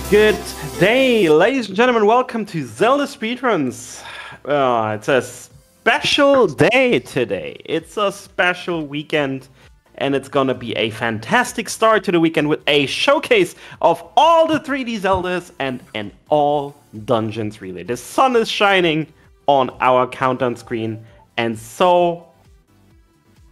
Good day, ladies and gentlemen. Welcome to Zelda Speedruns. It's a special day today. It's a special weekend, and it's gonna be a fantastic start to the weekend with a showcase of all the 3D Zeldas and an all dungeons relay. The sun is shining on our countdown screen, and so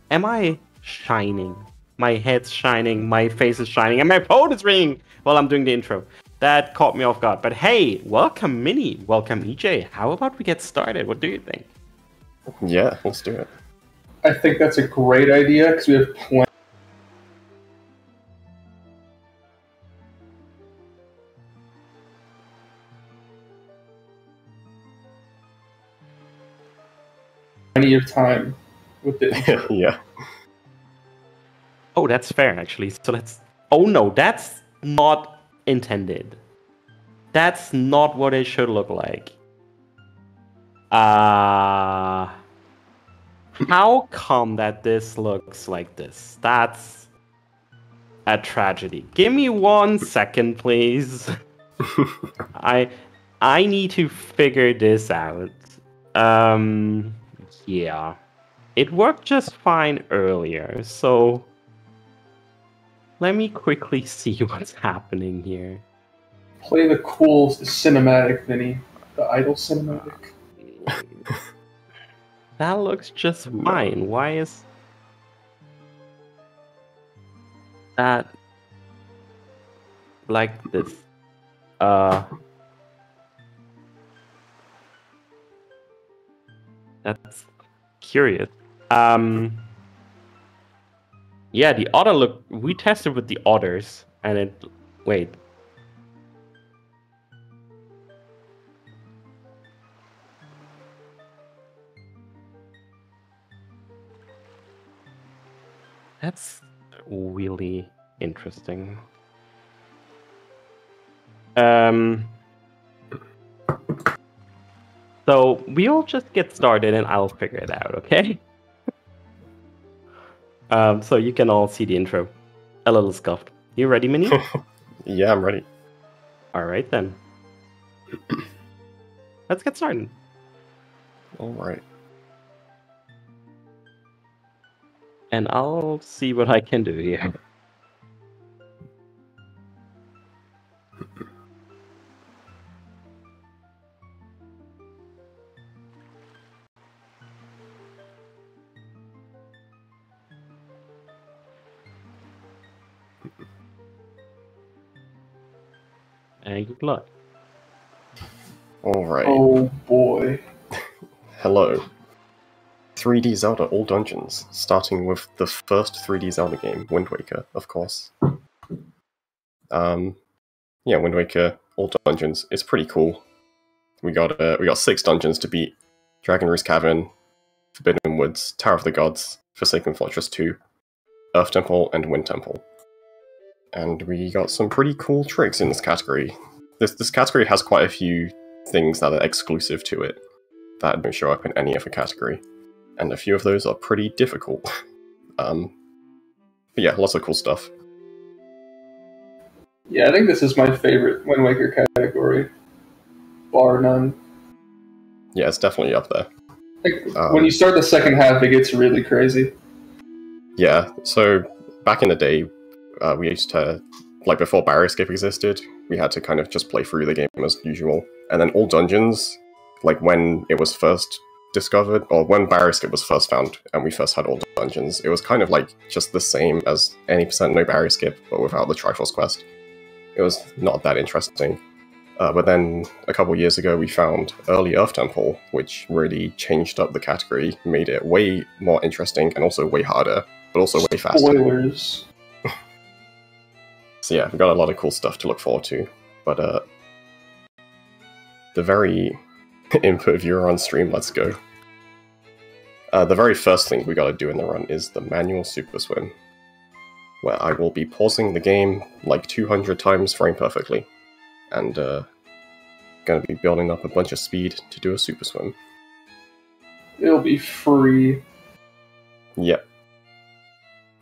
am I shining. My head's shining, my face is shining, and my phone is ringing while I'm doing the intro. That caught me off guard. But hey, welcome Minnie, welcome EJ. How about we get started? What do you think? Yeah, let's do it. I think that's a great idea because we have plenty of time with it. Yeah. Oh, that's fair actually. So let's... Oh no, that's not intended. That's not what it should look like. How come that this looks like this? That's a tragedy. Give me 1 second, please. I need to figure this out. Yeah. It worked just fine earlier, so let me quickly see what's happening here. Play the cool cinematic, Vinny. The idle cinematic. That looks just fine. Why is that like this? That's curious. Yeah, the otter look. We tested with the otters, and it. Wait. That's really interesting. So we'll just get started, and I'll figure it out. Okay. So you can all see the intro. A little scuffed. You ready, Minnie? Yeah, I'm ready. Alright then. Let's get started. Alright. And I'll see what I can do here. And good luck. Alright. Oh boy. Hello. 3D Zelda All Dungeons, starting with the first 3D Zelda game, Wind Waker, of course. Yeah, Wind Waker All Dungeons is pretty cool. We got 6 dungeons to beat: Dragon Roost Cavern, Forbidden Woods, Tower of the Gods, Forsaken Fortress 2, Earth Temple, and Wind Temple. And we got some pretty cool tricks in this category. This category has quite a few things that are exclusive to it that don't show up in any other category. And a few of those are pretty difficult. But yeah, lots of cool stuff. Yeah, I think this is my favorite Wind Waker category. Bar none. Yeah, it's definitely up there. Like, when you start the second half, it gets really crazy. Yeah, so back in the day, we used to, like before Barrier Escape existed, we had to kind of just play through the game as usual. And then All Dungeons, like when it was first discovered, or when Barrier Escape was first found and we first had All Dungeons, it was kind of like just the same as any % no Barrier Escape, but without the Triforce quest. It was not that interesting. But then a couple years ago we found early Earth Temple, which really changed up the category, made it way more interesting and also way harder, but also way faster. Spoilers. So yeah, we've got a lot of cool stuff to look forward to. But the very input viewer on stream, let's go. The very first thing we gotta do in the run is the manual super swim, where I will be pausing the game like 200 times frame perfectly, and gonna be building up a bunch of speed to do a super swim. It'll be free. Yep.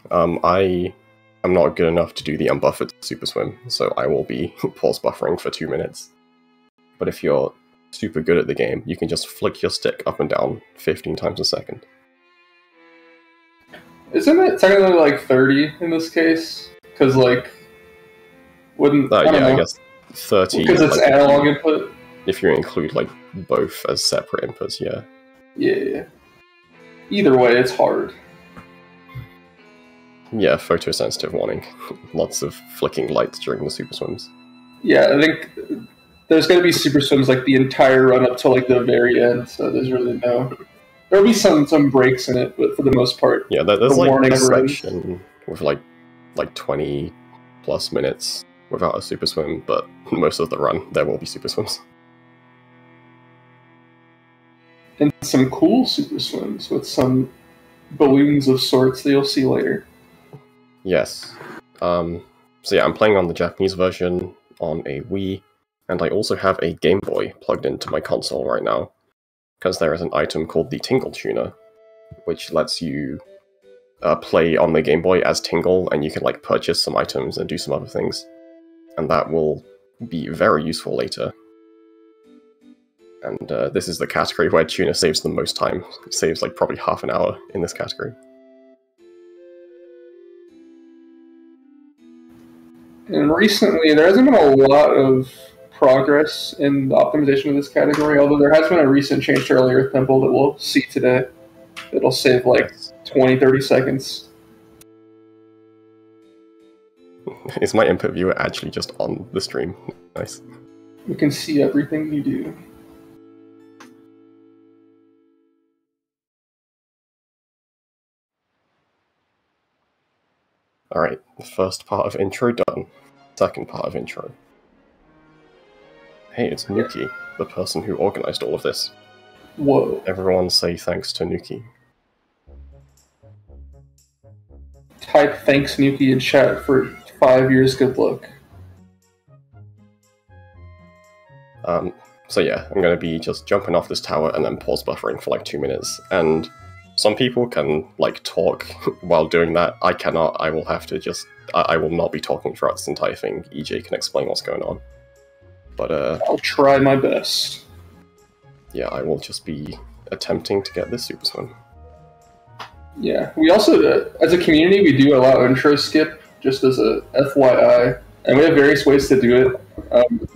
I I'm not good enough to do the unbuffered super swim, so I will be pause buffering for 2 minutes. But if you're super good at the game, you can just flick your stick up and down 15 times a second. Isn't it technically like 30 in this case? Because like, wouldn't I don't know. I guess 30 because it's like, analog input. If you include like both as separate inputs, yeah. Yeah. Either way, it's hard. Yeah, photosensitive warning. Lots of flicking lights during the super swims. Yeah, I think there's going to be super swims like the entire run up to like the very end, so there's really no... There'll be some breaks in it, but for the most part, yeah, there's the like warning a never section with like 20 plus minutes without a super swim, but most of the run there will be super swims. And some cool super swims with some balloons of sorts that you'll see later. Yes. So yeah, I'm playing on the Japanese version on a Wii, and I also have a Game Boy plugged into my console right now, because there is an item called the Tingle Tuner, which lets you play on the Game Boy as Tingle, and you can like purchase some items and do some other things. And that will be very useful later. And this is the category where Tuner saves the most time. It saves like probably half an hour in this category. And recently, there hasn't been a lot of progress in the optimization of this category, although there has been a recent change to earlier Temple that we'll see today. It'll save like 20-30 seconds. Is my input viewer actually just on the stream? Nice. You can see everything you do. Alright, the first part of intro done. Second part of intro. Hey, it's Nuki, the person who organized all of this. Whoa. Everyone say thanks to Nuki. Type thanks Nuki in chat for 5 years good luck. So yeah, I'm going to be just jumping off this tower and then pause buffering for like 2 minutes. And some people can like talk while doing that. I cannot. I will have to just... I will not be talking throughout this entire thing. EJ can explain what's going on. But I'll try my best. Yeah, I will just be attempting to get this super swim. Yeah, we also, as a community, we do allow intro skip, just as a FYI. And we have various ways to do it.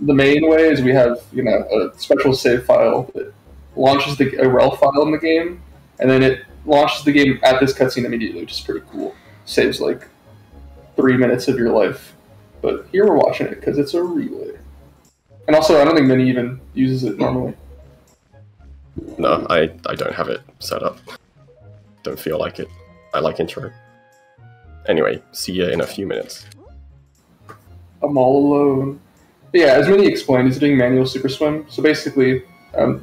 The main way is we have, a special save file that launches a rel file in the game, and then it launches the game at this cutscene immediately, which is pretty cool. Saves like 3 minutes of your life. But here we're watching it because it's a relay. And also, I don't think Mini even uses it normally. No, I don't have it set up. Don't feel like it. I like intro. Anyway, see ya in a few minutes. I'm all alone. But yeah, as Mini explained, he's doing manual super swim. So basically, the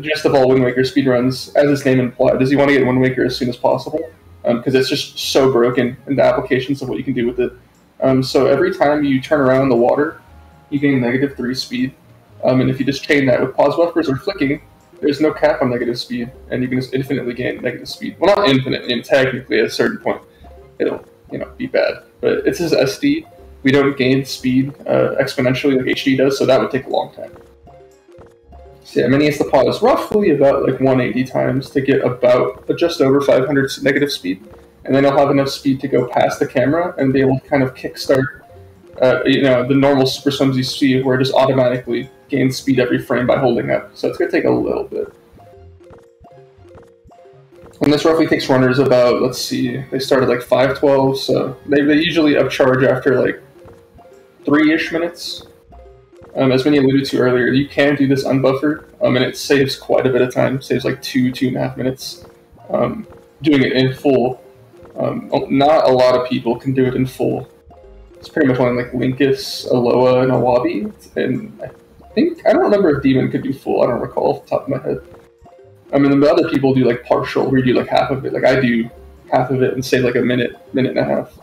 gist of all Wind Waker speedruns, as its name implied, is you want to get Wind Waker as soon as possible, because it's just so broken in the applications of what you can do with it. So every time you turn around in the water, you gain -3 speed. And if you just chain that with pause buffers or flicking, there's no cap on negative speed, and you can just infinitely gain negative speed. Well, not infinite, and technically at a certain point, it'll be bad. But it's just SD. We don't gain speed exponentially like HD does, so that would take a long time. So yeah, Mini has to pause roughly about like 180 times to get about just over 500 negative speed, and then he'll have enough speed to go past the camera and be able to kind of kickstart the normal super swims you see where it just automatically gains speed every frame by holding up. So it's going to take a little bit. And this roughly takes runners about, let's see, they start at like 5:12, so they usually upcharge after like 3-ish minutes. As Minnie alluded to earlier, you can do this unbuffered, and it saves quite a bit of time. Saves like 2.5 minutes. Doing it in full, not a lot of people can do it in full. It's pretty much only like Linkus, Aloha, and Awabi, and I don't remember if Demon could do full. I don't recall off the top of my head. I mean, the other people do like partial, where you do like half of it. Like I do half of it and save like a minute and a half.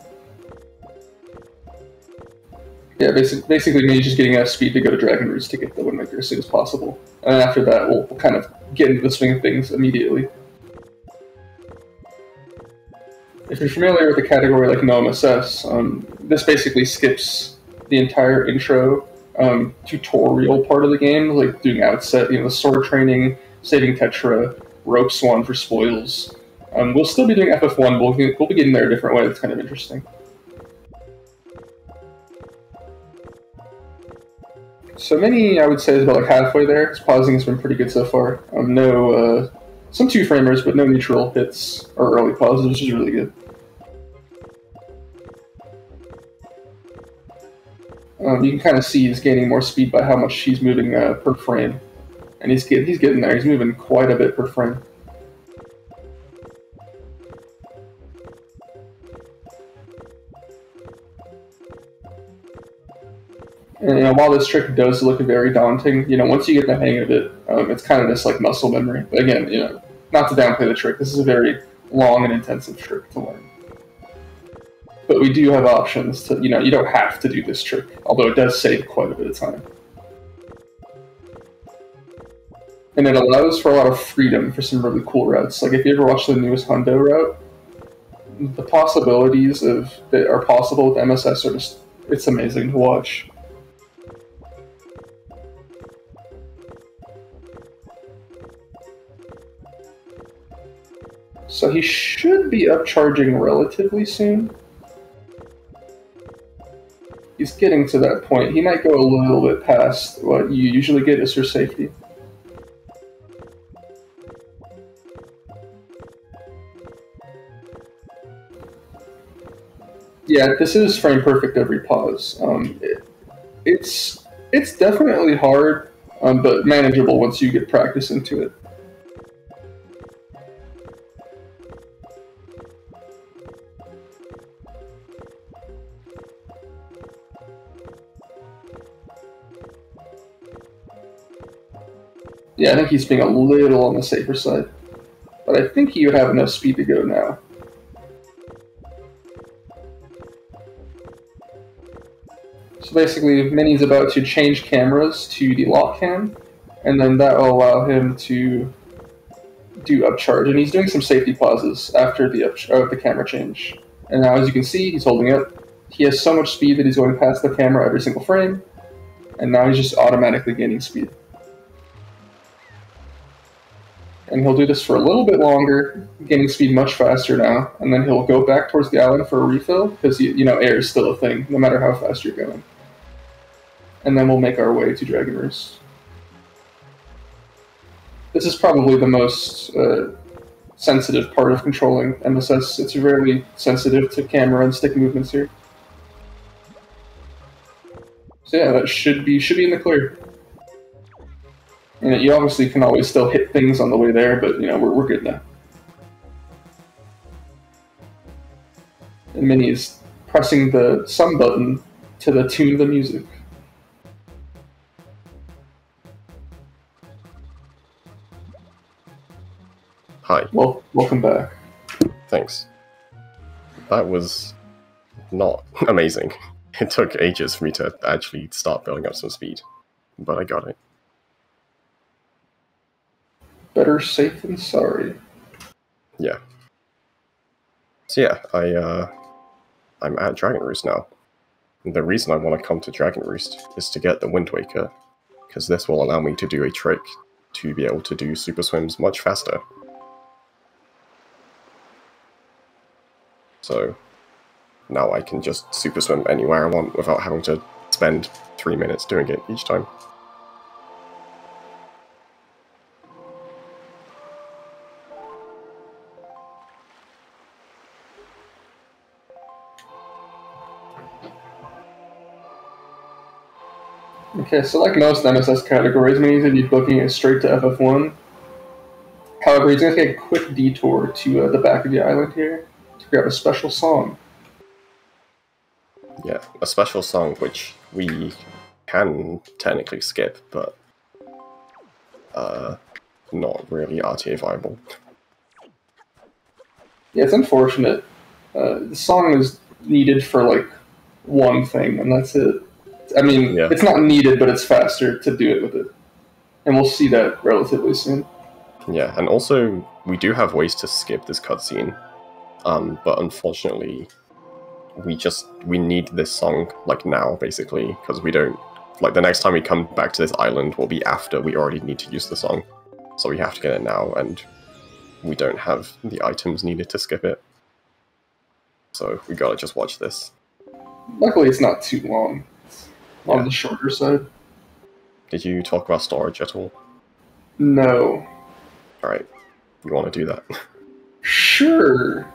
Yeah, basically me just getting enough speed to go to Dragon Roots to get the Wind Waker as soon as possible. And after that, we'll kind of get into the swing of things immediately. if you're familiar with a category like NoMSS, this basically skips the entire intro tutorial part of the game, like doing outset, the sword training, saving Tetra, rope swan for spoils. We'll still be doing FF1, but we'll be getting there a different way. That's kind of interesting. So Mini, I would say, is about like halfway there. His pausing has been pretty good so far. Some 2-framers, but no neutral hits or early pauses, which is really good. You can kind of see he's gaining more speed by how much he's moving per frame, and he's getting there. He's moving quite a bit per frame. And while this trick does look very daunting, once you get the hang of it, it's kind of just like muscle memory. But again, not to downplay the trick. This is a very long and intensive trick to learn. But we do have options to, you don't have to do this trick, although it does save quite a bit of time. And it allows for a lot of freedom for some really cool routes. Like if you ever watch the newest Hundo route, the possibilities that are possible with MSS are just, it's amazing to watch. So he should be upcharging relatively soon. He's getting to that point. He might go a little bit past what you usually get as for safety. Yeah, this is frame perfect every pause. It's definitely hard, but manageable once you get practice into it. Yeah, I think he's being a little on the safer side. But I think he would have enough speed to go now. So basically, Mini's about to change cameras to the lock cam, and then that will allow him to do upcharge. And he's doing some safety pauses after the camera change. And now, as you can see, he's holding up. He has so much speed that he's going past the camera every single frame, and now he's just automatically gaining speed. And he'll do this for a little bit longer, gaining speed much faster now, and then he'll go back towards the island for a refill, because, air is still a thing, no matter how fast you're going. And then we'll make our way to Dragon Roost. This is probably the most sensitive part of controlling MSS. It's really sensitive to camera and stick movements here. So yeah, that should be in the clear. You obviously can always still hit things on the way there, but we're good now. And Mini is pressing the sum button to tune the music. Hi. Well, welcome back. Thanks. That was not amazing. It took ages for me to actually start building up some speed, but I got it. Better safe than sorry. Yeah. So yeah, I'm at Dragon Roost now. And the reason I want to come to Dragon Roost is to get the Wind Waker, because this will allow me to do a trick to be able to do super swims much faster. So now I can just super swim anywhere I want without having to spend 3 minutes doing it each time. Okay, so like most MSS categories, Mini's going to be booking it straight to FF1. However, he's going to take a quick detour to the back of the island here to grab a special song. Yeah, a special song which we can technically skip, but not really RTA viable. Yeah, it's unfortunate. The song is needed for like one thing, and that's it. I mean, yeah. It's not needed, but it's faster to do it with it. And we'll see that relatively soon. Yeah, and also, we do have ways to skip this cutscene. but unfortunately, we need this song like now, basically, because we don't like the next time we come back to this island will be after we already need to use the song, so we have to get it now, and we don't have the items needed to skip it, so we gotta just watch this. Luckily, it's not too long. It's on the shorter side. Did you talk about storage at all? No. Alright, you want to do that? Sure.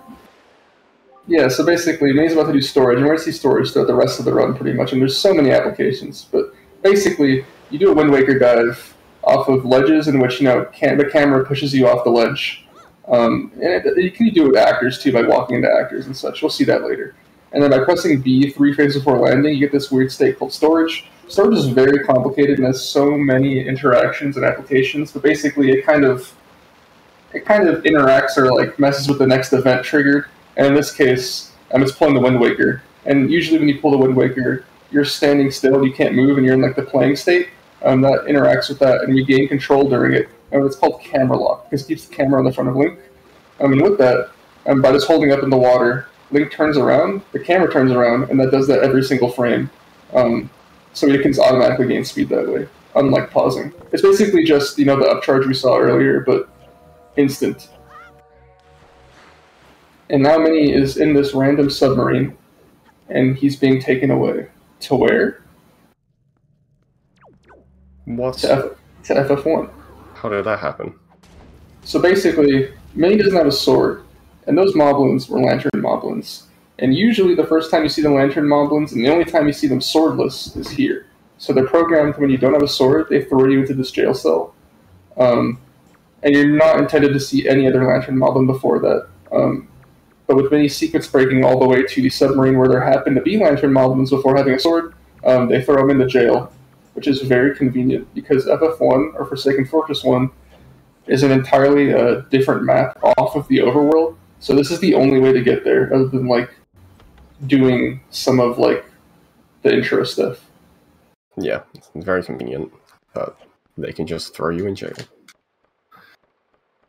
Yeah, so basically, May's about to do storage, and we're going to see storage throughout the rest of the run, pretty much, and there's so many applications, but basically, you do a Wind Waker dive off of ledges in which, the camera pushes you off the ledge. And you can do it with actors, too, by walking into actors and such. We'll see that later. And then by pressing B 3 frames before landing, you get this weird state called storage. Storage is very complicated and has so many interactions and applications, but basically it kind of interacts or like messes with the next event triggered. And in this case, it's pulling the Wind Waker. And usually when you pull the Wind Waker, you're standing still, you can't move, and you're in like the playing state. That interacts with that, and you gain control during it. And it's called camera lock, because it keeps the camera on the front of Link. And with that, by just holding up in the water, Link turns around, the camera turns around, and that does that every single frame. So you can automatically gain speed that way, unlike pausing. It's basically just, the upcharge we saw earlier, but instant. And now Minnie is in this random submarine, and he's being taken away. To where? What? To FF1. How did that happen? So basically, Minnie doesn't have a sword, and those moblins were lantern moblins. And usually the first time you see the lantern moblins, and the only time you see them swordless, is here. So they're programmed when you don't have a sword, they throw you into this jail cell. And you're not intended to see any other lantern moblin before that. But with Minnie sequence breaking all the way to the submarine where there happen to be lantern moblins before having a sword, they throw him into jail, which is very convenient because FF1, or Forsaken Fortress 1, is an entirely different map off of the overworld. So this is the only way to get there, other than doing some of the intro stuff. Yeah, it's very convenient, but they can just throw you in jail.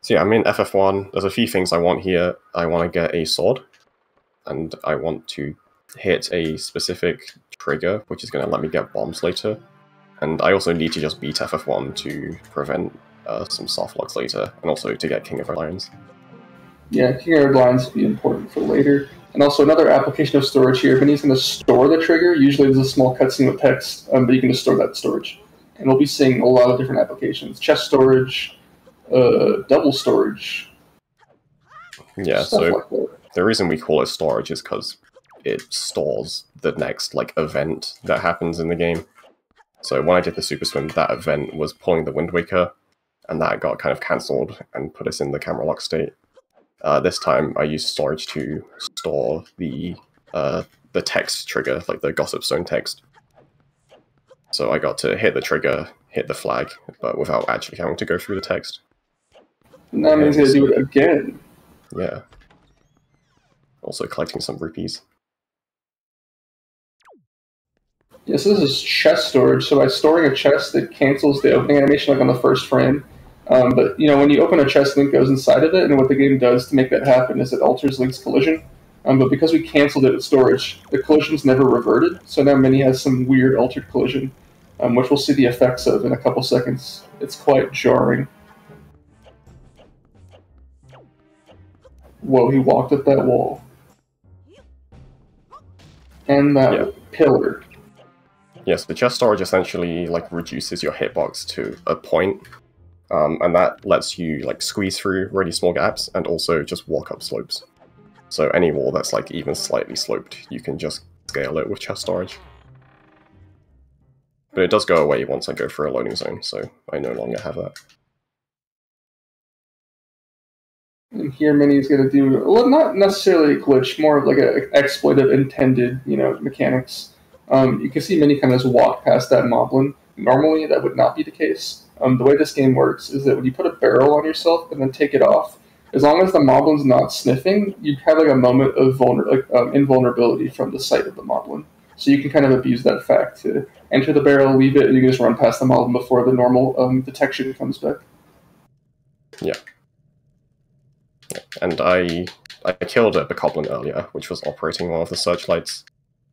So yeah, I'm in FF1. There's a few things I want here. I want to get a sword, and I want to hit a specific trigger, which is going to let me get bombs later. And I also need to just beat FF1 to prevent some soft locks later, and also to get King of Lions. Yeah, King of Lions will be important for later. And also another application of storage here, Vinny's going to store the trigger. Usually there's a small cutscene with text, but you can just store that storage. And we'll be seeing a lot of different applications. Chest storage, double storage. Yeah, so the reason we call it storage is because it stores the next event that happens in the game. So when I did the Super Swim, that event was pulling the Wind Waker, and that got kind of cancelled and put us in the camera lock state. This time I used storage to store the text trigger, the Gossip Stone text. So I got to hit the trigger, hit the flag, but without actually having to go through the text. And that means he's going to do it again. Yeah. Also collecting some rupees. Yes, this is chest storage. So by storing a chest, it cancels the opening animation on the first frame. But when you open a chest, Link goes inside of it, and what the game does to make that happen is it alters Link's collision. But because we canceled it at storage, the collision's never reverted. So now Minnie has some weird altered collision, which we'll see the effects of in a couple seconds. It's quite jarring. Whoa, he walked up that wall. And that pillar. Yes, the chest storage essentially reduces your hitbox to a point, and that lets you squeeze through really small gaps and also just walk up slopes. So any wall that's even slightly sloped, you can just scale it with chest storage. But it does go away once I go through a loading zone, so I no longer have that. And here Minnie's going to do, well, not necessarily a glitch, more of an exploit of intended, mechanics. You can see Minnie kind of just walk past that moblin. Normally, that would not be the case. The way this game works is that when you put a barrel on yourself and then take it off, as long as the moblin's not sniffing, you have a moment of invulnerability from the sight of the moblin. So you can kind of abuse that fact to enter the barrel, leave it, and you can just run past the moblin before the normal detection comes back. Yeah. And I I killed a bokoblin earlier, which was operating one of the searchlights,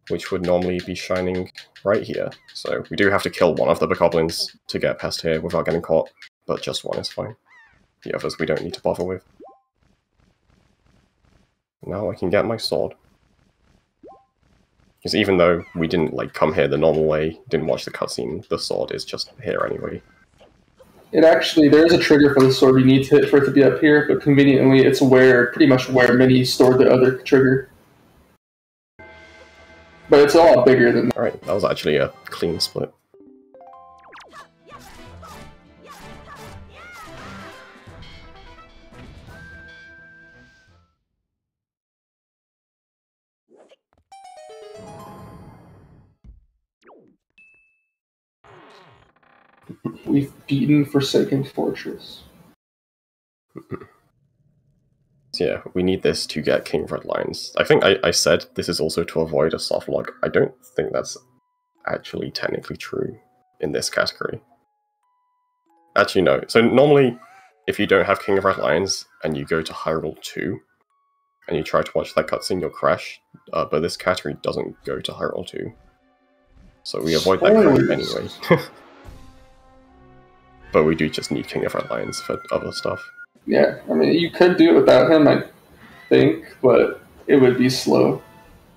which would normally be shining right here. So we do have to kill one of the bokoblins to get past here without getting caught, but just one is fine. The others we don't need to bother with. Now I can get my sword. Because even though we didn't like come here the normal way, didn't watch the cutscene, the sword is just here anyway. It actually, there is a trigger for the sword you need to hit for it to be up here, but conveniently it's pretty much where Mini stored the other trigger. But it's a lot bigger than that. Alright, that was actually a clean split. We've beaten Forsaken Fortress. So yeah, we need this to get King of Red Lions. I think I said this is also to avoid a soft lock. I don't think that's actually technically true in this category. Actually, no. So normally, if you don't have King of Red Lions and you go to Hyrule 2, and you try to watch that cutscene, you'll crash. But this category doesn't go to Hyrule 2. So we avoid that crash anyway. But we do just need King of Red Lions for other stuff. Yeah, I mean, you could do it without him, I think, but it would be slow.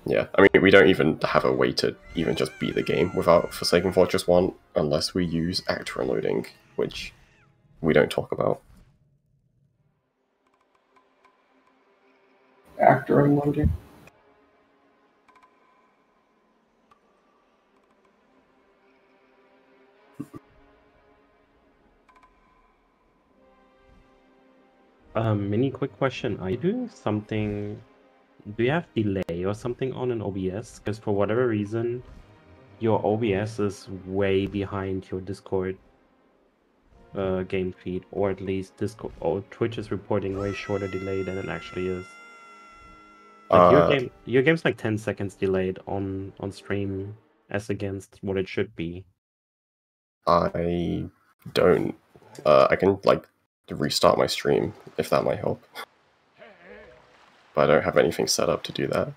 Yeah, I mean, we don't even have a way to even just beat the game without Forsaken Fortress 1, unless we use actor unloading, which we don't talk about. Actor unloading. Mini quick question. Are you doing something... Do you have delay or something on an OBS? Because for whatever reason, your OBS is way behind your Discord game feed, or at least Discord or Twitch is reporting way shorter delay than it actually is. Like your game's like 10 seconds delayed on stream as against what it should be. I don't. I can like restart my stream if that might help. But I don't have anything set up to do that.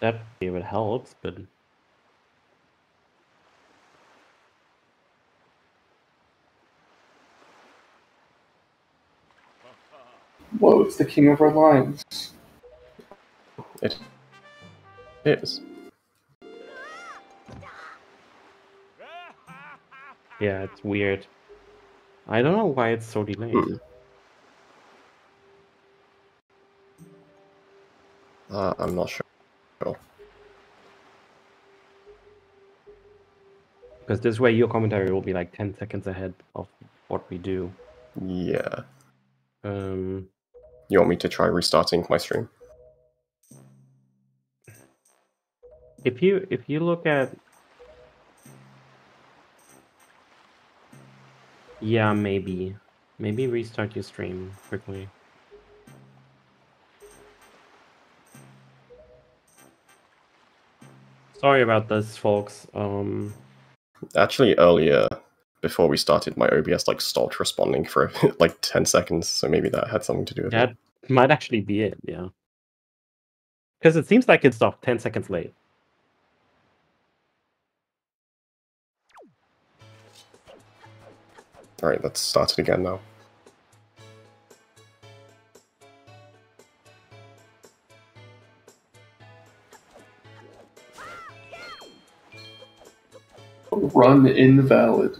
That it helps, but Whoa, it's the King of Red Lions. It is. yeah, it's weird. I don't know why it's so delayed. I'm not sure. Because this way your commentary will be like 10 seconds ahead of what we do. Yeah. Um, You want me to try restarting my stream? if you look at... Yeah, maybe. Maybe restart your stream quickly. Sorry about this, folks. Actually, earlier, before we started, my OBS like stopped responding for like 10 seconds, so maybe that had something to do with it. That might actually be it, yeah. Because it seems like it's stopped 10 seconds late. Alright, let's start it again now. Run invalid.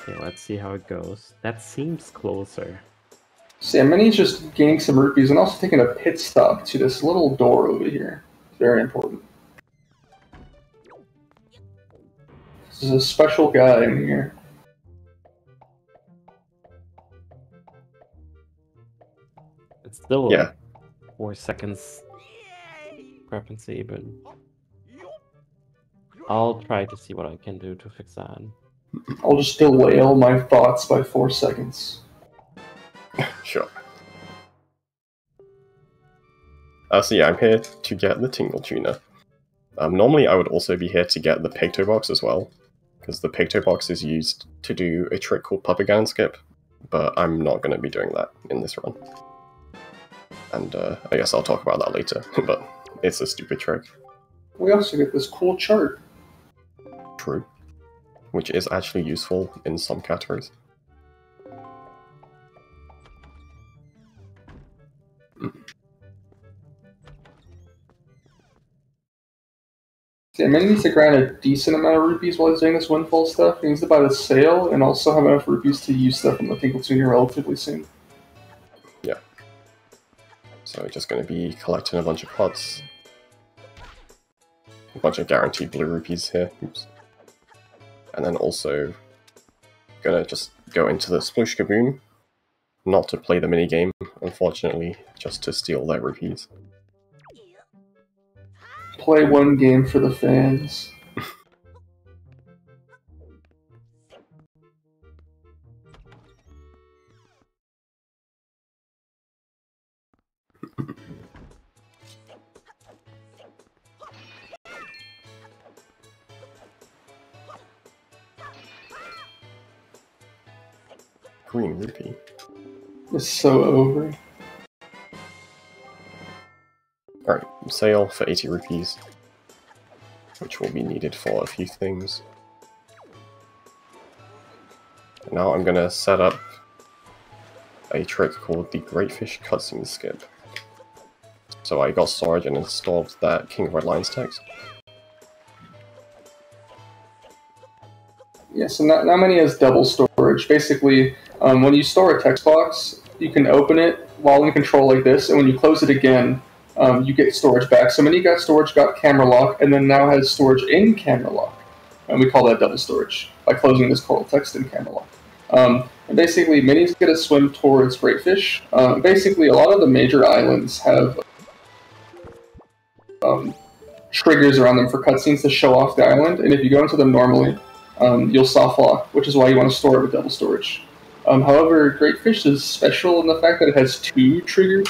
Okay, let's see how it goes. That seems closer. Sam Mini's just gaining some rupees and also taking a pit stop to this little door over here. Very important. This is a special guy in here. It's still Yeah. 4 seconds discrepancy, but I'll try to see what I can do to fix that. I'll just delay all my thoughts by 4 seconds. Sure. So yeah, I'm here to get the Tingle Tuner. Normally I would also be here to get the Picto Box as well, because the Picto box is used to do a trick called Puppet Gun Skip, but I'm not going to be doing that in this run. And I guess I'll talk about that later, but it's a stupid trick. We also get this cool chart. True. Which is actually useful in some categories. Yeah, Minnie needs to grind a decent amount of rupees while he's doing this windfall stuff. He needs to buy the sale and also have enough rupees to use stuff in the Tinkle Tuner relatively soon. Yeah. So we're just going to be collecting a bunch of pots. A bunch of guaranteed blue rupees here. Oops. And then also gonna just go into the Sploosh Kaboom. Not to play the minigame, unfortunately, just to steal their rupees. Play one game for the fans. Green rupee. It's so over. Alright, sale for 80 rupees, which will be needed for a few things. Now I'm gonna set up a trick called the Great Fish Cutscene Skip. So I got storage and installed that King of Red Lions text. Yeah, so now Mini has double storage. Basically, when you store a text box, you can open it while in control like this, and when you close it again, you get storage back. So Mini got storage, got camera lock, and then now has storage in camera lock. And we call that double storage by closing this coral text in camera lock. And basically, Mini's going to swim towards Great Fish. Basically, a lot of the major islands have triggers around them for cutscenes to show off the island, and if you go into them normally, you'll soft lock, which is why you want to store it with double storage. However, Great Fish is special in the fact that it has two triggers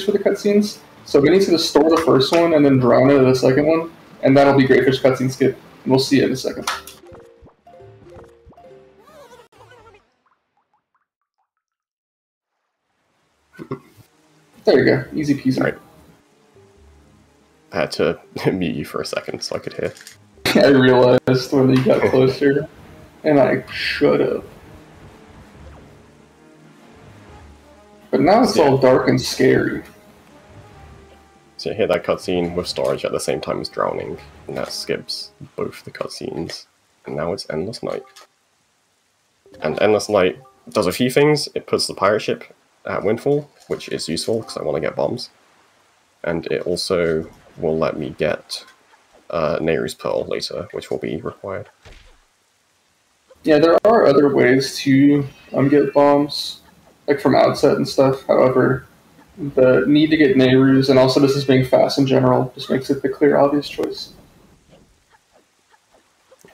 for the cutscenes. So Mini's going to store the first one and then drown it at the second one, and that'll be Great Fish cutscene skip. And we'll see it in a second. There you go, easy peasy. Right. I had to mute you for a second so I could hear. I realized when you got closer, and I should have. But now it's all dark and scary. So you hear that cutscene with storage at the same time as drowning, and that skips both the cutscenes. And now it's Endless Night. And Endless Night does a few things. It puts the pirate ship at Windfall, which is useful because I want to get bombs. And it also will let me get Nehru's Pearl later, which will be required. Yeah, there are other ways to get bombs, like from outset and stuff. However, the need to get Nehru's, and also this is being fast in general, just makes it the clear, obvious choice.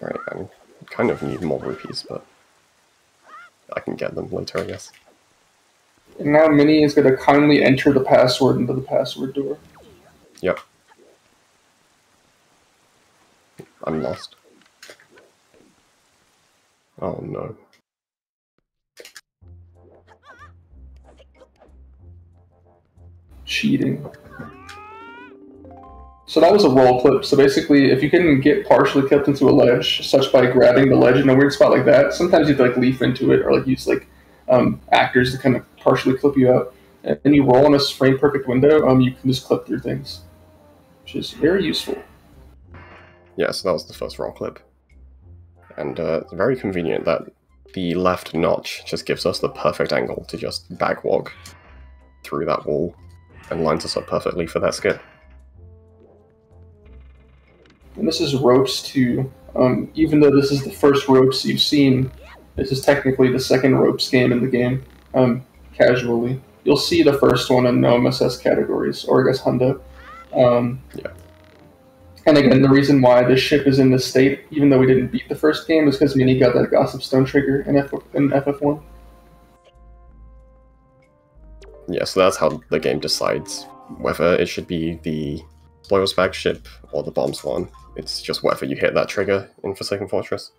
Alright, I kind of need more rupees, but I can get them later, I guess. And now Mini is going to kindly enter the password into the password door. Yep. I'm lost. Oh no. Cheating. So that was a roll clip. So basically, if you can get partially clipped into a ledge, such by grabbing the ledge in a weird spot like that, sometimes you have to like leaf into it or like use like actors to kind of partially clip you out. And you roll in a frame perfect window, you can just clip through things, which is very useful. Yeah, so that was the first roll clip. And it's very convenient that the left notch just gives us the perfect angle to just backwalk through that wall and lines us up perfectly for that skip. And this is ropes too. Even though this is the first ropes you've seen, this is technically the second ropes game in the game, casually. You'll see the first one in no MSS categories, or I guess Hundo. Yeah. And again, the reason why this ship is in this state, even though we didn't beat the first game, is because Mini got that Gossip Stone trigger in FF1. Yeah, so that's how the game decides whether it should be the Spoils Bag ship or the Bomb Swan. It's just whether you hit that trigger in Forsaken Fortress.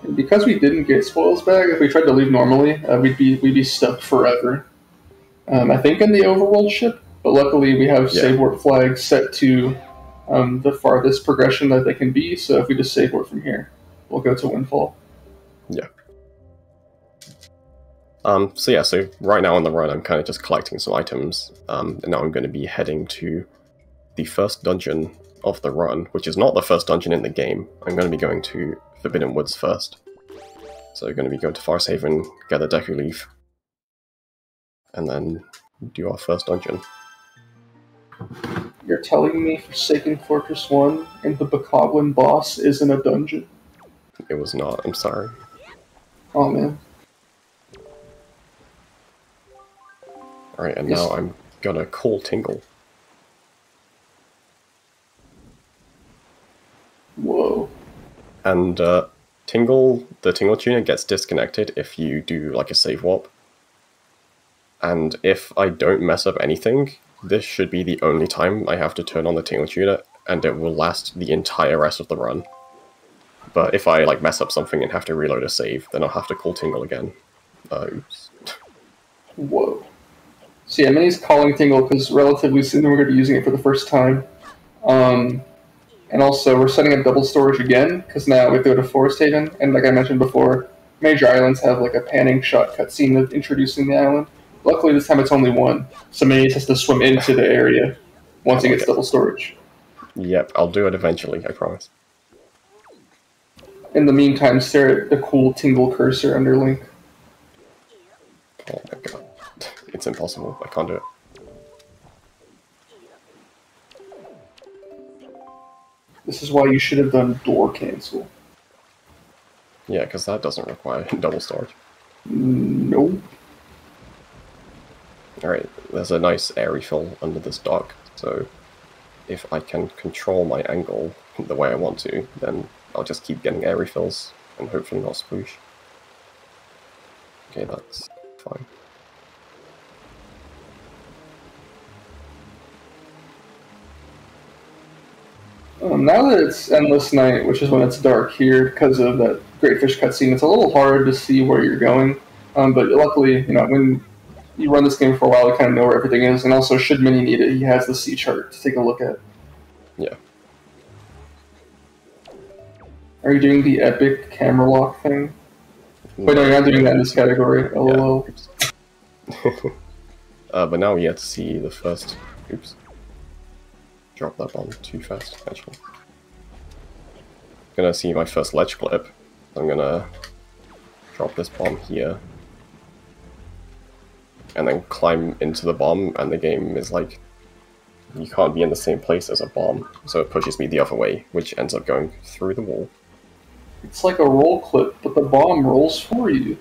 And because we didn't get spoils back, if we tried to leave normally, we'd be stuck forever. I think in the overworld ship, but luckily we have save warp flags set to the farthest progression that they can be. So if we just save warp from here, we'll go to Windfall. Yeah. So right now on the run, I'm kind of just collecting some items, and now I'm going to be heading to the first dungeon of the run, which is not the first dungeon in the game. I'm going to be going to Forbidden Woods first. So we're going to be going to Forest Haven, get the Deku Leaf, and then do our first dungeon. You're telling me Forsaken Fortress 1 and the Bokoblin boss isn't a dungeon? It was not, I'm sorry. Oh man. Alright, and now I'm gonna call Tingle. Whoa. And the Tingle tuner gets disconnected if you do like a save warp. And if I don't mess up anything, this should be the only time I have to turn on the Tingle tuner, and it will last the entire rest of the run. But if I like mess up something and have to reload a save, then I'll have to call Tingle again. Oops. Whoa. So yeah, Minnie's calling Tingle because relatively soon we're going to be using it for the first time. And also we're setting up double storage again because now we go to Forest Haven, and like I mentioned before, major islands have like a panning shot cutscene of introducing the island. Luckily this time it's only one, so Minnie has to swim into the area once it gets double storage. Yep, I'll do it eventually, I promise. In the meantime, stare at the cool Tingle cursor under Link. Oh my god. It's impossible. I can't do it. This is why you should have done door cancel. Yeah, because that doesn't require double storage. Nope. Alright, there's a nice air refill under this dock, so if I can control my angle the way I want to, then I'll just keep getting air refills and hopefully not sploosh. Okay, that's fine. Now that it's Endless Night, which is when it's dark here because of that Great Fish cutscene, it's a little hard to see where you're going. But luckily, you know, when you run this game for a while, you kind of know where everything is. And also, should Minnie need it, he has the sea chart to take a look at. Yeah. Are you doing the epic camera lock thing? Wait, no, you're not doing that in this category. LOL. Yeah. But now we get to see the first... Oops. Drop that bomb too fast, actually. Gonna see my first ledge clip. I'm gonna drop this bomb here. And then climb into the bomb, and the game is like, you can't be in the same place as a bomb. So it pushes me the other way, which ends up going through the wall. It's like a roll clip, but the bomb rolls for you.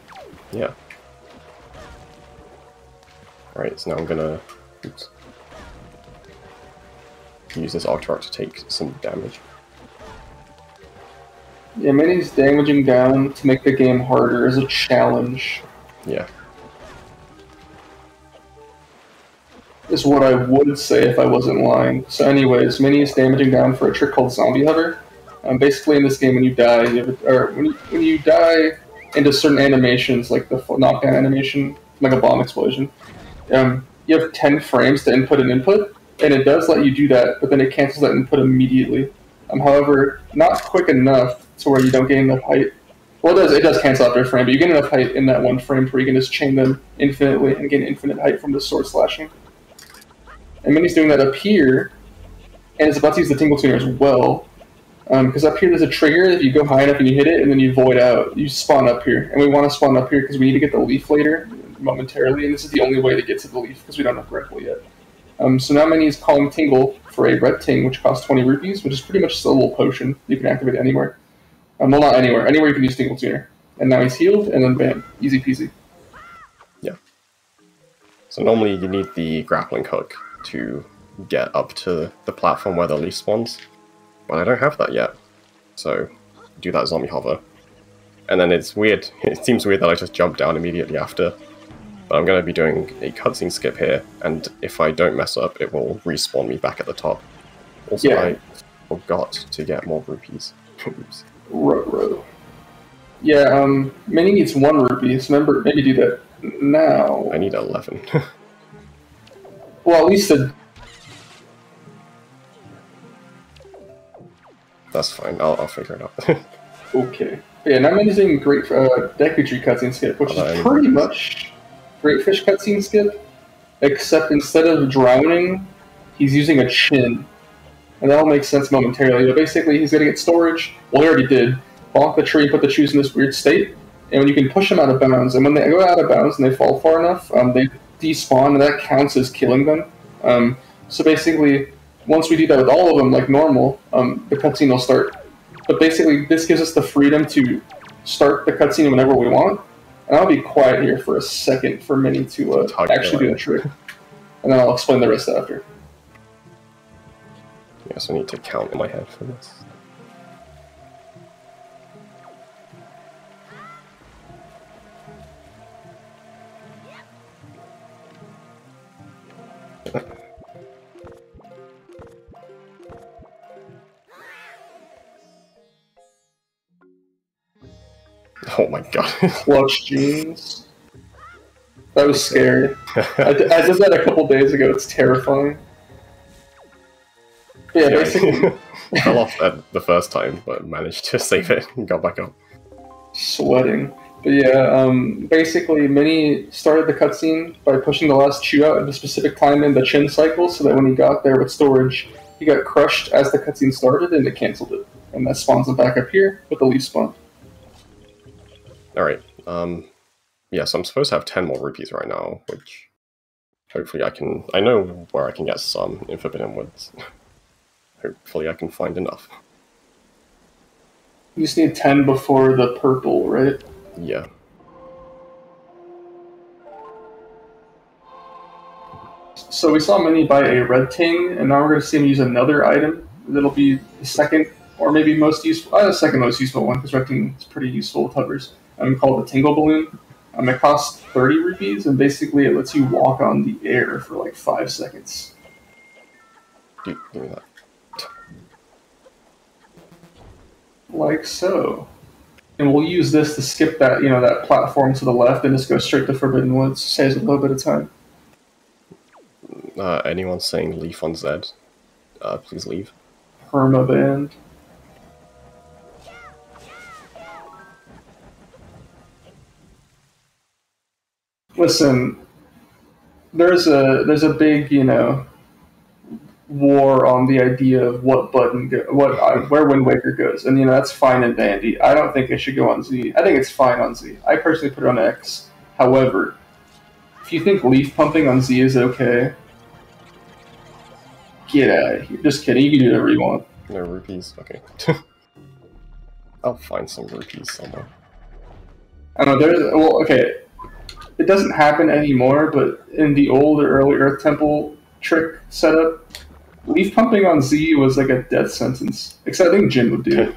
Yeah. Alright, so now I'm gonna... Oops. Use this Octorok to take some damage. Yeah, Minnie's damaging down to make the game harder is a challenge. Yeah. Is what I would say if I wasn't lying. So anyways, Minnie's damaging down for a trick called Zombie Hover. Basically in this game when you die, when you die into certain animations, like the knockdown animation, like a bomb explosion, you have 10 frames to input an input, and it does let you do that, but then it cancels that input immediately. However, not quick enough to where you don't gain enough height. Well, it does cancel after a frame, but you get enough height in that one frame where you can just chain them infinitely and gain infinite height from the sword slashing. And Minnie's doing that up here, and it's about to use the Tingle Tuner as well. Because up here there's a trigger, if you go high enough and you hit it, and then you void out, you spawn up here. And we want to spawn up here because we need to get the leaf later, momentarily, and this is the only way to get to the leaf, because we don't have grapple yet. So now Minnie's calling Tingle for a red ting, which costs 20 rupees, which is pretty much just a little potion. You can activate it anywhere. Well, not anywhere. Anywhere you can use Tingle Tuner. And now he's healed, and then bam. Easy peasy. Yeah. So normally you need the grappling hook to get up to the platform where the leaf spawns. But I don't have that yet. So, do that zombie hover. And then it's weird. It seems weird that I just jump down immediately after. But I'm going to be doing a cutscene skip here, and if I don't mess up, it will respawn me back at the top. Also, yeah. I forgot to get more rupees. Oops. Ruh-roh. Yeah, Minnie needs 1 rupee, so remember, maybe do that now. I need 11. Well, at least the... That's fine, I'll figure it out. Okay. Yeah, now I'm using Great Deku Tree cutscene skip, which is pretty much Great Fish cutscene skip, except instead of drowning, he's using a chin. And that'll make sense momentarily, but basically he's gonna get storage. Well, he already did. Bonk the tree, put the shoes in this weird state, and when you can push them out of bounds, and when they go out of bounds and they fall far enough, they despawn, and that counts as killing them. So basically, once we do that with all of them, like normal, the cutscene will start. But basically, this gives us the freedom to start the cutscene whenever we want. And I'll be quiet here for a second for Minnie to actually do the trick. And then I'll explain the rest after. Yes, I need to count in my head for this. Oh my god. Clutch jeans. That was scary. I did that a couple days ago. It's terrifying. Yeah, basically. Fell off the first time, but managed to save it and got back up. Sweating. But yeah, basically, Minnie started the cutscene by pushing the last chew out at a specific time in the chin cycle, so that when he got there with storage, he got crushed as the cutscene started, and it canceled it. And that spawns him back up here with the leaf spawn. Alright, yeah, so I'm supposed to have 10 more rupees right now, which hopefully I know where I can get some in Forbidden Woods. Hopefully I can find enough. You just need 10 before the purple, right? Yeah. So we saw Minnie buy a red ting, and now we're going to see him use another item that'll be the second, or maybe most useful, the second most useful one, because red ting is pretty useful with hovers. Called the Tingle Balloon. It costs 30 rupees, and basically it lets you walk on the air for like 5 seconds. Give me that. Like so. And we'll use this to skip that, that platform to the left and just go straight to Forbidden Woods. Saves a little bit of time. Anyone saying leaf on Z? Please leave. Permaband. Listen, there's a big, war on the idea of what button where Wind Waker goes, and that's fine and dandy. I don't think it should go on Z. I think it's fine on Z. I personally put it on X. However, if you think leaf pumping on Z is okay, get out of here. Just kidding. You can do whatever you want. No rupees. Okay. I'll find some rupees somewhere. I don't know. Okay. It doesn't happen anymore, but in the old or early Earth Temple trick setup, leaf pumping on Z was like a death sentence. Except I think Jin would do it.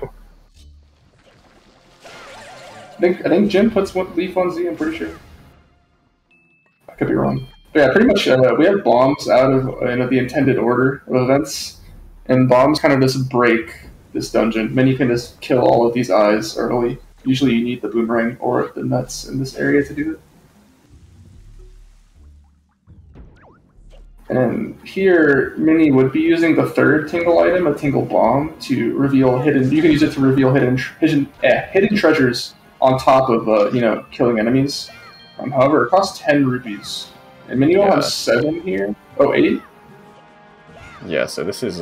I think Jin puts leaf on Z, I'm pretty sure. I could be wrong. But yeah, pretty much we have bombs out of the intended order of events, and bombs kind of just break this dungeon. Then you can just kill all of these eyes early. Usually you need the boomerang or the nuts in this area to do it. And here, Minnie would be using the third Tingle item, a Tingle Bomb, to reveal hidden. You can use it to reveal hidden treasures on top of killing enemies. However, it costs 10 rupees, and Minnie will have 7 here. Oh, 8. Yeah, so this is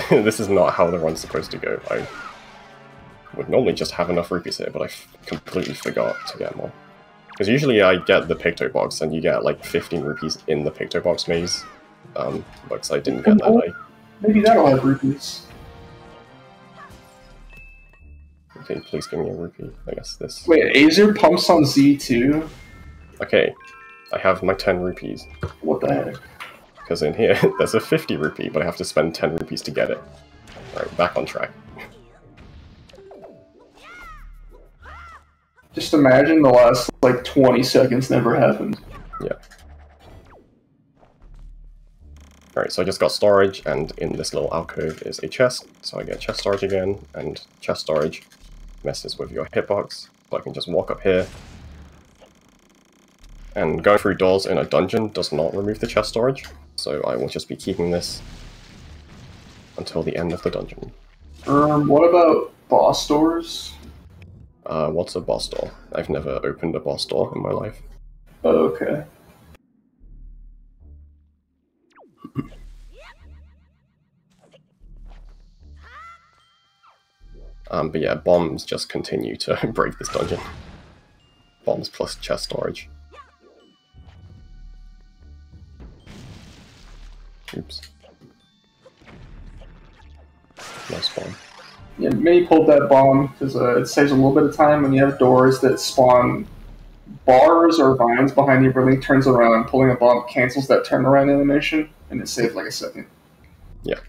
this is not how the run's supposed to go. I would normally just have enough rupees here, but I completely forgot to get more. Because usually I get the Picto Box, and you get like 15 rupees in the Picto Box maze. But I didn't get that. Maybe that'll have rupees. Okay, please give me a rupee. I guess this. Wait, Azer pumps on Z too? Okay, I have my 10 rupees. What the heck? Because in here, there's a 50 rupee, but I have to spend 10 rupees to get it. Alright, back on track. Just imagine the last, 20 seconds never happened. Yeah. Alright, so I just got storage, and in this little alcove is a chest. So I get chest storage again, and chest storage. messes with your hitbox. So I can just walk up here. And going through doors in a dungeon does not remove the chest storage, so I will just be keeping this until the end of the dungeon. What about boss doors? What's a boss door? I've never opened a boss door in my life. Oh, okay. But yeah, bombs just continue to break this dungeon. Bombs plus chest storage. Oops. Nice bomb. Yeah, maybe pulled that bomb because it saves a little bit of time when you have doors that spawn bars or vines behind you. Where Link turns around, pulling a bomb cancels that turnaround animation, and it saves like a second. Yeah.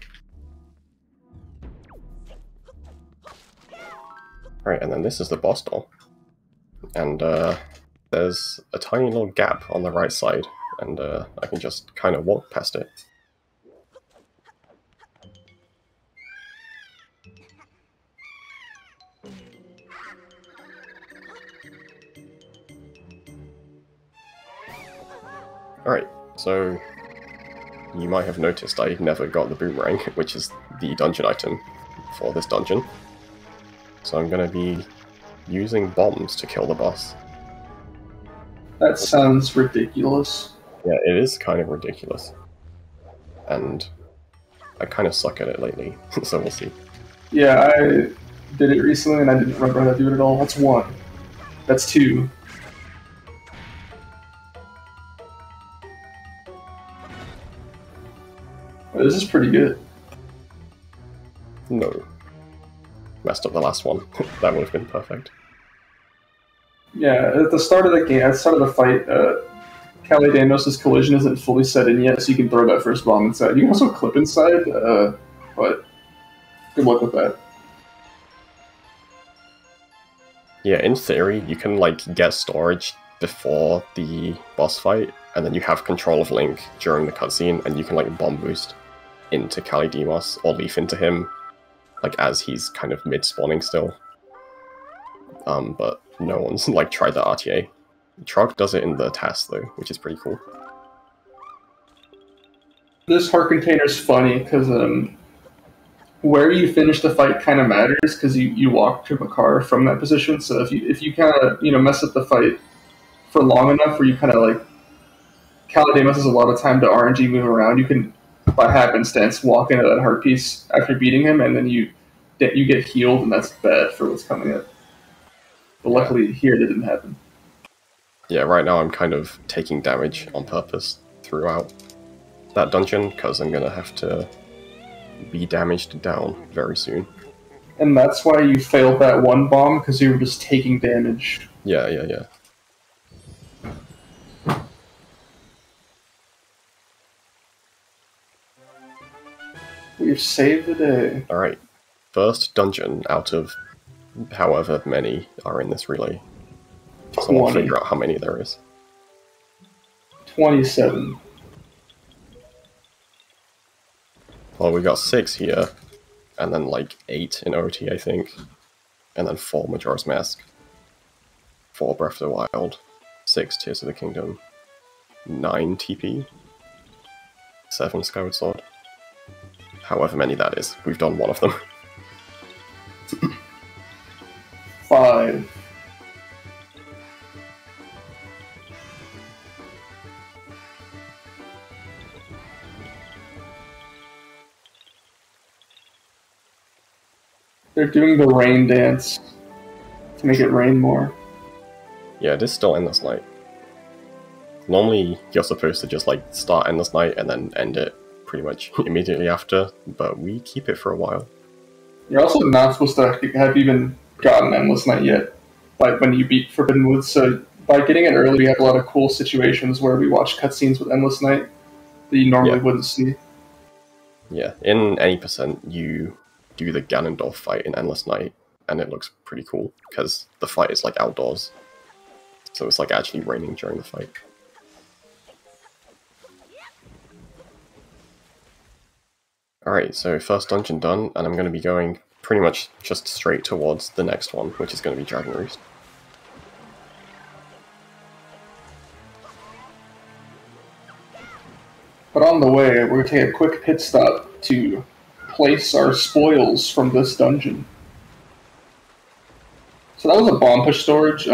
Right, and then this is the boss door. And there's a tiny little gap on the right side, and I can just kind of walk past it. Alright, so you might have noticed I never got the boomerang, which is the dungeon item for this dungeon. So I'm going to be using bombs to kill the boss. That sounds ridiculous. Yeah, it is kind of ridiculous. And I kind of suck at it lately, so we'll see. Yeah, I did it recently and I didn't remember how to do it at all. That's one. That's two. Oh, this is pretty good. No. Messed up the last one. That would have been perfect. Yeah, at the start of the game, at the start of the fight, Calidamos' collision isn't fully set in yet, so you can throw that first bomb inside. You can also clip inside, but good luck with that. Yeah, in theory, you can like get storage before the boss fight, and then you have control of Link during the cutscene, and you can like bomb boost into Calidamos or leaf into him, like as he's kind of mid-spawning still. But no one's like tried the RTA. TotK does it in the task though, which is pretty cool. This heart container is funny because where you finish the fight kind of matters because you walk to Makar from that position. So if you kind of mess up the fight for long enough, where you kind of like Calidamos has a lot of time to RNG move around, you can by happenstance walk into that heart piece after beating him, and then you get healed, and that's bad for what's coming up. But luckily here that didn't happen. Yeah, right now I'm kind of taking damage on purpose throughout that dungeon, because I'm going to have to be damaged down very soon. And that's why you failed that one bomb, because you were just taking damage. Yeah. We've saved the day. Alright, first dungeon out of however many are in this relay. So I'll figure out how many there is. 27. Well, we got 6 here, and then like 8 in OT, I think. And then 4 Majora's Mask. 4 Breath of the Wild. 6 Tears of the Kingdom. 9 TP. 7 Skyward Sword. However many that is. We've done one of them. 5. They're doing the rain dance to make it rain more. Yeah, it is still Endless Night. Normally, you're supposed to just like start Endless Night and then end it pretty much immediately after, but we keep it for a while. You're also not supposed to have even gotten Endless Night yet, like when you beat Forbidden Woods, so by getting it early, we have a lot of cool situations where we watch cutscenes with Endless Night that you normally wouldn't see. Yeah, in any percent, you do the Ganondorf fight in Endless Night, and it looks pretty cool, because the fight is like outdoors. So it's like actually raining during the fight. Alright, so first dungeon done, and I'm going to be going pretty much just straight towards the next one, which is going to be Dragon Roost. But on the way, we're going to take a quick pit stop to place our spoils from this dungeon. So that was a bomb push storage.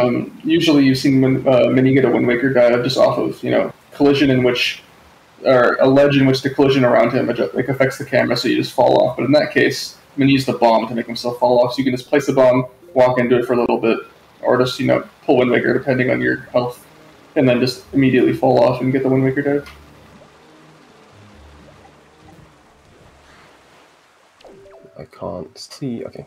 Usually you've seen Mini get a Wind Waker dive just off of, collision in which, or a ledge in which the collision around him affects the camera, so you just fall off. But in that case, Mini used the bomb to make himself fall off, so you can just place the bomb, walk into it for a little bit, or just, pull Wind Waker depending on your health, and then just immediately fall off and get the Wind Waker dive. I can't see. Okay.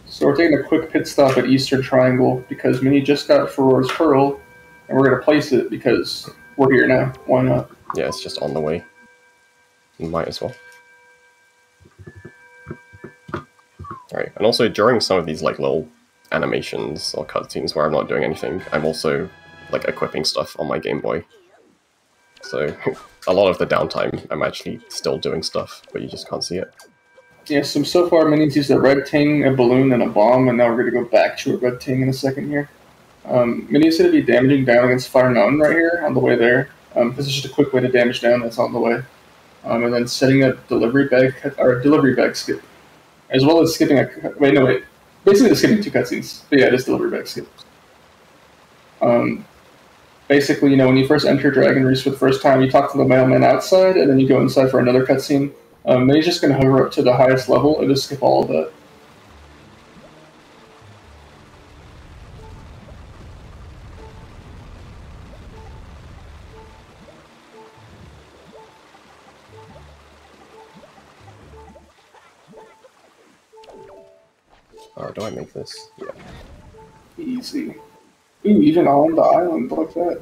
So we're taking a quick pit stop at Eastern Triangle because Mini just got Ferore's Pearl, and we're going to place it because we're here now. Why not? Yeah, it's just on the way. You might as well. Alright, and also during some of these little animations or cutscenes where I'm not doing anything, I'm also equipping stuff on my Game Boy. So a lot of the downtime I'm actually still doing stuff, but you just can't see it. Yeah, so far Mini's used a red ting, a balloon, and a bomb, and now we're going to go back to a red ting in a second here. Mini's going to be damaging down against Fire Mountain right here on the way there. This is just a quick way to damage down that's on the way. And then setting a delivery bag skip. As well as skipping basically just skipping 2 cutscenes. But yeah, just delivery bag skip. Basically, when you first enter Dragon Roost for the first time, you talk to the mailman outside, and then you go inside for another cutscene. Mini's just going to hover up to the highest level and just skip all of that. Do I make this? Yeah. Easy. Ooh, even on the island like that.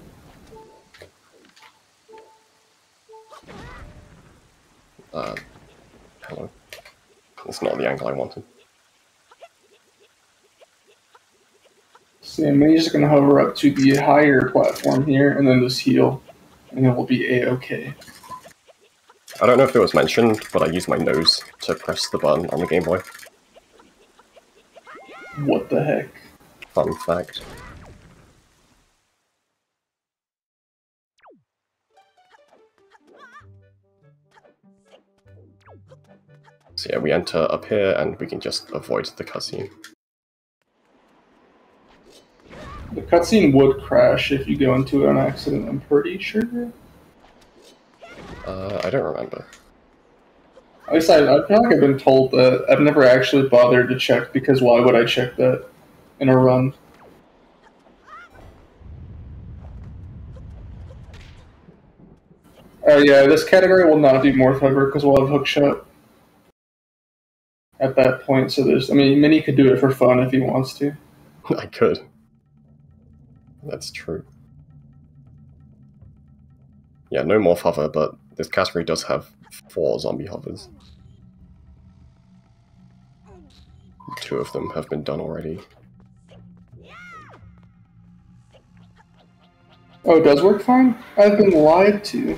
Hello. That's not the angle I wanted. So yeah, Mini's just going to hover up to the higher platform here, and then just heal, and it will be A-okay. I don't know if it was mentioned, but I used my nose to press the button on the Game Boy. What the heck? Fun fact. So yeah, we enter up here and we can just avoid the cutscene. The cutscene would crash if you go into it on accident, I'm pretty sure. I don't remember. At least I feel like I've been told that. I've never actually bothered to check, because why would I check that in a run? Oh yeah, this category will not do Morph Hover because we'll have Hookshot at that point, so Mini could do it for fun if he wants to. I could. That's true. Yeah, no Morph Hover, but this category does have 4 zombie hovers. 2 of them have been done already. Oh, it does work fine? I've been lied to.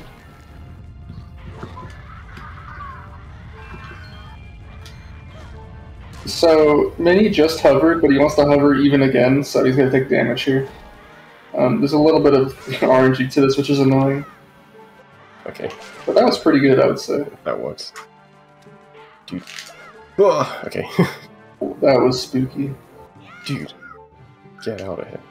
So, Mini just hovered, but he wants to hover even again, so he's going to take damage here. There's a little bit of RNG to this, which is annoying. Okay. But that was pretty good, I would say. That works. Dude. Oh, okay. That was spooky. Dude. Get out of here.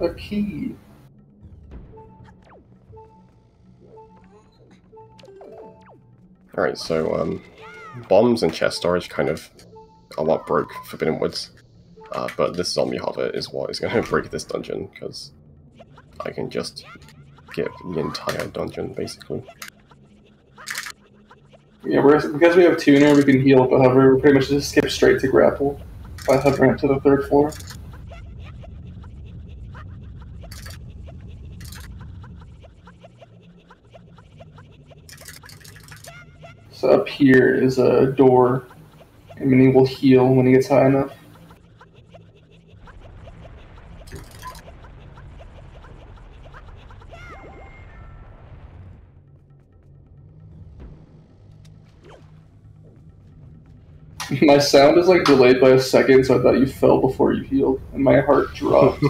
A key. Alright, so, bombs and chest storage kind of are what broke Forbidden Woods. But this zombie hover is what is going to break this dungeon, because I can just get the entire dungeon, basically. Yeah, because we have tuner, we can heal with the hover. We pretty much just skip straight to grapple by hovering up to the 3rd floor. So up here is a door, and Mini will heal when he gets high enough. My sound is like delayed by a second, so I thought you fell before you healed, and my heart dropped.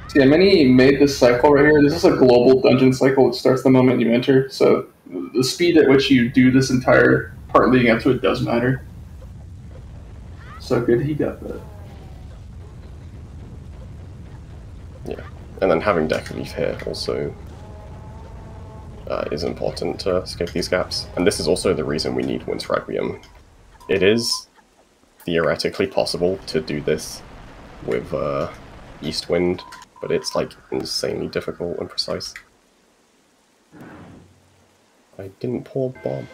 So yeah, Mini made this cycle right here. This is a global dungeon cycle. It starts the moment you enter, so the speed at which you do this entire part leading up to it does matter. So good he got that. Yeah, and then having Deck Leaf here also is important to skip these gaps. And this is also the reason we need Wind's Requiem. It is theoretically possible to do this with East Wind, but it's like insanely difficult and precise. I didn't pull Bob.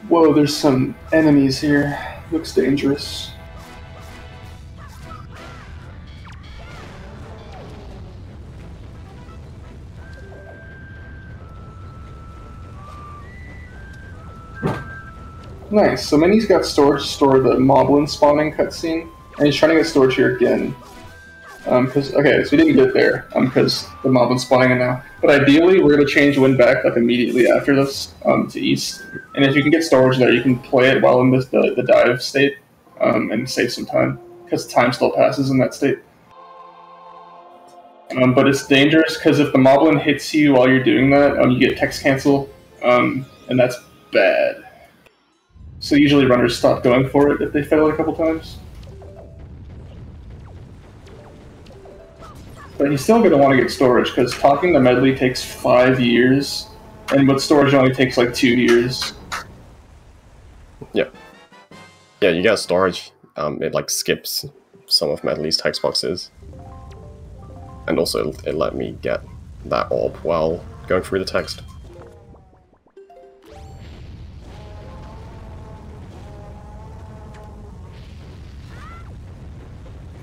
Whoa, there's some enemies here. Looks dangerous. Nice. So Mini's got storage to store the moblin spawning cutscene, and he's trying to get storage here again. Okay, so he didn't get there because the moblin spawning in now. But ideally, we're gonna change Wind back like immediately after this to East. And if you can get storage there, you can play it while in the dive state and save some time because time still passes in that state. But it's dangerous because if the moblin hits you while you're doing that, you get text cancel, and that's bad. So usually runners stop going for it if they fail a couple times. But he's still going to want to get storage, because talking to Medley takes 5 years, and with storage only takes like 2 years. Yeah. Yeah, you get storage. It like skips some of Medley's text boxes. And also it let me get that orb while going through the text.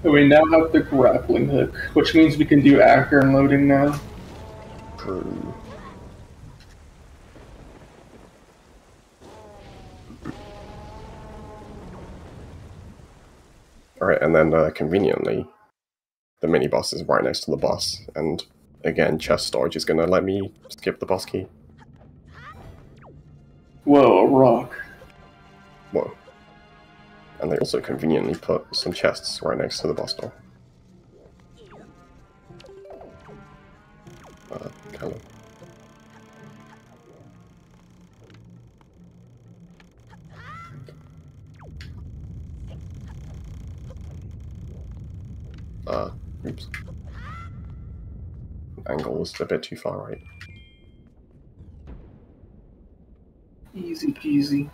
We now have the grappling hook, which means we can do Acorn loading now. True. Alright, and then conveniently, the mini-boss is right next to the boss, and again, chest storage is gonna let me skip the boss key. Whoa, a rock. Whoa. And they also conveniently put some chests right next to the boss door. Kind of. Oops. Angle was a bit too far right. Easy peasy.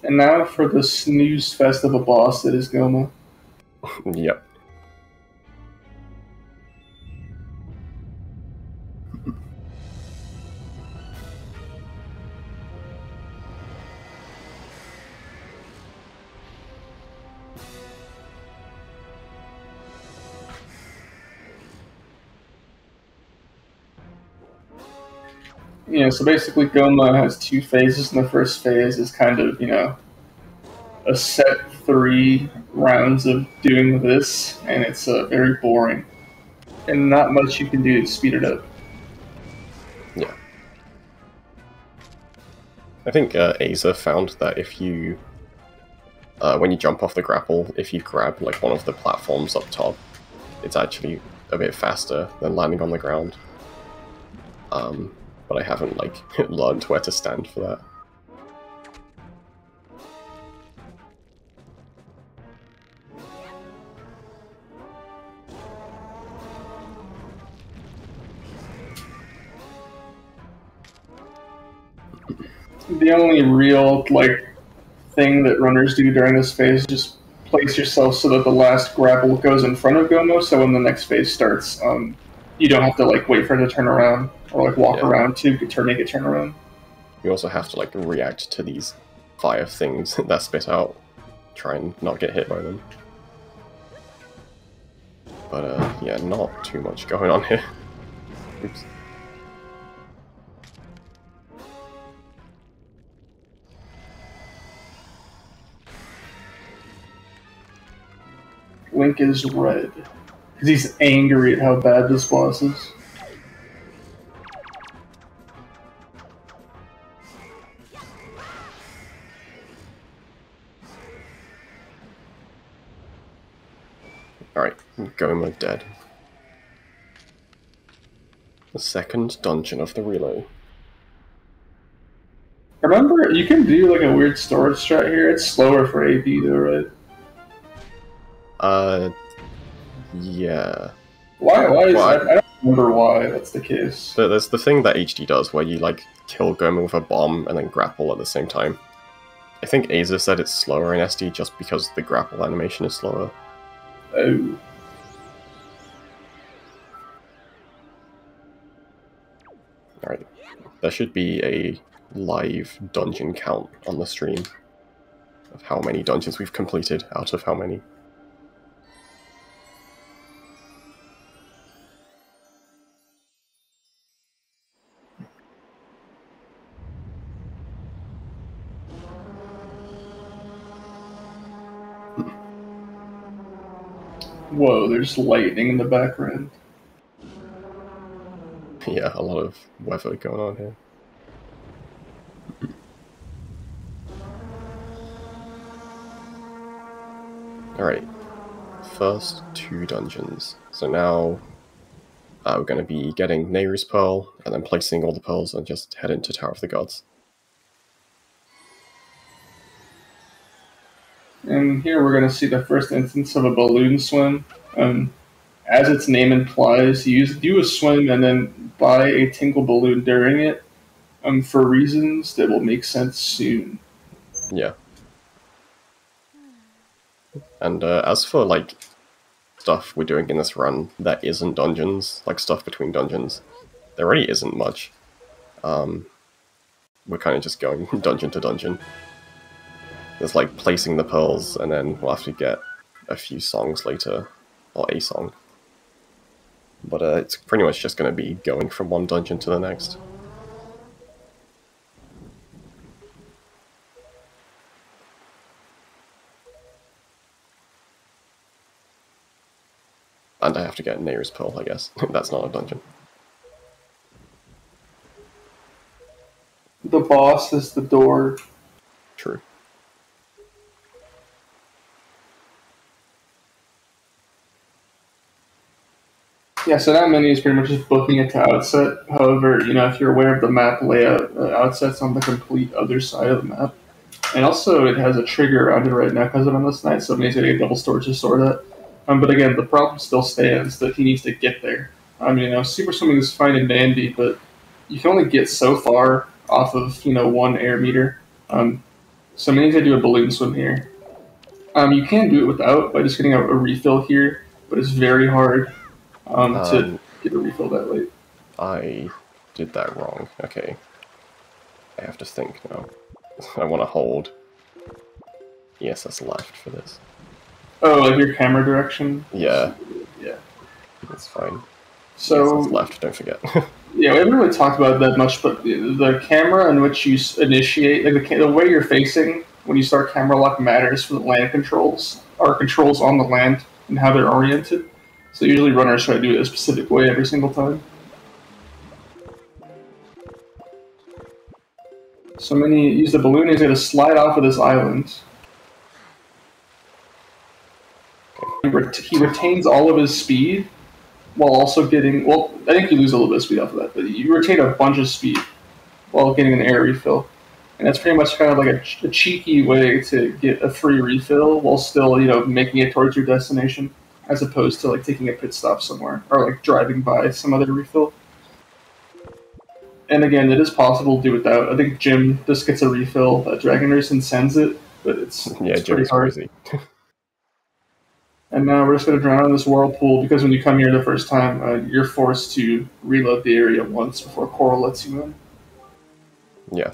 And now for the snooze fest of a boss that is Goma. Yep. Yeah, so basically Goma has 2 phases, and the first phase is kind of, a set 3 rounds of doing this, and it's very boring. And not much you can do to speed it up. Yeah. I think Aza found that if you, when you jump off the grapple, if you grab like one of the platforms up top, it's actually a bit faster than landing on the ground. But I haven't like learned where to stand for that. The only real thing that runners do during this phase is just place yourself so that the last grapple goes in front of Gomo, so when the next phase starts, you don't have to wait for it to turn around or walk around to make it turn around. You also have to react to these fire things that spit out. Try and not get hit by them. But yeah, not too much going on here. Oops. Link is red. Because he's angry at how bad this boss is. Alright, Goma dead. The second dungeon of the relay. Remember, you can do like a weird storage strat here. It's slower for AD though, right? Yeah. Why is that? I don't remember why that's the case. There's the thing that HD does where you, like, kill Goma with a bomb and then grapple at the same time. I think Aza said it's slower in SD just because the grapple animation is slower. Oh. Alright. There should be a live dungeon count on the stream of how many dungeons we've completed out of how many. Whoa, there's lightning in the background. Yeah, a lot of weather going on here. Alright, first 2 dungeons. So now we're going to be getting Nehru's Pearl, and then placing all the pearls and just head into Tower of the Gods. And here we're going to see the first instance of a balloon swim. As its name implies, you do a swim and then buy a tingle balloon during it for reasons that will make sense soon. Yeah. And as for, like, stuff we're doing in this run that isn't dungeons, like stuff between dungeons, there really isn't much. We're kind of just going dungeon to dungeon. There's, like, placing the pearls, and then we'll have to get a few songs later, or a song. But it's pretty much just going to be going from one dungeon to the next. And I have to get Nehru's Pearl, I guess. That's not a dungeon. The boss is the door. True. Yeah, so that menu is pretty much just booking it to Outset. However, if you're aware of the map layout, Outset's on the complete other side of the map. And also, it has a trigger around it right now because of Endless Night, so it means getting double storage to store that. But again, the problem still stands that he needs to get there. Super swimming is fine and dandy, but you can only get so far off of, one air meter. So we need to do a balloon swim here. You can do it without by just getting a refill here, but it's very hard to get a refill that late. I did that wrong. Okay. I have to think now. I want to hold ESS left for this. Oh, like your camera direction? Yeah. Yeah. That's fine. So ESS left, don't forget. yeah, we haven't really talked about it that much, but the camera in which you initiate, like the way you're facing when you start camera lock matters for the land controls, or controls on the land and how they're oriented. So usually runners try to do it a specific way every single time. So when you use the balloon, he's going to slide off of this island. He retains all of his speed, while also getting, well, I think you lose a little bit of speed off of that, but you retain a bunch of speed while getting an air refill. And that's pretty much kind of like a cheeky way to get a free refill while still, making it towards your destination, as opposed to like taking a pit stop somewhere or like driving by some other refill. And again, it is possible to do without. I think Jim just gets a refill, Dragon Racing sends it, but it's pretty hard. Crazy. And now we're just going to drown in this whirlpool because when you come here the first time, you're forced to reload the area once before Coral lets you in. Yeah.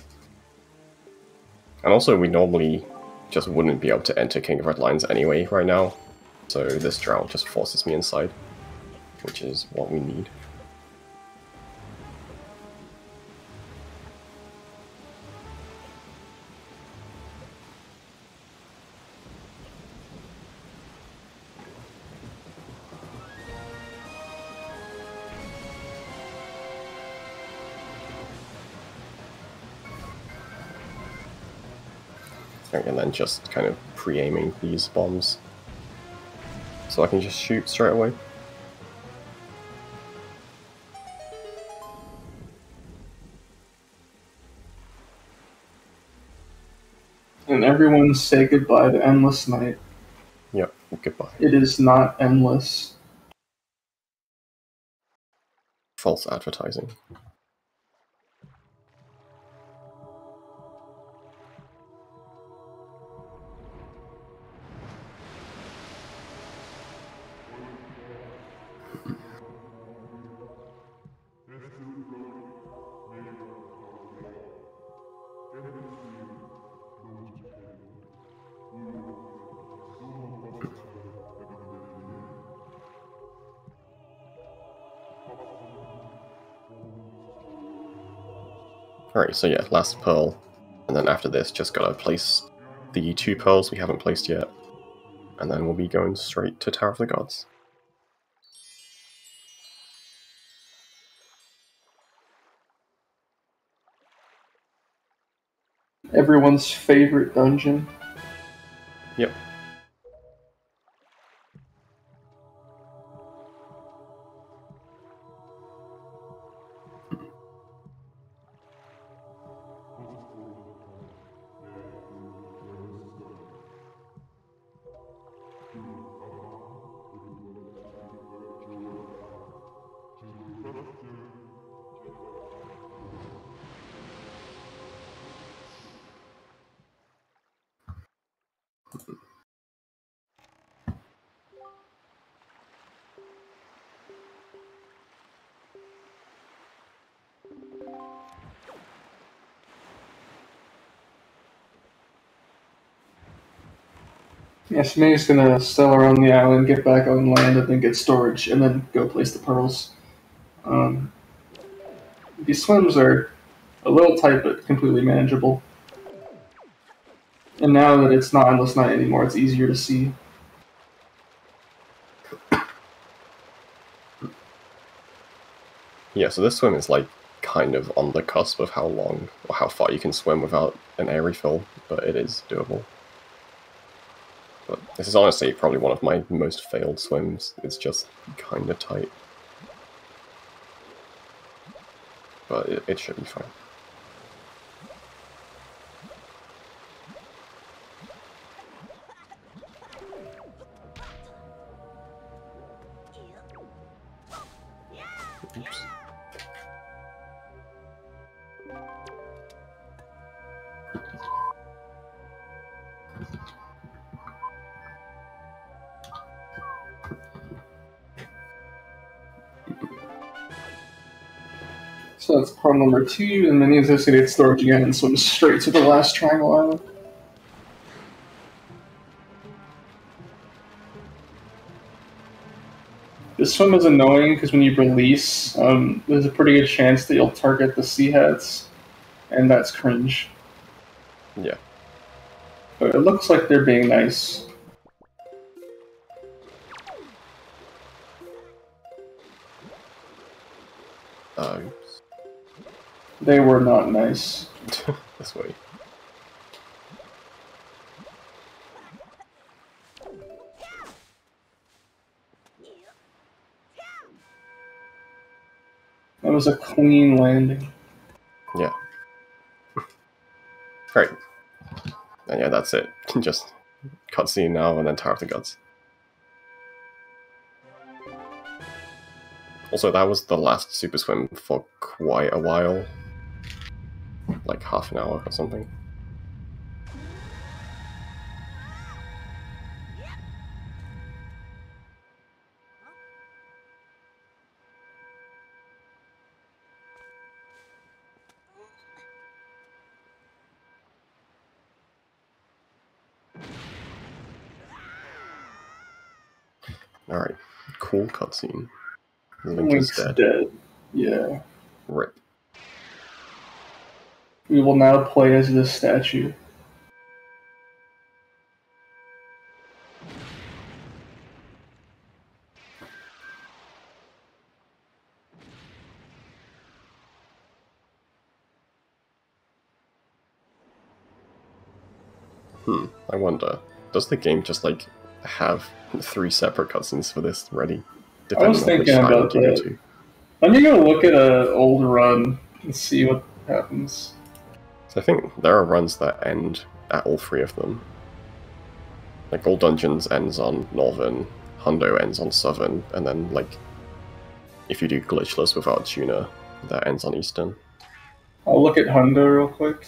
And also, we normally just wouldn't be able to enter King of Red Lions anyway right now, so this drown just forces me inside, which is what we need. And then just kind of pre-aiming these bombs. So I can just shoot straight away. And everyone say goodbye to Endless Night. Yep, goodbye. It is not endless. False advertising. Alright, so yeah, last pearl. And then after this, just gotta place the 2 pearls we haven't placed yet. And then we'll be going straight to Tower of the Gods. Everyone's favorite dungeon. Yep. Yes, May's gonna sail around the island, get back on land, and then get storage, and then go place the pearls. These swims are a little tight, but completely manageable. And now that it's not Endless Night anymore, it's easier to see. Yeah, so this swim is like kind of on the cusp of how long or how far you can swim without an air refill, but it is doable. But this is honestly probably one of my most failed swims. It's just kind of tight. But it should be fine. Oops. So that's pearl number 2, and then he associated storage again and swims straight to the last triangle island. This swim is annoying because when you release, there's a pretty good chance that you'll target the sea heads, and that's cringe. Yeah. But it looks like they're being nice. Oops. They were not nice. This way. That was a clean landing. Yeah. Great. And yeah, that's it. Just cutscene now and then Tower of the Gods. Also, that was the last Super Swim for quite a while. Like half an hour or something. Alright, cool cutscene. Link is dead. Yeah. Rip. We will now play as this statue. I wonder, does the game just like have 3 separate cutscenes for this ready? I was thinking about that. Let me go look at an old run and see what happens. So I think there are runs that end at all 3 of them. Like Old Dungeons ends on Northern, Hundo ends on Southern, and then like if you do glitchless without tuner, that ends on Eastern. I'll look at Hundo real quick.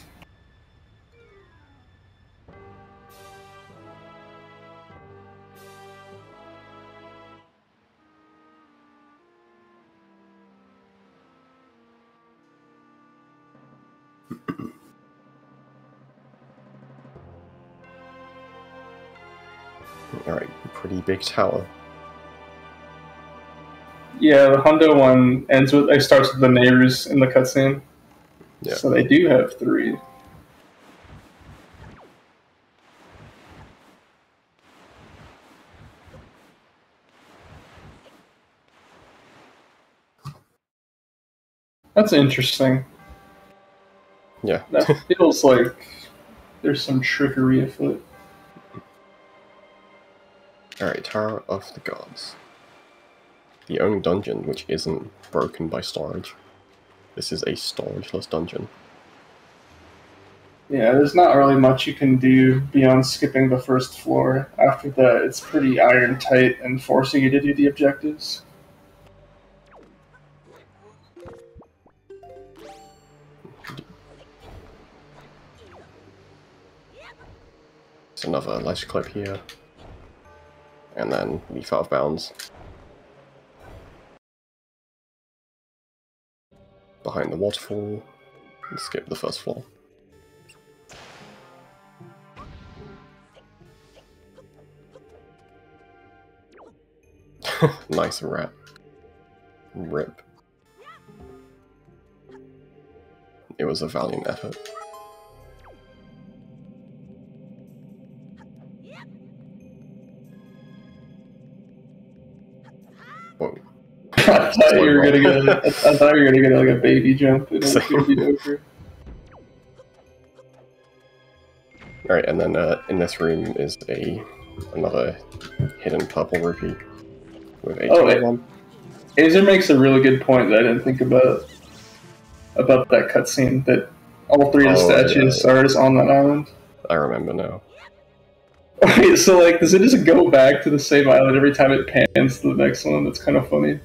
Alright, pretty big tower. Yeah, the Hundo one starts with the neighbors in the cutscene. Yeah. So they do have 3. That's interesting. Yeah. That feels like there's some trickery afoot. Alright, Tower of the Gods. The only dungeon which isn't broken by storage. This is a storageless dungeon. Yeah, there's not really much you can do beyond skipping the first floor. After that, it's pretty iron tight and forcing you to do the objectives. It's another ledge clip here. And then leaf out of bounds. Behind the waterfall. And skip the first floor. Nice rat. Rip. It was a valiant effort. Whoa. I thought you were gonna get like a baby jump and it would be over. Alright, and then in this room is another hidden purple rupee with a Azer makes a really good point that I didn't think about that cutscene, that all 3 of the statues are just on that island. I remember now. Okay, so like, does it just go back to the same island every time it pans to the next one? That's kind of funny.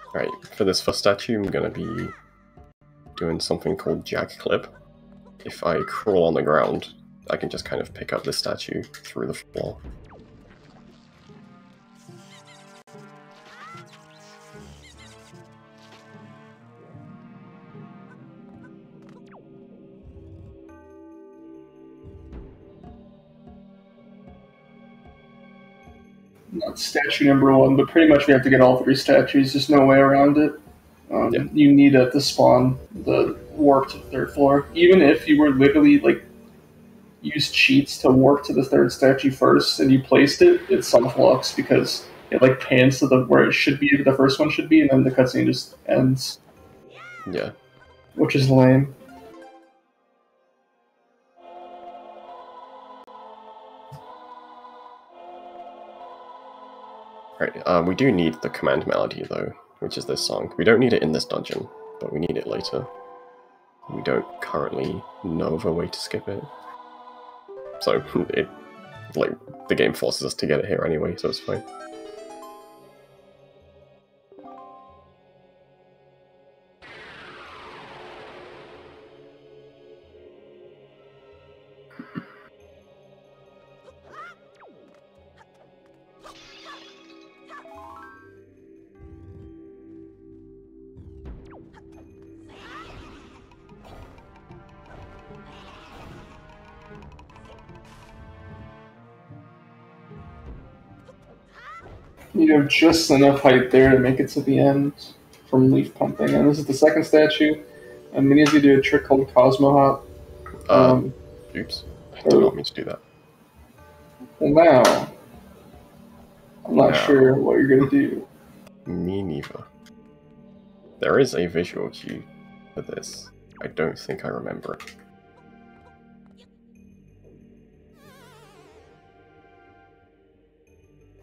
Alright, for this first statue, I'm gonna be doing something called jack clip. If I crawl on the ground, I can just kind of pick up this statue through the floor. Not statue number 1, but pretty much we have to get all 3 statues. There's no way around it. You need it to spawn the warp to the 3rd floor. Even if you were literally like use cheats to warp to the 3rd statue first and you placed it, it soft locks because it like pans to where it should be, the first one should be, and then the cutscene just ends. Yeah. Which is lame. Right, we do need the command melody though, which is this song. We don't need it in this dungeon, but we need it later. We don't currently know of a way to skip it. So, the game forces us to get it here anyway, so it's fine. You have just enough height there to make it to the end from leaf pumping. And this is the 2nd statue. And we need to do a trick called Cosmo Hop. Oops. I did not mean to do that. Well, now, I'm not sure what you're going to do. Me neither. There is a visual cue for this. I don't think I remember it.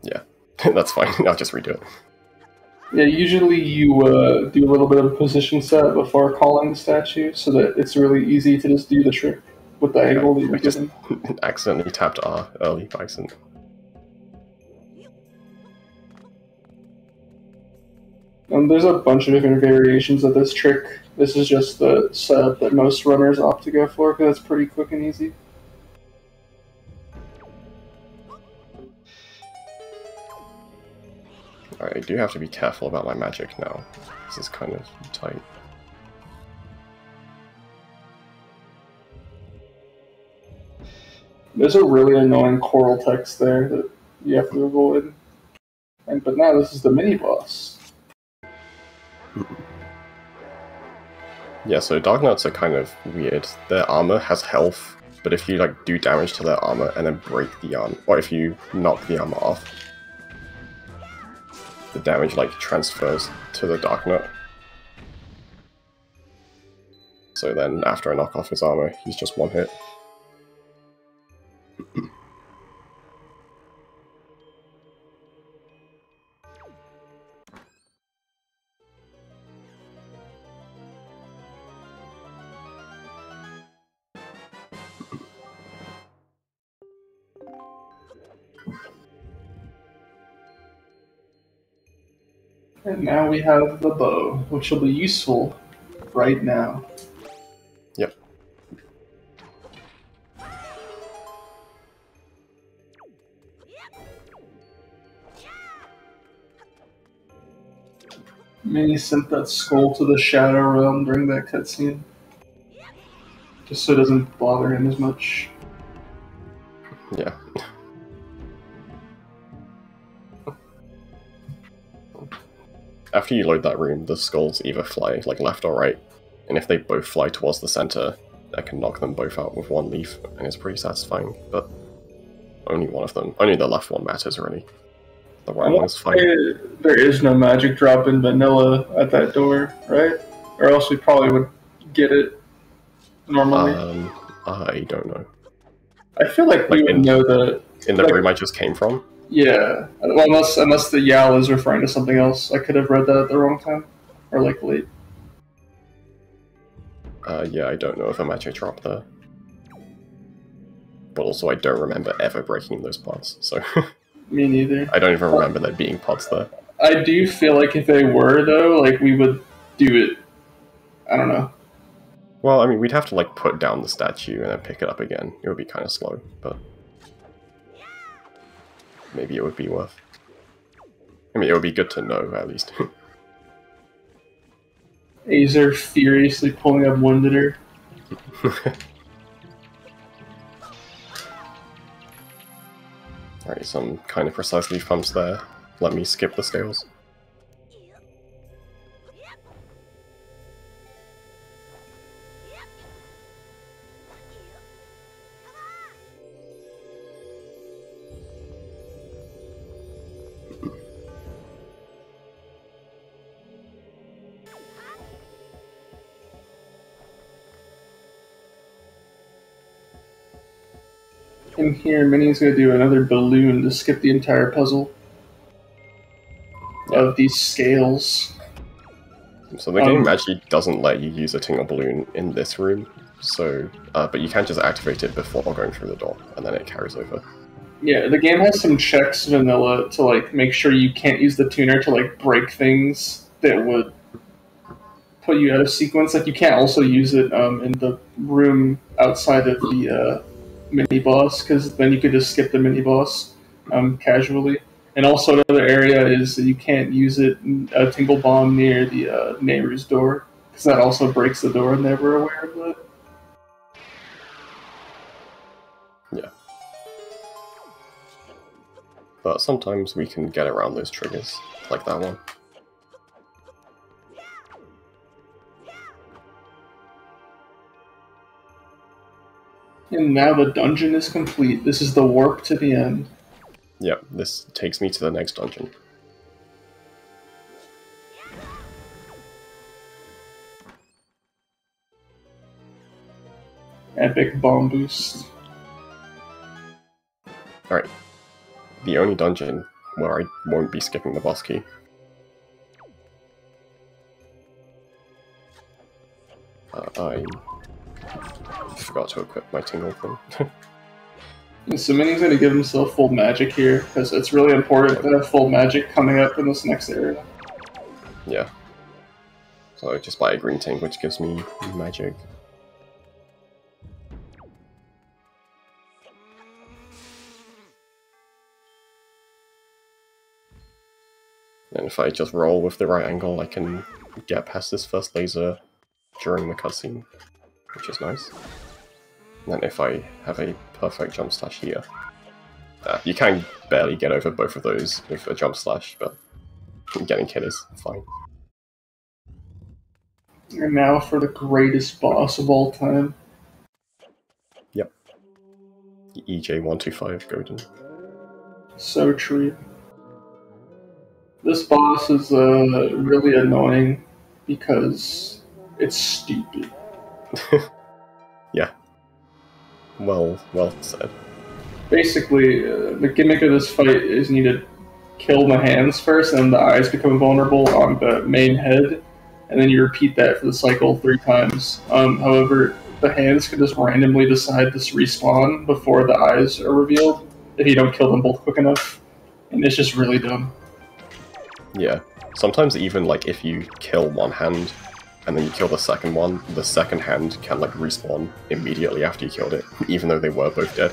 Yeah, that's fine. I'll just redo it. Yeah, usually you do a little bit of position set before calling the statue, so that it's really easy to just do the trick with the angle that you're I just given. accidentally tapped R early by accident. There's a bunch of different variations of this trick. This is just the setup that most runners opt to go for because it's pretty quick and easy. Alright, I do have to be careful about my magic now. This is kind of tight. There's a really annoying coral text there that you have to avoid. But now this is the mini-boss. Yeah, so Dark Knights are kind of weird. Their armor has health, but if you like do damage to their armor and then break the arm, or if you knock the armor off, the damage like transfers to the Dark Knight. So then after I knock off his armor, he's just one hit. And now we have the bow, which will be useful right now. Yep. Mini sent that skull to the Shadow Realm during that cutscene. Just so it doesn't bother him as much. Yeah. After you load that room, the skulls either fly like left or right, and if they both fly towards the center, I can knock them both out with one leaf, and it's pretty satisfying, but only one of them. Only the left one matters, really. The right one is fine. There is no magic drop in vanilla at that door, right? Or else we probably would get it normally. I don't know. I feel like we would know that... In the room I just came from? Yeah. Well, unless the Yal is referring to something else. I could have read that at the wrong time. Or, like, late. Yeah, I don't know if a magic drop there. But also I don't remember ever breaking those pods, so... Me neither. I don't even remember there being pods there. I do feel like if they were, though, like, we would do it. I don't know. Well, I mean, we'd have to, like, put down the statue and then pick it up again. It would be kind of slow, but... maybe it would be worth. I mean, it would be good to know, at least. Azer furiously pulling up Wonderer. Alright, some kind of precise leaf pumps there. Let me skip the scales. In here, Minnie's gonna do another balloon to skip the entire puzzle of these scales. So the game actually doesn't let you use a tingle balloon in this room, so but you can just activate it before going through the door, and then it carries over. Yeah, the game has some checks, vanilla, to like make sure you can't use the tuner to like break things that would put you out of sequence. Like you can't also use it in the room outside of the mini boss, because then you could just skip the mini boss casually. And also another area is that you can't use it a tingle bomb near the neighbor's door, because that also breaks the door and they were aware of that. Yeah. But sometimes we can get around those triggers, like that one. And now the dungeon is complete. This is the warp to the end. Yep, this takes me to the next dungeon. Epic bomb boost. Alright. The only dungeon where I won't be skipping the boss key. I forgot to equip my tingle thing. So Minnie's going to give himself full magic here, because it's really important to have full magic coming up in this next area. Yeah. So I just buy a green tank, which gives me magic. And if I just roll with the right angle, I can get past this first laser during the cutscene, which is nice. And then if I have a perfect jump slash here, you can barely get over both of those with a jump slash, but getting hit is fine. And now for the greatest boss of all time. Yep. EJ125 Godin. So true. This boss is really annoying because it's stupid. Yeah. Well said. Basically, the gimmick of this fight is you need to kill the hands first, and then the eyes become vulnerable on the main head, and then you repeat that for the cycle 3 times. However, the hands can just randomly decide to respawn before the eyes are revealed if you don't kill them both quick enough, and it's just really dumb. Yeah. Sometimes even like if you kill one hand and then you kill the second one, the second hand can like respawn immediately after you killed it, even though they were both dead.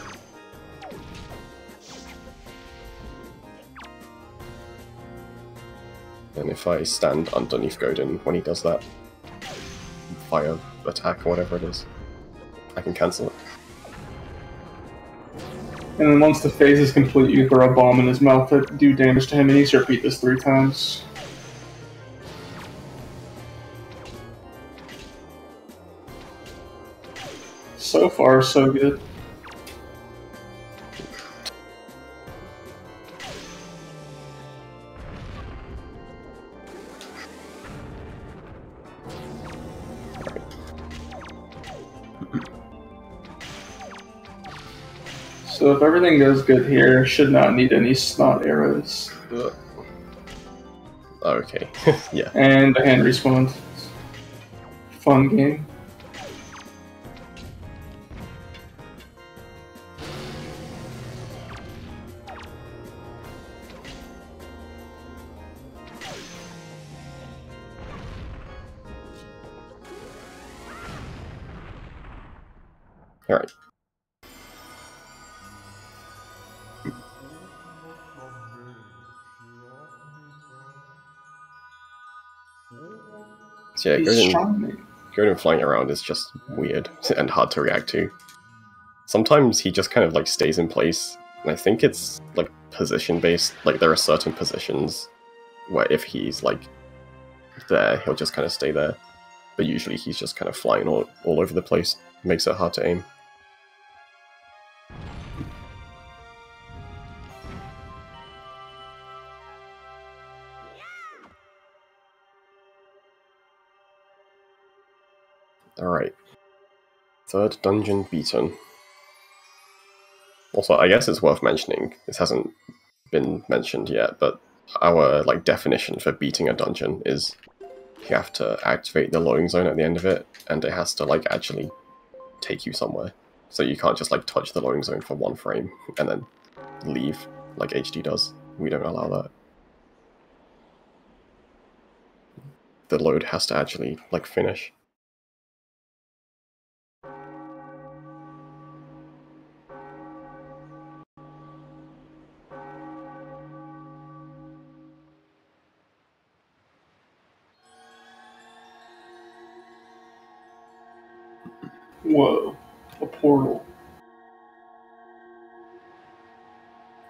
And if I stand underneath Godin when he does that fire attack or whatever it is, I can cancel it. And then once the phase is complete, you throw a bomb in his mouth to do damage to him, and he needs to repeat this 3 times. So far, so good. So if everything goes good here, should not need any snot arrows. Okay, yeah. And the hand respawned. Fun game. Alright. So yeah, Godin flying around is just weird and hard to react to. Sometimes he just kind of like stays in place, and I think it's like position based. Like there are certain positions where if he's like there, he'll just kind of stay there. But usually he's just kind of flying all over the place. Makes it hard to aim. Alright. 3rd dungeon beaten. Also, I guess it's worth mentioning, this hasn't been mentioned yet, but our like definition for beating a dungeon is you have to activate the loading zone at the end of it, and it has to like actually take you somewhere. So you can't just like touch the loading zone for 1 frame and then leave like HD does. We don't allow that. The load has to actually like finish. Whoa. A portal.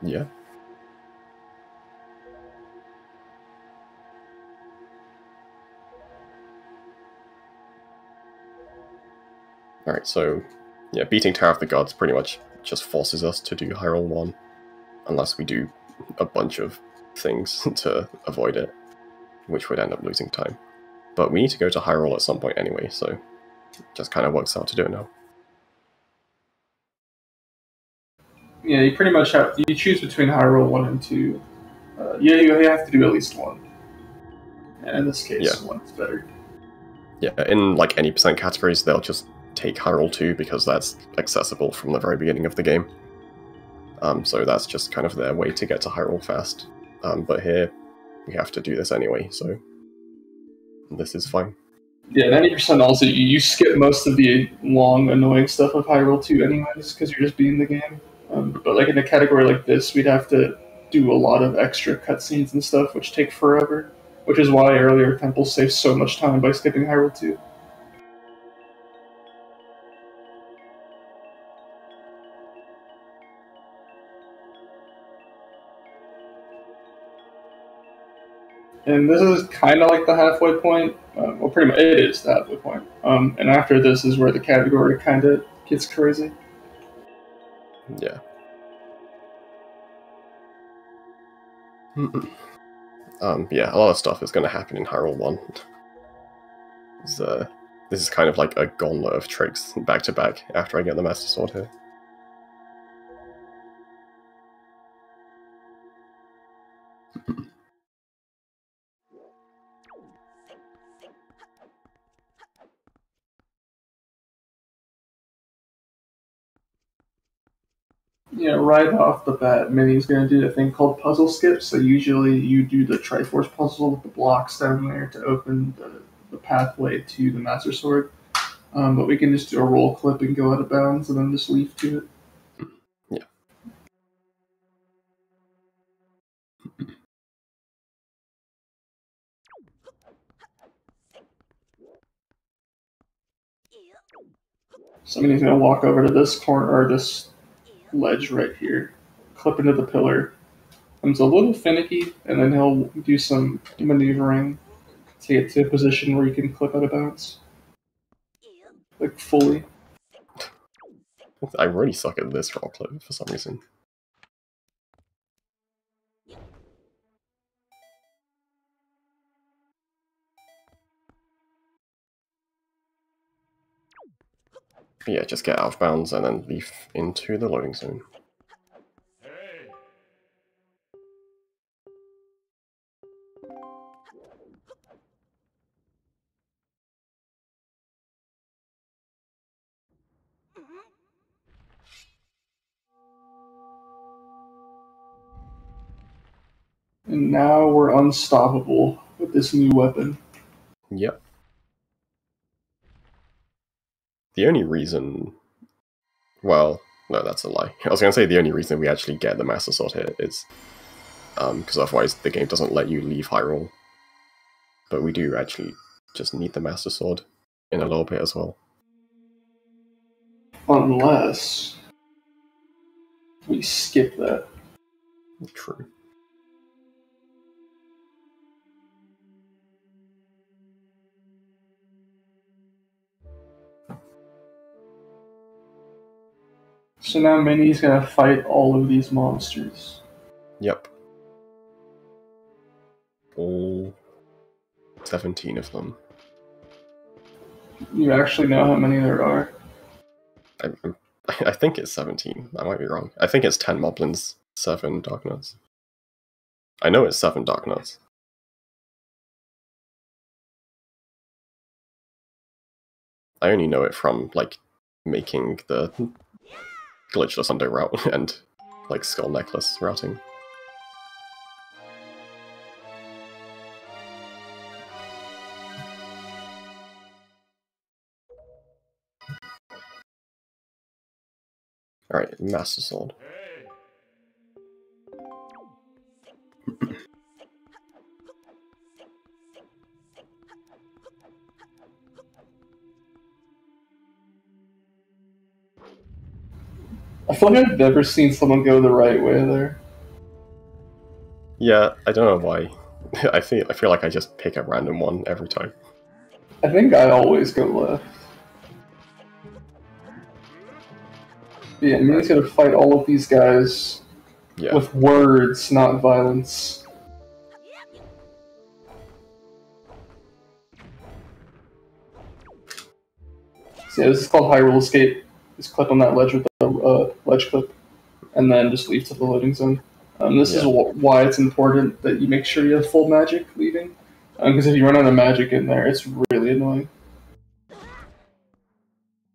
Yeah. Alright, so yeah, beating Tower of the Gods pretty much just forces us to do Hyrule 1, unless we do a bunch of things to avoid it, which would end up losing time. But we need to go to Hyrule at some point anyway, so it just kind of works out to do it now. Yeah, you pretty much have you choose between Hyrule 1 and 2. Yeah, you have to do at least one. And in this case, Yeah. one's better. Yeah, in like any percent categories, they'll just take Hyrule 2 because that's accessible from the very beginning of the game. So that's just kind of their way to get to Hyrule fast. But here, we have to do this anyway, so this is fine. Yeah, 90% also, you skip most of the long, annoying stuff of Hyrule 2 anyways, because you're just beating the game. But like in a category like this, we'd have to do a lot of extra cutscenes and stuff, which take forever. Which is why earlier temples saved so much time by skipping Hyrule 2. And this is kind of like the halfway point. Well, pretty much it is the halfway point. And after this is where the category kind of gets crazy. Yeah. Yeah, a lot of stuff is going to happen in Hyrule 1. This is kind of like a gauntlet of tricks back to back after I get the Master Sword here. Yeah, right off the bat, Minnie's going to do a thing called puzzle skips. So usually you do the Triforce puzzle with the blocks down there to open the pathway to the Master Sword. But we can just do a roll clip and go out of bounds and then just leave to it. Yeah. So Minnie's going to walk over to this corner, or this ledge right here, clip into the pillar. It's a little finicky, and then he'll do some maneuvering to get to a position where you can clip out of bounds. Like, fully. I really suck at this roll clip for some reason. But yeah, just get out of bounds and then leave into the loading zone. And now we're unstoppable with this new weapon. Yep. The only reason... Well, no, that's a lie. I was going to say the only reason we actually get the Master Sword here is because otherwise the game doesn't let you leave Hyrule. But we do actually just need the Master Sword in a little bit as well. Unless we skip that. True. So now Minnie's gonna fight all of these monsters. Yep. All 17 of them. You actually know how many there are. I think it's 17. I might be wrong. I think it's 10 Moblins, 7 Darknuts. I know it's 7 Darknuts. I only know it from, like, making the Glitchless Undo route and, like, Skull Necklace routing. Alright, Master Sword. I feel like I've never seen someone go the right way there. Yeah, I don't know why. I feel like I just pick a random one every time. I think I always go left. Yeah, Minnie's gonna fight all of these guys with words, not violence. So yeah, this is called Hyrule Escape. Just clip on that ledge with the ledge clip. and then just leave to the loading zone. This is why it's important that you make sure you have full magic leaving, because if you run out of magic in there, it's really annoying.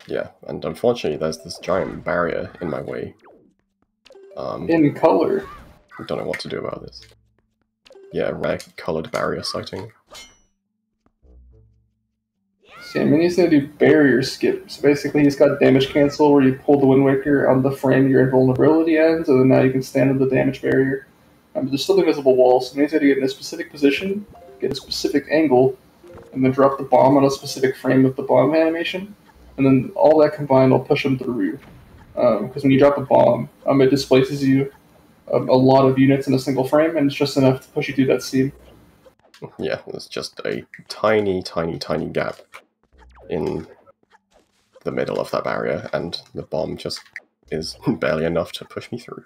Yeah, and unfortunately there's this giant barrier in my way. In color. I don't know what to do about this. Yeah, rare colored barrier sighting. See, I mean, he's gonna do barrier skip. So basically, he's got damage cancel where you pull the Wind Waker on the frame your invulnerability ends, and then now you can stand in the damage barrier. But there's still invisible walls, so he's gonna get in a specific position, get a specific angle, and then drop the bomb on a specific frame with the bomb animation. And then all that combined will push him through. Because when you drop a bomb, it displaces you a lot of units in a single frame, and it's just enough to push you through that seam. Yeah, there's just a tiny, tiny, tiny gap in the middle of that barrier, and the bomb just is barely enough to push me through.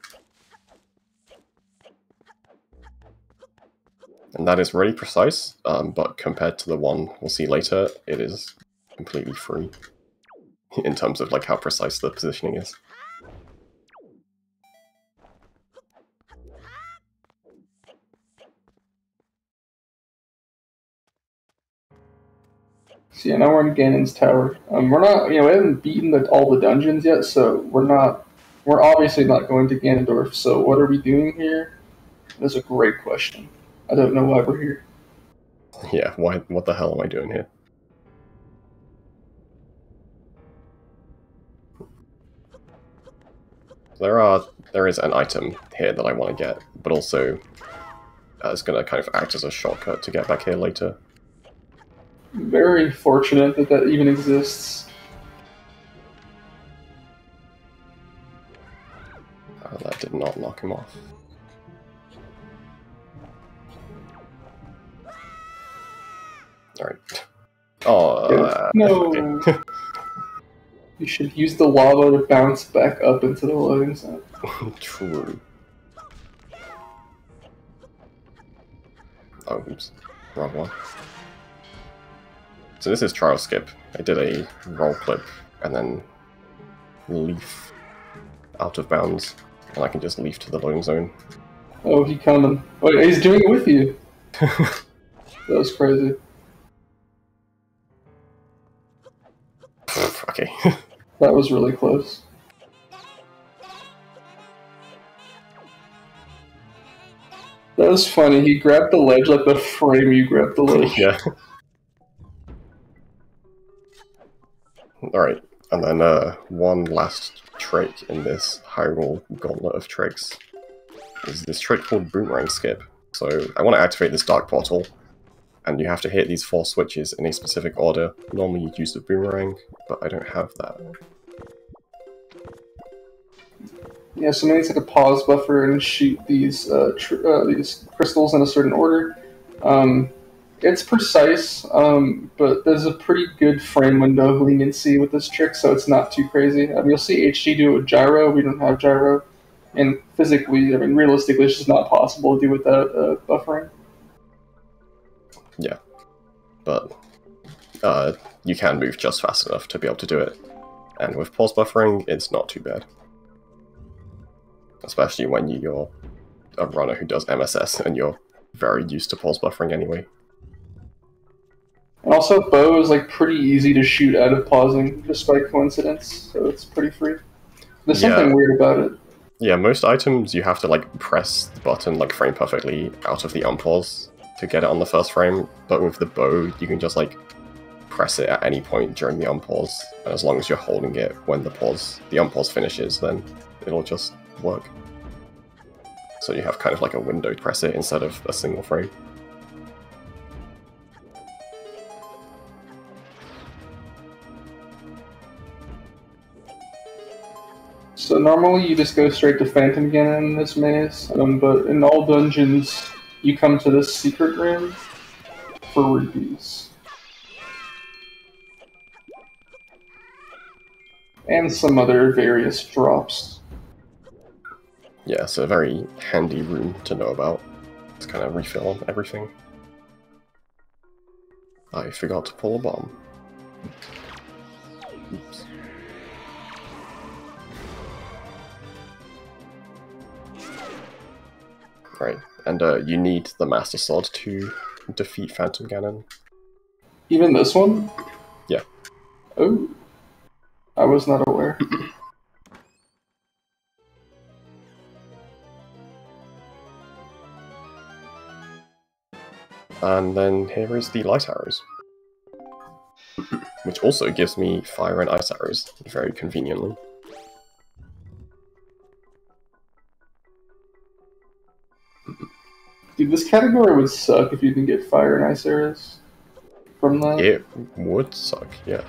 And that is really precise, but compared to the one we'll see later, it is completely free in terms of like how precise the positioning is. So yeah, now we're in Ganon's tower. We're not, we haven't beaten all the dungeons yet, so we're obviously not going to Ganondorf. So what are we doing here? That's a great question. I don't know why we're here. Yeah, what the hell am I doing here? There is an item here that I want to get, but also it's going to kind of act as a shortcut to get back here later. Very fortunate that even exists. That did not knock him off. Alright. Oh, no! Okay. You should use the lava to bounce back up into the loading zone. True. Oh, oops. Wrong one. So this is trial skip. I did a roll clip and then leaf out of bounds, and I can just leaf to the loading zone. Oh, he's coming. Wait, he's doing it with you! That was crazy. Okay. That was really close. That was funny. He grabbed the ledge like the frame you grabbed the ledge. Yeah. Alright, and then one last trick in this Hyrule Gauntlet of tricks is this trick called Boomerang Skip. So I want to activate this Dark Portal, and you have to hit these 4 switches in a specific order. Normally you'd use the boomerang, but I don't have that. Yeah, so maybe it's like a pause buffer and shoot these crystals in a certain order. It's precise, but there's a pretty good frame window leniency with this trick, so it's not too crazy. You'll see HG do it with gyro. We don't have gyro, and physically, realistically, it's just not possible to do without buffering. Yeah, but you can move just fast enough to be able to do it, and with pause buffering, it's not too bad. Especially when you're a runner who does MSS and you're very used to pause buffering anyway. And also, bow is pretty easy to shoot out of pausing, just by coincidence, so it's pretty free. There's something weird about it. Yeah, most items you have to press the button frame perfectly out of the unpause to get it on the first frame, but with the bow you can just press it at any point during the unpause, and as long as you're holding it when the unpause finishes, then it'll just work. So you have kind of a window to press it instead of a single frame. So normally you just go straight to Phantom Ganon in this maze, but in all dungeons you come to this secret room for rupees. And some other various drops. Yeah, it's a very handy room to know about. It's kind of refill on everything. I forgot to pull a bomb. Oops. Right, and you need the Master Sword to defeat Phantom Ganon. Even this one? Yeah. Oh. I was not aware. And then here is the Light Arrows, which also gives me Fire and Ice Arrows, very conveniently. Dude, this category would suck if you didn't get Fire and Ice Arrows from that. It would suck, yeah.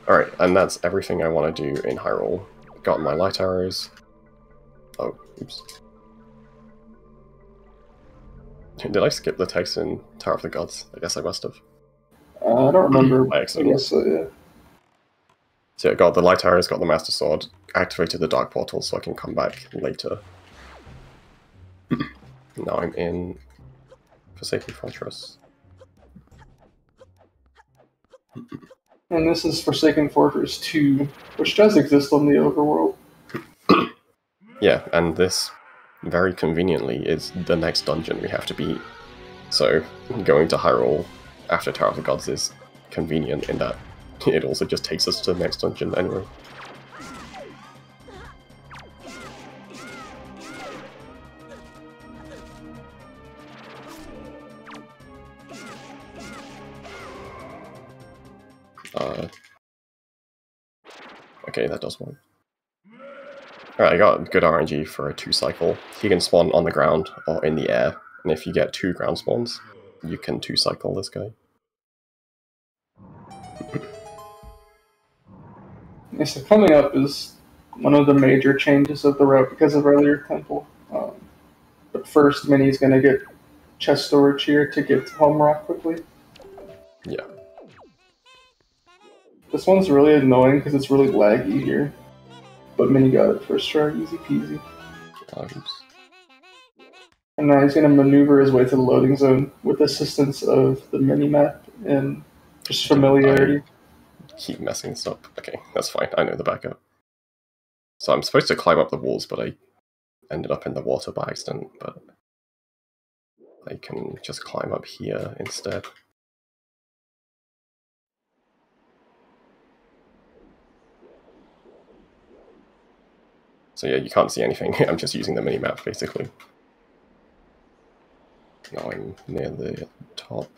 Alright, and that's everything I want to do in Hyrule. Got my Light Arrows. Oh, oops. Did I skip the text in Tower of the Gods? I guess I must have. I don't remember. By accident. I guess so, yeah. So yeah, got the Light Arrows, got the Master Sword, activated the Dark Portal so I can come back later. Now I'm in Forsaken Fortress. And this is Forsaken Fortress 2, which does exist on the overworld. Yeah, and this, very conveniently, is the next dungeon we have to beat. So, going to Hyrule after Tower of the Gods is convenient in that it also just takes us to the next dungeon anyway. Okay, that does work. Alright, I got good RNG for a 2-cycle. He can spawn on the ground or in the air, and if you get 2 ground spawns, you can 2-cycle this guy. Yeah, so coming up is one of the major changes of the route because of earlier temple. But first, Minnie's going to get chest storage here to get to Home Rock quickly. Yeah. This one's really annoying because it's really laggy here. But Minnie got it first try, easy peasy. Oops. And now he's going to maneuver his way to the loading zone with assistance of the mini-map and just familiarity. I keep messing this up. Okay, that's fine. I know the backup. So I'm supposed to climb up the walls, but I ended up in the water by accident, but I can just climb up here instead. So yeah, you can't see anything. I'm just using the mini-map, basically. Now I'm near the top.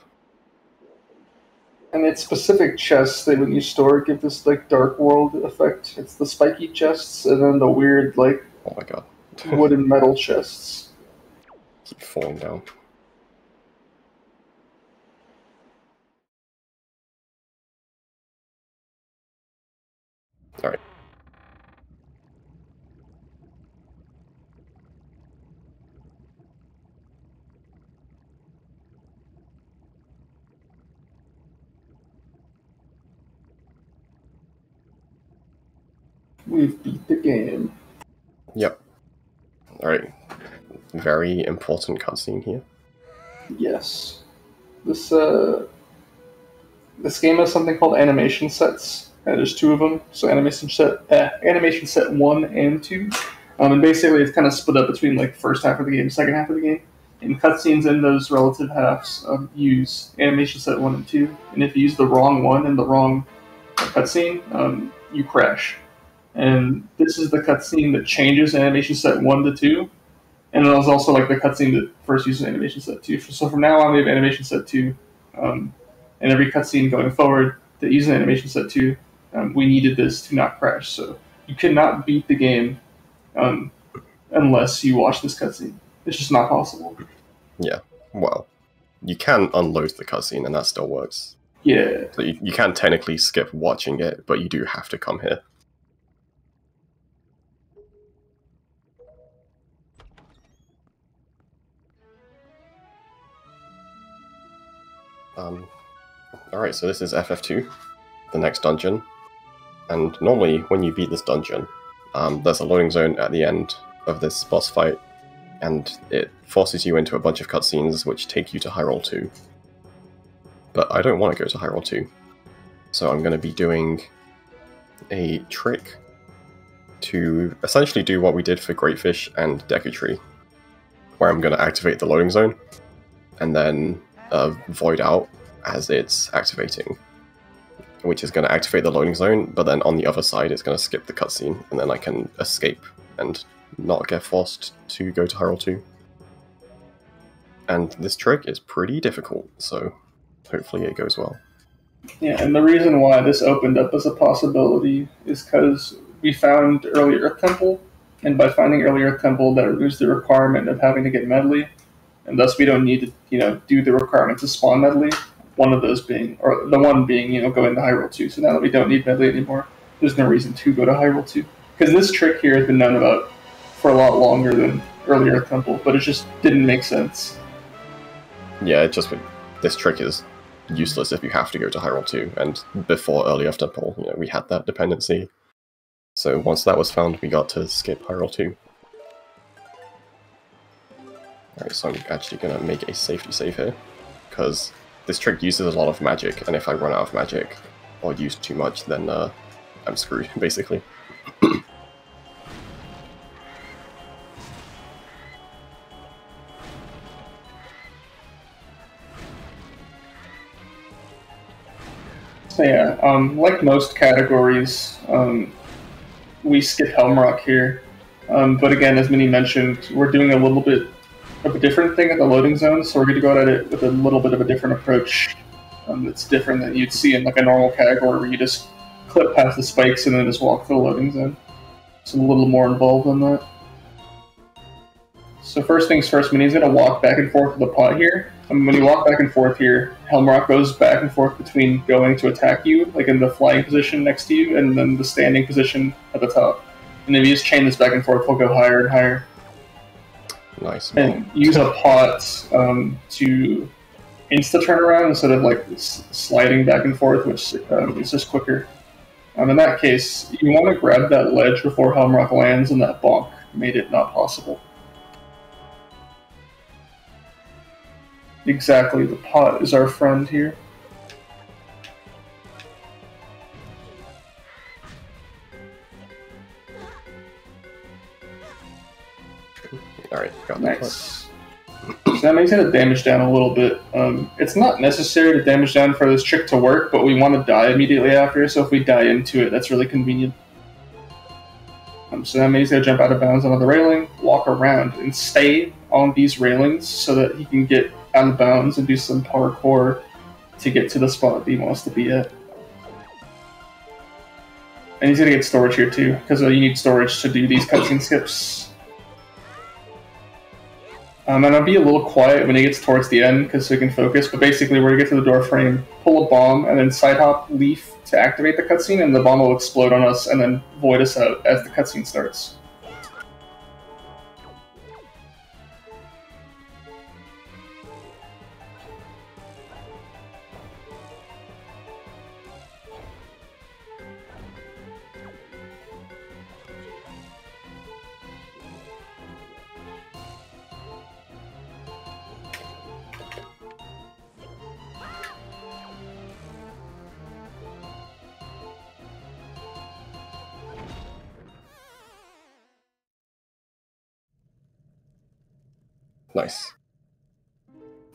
And it's specific chests that when you store give this like dark world effect. It's the spiky chests and then the weird like Oh my god. wood and metal chests. Keep falling down. Alright. We've beat the game. Yep. Alright. Very important cutscene here. Yes. This game has something called animation sets. And there's 2 of them. So animation set 1 and 2. And basically it's kind of split up between like first half of the game, second half of the game. And cutscenes in those relative halves use animation set 1 and 2. And if you use the wrong one in the wrong cutscene, you crash. And this is the cutscene that changes animation set 1 to 2. And it was also like the cutscene that first uses animation set 2. So from now on, we have animation set 2. And every cutscene going forward that uses animation set 2, we needed this to not crash. So you cannot beat the game unless you watch this cutscene. It's just not possible. Yeah. Well, you can unload the cutscene and that still works. Yeah. So you can technically skip watching it, but you do have to come here. Alright, so this is FF2, the next dungeon. And normally, when you beat this dungeon, there's a loading zone at the end of this boss fight, and it forces you into a bunch of cutscenes which take you to Hyrule 2. But I don't want to go to Hyrule 2, so I'm going to be doing a trick to essentially do what we did for Greatfish and Deku-Tree, where I'm going to activate the loading zone, and then void out as it's activating, which is going to activate the loading zone, but then on the other side it's going to skip the cutscene, and then I can escape and not get forced to go to Hyrule 2. And this trick is pretty difficult, so hopefully it goes well. Yeah, and the reason why this opened up as a possibility is because we found Early Earth Temple, and by finding Early Earth Temple, that removes the requirement of having to get Medley, and thus we don't need to, do the requirement to spawn Medley. One of those being, or the one being, going to Hyrule 2. So now that we don't need Medley anymore, there's no reason to go to Hyrule 2. Because this trick here has been known about for a lot longer than Early Earth Temple, but it just didn't make sense. Yeah, this trick is useless if you have to go to Hyrule 2, and before Early Earth Temple, we had that dependency. So once that was found, we got to skip Hyrule 2. Alright, so I'm actually going to make a safety save here, because this trick uses a lot of magic, and if I run out of magic, or use too much, then I'm screwed, basically. So yeah, like most categories, we skip Helm Rock here. But again, as Minnie mentioned, we're doing a little bit of a different thing at the loading zone, so we're going to go at it with a little bit of a different approach. That's different than you'd see in like a normal category where you just clip past the spikes and then just walk through the loading zone. It's a little more involved than that. So first things first, Minnie's going to walk back and forth with the pot here. And when you walk back and forth here, Helm Rock goes back and forth between going to attack you, like in the flying position next to you, and then the standing position at the top. And if you just chain this back and forth, it'll go higher and higher. Nice. And use a pot to insta-turn around instead of like sliding back and forth, which is just quicker. In that case, you want to grab that ledge before Helm Rock lands, and that bonk made it not possible. Exactly, the pot is our friend here. Alright, got that. Nice. So that makes it damage down a little bit. It's not necessary to damage down for this trick to work, but we want to die immediately after, so if we die into it, that's really convenient. So that means he's going to jump out of bounds on the railing, walk around, and stay on these railings so that he can get out of bounds and do some parkour to get to the spot that he wants to be at. And he's going to get storage here too, because you need storage to do these cutscene skips. And I'll be a little quiet when he gets towards the end, because so he can focus, but basically we're going to get to the door frame, pull a bomb, and then side hop leaf to activate the cutscene, and the bomb will explode on us and then void us out as the cutscene starts. Nice.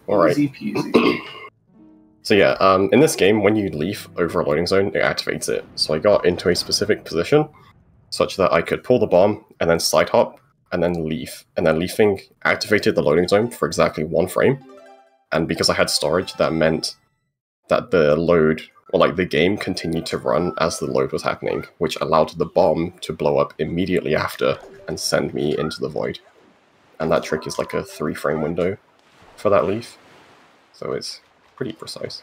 Alright. Easy peasy. So yeah, in this game, when you leaf over a loading zone, it activates it. So I got into a specific position, such that I could pull the bomb, and then side hop, and then leaf. And then leafing activated the loading zone for exactly 1 frame. And because I had storage, that meant that the load, or like the game, continued to run as the load was happening, which allowed the bomb to blow up immediately after and send me into the void. And that trick is like a 3-frame window for that leaf. So it's pretty precise.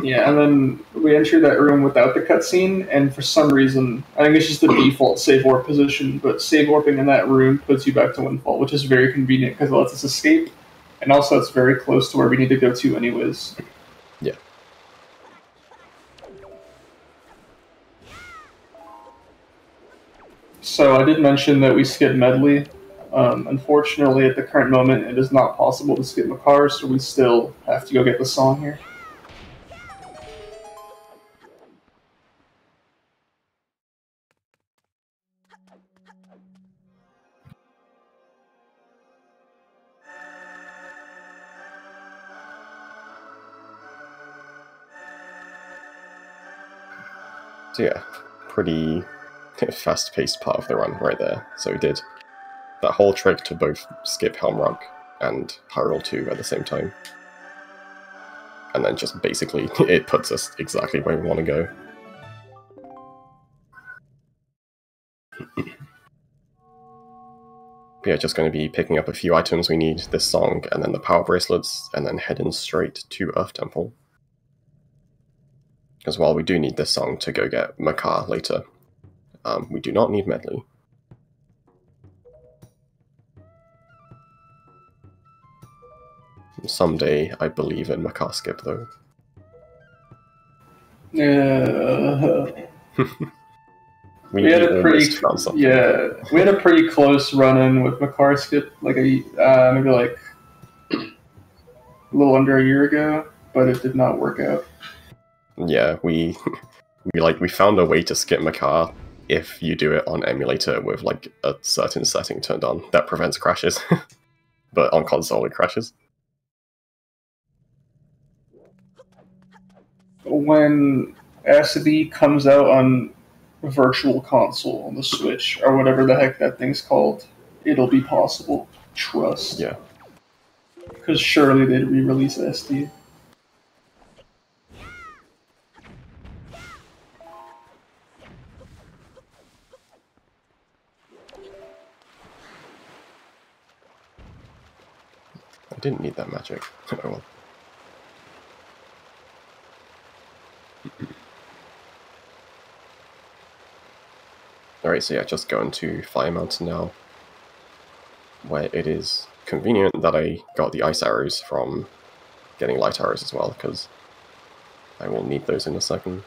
Yeah, and then we enter that room without the cutscene, and for some reason, I think it's just the default save warp position, but save warping in that room puts you back to Windfall, which is very convenient because it lets us escape, and also it's very close to where we need to go to anyways. Yeah. So I did mention that we skip Medley. Unfortunately, at the current moment, it is not possible to skip Makar, so we still have to go get the song here. So yeah, pretty fast-paced part of the run right there. So we did that whole trick to both skip Helm Rock and Hyrule 2 at the same time. And then just basically, it puts us exactly where we want to go. Yeah, just going to be picking up a few items we need, this song, and then the power bracelets, and then heading straight to Earth Temple. As well, we do need this song to go get Makar later. We do not need Medley. Someday, I believe in Makar skip, though. We had a pretty we had a pretty close run-in with Makar skip, like maybe like a little under a year ago, but it did not work out. Yeah, we found a way to skip Makar if you do it on emulator with like a certain setting turned on that prevents crashes, but on console it crashes. When SD comes out on Virtual Console on the Switch, or whatever the heck that thing's called, it'll be possible. Trust. Yeah. Because surely they'd re-release SD. I didn't need that magic. Oh well. Alright, so yeah, just going to Fire Mountain now, where it is convenient that I got the ice arrows from getting light arrows as well, because I will need those in a second.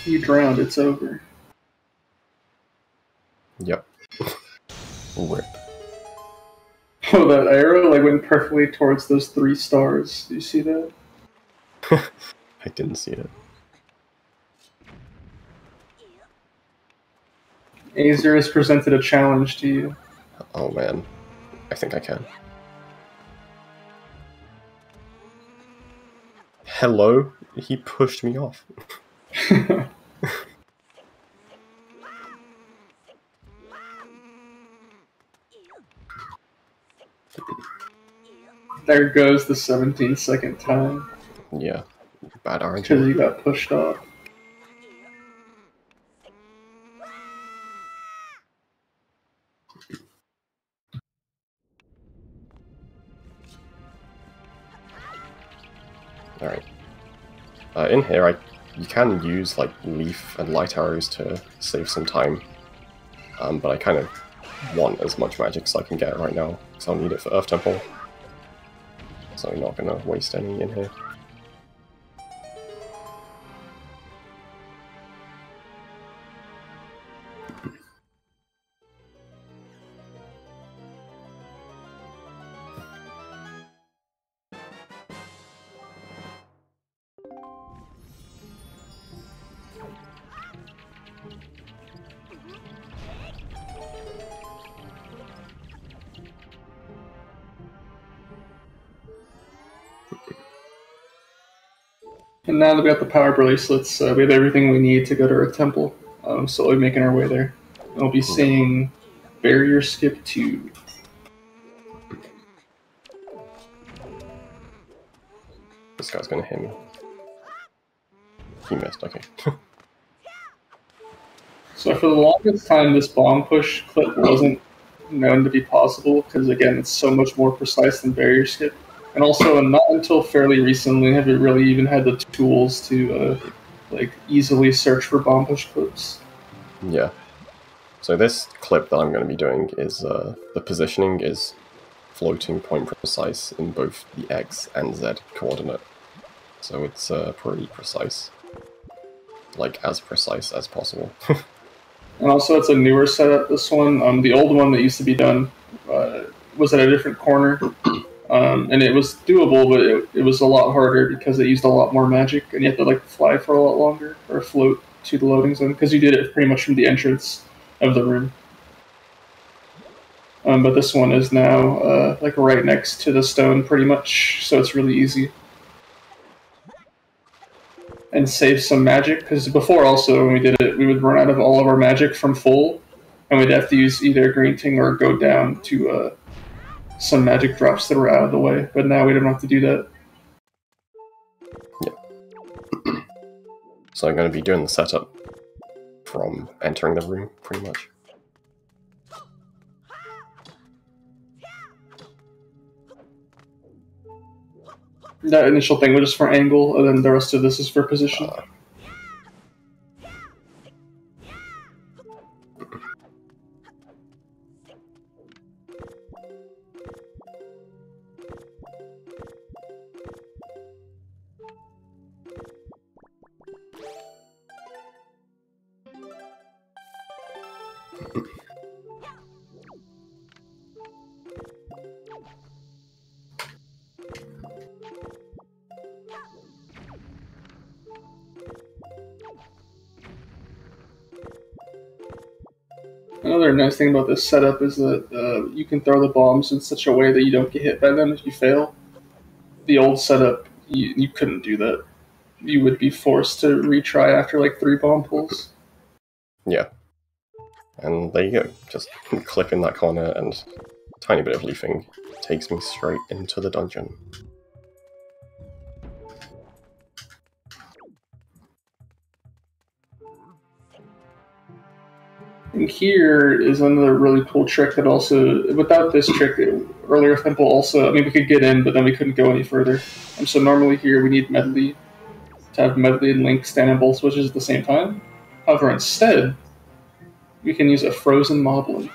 You drowned, it's over. Yep. Rip. Oh, that arrow went perfectly towards those 3 stars. Do you see that? I didn't see it. Azer has presented a challenge to you. Oh man, I think I can. Hello? He pushed me off. There goes the 17-second time. Yeah, bad RNG. Because you got pushed off. Alright. In here, you can use leaf and light arrows to save some time. But I kind of want as much magic as I can get right now, because I'll need it for Earth Temple. So I'm not going to waste any in here. And now that we got the power bracelets, we have everything we need to go to our temple. Slowly making our way there. We'll be seeing Barrier Skip 2. This guy's gonna hit me. He missed, okay. So for the longest time, this bomb push clip wasn't known to be possible, because again, it's so much more precise than Barrier Skip. And also, not until fairly recently have we really even had the tools to easily search for bomb push clips. Yeah. So this clip that I'm going to be doing is the positioning is floating point precise in both the X and Z coordinate. So it's pretty precise. As precise as possible. And also, it's a newer setup, this one. The old one that used to be done was at a different corner. and it was doable, but it was a lot harder because it used a lot more magic, and you had to like fly for a lot longer or float to the loading zone because you did it pretty much from the entrance of the room. But this one is now like right next to the stone, pretty much, so it's really easy. And save some magic, because before also when we did it, we would run out of all of our magic from full, and we'd have to use either green ting or go down to some magic drops that were out of the way. But now we don't have to do that. Yeah. So I'm going to be doing the setup from entering the room, pretty much. That initial thing was just for angle, and then the rest of this is for position. Another nice thing about this setup is that you can throw the bombs in such a way that you don't get hit by them if you fail. The old setup, you couldn't do that. You would be forced to retry after like 3 bomb pulls. Yeah. And there you go. Just click in that corner and a tiny bit of leafing takes me straight into the dungeon. And here is another really cool trick that also, without this trick, earlier Temple also, I mean, we could get in, but then we couldn't go any further. And so normally here we need Medley to have Medley and Link stand on both switches at the same time. However, instead, we can use a frozen Moblin.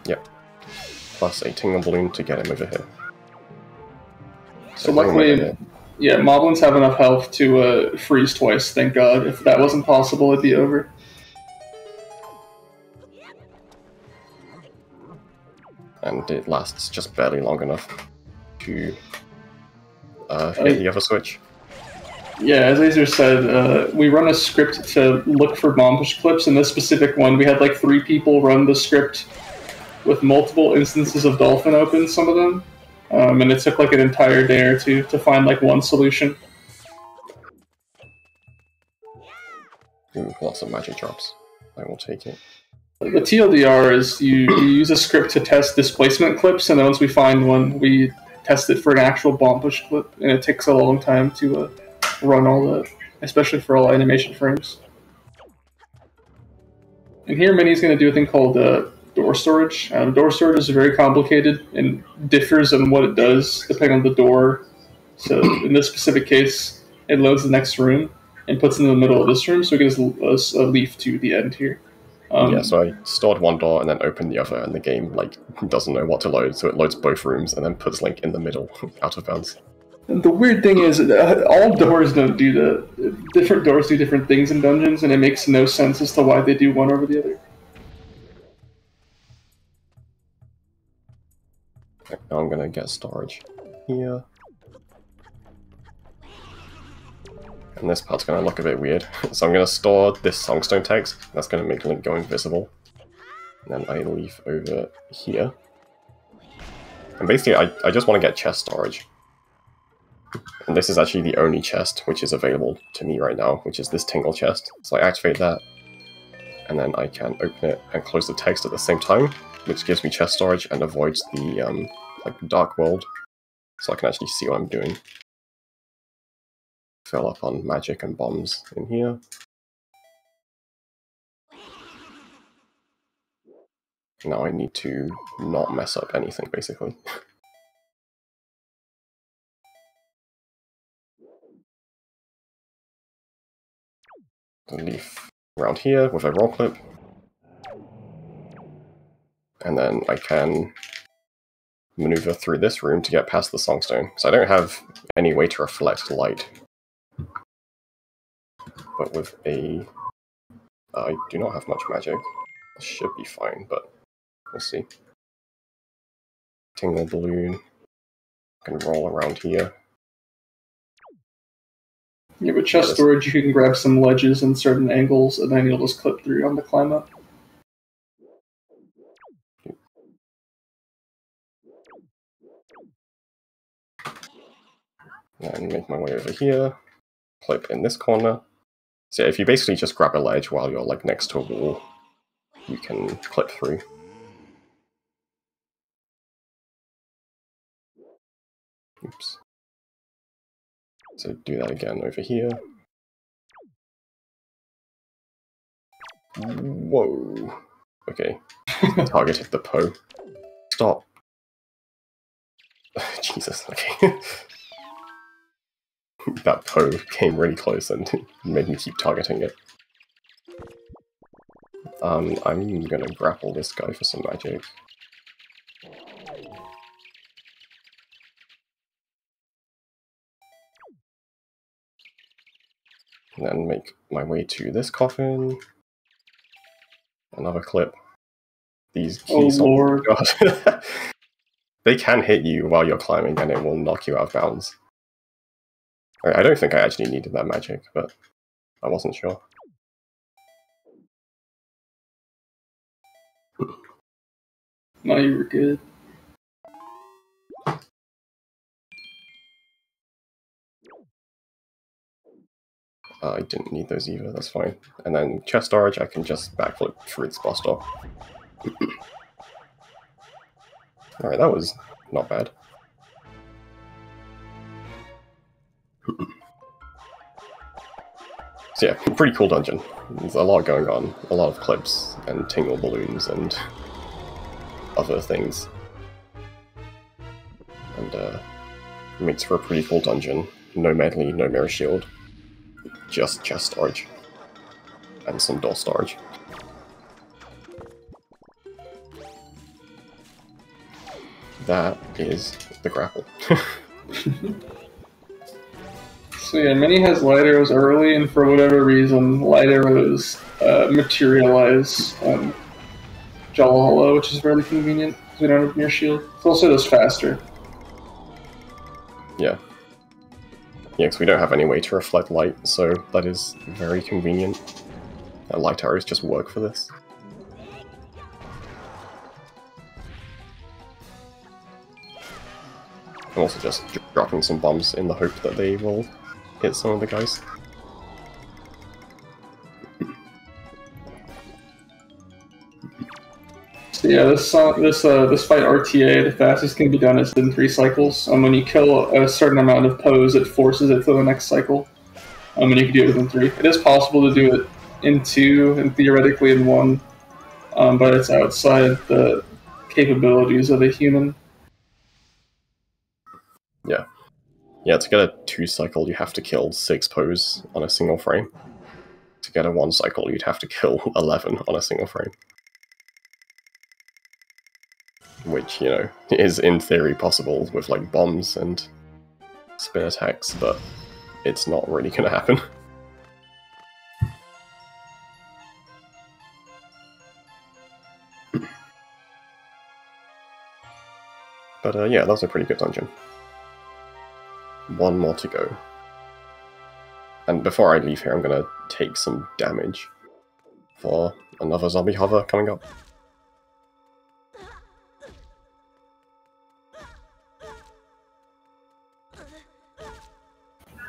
Yep. Plus a Tingle Balloon to get him over here. So luckily, yeah, Moblins have enough health to freeze twice, thank god. If that wasn't possible, it'd be over. And it lasts just barely long enough to hit the other switch. Yeah, as Azer said, we run a script to look for bomb push clips. In this specific one, we had like 3 people run the script with multiple instances of Dolphin open, some of them. And it took like an entire day or 2 to find like one solution. Ooh, lots of magic drops. I will take it. The TLDR is you use a script to test displacement clips, and then once we find one, we test it for an actual bomb push clip, and it takes a long time to run all that, especially for all animation frames. And here Minnie's going to do a thing called door storage. Door storage is very complicated and differs on what it does depending on the door. So in this specific case, it loads the next room and puts it in the middle of this room, so it gives us a leaf to the end here. Yeah, so I stored one door and then opened the other, and the game like doesn't know what to load, so it loads both rooms and then puts Link in the middle, out of bounds. The weird thing is, all doors don't do that. Different doors do different things in dungeons, and it makes no sense as to why they do one over the other. Now I'm gonna get storage here. And this part's gonna look a bit weird. So I'm gonna store this Songstone text. That's gonna make Link go invisible. And then I leave over here. And basically, I just want to get chest storage. And this is actually the only chest which is available to me right now, which is this Tingle chest. So I activate that, and then I can open it and close the text at the same time, which gives me chest storage and avoids the like dark world, so I can actually see what I'm doing. Fill up on magic and bombs in here. Now I need to not mess up anything, basically. A leaf around here with a roll clip. And then I can maneuver through this room to get past the Songstone. So I don't have any way to reflect light. But with a... I do not have much magic. This should be fine, but we'll see. Tingle Balloon. can roll around here. Yeah, with chest storage, you can grab some ledges in certain angles, and then you'll just clip through on the climb up. And make my way over here. Clip in this corner. So if you basically just grab a ledge while you're like next to a wall, you can clip through. Oops. So do that again over here. Whoa. Okay. Targeted the Poe. Stop. Jesus, okay. That Poe came really close and made me keep targeting it. I'm gonna grapple this guy for some magic. And then make my way to this coffin. Another clip. These keys. Oh lord. God. They can hit you while you're climbing and it will knock you out of bounds. I don't think I actually needed that magic, but I wasn't sure. No, you were good. I didn't need those either, that's fine. And then chest storage, I can just backflip through this boss door. Alright, that was not bad. So yeah, pretty cool dungeon. There's a lot going on, a lot of clips and tingle balloons and other things. And makes for a pretty full dungeon. No medley, no mirror shield. Just chest storage. And some door storage. That is the grapple. So yeah, Mini has light arrows early, and for whatever reason, light arrows materialize Jala Hollow, which is really convenient because we don't have near shield. It also does faster. Yeah. Yeah, because we don't have any way to reflect light, so that is very convenient. Light arrows just work for this. I'm also just dropping some bombs in the hope that they will hit some of the guys. So yeah, this fight RTA, the fastest can be done is in 3 cycles. When you kill a certain amount of pose, it forces it to the next cycle. And you can do it within 3. It is possible to do it in 2 and theoretically in 1, but it's outside the capabilities of a human. Yeah. Yeah, to get a 2 cycle, you have to kill 6 pose on a single frame. To get a 1 cycle, you'd have to kill 11 on a single frame. Which, you know, is in theory possible with, like, bombs and spin attacks, but it's not really gonna happen. But, yeah, that was a pretty good dungeon. 1 more to go. And before I leave here, I'm gonna take some damage for another zombie hover coming up.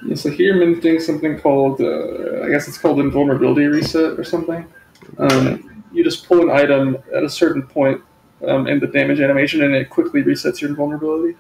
Yeah, so here I'm doing something called, I guess it's called invulnerability reset or something. You just pull an item at a certain point in the damage animation and it quickly resets your invulnerability.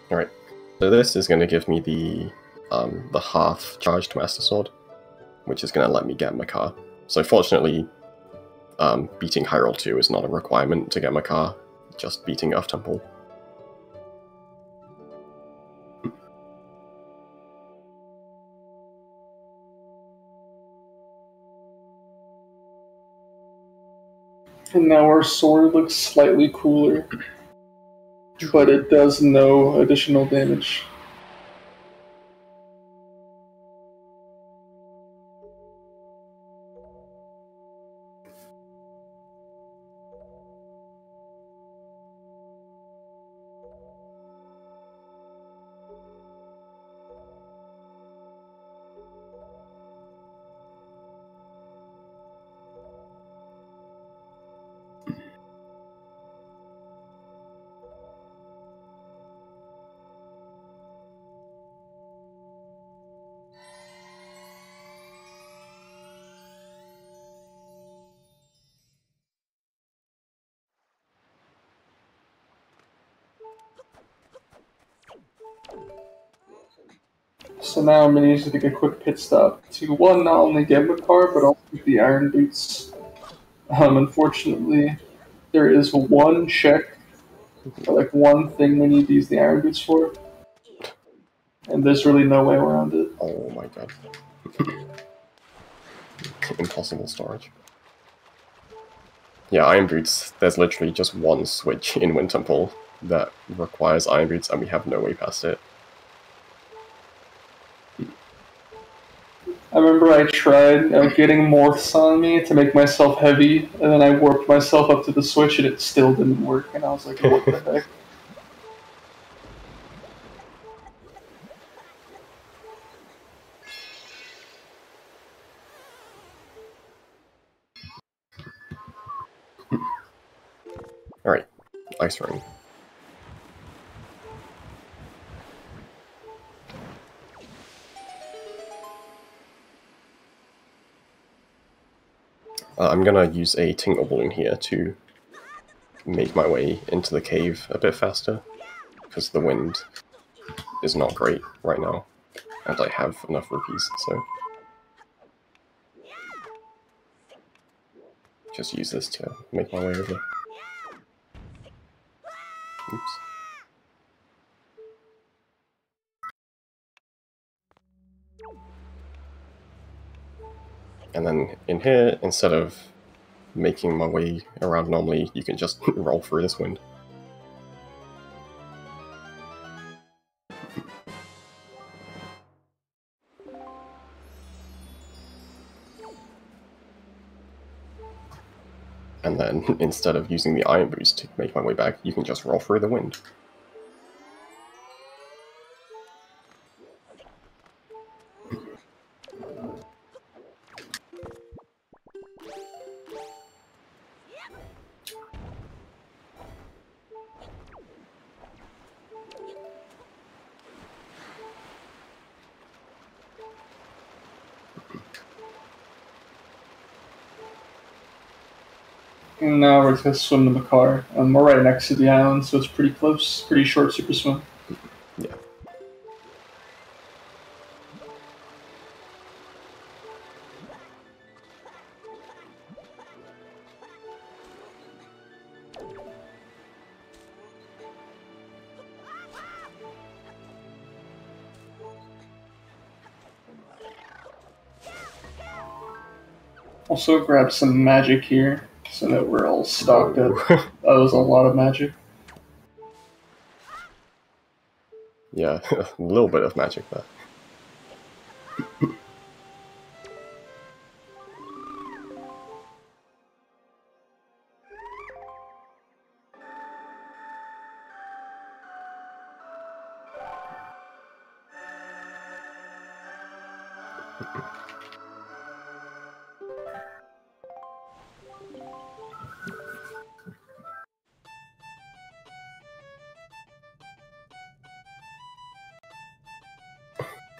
Alright, so this is going to give me the half-charged Master Sword, which is going to let me get my car. So fortunately, beating Hyrule 2 is not a requirement to get my car, just beating Earth Temple. And now our sword looks slightly cooler, but it does no additional damage. So now I'm going to need to take a quick pit stop to one, not only get my car, but also get the iron boots. Unfortunately, there is one check, or like one thing we need to use the iron boots for, and there's really no way around it. Oh my god. Impossible storage. Yeah, Iron Boots, there's literally just one switch in Wind Temple that requires Iron Boots, and we have no way past it. I remember I tried getting morphs on me to make myself heavy, and then I warped myself up to the switch, and it still didn't work, and I was like, what the heck? Alright, Ice Ring. I'm gonna use a Tingle Balloon here to make my way into the cave a bit faster, because the wind is not great right now, and I have enough rupees, so just use this to make my way over. Oops. And then in here, instead of making my way around normally, you can just roll through this wind. And then, instead of using the Iron Boots to make my way back, you can just roll through the wind. And now we're just going to swim to Makar. We're right next to the island, so it's pretty close, pretty short super swim. Yeah. Also grab some magic here, so that we're all stocked up. Whoa. That was a lot of magic. Yeah, a little bit of magic there.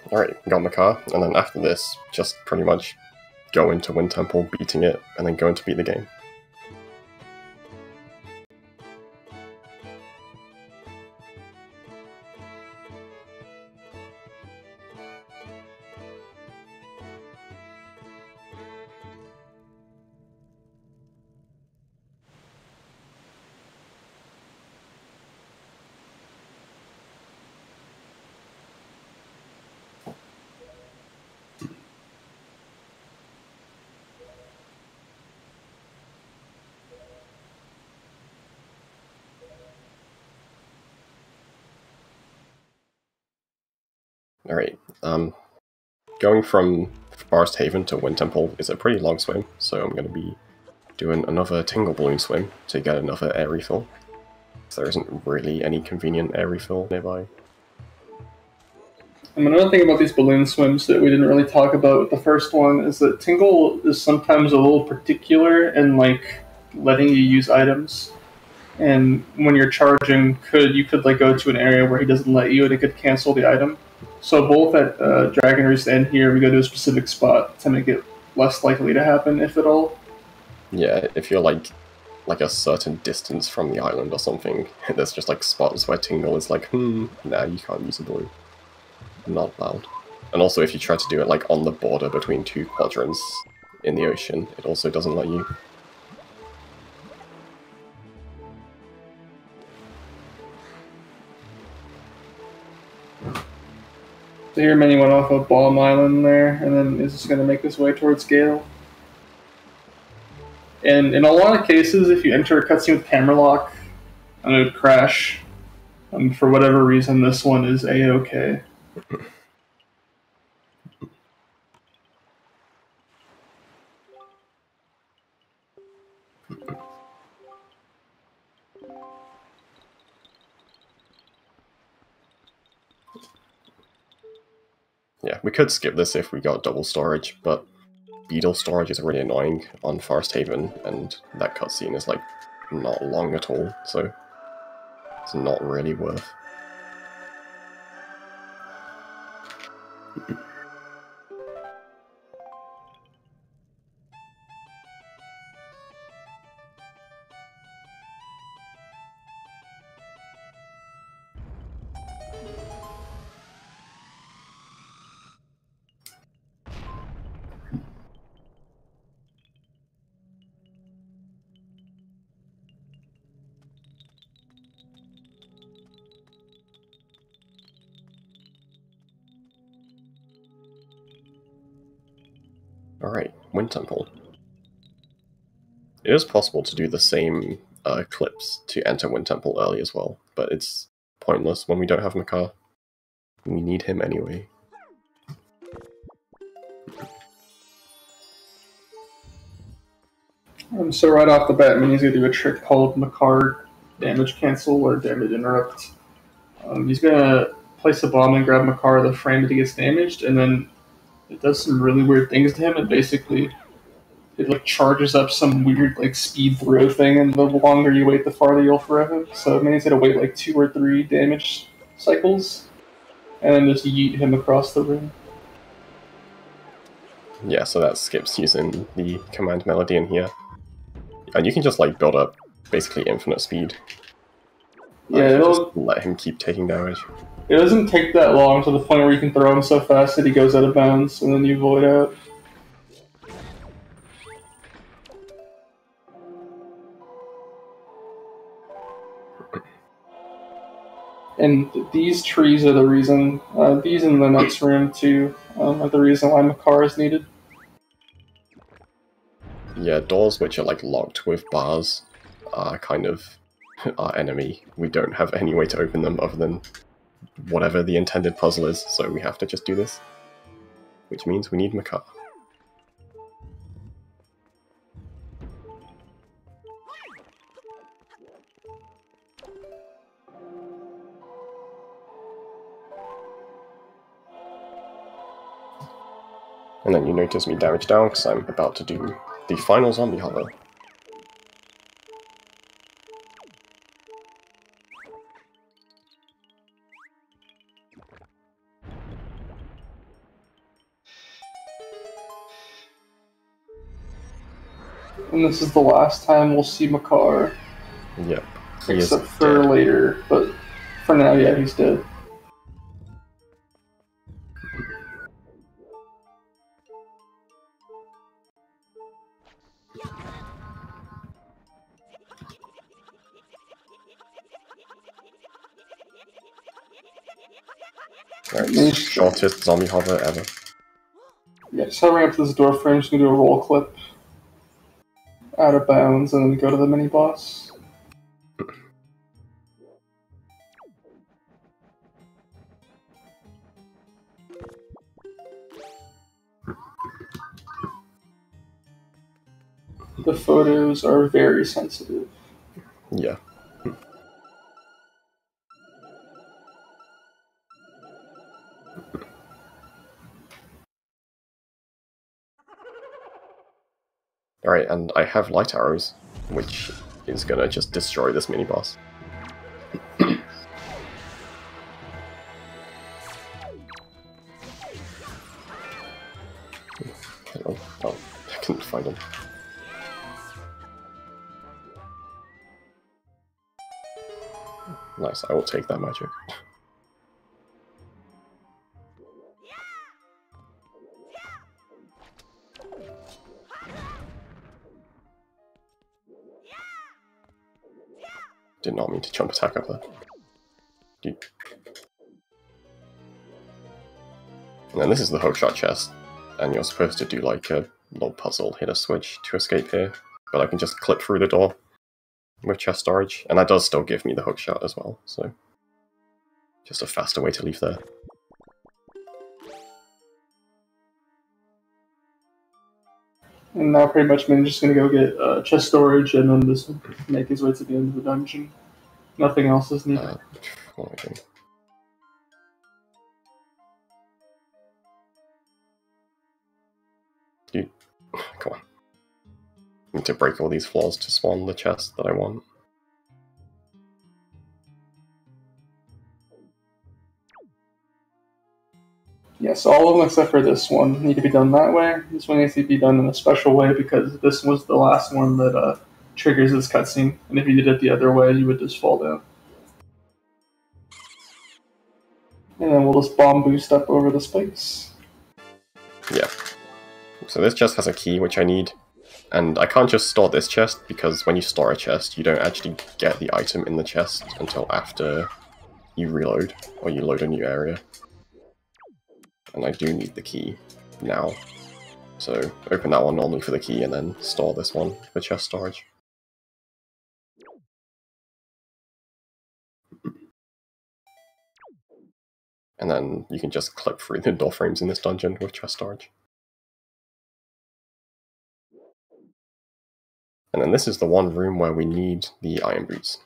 Alright, got my car, and then after this, just pretty much go into Wind Temple, beating it, and then go in to beat the game. Alright, going from Forest Haven to Wind Temple is a pretty long swim, so I'm going to be doing another Tingle Balloon swim to get another air refill. So there isn't really any convenient air refill nearby. And another thing about these balloon swims that we didn't really talk about with the first one is that Tingle is sometimes a little particular in like letting you use items. And when you're charging, you could like go to an area where he doesn't let you, and it could cancel the item. So both at Dragon Roost and here, we go to a specific spot to make it less likely to happen, if at all. Yeah, if you're like a certain distance from the island or something, there's just like spots where Tingle is like, nah, you can't use a balloon. Not allowed. And also if you try to do it like on the border between two quadrants in the ocean, it also doesn't let you. So here Manny went off of Bomb Island there, and then is just going to make his way towards Gale. And in a lot of cases, if you enter a cutscene with camera lock, and it would crash. And for whatever reason, this one is A-OK. Yeah, we could skip this if we got double storage, but Beetle storage is really annoying on Forest Haven, and that cutscene is like not long at all, so it's not really worth. Alright, Wind Temple. It is possible to do the same clips to enter Wind Temple early as well, but it's pointless when we don't have Makar. We need him anyway. So right off the bat, Minnie's going to do a trick called Makar Damage Cancel or Damage Interrupt. He's going to place a bomb and grab Makar the frame that he gets damaged, and then it does some really weird things to him, and basically it like charges up some weird like speed throw thing, and the longer you wait, the farther you'll throw him. So Minnie's going to wait like 2 or 3 damage cycles, and then just yeet him across the room. Yeah, so that skips using the command melody in here. And you can just like build up basically infinite speed. Yeah, just let him keep taking damage. It doesn't take that long to the point where you can throw him so fast that he goes out of bounds, and then you void out. And these trees are the reason, these in the next room too, are the reason why Makar is needed. Yeah, doors which are like locked with bars are kind of our enemy. We don't have any way to open them other than whatever the intended puzzle is, so we have to just do this. Which means we need Makar. And then you notice me damage down because I'm about to do the final zombie hover. And this is the last time we'll see Makar. Yep. Except for later, but for now, yeah, he's dead. Alright, shortest zombie hover ever. Yeah, just hovering up to this door frame, just gonna do a roll clip out of bounds and then go to the mini boss. the photos are very sensitive. Yeah. Alright, and I have light arrows, which is gonna just destroy this mini-boss. Hello. Oh, I couldn't find him. Nice, I will take that magic. Did not mean to jump attack up there. Dude. And then this is the hookshot chest, and you're supposed to do like a little puzzle, hit a switch to escape here, but I can just clip through the door with chest storage, and that does still give me the hookshot as well, so just a faster way to leave there. And now pretty much Min's just gonna go get chest storage and then just make his way to the end of the dungeon. Nothing else is needed. What am I doing? Dude, come on. I need to break all these floors to spawn the chest that I want. Yes, all of them except for this one need to be done that way. This one needs to be done in a special way because this was the last one that triggers this cutscene. And if you did it the other way, you would just fall down. And then we'll just bomb boost up over the spikes. Yeah. So this chest has a key, which I need. And I can't just store this chest, because when you store a chest, you don't actually get the item in the chest until after you reload, or you load a new area. And I do need the key now. So open that one normally for the key, and then store this one for chest storage. And then you can just clip through the door frames in this dungeon with chest storage. And then this is the one room where we need the iron boots.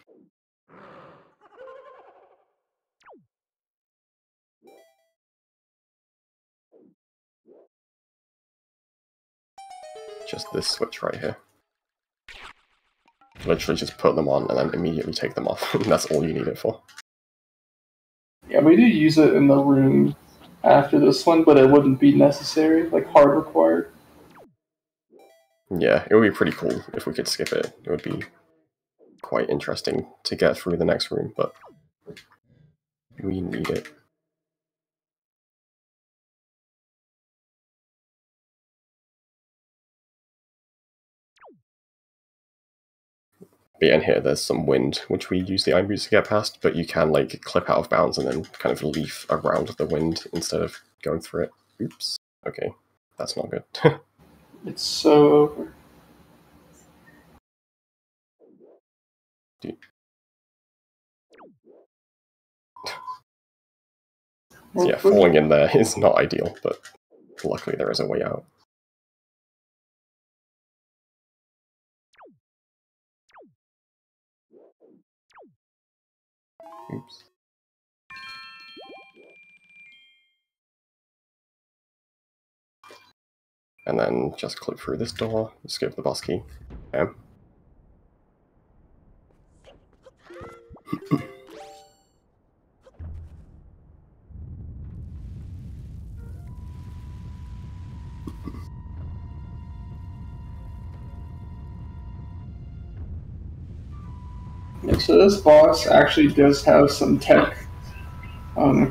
Just this switch right here. Literally just put them on and then immediately take them off. That's all you need it for. Yeah, we do use it in the room after this one, but it wouldn't be necessary, like hard required. Yeah, it would be pretty cool if we could skip it. It would be quite interesting to get through the next room, but we need it. But yeah, in here there's some wind, which we use the iron boots to get past, but you can like clip out of bounds and then kind of leaf around the wind instead of going through it. Oops. Okay, that's not good. It's so over. Dude. Yeah, falling in there is not ideal, but luckily there is a way out. Oops. And then just clip through this door, skip the boss key. Okay. Yeah, so this boss actually does have some tech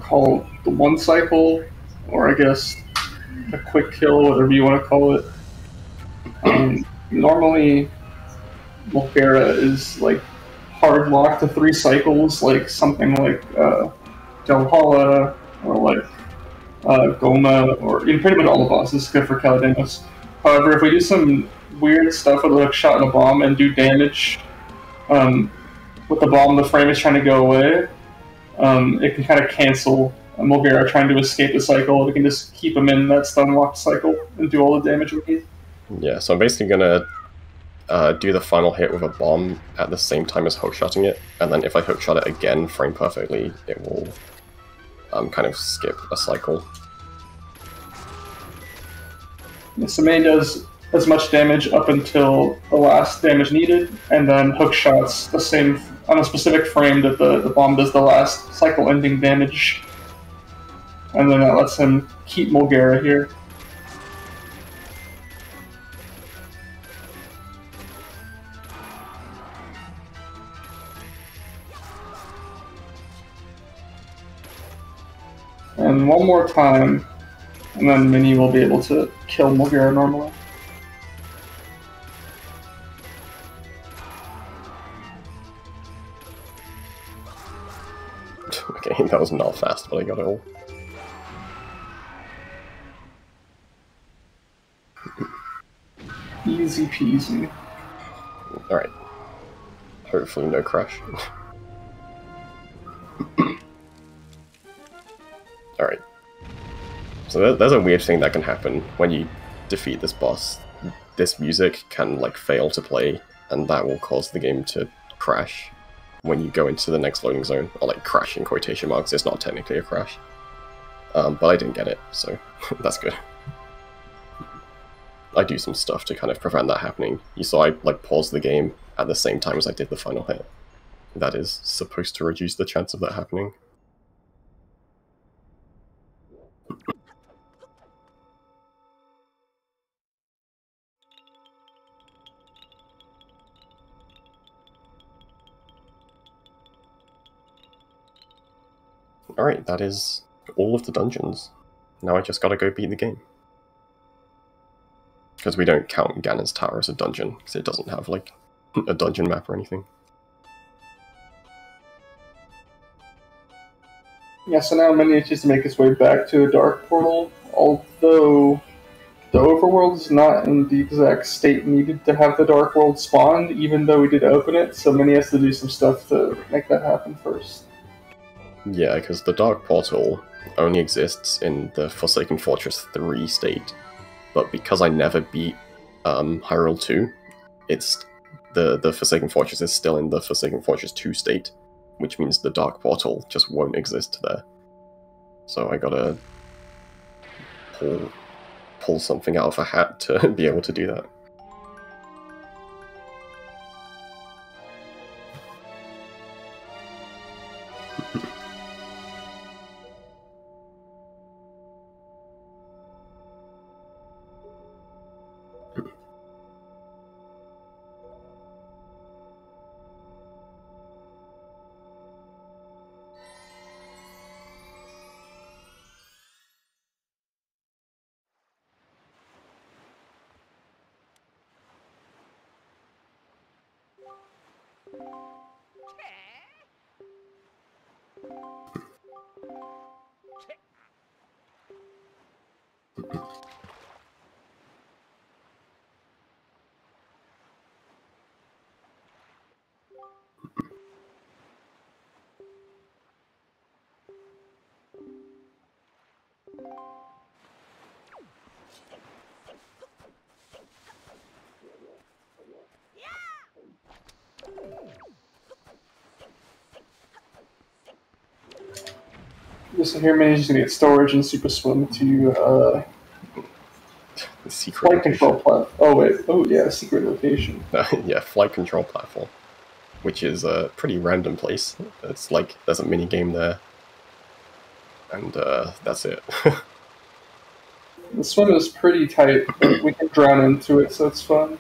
called the one cycle, or I guess a quick kill, whatever you want to call it. Normally, Mulgera is like hard locked to 3 cycles, like something like Valhalla or like Goma, or in pretty much all the bosses, except for Calademos. However, if we do some weird stuff with a hook shot and a bomb and do damage with the bomb, the frame is trying to go away, it can kind of cancel Mulgera trying to escape the cycle. We can just keep him in that stun locked cycle and do all the damage we need. Yeah, so I'm basically gonna do the final hit with a bomb at the same time as hookshotting it, and then if I hookshot it again frame perfectly, it will kind of skip a cycle. So Mei does as much damage up until the last damage needed, and then hook shots the same on a specific frame that the bomb does the last cycle-ending damage. And then that lets him keep Mulgara here. And one more time, and then Mini will be able to kill Mulgara normally. Okay, that was not fast, but I got it all. Easy peasy. Alright. Hopefully no crash. Alright. So there's a weird thing that can happen when you defeat this boss. This music can like fail to play, and that will cause the game to crash when you go into the next loading zone, or like crash in quotation marks. It's not technically a crash. But I didn't get it, so that's good. I do some stuff to kind of prevent that happening. You saw I like paused the game at the same time as I did the final hit. That is supposed to reduce the chance of that happening. Alright, that is all of the dungeons. Now I just gotta go beat the game. Because we don't count Ganon's Tower as a dungeon, because it doesn't have, like, a dungeon map or anything. Yeah, so now Mini needs to make his way back to a dark portal, although the overworld is not in the exact state needed to have the dark world spawn, even though we did open it, so Mini has to do some stuff to make that happen first. Yeah, because the dark portal only exists in the Forsaken Fortress 3 state, but because I never beat Hyrule 2, it's the Forsaken Fortress is still in the Forsaken Fortress 2 state, which means the dark portal just won't exist there. So I gotta pull something out of a hat to be able to do that. So here Mini's gonna get storage and super swim to The secret flight control platform. Oh wait, oh yeah, secret location. yeah, flight control platform, which is a pretty random place. It's like there's a mini game there, and that's it. The swim is pretty tight, but we can drown into it, so it's fun.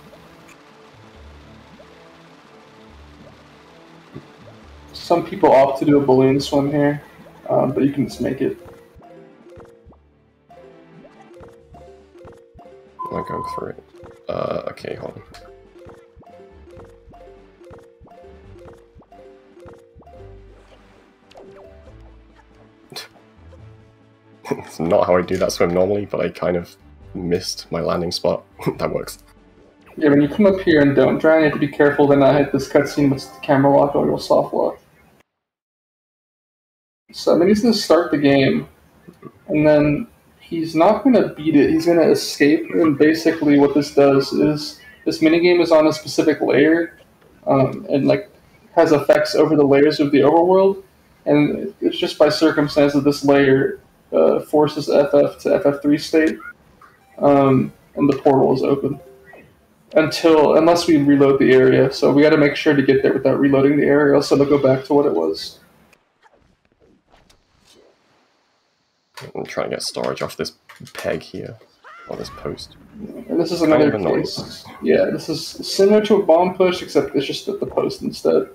Some people opt to do a balloon swim here, but you can just make it. Am I going through it? Okay, hold on. It's not how I do that swim normally, but I kind of missed my landing spot. That works. Yeah, when you come up here and don't drown, you have to be careful to not hit this cutscene with the camera lock or you'll soft lock. So I mean, he's going to start the game, and then he's not going to beat it, he's going to escape, and basically what this does is this minigame is on a specific layer, and like has effects over the layers of the overworld, and it's just by circumstance that this layer forces FF to FF3 state, and the portal is open unless we reload the area. So we got to make sure to get there without reloading the area, else it'll go back to what it was. I'm trying to get storage off this peg here, or this post. And this is another case. Yeah, this is similar to a bomb push, except it's just at the post instead.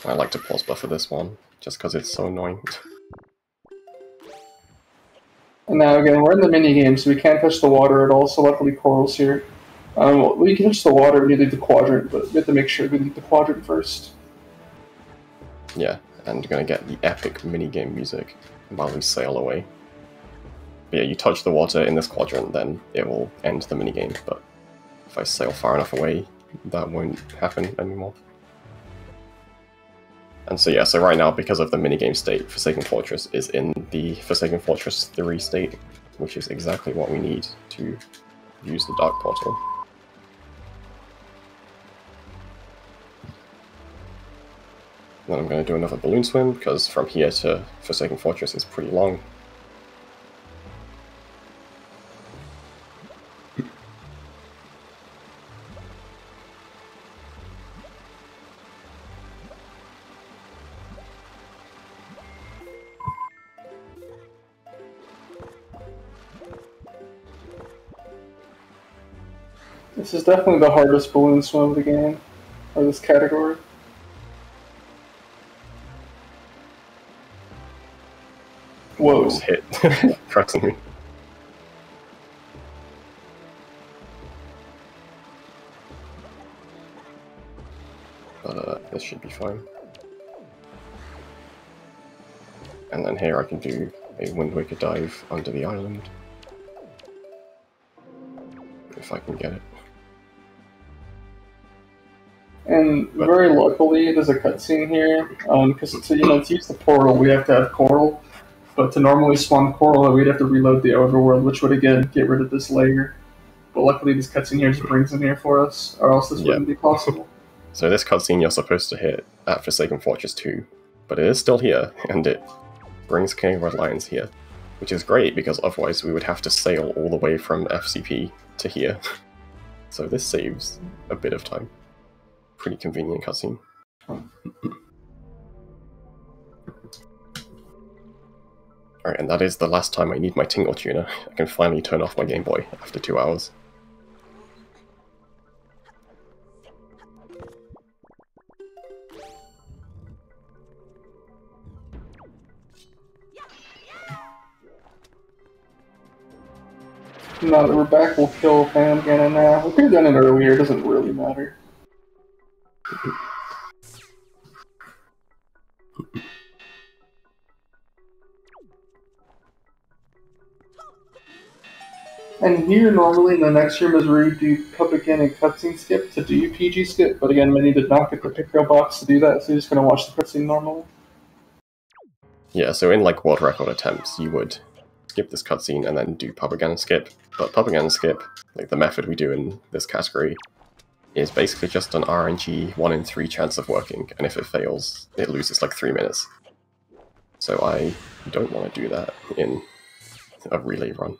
I like to pause buffer this one, just because it's so annoying. And now again, we're in the minigame, so we can't touch the water at all, so luckily Coral's here. We can touch the water, we need the quadrant, but we have to make sure we leave the quadrant first. Yeah, and you're gonna get the epic minigame music while we sail away. But yeah, you touch the water in this quadrant, then it will end the minigame, but if I sail far enough away, that won't happen anymore. And so yeah, so right now, because of the minigame state, Forsaken Fortress is in the Forsaken Fortress 3 state, which is exactly what we need to use the Dark Portal. Then I'm going to do another balloon swim, because from here to Forsaken Fortress is pretty long. This is definitely the hardest balloon swim of the game, or this category. Whoa. Just hit. Pressing me. But this should be fine. And then here I can do a Wind Waker dive under the island. If I can get it. And very luckily, there's a cutscene here, because to use the portal, we have to have coral. But to normally spawn coral, we'd have to reload the overworld, which would again get rid of this layer. But luckily, this cutscene here just brings it here for us, or else this wouldn't be possible. So this cutscene you're supposed to hit at Forsaken Fortress 2, but it is still here, and it brings King of Red Lions here, which is great because otherwise we would have to sail all the way from FCP to here. So this saves a bit of time. Pretty convenient cutscene. Alright, and that is the last time I need my Tingle Tuner. I can finally turn off my Game Boy after 2 hours. Now that we're back, we'll kill Pam Ganon now. We could have done it earlier, it doesn't really matter. And here, normally in the next room is where you do public and cutscene skip to do PG skip, but again, many did not get the pick-up box to do that, so you're just going to watch the cutscene normally. Yeah, so in like world record attempts, you would skip this cutscene and then do propaganda skip. But propaganda skip, like the method we do in this category, is basically just an RNG 1 in 3 chance of working, and if it fails, it loses like 3 minutes. So I don't want to do that in a relay run.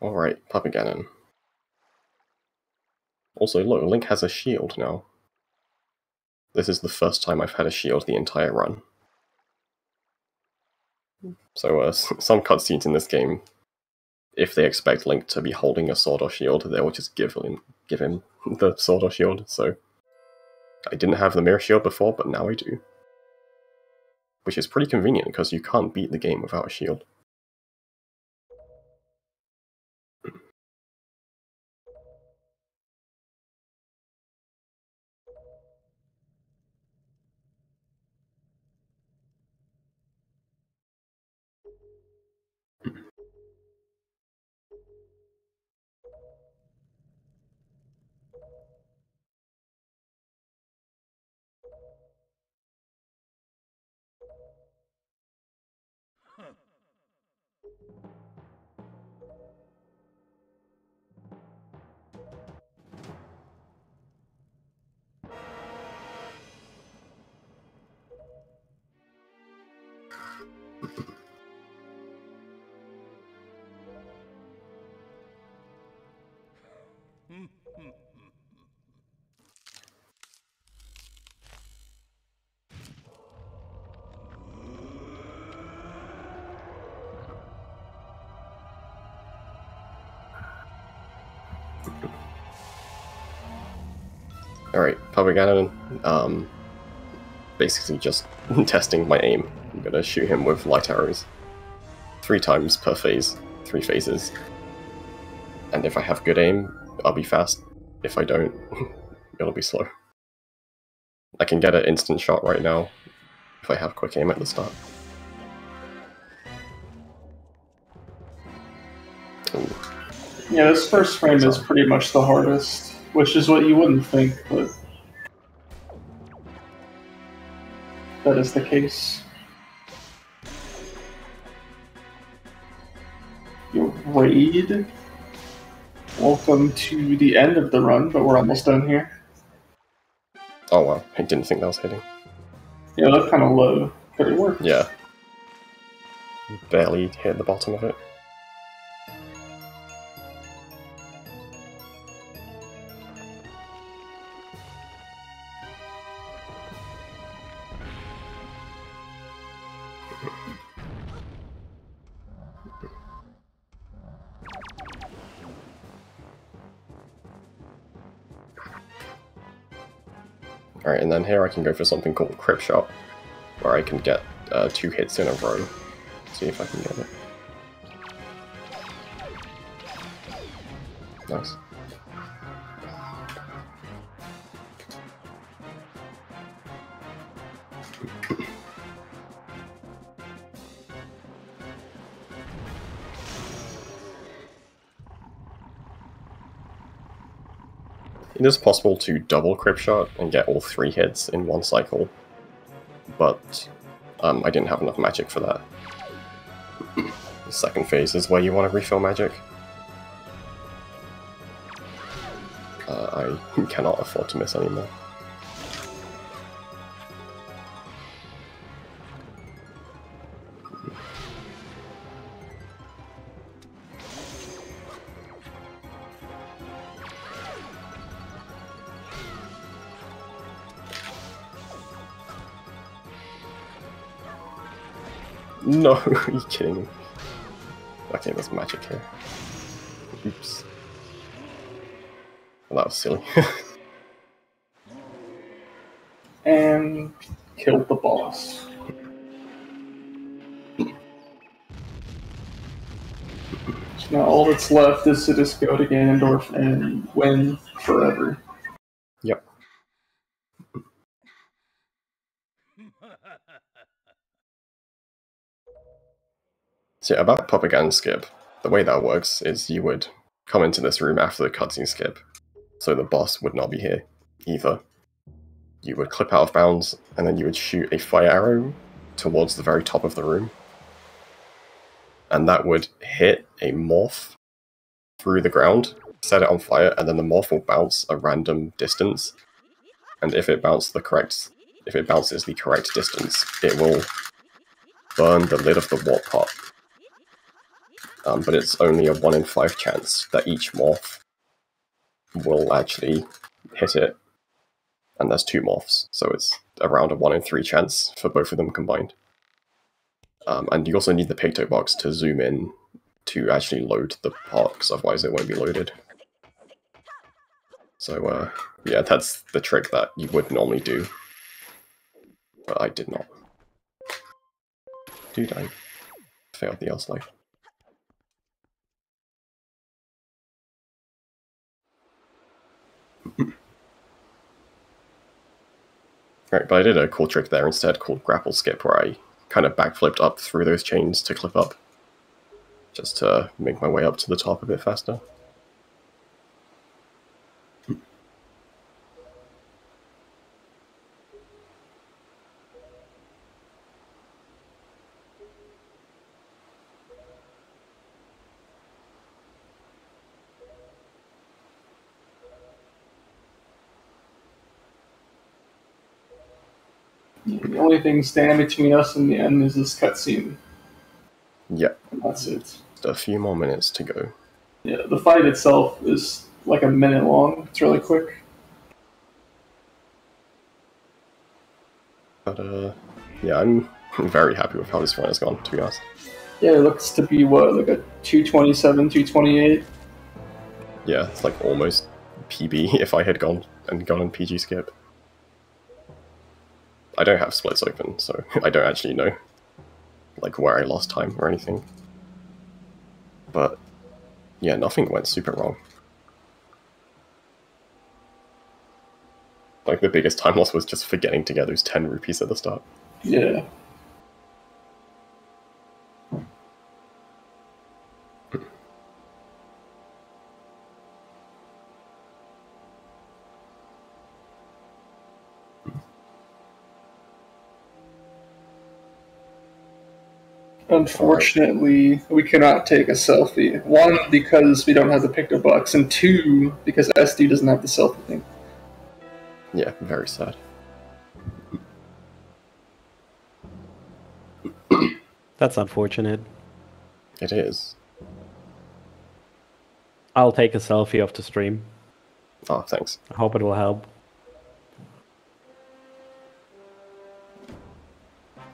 Alright, Papa Ganon. Also, look, Link has a shield now. This is the first time I've had a shield the entire run. So, some cutscenes in this game, if they expect Link to be holding a sword or shield, they will just give him the sword or shield, so... I didn't have the mirror shield before, but now I do. Which is pretty convenient, because you can't beat the game without a shield. Alright, Public Cannon. Basically just testing my aim. I'm gonna shoot him with light arrows. 3 times per phase. 3 phases. And if I have good aim, I'll be fast. If I don't, it'll be slow. I can get an instant shot right now if I have quick aim at the start. Ooh. Yeah, this first frame is pretty much the hardest, which is what you wouldn't think, but that is the case. Your raid. Welcome to the end of the run, but we're almost done here. Oh wow, I didn't think that was hitting. Yeah, that's kind of low. Could it work? Yeah. Barely hit the bottom of it. Alright, and then here I can go for something called Crip Shot, where I can get 2 hits in a row. See if I can get it. Nice. It is possible to double Crip Shot and get all 3 hits in one cycle, but I didn't have enough magic for that. The second phase is where you want to refill magic. I cannot afford to miss anymore. No, are you kidding me? Okay, there's magic here. Oops. Well, that was silly. And killed the boss. So now all that's left is to just go to Ganondorf and win forever. Yep. So yeah, about propaganda skip, the way that works is you would come into this room after the cutscene skip, so the boss would not be here either. You would clip out of bounds, and then you would shoot a fire arrow towards the very top of the room, and that would hit a morph through the ground, set it on fire, and then the morph will bounce a random distance, and if it bounces the correct distance, it will burn the lid of the warp pot. But it's only a 1 in 5 chance that each morph will actually hit it, and there's 2 morphs, so it's around a 1 in 3 chance for both of them combined. And you also need the Picto box to zoom in to actually load the pot, because otherwise it won't be loaded. So yeah, that's the trick that you would normally do, but I did not. Dude, I failed the else life. Right, but I did a cool trick there instead called Grapple Skip, where I kind of backflipped up through those chains to clip up, just to make my way up to the top a bit faster. The only thing standing between us and the end is this cutscene. Yep. And that's it. Just a few more minutes to go. Yeah, the fight itself is like a minute long. It's really quick. But yeah, I'm very happy with how this run has gone, to be honest. Yeah, it looks to be what, like a 227, 228? Yeah, it's like almost PB if I had gone on PG skip. I don't have splits open, so I don't actually know like where I lost time or anything. But yeah, nothing went super wrong. Like the biggest time loss was just forgetting to get those 10 rupees at the start. Yeah. Unfortunately, we cannot take a selfie. One, because we don't have the Pictobucks, and two, because SD doesn't have the selfie thing. Yeah, very sad. That's unfortunate. It is. I'll take a selfie of the stream. Oh, thanks. I hope it will help.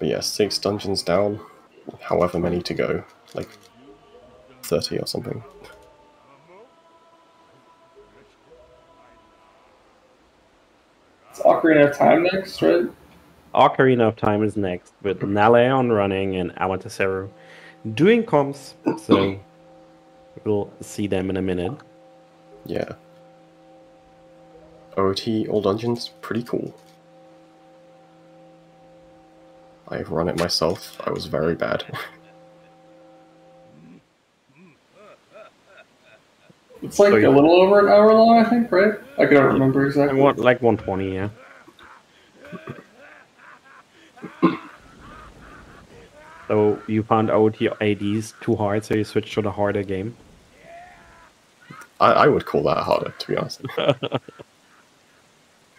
But yeah, 6 dungeons down, however many to go. Like 30 or something. It's Ocarina of Time next, right? Ocarina of Time is next, with Nale on running and Amaterasu doing comms, so we'll see them in a minute. Yeah. OOT, all dungeons, pretty cool. I've run it myself, I was very bad. It's like a little over an hour long, I think, right? I don't remember exactly. Like 120, yeah. So you found OOT ADs too hard, so you switched to the harder game? I would call that harder, to be honest.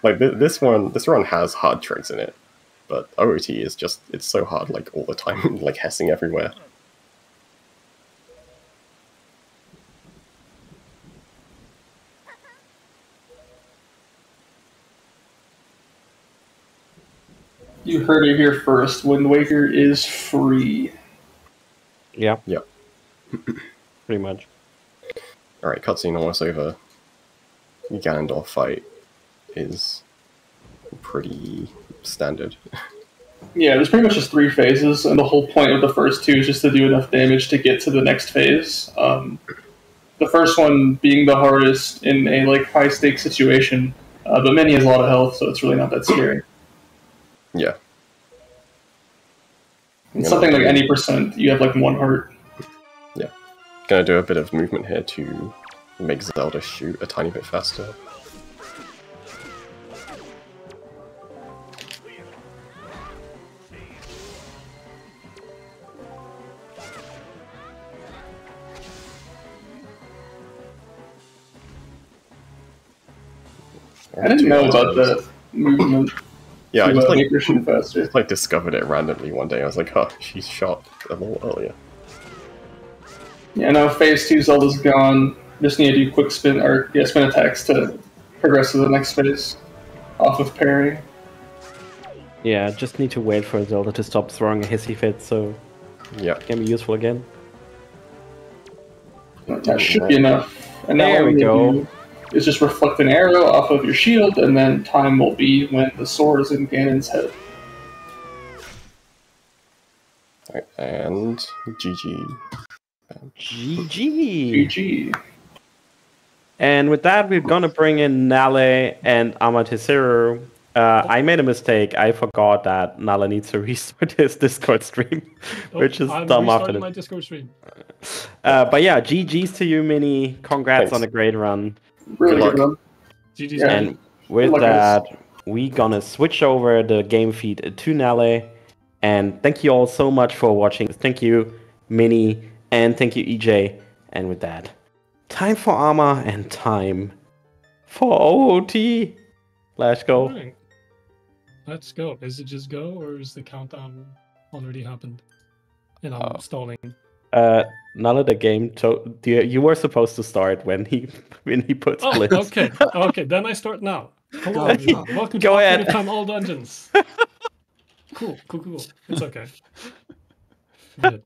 Like, this run has hard tricks in it, but OOT is just, it's so hard, like, all the time, like, hessing everywhere. You heard it here first. Wind Waker is free. Yeah. Yep. Pretty much. Alright, cutscene almost over. Ganondorf fight is pretty standard. Yeah, there's pretty much just 3 phases, and the whole point of the first 2 is just to do enough damage to get to the next phase. The first one being the hardest in a like high stakes situation, but Minnie has a lot of health, so it's really not that scary. Yeah. And something like any percent, you have like 1 heart. Yeah. Gonna do a bit of movement here to make Zelda shoot a tiny bit faster. I didn't know about that movement. Yeah, I just make her shoot faster. like discovered it randomly one day. I was like, oh, she's shot a little earlier. Yeah, now phase 2 Zelda's gone. Just need to do quick spin or spin attacks to progress to the next phase off of parry. Yeah, just need to wait for Zelda to stop throwing a hissy fit, so Yeah. it can be useful again. That should be enough. And now There we go. Is just reflect an arrow off of your shield, and then time will be when the sword is in Ganon's head. Alright, and GG. GG! GG. And with that, we're gonna bring in Nale and Amaterasu. I made a mistake. I forgot that Nala needs to restart his Discord stream, which is dumb after this. my Discord stream. But yeah, GG's to you, Mini. Congrats Thanks. on a great run. Really Good good run. GG's. Yeah. And with Good luck, that, we gonna switch over the game feed to Nale. And thank you all so much for watching. Thank you, Mini, and thank you, EJ. And with that, time for Arma and time for OOT. Let's go. Alright. Let's go. Is it just go, or is the countdown already happened? And I'm stalling. None of the game. You were supposed to start when he put Oh, splits. okay. Okay, then I start now. Hello, everyone. Welcome Go to ahead. Ocarina of Time All Dungeons. Cool. It's okay. Good.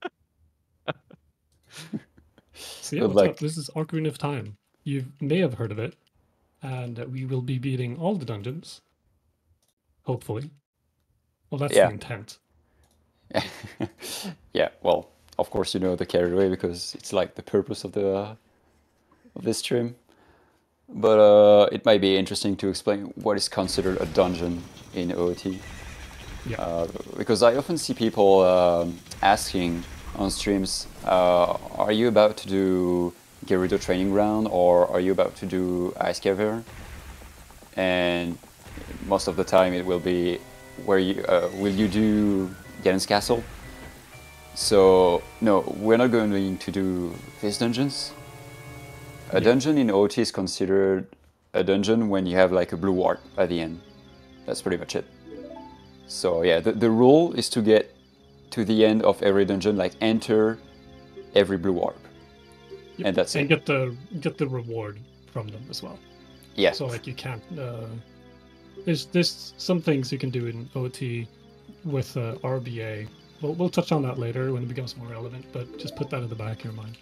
So yeah, Good what's luck. up? This is Ocarina of Time. You may have heard of it, and we will be beating all the dungeons. Hopefully. Well, that's Yeah. the intent. Yeah, well, of course you know the carried away because it's like the purpose of this stream. But it might be interesting to explain what is considered a dungeon in OOT. Yeah. Because I often see people asking on streams, are you about to do Gerudo Training Ground or are you about to do Ice Cavern? And most of the time it will be, where you will you do Ganon's Castle? So no, we're not going to do these dungeons. A dungeon in OT is considered a dungeon when you have like a blue wart at the end. That's pretty much it. So yeah, the rule is to get to the end of every dungeon, like enter every blue warp. Yep. And that's and it. get the reward from them as well. Yeah. So like you can't. There's some things you can do in OT with RBA. We'll touch on that later when it becomes more relevant. But just put that in the back of your mind.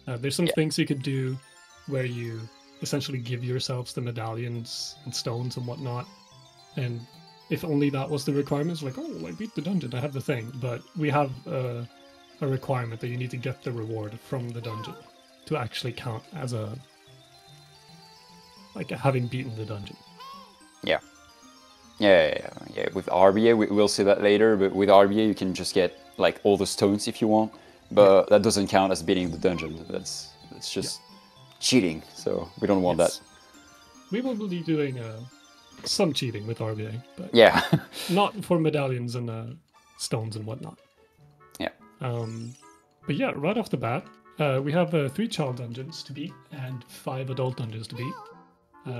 There's some things you could do where you essentially give yourselves the medallions and stones and whatnot, and if only that was the requirements, like, oh, I beat the dungeon, I have the thing. But we have a requirement that you need to get the reward from the dungeon to actually count as like having beaten the dungeon. Yeah. Yeah. With RBA, we'll see that later, but with RBA you can just get like all the stones if you want, but that doesn't count as beating the dungeon. That's just cheating, so we don't want that. We will be doing some cheating with RBA, but yeah, not for medallions and stones and whatnot. Yeah. But yeah, right off the bat, we have 3 child dungeons to beat and 5 adult dungeons to beat.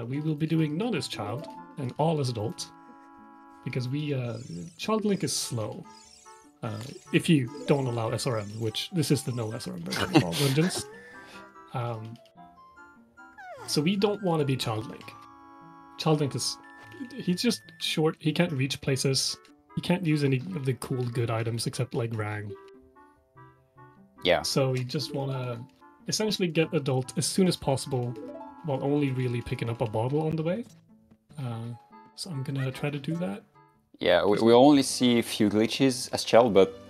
We will be doing none as child and all as adult, because Child Link is slow. If you don't allow SRM, which this is the no SRM version of all dungeons. So we don't want to be Child Link. Child Link he's just short, he can't reach places, he can't use any of the cool good items except like Rang. Yeah. So we just want to essentially get adult as soon as possible while only really picking up a bottle on the way. So I'm gonna try to do that. Yeah, we only see a few glitches as child, but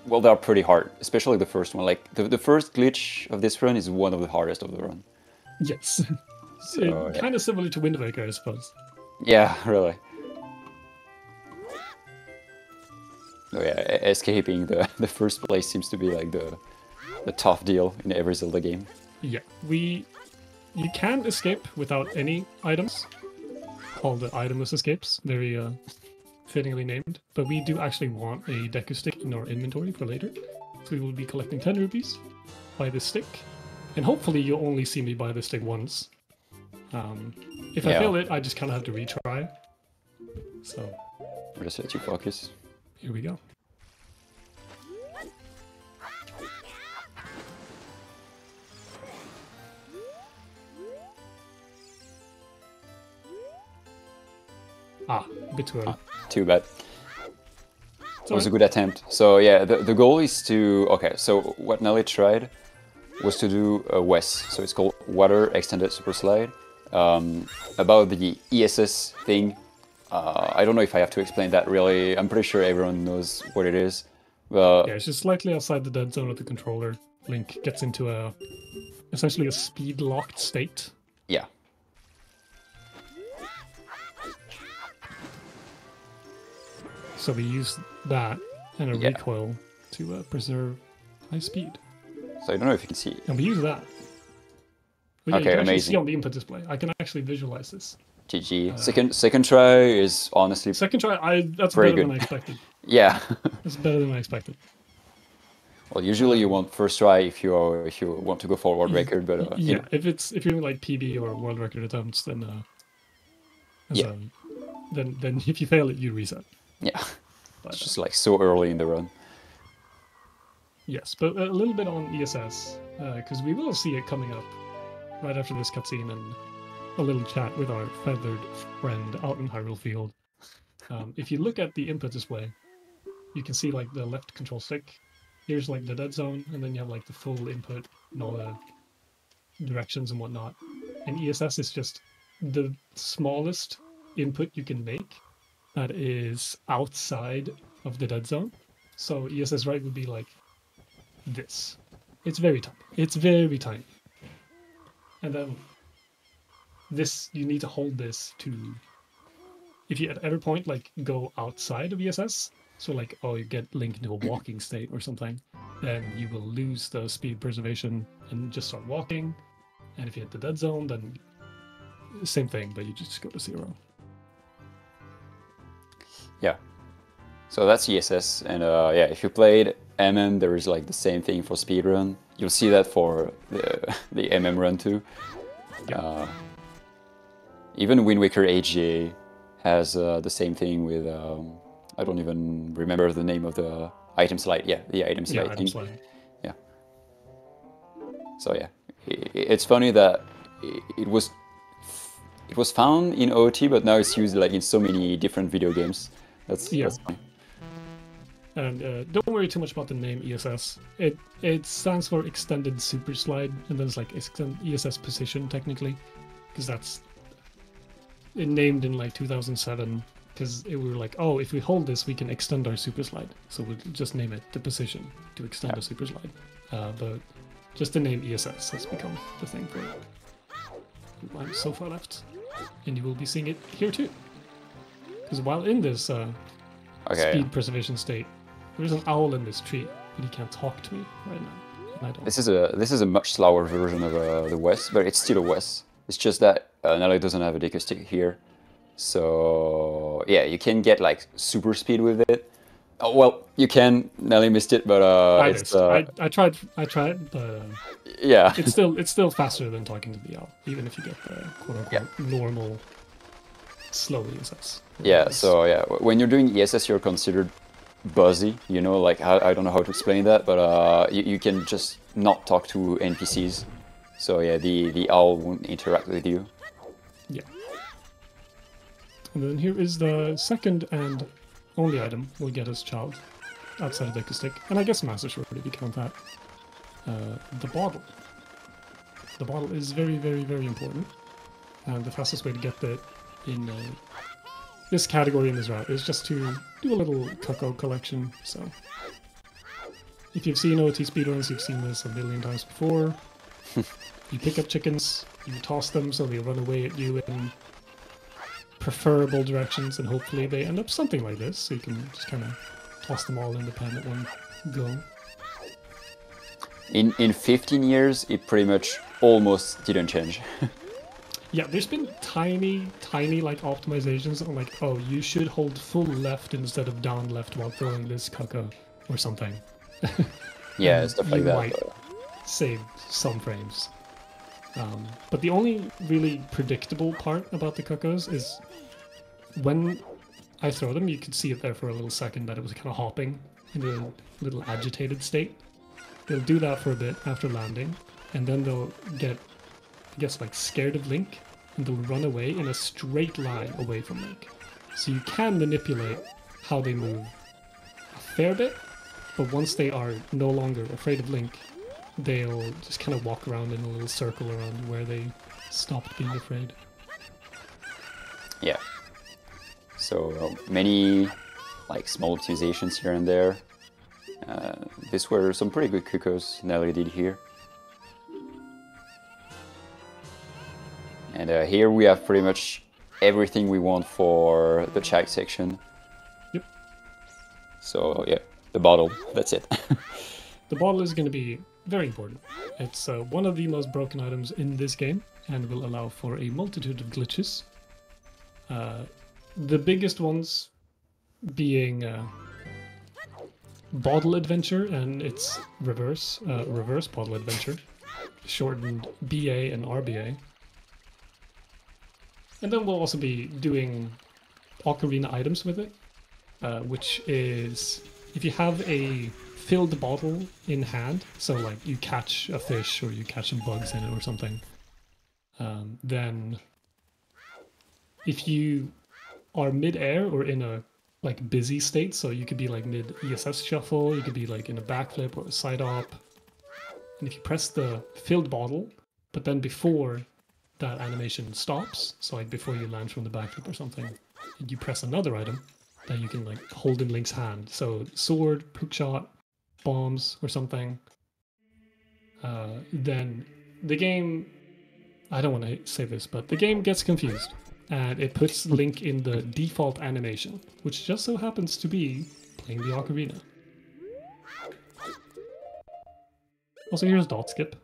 well, they're pretty hard, especially the first one. Like the first glitch of this run is one of the hardest of the run. Yes. So, kind of similar to Wind Waker, I suppose. Yeah, really. Oh yeah, escaping the first place seems to be like the tough deal in every Zelda game. Yeah, you can escape without any items, called the itemless escapes, very fittingly named. But we do actually want a Deku stick in our inventory for later, so we will be collecting 10 rupees, buy this stick, and hopefully you'll only see me buy this stick once. If I fail it, I just kind of have to retry. So I'll just let you focus. Here we go. Ah, a bit too early. Too bad. It was a good attempt. So yeah, the goal is to... Okay, so what Nelly tried was to do a WES. So it's called Water Extended Super Slide. About the ESS thing. I don't know if I have to explain that really. I'm pretty sure everyone knows what it is. Yeah, it's just slightly outside the dead zone of the controller. Link gets into essentially a speed-locked state. Yeah. So we use that and a recoil to preserve high speed. So I don't know if you can see. And we use that. But Okay, you can amazing. actually see on the input display. I can actually visualize this. GG. Second try is honestly Second try, that's very better good. than I expected. Yeah. That's better than I expected. Well, usually you want first try if you want to go for world record, but yeah, if you're doing like PB or world record attempts, then then if you fail it, you reset. Yeah. But, it's just like so early in the run. Yes, but a little bit on ESS, because we will see it coming up right after this cutscene and a little chat with our feathered friend out in Hyrule Field. If you look at the input display, you can see like the left control stick. Here's like the dead zone, and then you have like the full input and all the directions and whatnot. And ESS is just the smallest input you can make that is outside of the dead zone. So ESS right would be like this. It's very tiny. It's very tiny. And then this, you need to hold this to, if you at every point like go outside of ESS, so like, oh, you get Link into a walking state or something, then you will lose the speed preservation and just start walking. And if you hit the dead zone, then same thing, but you just go to 0. Yeah. So that's ESS, and yeah, if you played MM, there is like the same thing for speedrun. You'll see that for the MM run too. Yeah. Even Wind Waker AGA has the same thing with, I don't even remember the name of the item slide. Yeah, the item slide item thing. slide. Yeah. So yeah, it's funny that it was found in OOT, but now it's used like in so many different video games. That's funny. And don't worry too much about the name ESS. It stands for Extended Super Slide, and then it's like ESS Position technically, because that's it named in like 2007. Because we were like, oh, if we hold this, we can extend our super slide. So we'll just name it the position to extend the super slide. But just the name ESS has become the thing for it. I'm so far left, and you will be seeing it here too. Because while in this speed preservation state, there's an owl in this tree, but he can't talk to me right now. And I don't. This is a much slower version of the West, but it's still a West. It's just that Nelly doesn't have a deco stick here, so yeah, you can get like super speed with it. Oh well, you can. Nelly missed it, but I tried, but yeah, it's still faster than talking to the owl, even if you get the quote unquote normal slow ESS. Yeah, so yeah, when you're doing ESS, you're considered buzzy, you know, like, I don't know how to explain that, but you can just not talk to NPCs. So yeah, the owl won't interact with you. Yeah. And then here is the second and only item we'll get as child, outside of the acoustic, and I guess Master Sword if you count that. The bottle. The bottle is very, very, very important, and the fastest way to get that in this category in this route is just to do a little cuckoo collection. So if you've seen OT speedruns, you've seen this a million times before. You pick up chickens, you toss them so they run away at you in preferable directions, and hopefully they end up something like this, so you can just kind of toss them all in the pan at one go. In 15 years, it pretty much almost didn't change. Yeah, there's been tiny like optimizations on like, oh, you should hold full left instead of down left while throwing this cuckoo or something. Yeah, stuff like that. Might save some frames. But the only really predictable part about the cuckoos is when I throw them, you could see it there for a little second that it was kind of hopping in a little agitated state. They'll do that for a bit after landing, and then they'll get, I guess, like scared of Link, and they'll run away in a straight line away from Link. So you can manipulate how they move a fair bit, but once they are no longer afraid of Link, they'll just kind of walk around in a little circle around where they stopped being afraid. Yeah. So many like small optimizations here and there. These were some pretty good cuckoos Nelly did here. And here we have pretty much everything we want for the child section. Yep. So yeah, the bottle, that's it. The bottle is going to be very important. It's one of the most broken items in this game and will allow for a multitude of glitches. The biggest ones being Bottle Adventure and its reverse Bottle Adventure, shortened BA and RBA. And then we'll also be doing Ocarina items with it, which is if you have a filled bottle in hand, so like you catch a fish or you catch some bugs in it or something, then if you are mid-air or in a like busy state, so you could be like mid ESS shuffle, you could be like in a backflip or a side op, and if you press the filled bottle, but then before that animation stops. So like before you land from the backflip or something, and you press another item that you can like hold in Link's hand. So sword, hookshot, bombs, or something. Then the game, I don't want to say this, but the game gets confused and it puts Link in the default animation, which just so happens to be playing the ocarina. Also, here's dot skip.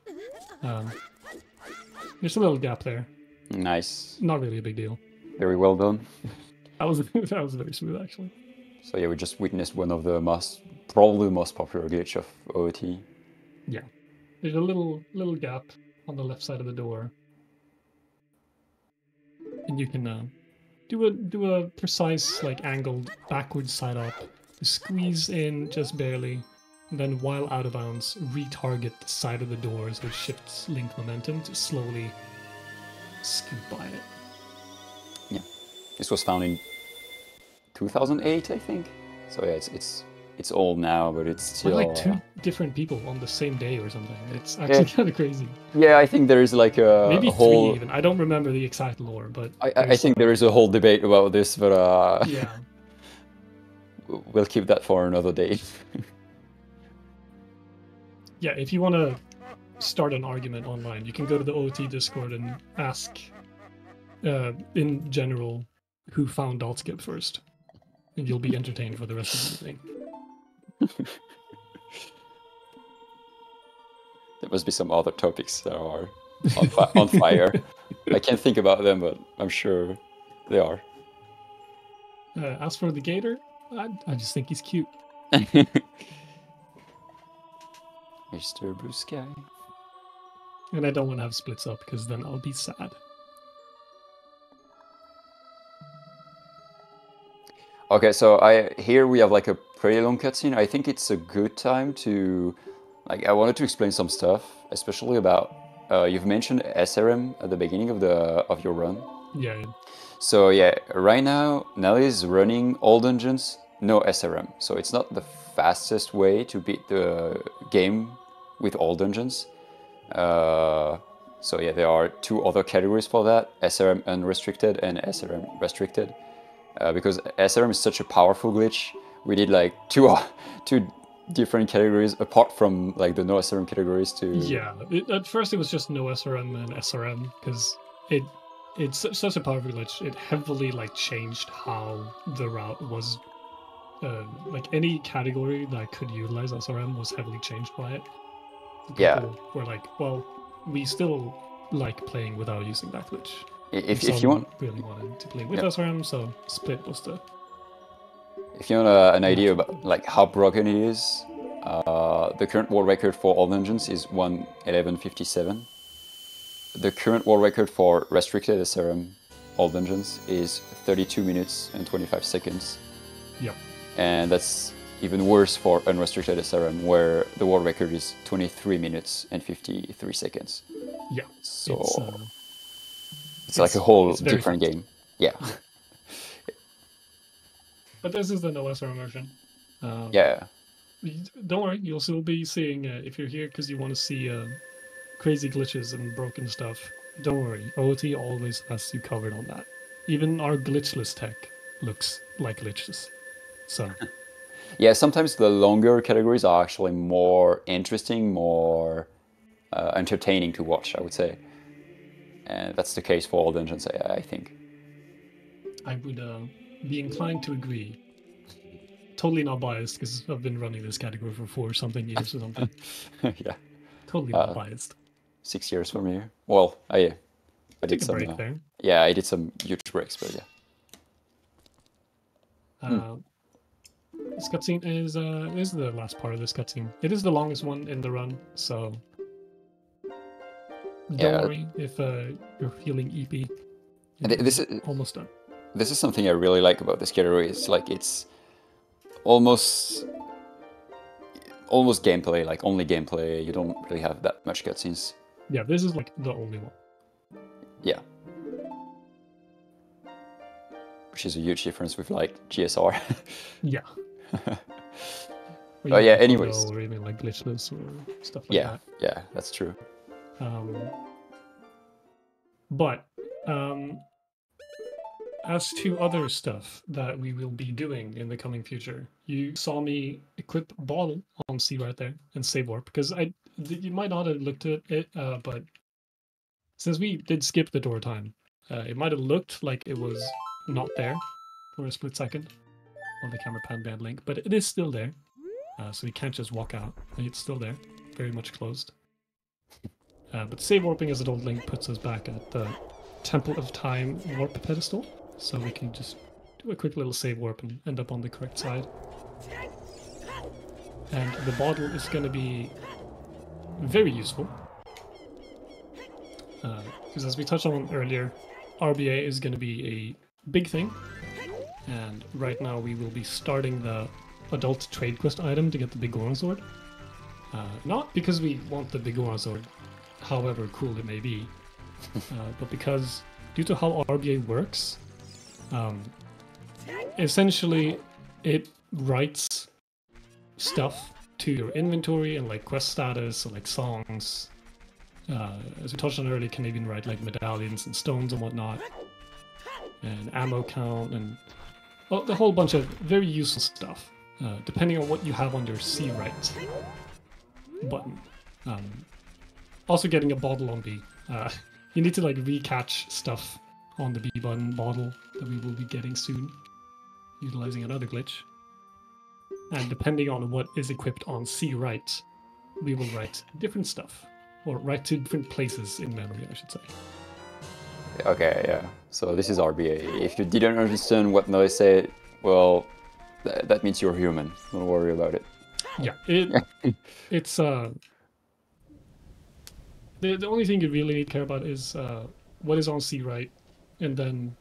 There's a little gap there. Nice. Not really a big deal. Very well done. That was very smooth actually. So yeah, we just witnessed one of the probably the most popular glitch of OOT. Yeah. There's a little gap on the left side of the door. And you can do a precise like angled backwards side up, squeeze in just barely, and then while out of bounds, retarget the side of the door so it shifts Link momentum to slowly scoot by it. Yeah, this was found in 2008, I think. So yeah, it's old now, but it's still Like 2 different people on the same day or something. It's actually kind of crazy. Yeah, I think there is like maybe a whole. 3 even. I don't remember the exact lore, but I think there is a whole debate about this, but yeah. We'll keep that for another day. Yeah, if you want to start an argument online, you can go to the OT Discord and ask, in general, who found dot skip first, and you'll be entertained for the rest of the evening. There must be some other topics that are on fire. I can't think about them, but I'm sure they are. As for the gator, I just think he's cute. Mr. Blue Sky. And I don't want to have splits up, because then I'll be sad. Okay, so here we have like a pretty long cutscene. I think it's a good time to, like, I wanted to explain some stuff, especially about, you've mentioned SRM at the beginning of your run. Yeah. So yeah, right now, Nelly is running all dungeons, no SRM. So it's not the fastest way to beat the game with all dungeons. So yeah, there are 2 other categories for that, SRM unrestricted and SRM restricted. Because SRM is such a powerful glitch, we did like two different categories apart from like the no SRM categories to... Yeah, at first it was just no SRM and SRM, because it's such a powerful glitch. It heavily like changed how the route was. Like any category that could utilize SRM was heavily changed by it. People were like, well, we still like playing without using that glitch. If you want, really wanted to play with SRM, so split was the... If you want an idea about like how broken it is, the current world record for all dungeons is 1:11:57. The current world record for restricted SRM all dungeons is 32 minutes and 25 seconds. Yep. And that's even worse for unrestricted SRM, where the world record is 23 minutes and 53 seconds. Yeah. So it's like a whole different game. Yeah. But this is the no SRM version. Yeah. Don't worry, you'll still be seeing, if you're here because you want to see crazy glitches and broken stuff, don't worry, OOT always has you covered on that. Even our glitchless tech looks like glitches. So... Yeah, sometimes the longer categories are actually more interesting, more entertaining to watch, I would say. And that's the case for all dungeons, I think. I would be inclined to agree. Totally not biased, because I've been running this category for 4-something years or something. Yeah. Totally not biased. 6 years from here. Well, I did some... break there. Yeah, I did some huge breaks, but yeah. This cutscene is the last part of this cutscene. It is the longest one in the run, so don't worry if you're feeling EP. This is almost done. This is something I really like about this category. It's like it's almost gameplay, like only gameplay. You don't really have that much cutscenes. Yeah, this is like the only one. Yeah. Which is a huge difference with like GSR. Yeah. Oh yeah, anyways. Or even like glitchless or stuff like that. Yeah, that's true. But as to other stuff that we will be doing in the coming future, you saw me equip Bottle on C right there and save warp because you might not have looked at it, but since we did skip the door time, it might have looked like it was not there for a split second on the camera pan band link, but it is still there. So we can't just walk out. It's still there, very much closed. But save warping as adult link puts us back at the Temple of Time warp pedestal, so we can just do a quick little save warp and end up on the correct side. And the bottle is going to be very useful. Because as we touched on earlier, RBA is going to be a big thing. And right now we will be starting the adult trade quest item to get the big Goron sword. Not because we want the big Goron sword, however cool it may be, but because due to how RBA works, essentially it writes stuff to your inventory and like quest status and like songs. As we touched on earlier, can even write like medallions and stones and whatnot, and ammo count and well, the whole bunch of very useful stuff, depending on what you have on your C write button. Also getting a bottle on B. You need to like recatch stuff on the B button bottle that we will be getting soon, utilizing another glitch. And depending on what is equipped on C write, we will write different stuff. Or write to different places in memory, I should say. Okay, yeah. So this is RBA. If you didn't understand what Noe said, well, that means you're human. Don't worry about it. Yeah, it's the only thing you really need to care about is what is on C write, and then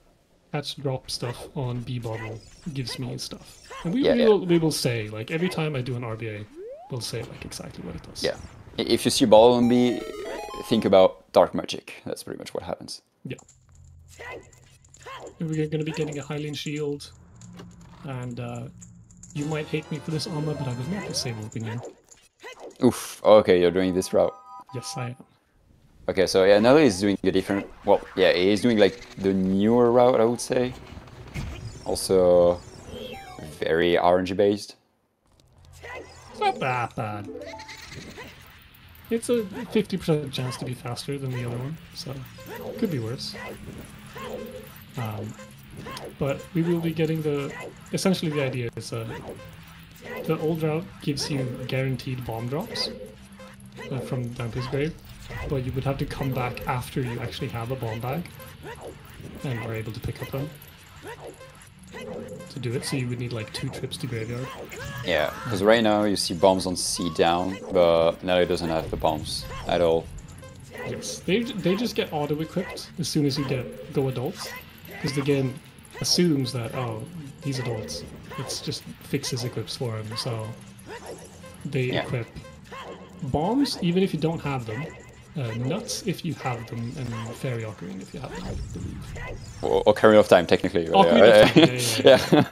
catch drop stuff on B bottle gives me stuff. And we will say, like, every time I do an RBA, we'll say like exactly what it does. Yeah. If you see ball on B, think about dark magic. That's pretty much what happens. Yeah. And we're going to be getting a Hylian shield, and you might hate me for this armor, but I will not disable opinion. Oof. Okay, you're doing this route. Yes, I am. Okay, so yeah, now he's doing a different. Well, yeah, he's doing like the newer route, I would say. Also, very RNG based. It's not that bad. It's a 50% chance to be faster than the other one, so could be worse. But we will be getting essentially the idea is the old route gives you guaranteed bomb drops from Dante's Grave, but you would have to come back after you actually have a bomb bag and are able to pick up them to do it, so you would need like 2 trips to Graveyard. Yeah, because right now you see bombs on C down, but now it doesn't have the bombs at all. Yes, they just get auto-equipped as soon as you go adults, because the game assumes that, oh, these adults, it's just fixes equips for them, so they equip bombs even if you don't have them, nuts if you have them, and fairy ocarina if you have them, I believe. Or Ocarina of Time, technically. Ocarina of Time, yeah.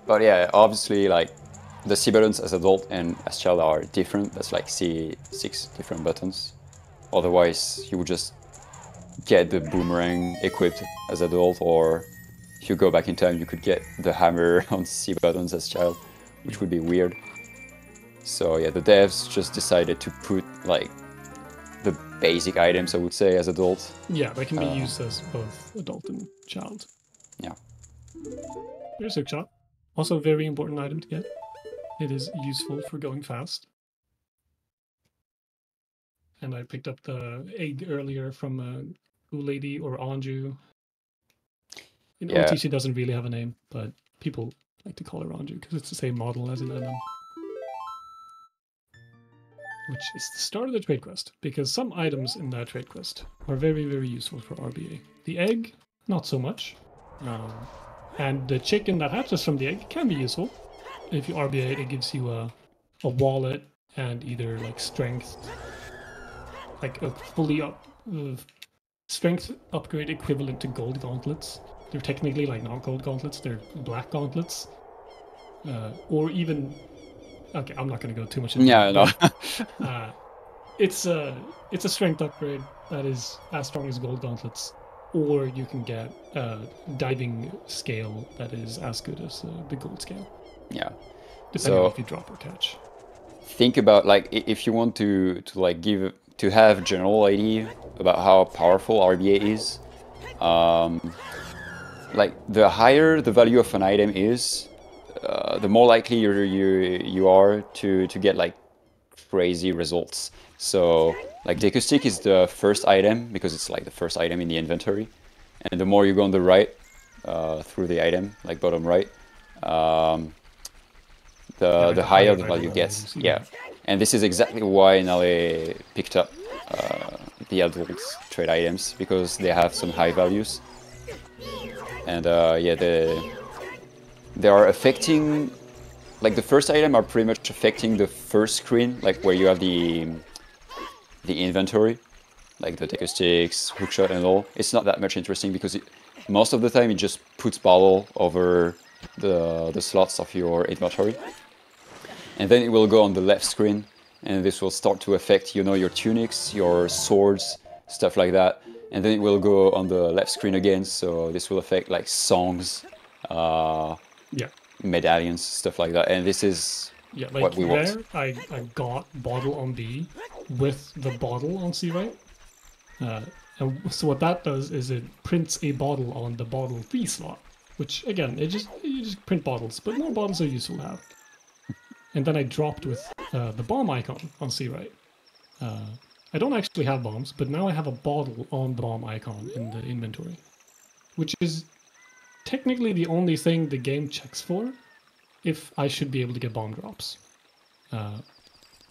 But yeah, obviously, like, the C buttons as adult and as child are different. That's like C6 different buttons. Otherwise, you would just get the boomerang equipped as adult, or if you go back in time, you could get the hammer on C buttons as child, which would be weird. So yeah, the devs just decided to put like the basic items, I would say, as adult. Yeah, they can be used as both adult and child. Yeah. Here's a shot. Also a very important item to get. It is useful for going fast. And I picked up the egg earlier from Lady or Anju. In OT she doesn't really have a name, but people like to call her Anju because it's the same model as in NM. Which is the start of the trade quest, because some items in that trade quest are very, very useful for RBA. The egg, not so much. And the chicken that hatches from the egg can be useful. If you RBA, it gives you a wallet and either like strength, like a fully strength upgrade equivalent to gold gauntlets. They're technically like not gold gauntlets, they're black gauntlets. Or even, okay, I'm not going to go too much into that. Yeah, no. it's a strength upgrade that is as strong as gold gauntlets, or you can get a diving scale that is as good as the gold scale. Yeah. Depending on So if you drop or catch. think about like if you want to like have general idea about how powerful RBA is. Like the higher the value of an item is, the more likely you are to get like crazy results. So like the acoustic is the first item because it's like the first item in the inventory, and the more you go on the right through the item, like bottom right, the higher the value gets. Yeah, and this is exactly why Nale picked up the adult trade items, because they have some high values. And yeah, they are affecting, like the first item are pretty much affecting the first screen, like where you have the inventory, like the deco sticks, hookshot and all. It's not that much interesting because most of the time it just puts bottle over the slots of your inventory. And then it will go on the left screen, and this will start to affect, you know, your tunics, your swords, stuff like that. And then it will go on the left screen again, so this will affect like songs, Yeah. medallions, stuff like that. And this is Yeah, like what we want. I got bottle on B with the bottle on C, right? And so what that does is it prints a bottle on the bottle 3 slot, which again, you just print bottles, but more bottles are useful to have. And then I dropped with the bomb icon on C, right? I don't actually have bombs, but now I have a bottle on the bomb icon in the inventory, which is technically the only thing the game checks for if I should be able to get bomb drops.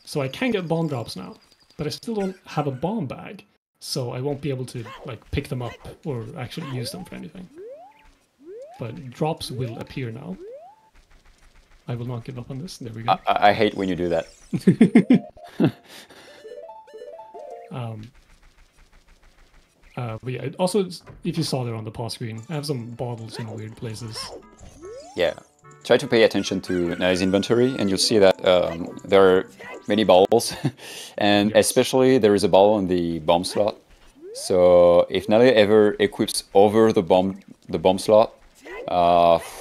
So I can get bomb drops now, but I still don't have a bomb bag, so I won't be able to like pick them up or actually use them for anything. But drops will appear now. I will not give up on this. There we go. I hate when you do that. But yeah, also, if you saw there on the pause screen, I have some bottles in weird places. Yeah. Try to pay attention to Nale's inventory, and you'll see that there are many bottles, and Yes. especially there is a bottle in the bomb slot. So if Nale ever equips over the bomb slot,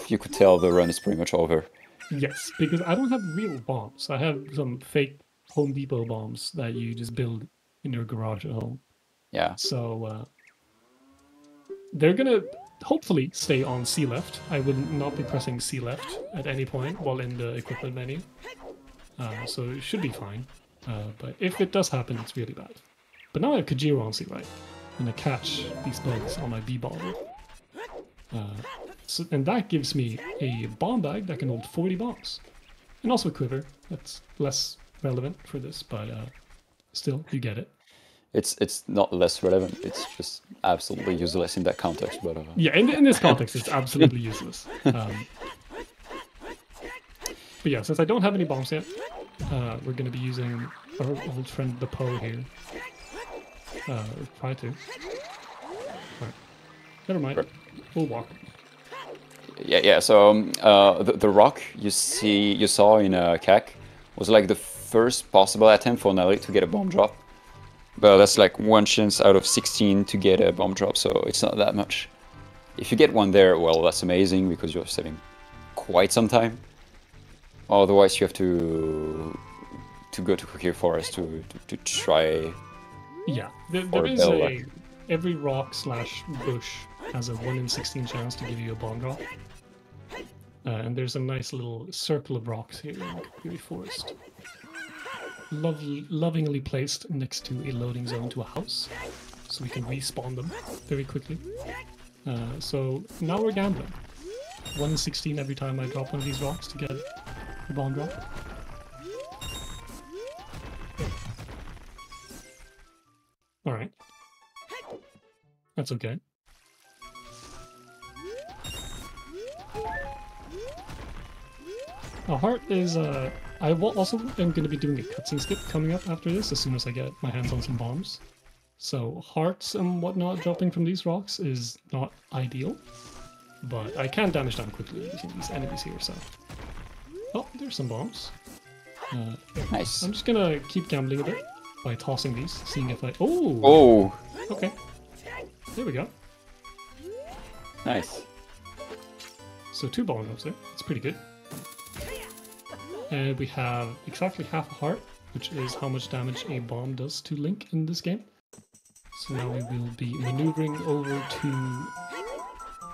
you could tell the run is pretty much over. Yes, because I don't have real bombs. I have some fake Home Depot bombs that you just build in your garage at home. Yeah. So they're gonna hopefully stay on C left. I will not be pressing C left at any point while in the equipment menu. So it should be fine. But if it does happen, it's really bad. But now I have Kajiro on C right. I'm gonna catch these bugs on my B bottle. And that gives me a bomb bag that can hold 40 bombs. And also a quiver. That's less relevant for this, but still, you get it. It's not less relevant. It's just absolutely useless in that context. But yeah, in this context, it's absolutely useless. But yeah, since I don't have any bombs yet, we're going to be using our old friend the Poe here. Try to. Right. Never mind. Right. We'll walk. Yeah. So the rock you saw in CAC was like the first possible attempt for Nale to get a bomb drop. But that's like 1 chance out of 16 to get a bomb drop, so it's not that much. If you get one there, well, that's amazing because you're saving quite some time. Otherwise, you have to go to Cookie Forest to try. Yeah, there Or is Bella. every rock / bush has a 1 in 16 chance to give you a bomb drop. And there's a nice little circle of rocks here in Cookie Forest. Lovingly placed next to a loading zone to a house, so we can respawn them very quickly. So now we're gambling. 1 in 16 every time I drop one of these rocks to get a bomb drop. Alright. That's okay. A heart is I will also am going to be doing a cutscene skip coming up after this as soon as I get my hands on some bombs. So hearts and whatnot dropping from these rocks is not ideal, but I can damage them quickly using these enemies here, so... Oh, there's some bombs. Nice. I'm just gonna keep gambling a bit. by tossing these, seeing if I... Oh! Oh, Okay. There we go. nice. So 2 bomb drops there. It's pretty good. And we have exactly half a heart, which is how much damage a bomb does to Link in this game. So now we will be maneuvering over to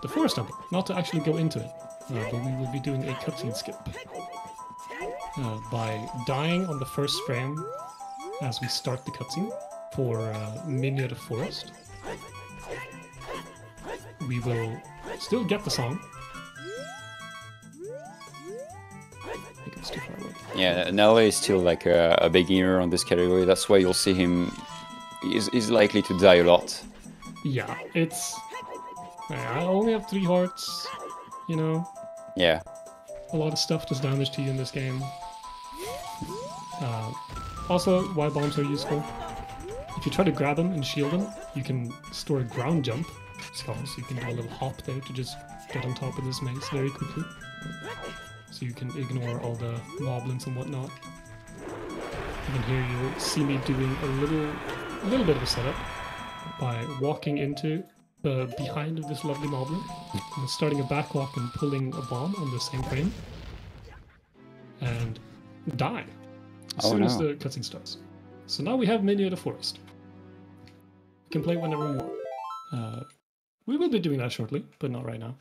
the forest temple. Not to actually go into it, but we will be doing a cutscene skip. By dying on the first frame as we start the cutscene for Minya the Forest. We will still get the song. I think it's too far away. Yeah, Nelly is still like a beginner on this category. That's why you'll see him. He's likely to die a lot. Yeah, it's... I only have 3 hearts, you know? Yeah. A lot of stuff does damage to you in this game. Also, why bombs are useful. If you try to grab them and shield them, you can store a ground jump. So you can do a little hop there to just get on top of this maze very quickly. So you can ignore all the moblins and whatnot. And then here you'll see me doing a little bit of a setup by walking into the behind of this lovely moblin and starting a backwalk and pulling a bomb on the same frame and die as soon as the cutscene starts. So now we have Minya the Forest. We can play whenever we want. We will be doing that shortly, but not right now.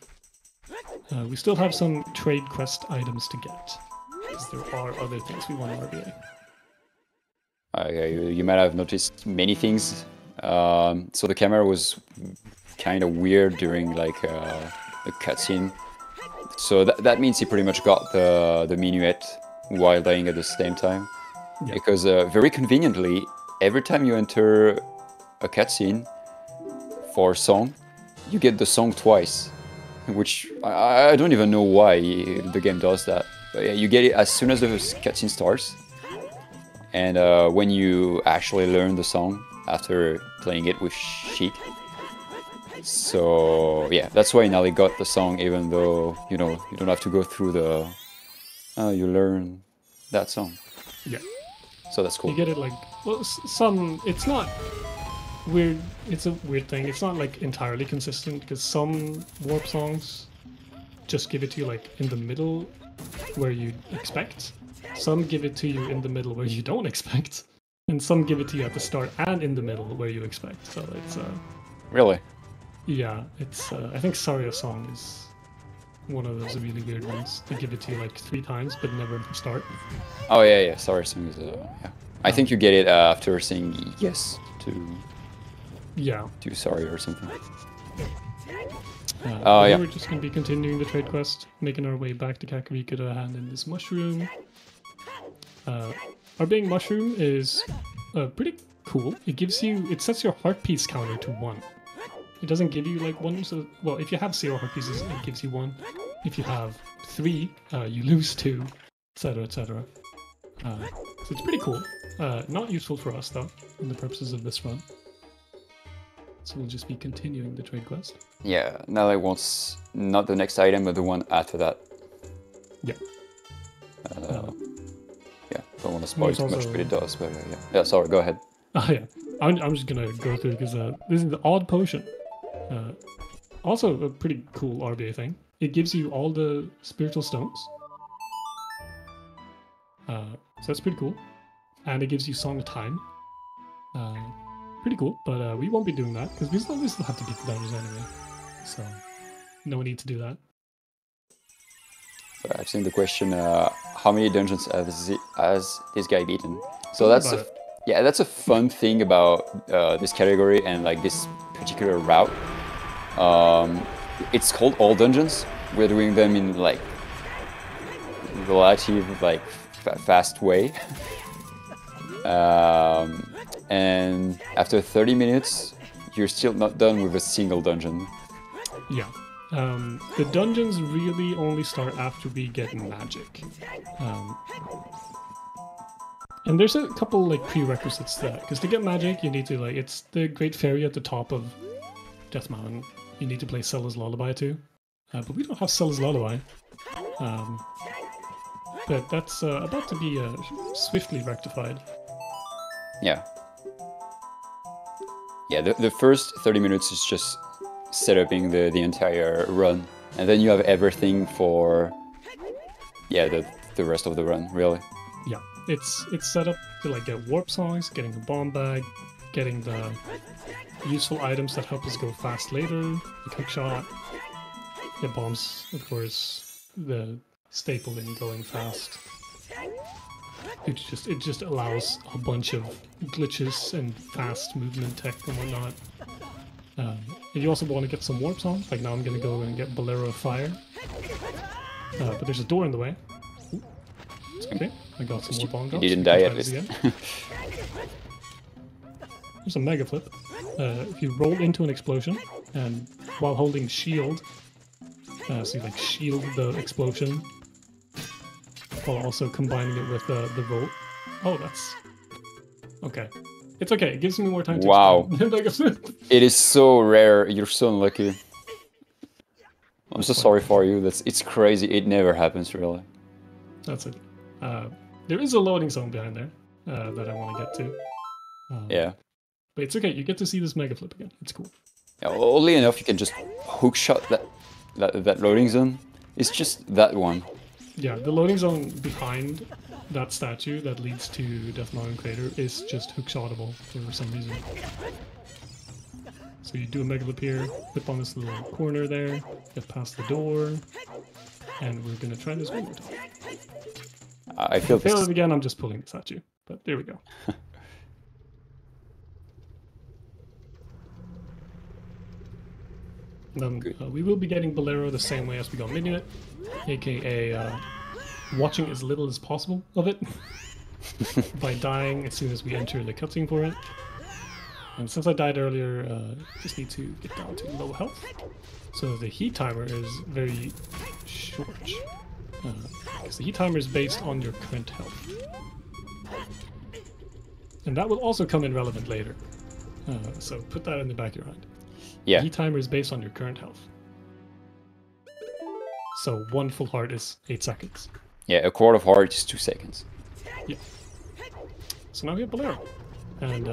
We still have some trade quest items to get, because there are other things we want in RBA. You might have noticed many things. So the camera was kind of weird during like the cutscene. So that means he pretty much got the minuet while dying at the same time. Yeah. Because very conveniently, every time you enter a cutscene for a song, you get the song twice. Which I don't even know why the game does that. But yeah, you get it as soon as the cutscene starts. And when you actually learn the song after playing it with Sheik. So yeah, that's why Nally got the song, even though, you know, you don't have to go through the... you learn that song. Yeah. So that's cool. You get it like... Well, it's not weird. It's a weird thing. It's not like entirely consistent, because some warp songs just give it to you like in the middle where you expect. Some give it to you in the middle where you don't expect. And some give it to you at the start and in the middle where you expect. So it's... Really? Yeah, it's... I think Saria Song is one of those really weird ones. They give it to you like 3 times, but never at the start. Oh yeah, yeah. Saria Song is... yeah. I think you get it after saying yes to... Yeah. To Sorry or something. Yeah. We're just going to be continuing the trade quest, making our way back to Kakariko to hand in this mushroom. Our being mushroom is pretty cool. It sets your heart piece counter to 1. It doesn't give you like 1, so, well, if you have 0 heart pieces, it gives you 1. If you have 3, you lose 2, etc, etc. So it's pretty cool. Not useful for us though, in the purposes of this run. So we'll just be continuing the trade quest. Yeah, Nally wants not the next item, but the one after that. Yeah. Yeah, don't want to spoil too much, but it does. But yeah. Yeah, sorry, go ahead. Oh yeah, I'm just gonna go through because this is the odd potion. Also a pretty cool RBA thing. It gives you all the spiritual stones. So that's pretty cool. And it gives you Song of Time. Pretty cool, but we won't be doing that because we still have to beat the dungeons anyway. So no need to do that. So I've seen the question: how many dungeons has this guy beaten? So that's that's a fun thing about this category and like this particular route. It's called all dungeons. We're doing them in like relative like fast way. And after 30 minutes, you're still not done with a single dungeon. Yeah. The dungeons really only start after we get magic. And there's a couple like prerequisites to that, because to get magic you need to like, it's the Great Fairy at the top of Death Mountain. You need to play Zelda's Lullaby too. But we don't have Zelda's Lullaby. But that's about to be swiftly rectified. Yeah. Yeah, the first 30 minutes is just setting the entire run, and then you have everything for the rest of the run, really. Yeah, it's set up to like get warp songs, getting the bomb bag, getting the useful items that help us go fast later, the hook shot, the bombs, of course, the staple in going fast. It just allows a bunch of glitches and fast movement tech and whatnot. If you also want to get some warp songs, like now I'm gonna go and get Bolero of Fire. But there's a door in the way. Ooh. It's okay. I got some more bomb drops. You didn't die at least. There's a mega flip. If you roll into an explosion and while holding shield, so you like shield the explosion while also combining it with the volt. Oh, that's okay. It's okay. It gives me more time to explain. Mega flip. It is so rare. You're so unlucky. I'm so sorry for you. It's crazy. It never happens, really. That's it. There is a loading zone behind there that I want to get to. Yeah. But it's okay. You get to see this mega flip again. It's cool. Yeah, oddly enough, you can just hook shot that loading zone. It's just that one. Yeah, the loading zone behind that statue that leads to Death Mountain Crater is just hook-shotable for some reason. So you do a mega flip here, flip on this little corner there, get past the door, and we're gonna try this one more time. I feel if I fail it again, I'm just pulling the statue, but there we go. Then we will be getting Bolero the same way as we got Minuet, aka watching as little as possible of it by dying as soon as we enter the cutscene for it. And since I died earlier, just need to get down to low health. So the heat timer is very short, because the heat timer is based on your current health. And that will also come in relevant later, so put that in the back of your mind. Yeah. The heat timer is based on your current health. So one full heart is 8 seconds. Yeah, a quart of heart is 2 seconds. Yeah. So now we have Bolero. And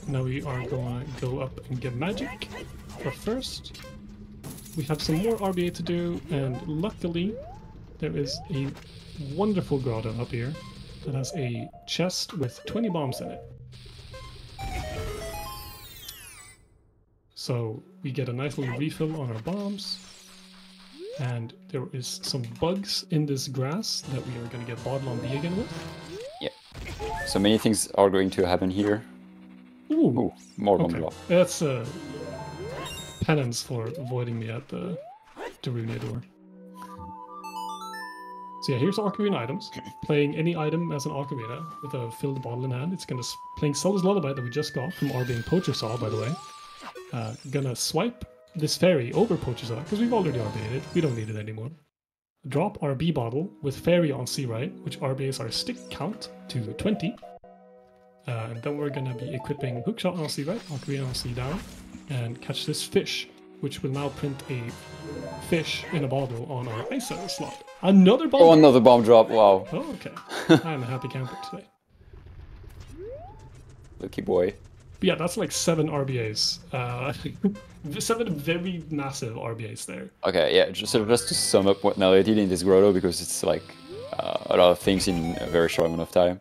now we are going to go up and get magic. But first, we have some more RBA to do, and luckily there is a wonderful grotto up here that has a chest with 20 bombs in it. So we get a nice little refill on our bombs, and there is some bugs in this grass that we are going to get Bottle on B again with. Yeah. So many things are going to happen here. Ooh, more bomb drop. That's penance for avoiding me at the Darunia door. So yeah, here's Ocarina items. Playing any item as an Ocarina with a filled bottle in hand. It's gonna playing Zelda's Lullaby that we just got from RBing Poacher Saw, by the way. Gonna swipe this fairy over Poacher Saw because we've already RB'd it. We don't need it anymore. Drop our B bottle with fairy on C right, which RBAs our stick count to 20. And then we're gonna be equipping Hookshot on C right, Ocarina on C down, and catch this fish, which will now print a fish in a bottle on our ice slot. Another bomb. Oh, another bomb drop! Wow. Oh, okay. I'm a happy camper today. Lucky boy. But yeah, that's like 7 RBAs. 7 very massive RBAs there. Okay, yeah. Just to sum up what Nelly did in this grotto, because it's like a lot of things in a very short amount of time.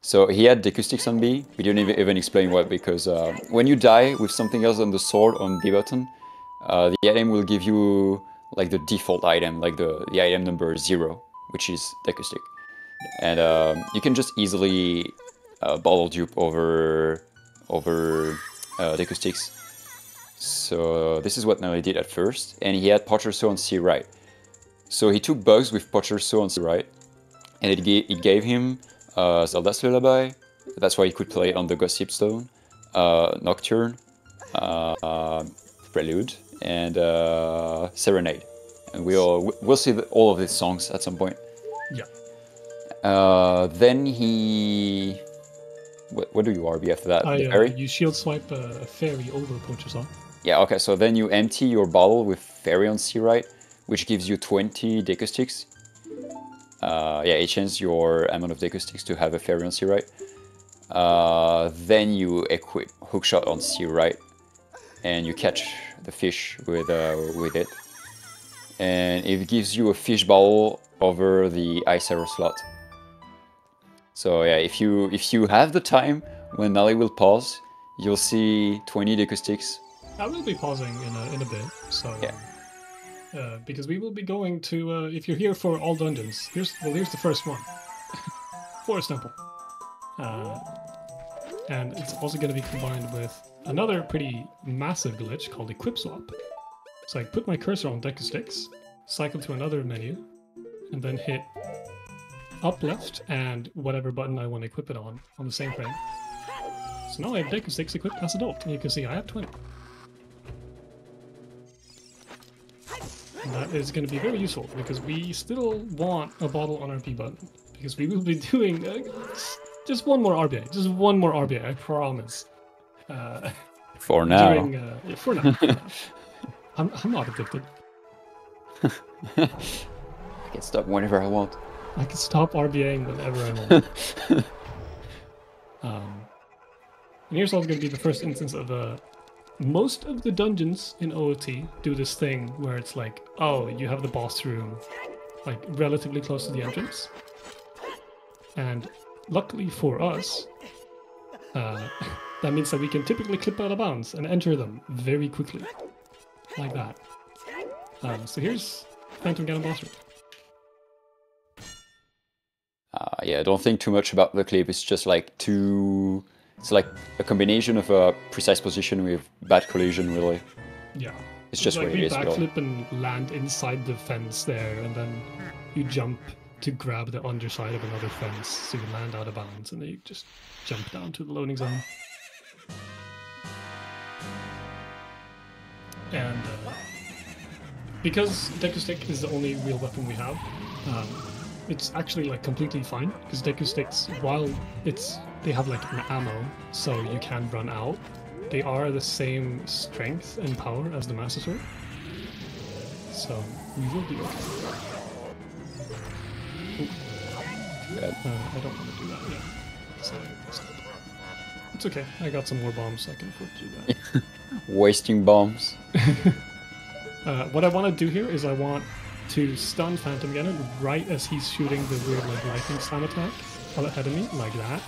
So he had the acoustics on B. We didn't even explain what, because when you die with something else on the sword on B button, the item will give you like the default item, like the item number 0, which is the acoustic. And you can just easily bottle dupe over the acoustics. So this is what Nelly did at first, and he had Poacher Saw on C right. So he took bugs with Poacher Saw on C right, and it gave him Zelda's Lullaby. That's why he could play on the Gossip Stone, Nocturne, Prelude, and Serenade. And we'll see all of these songs at some point. Yeah. Then he... What do you RB after that? You shield swipe a fairy over Poacher Saw. Yeah, okay, so then you empty your bottle with fairy on C right, which gives you 20 decaustics. Yeah, it changes your amount of decaustics to have a fairy on C right. Then you equip hookshot on C, right? And you catch the fish with it. And it gives you a fish bowl over the ice arrow slot. So yeah, if you have the time, when Nali will pause, you'll see 20 Deku Sticks. I will be pausing in a bit, so Yeah. because we will be going to if you're here for all dungeons, here's the first one. Forest Temple. And it's also going to be combined with another pretty massive glitch called Equip Swap. So I put my cursor on Deku Sticks, cycle to another menu, and then hit up left and whatever button I want to equip it on the same frame. So now I have Deku Sticks equipped as adult, and you can see I have 20. And that is going to be very useful, because we still want a bottle on our B button, because we will be doing just one more RBA, just one more RBA, I promise. For now. For now. I'm not addicted. I can stop whenever I want. I can stop RBAing whenever I want. And here's also going to be the first instance of most of the dungeons in OOT do this thing where it's like, oh, you have the boss room like relatively close to the entrance. And luckily for us, that means that we can typically clip out of bounds and enter them very quickly. Like that. So here's Phantom Ganon boss room. Yeah, don't think too much about the clip. It's just like it's like a combination of a precise position with bad collision, really. Yeah. It's just like where it is. Backflip and land inside the fence there, and then you jump to grab the underside of another fence, so you land out of bounds, and then you just jump down to the loading zone. And because Deku Stick is the only real weapon we have, it's actually like completely fine, because Deku Sticks, while they have like an ammo, so you can run out, they are the same strength and power as the Master Sword. So we will be okay. I don't want to do that yet. So it's okay. I got some more bombs, so I can afford to do that. Wasting bombs. What I want to do here is I want to stun Phantom Ganon right as he's shooting the weird like lightning slam attack ahead of me, like that,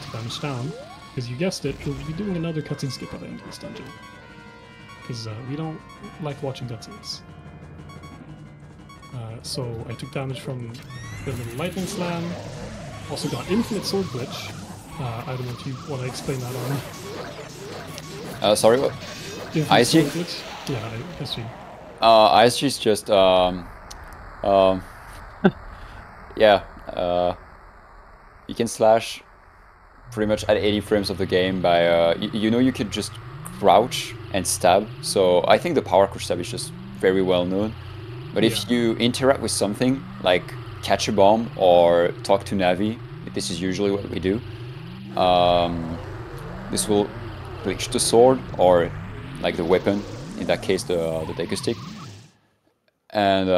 to bounce down. Because you guessed it, we'll be doing another cutscene skip at the end of this dungeon. Because we don't like watching cutscenes. So I took damage from the little lightning slam. Also got infinite sword glitch. I don't know if you want to explain that on. Sorry, what? ISG? Yeah, ISG. ISG is just yeah. You can slash pretty much at 80 frames of the game by you know, you could just crouch and stab. So I think the power crouch stab is just very well known. But if you interact with something like catch a bomb or talk to Navi, this is usually what we do. This will glitch the sword, or like the weapon, in that case the Deku Stick. And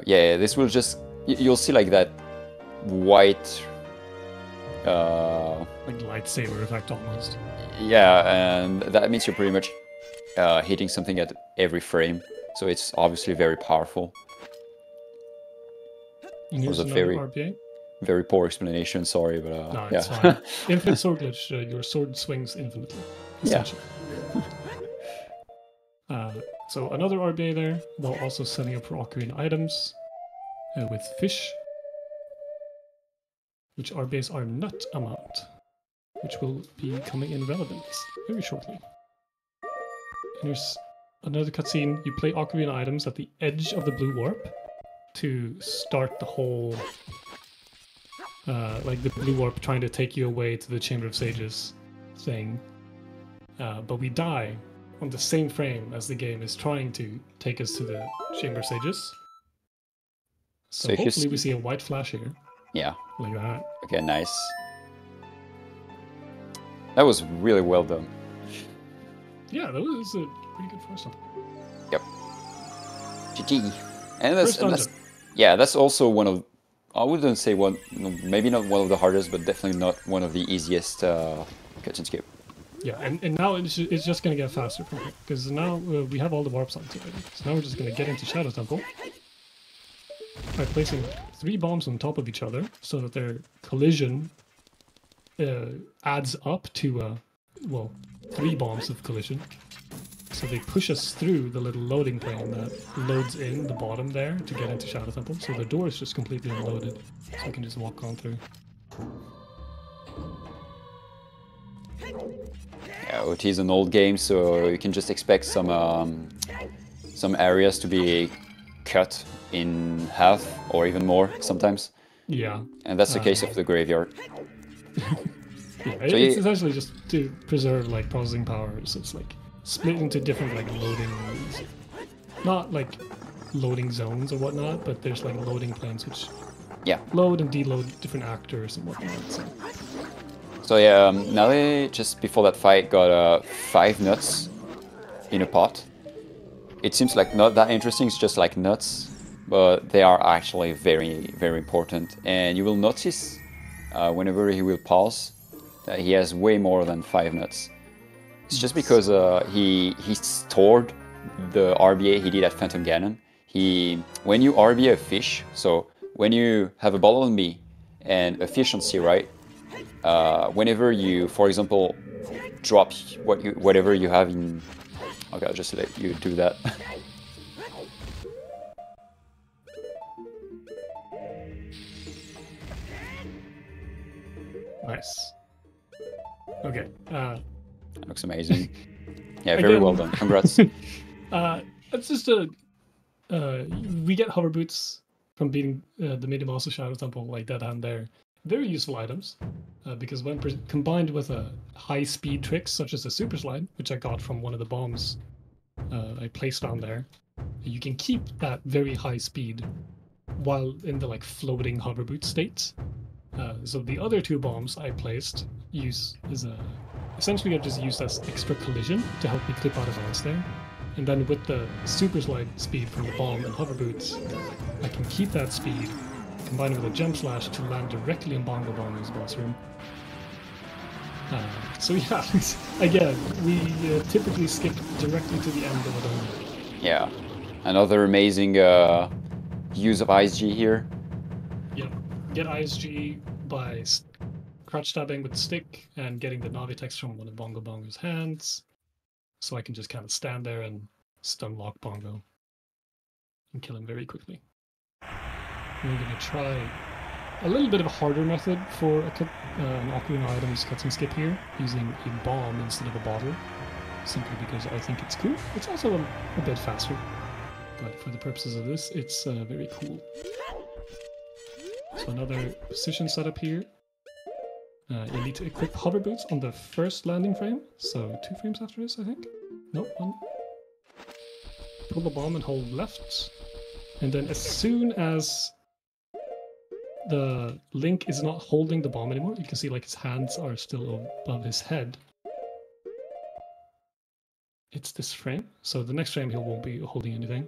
yeah, this will just, you'll see like that white like lightsaber effect almost. Yeah, and that means you're pretty much hitting something at every frame, so it's obviously very powerful. And here's another RPA. Very poor explanation, sorry, but no, yeah. it's fine. Infinite sword glitch, your sword swings infinitely, essentially. Yeah. So another RBA there, while also setting up for ocarina items with fish, which RBAs are nut amount, which will be coming in relevance very shortly. And here's another cutscene. You play ocarina items at the edge of the blue warp to start the whole like the blue warp trying to take you away to the Chamber of Sages thing. But we die on the same frame as the game is trying to take us to the Chamber of Sages. So hopefully we see a white flash here. Yeah. Like that. Okay, nice. That was really well done. Yeah, that was a pretty good first one. Yep. GG. And that's yeah, that's also one of I wouldn't say one, maybe not one of the hardest, but definitely not one of the easiest catch and skip. Yeah, and now it's just going to get faster from here, because now we have all the warp zones already. So now we're just going to get into Shadow Temple by placing 3 bombs on top of each other, so that their collision adds up to, well, 3 bombs of collision. So they push us through the little loading plane that loads in the bottom there to get into Shadow Temple. So the door is just completely unloaded, so we can just walk on through. Yeah, OT is an old game, so you can just expect some areas to be cut in half or even more sometimes. Yeah. And that's the case of the graveyard. Yeah, So it's essentially just to preserve like processing power. So it's like split into different like loading, not like loading zones or whatnot, but there's like loading planes which load and deload different actors and whatnot. So yeah, Nale just before that fight got 5 nuts in a pot. It seems like not that interesting, it's just like nuts, but they are actually very, very important. And you will notice whenever he will pause that he has way more than 5 nuts. It's just because he stored the RBA he did at Phantom Ganon. When you RBA a fish, so when you have a bottle on B and a fish on C, right? Whenever you, for example, drop whatever you have in... Okay, I'll just let you do that. Nice. Okay. That looks amazing. Yeah, very well done. Congrats. It's just we get hover boots from beating the Midi Boss of Shadow Temple, like Dead Hand there. Very useful items, because when combined with high-speed tricks such as the Super Slide, which I got from one of the bombs I placed on there, you can keep that very high speed while in the like floating hover boot state. So the other 2 bombs I placed essentially are just used as extra collision to help me clip out of bounds there. And then with the Super Slide speed from the bomb and hover boots, I can keep that speed combined with a jump slash to land directly in Bongo Bongo's boss room. So yeah, again, we typically skip directly to the end of a dungeon. Yeah, another amazing use of ISG here. Yep, get ISG by crouch stabbing with the stick and getting the Navi text from one of Bongo Bongo's hands. So I can just kind of stand there and stun lock Bongo and kill him very quickly. We're going to try a little bit of a harder method for an Ocarina of Items cut and skip here, using a bomb instead of a bottle, simply because I think it's cool. It's also a bit faster, but for the purposes of this, it's very cool. So another position setup here. You need to equip hover boots on the first landing frame, so 2 frames after this, I think. Nope, 1. Pull the bomb and hold left, and then as soon as the Link is not holding the bomb anymore, you can see like his hands are still above his head. It's this frame, so the next frame he won't be holding anything.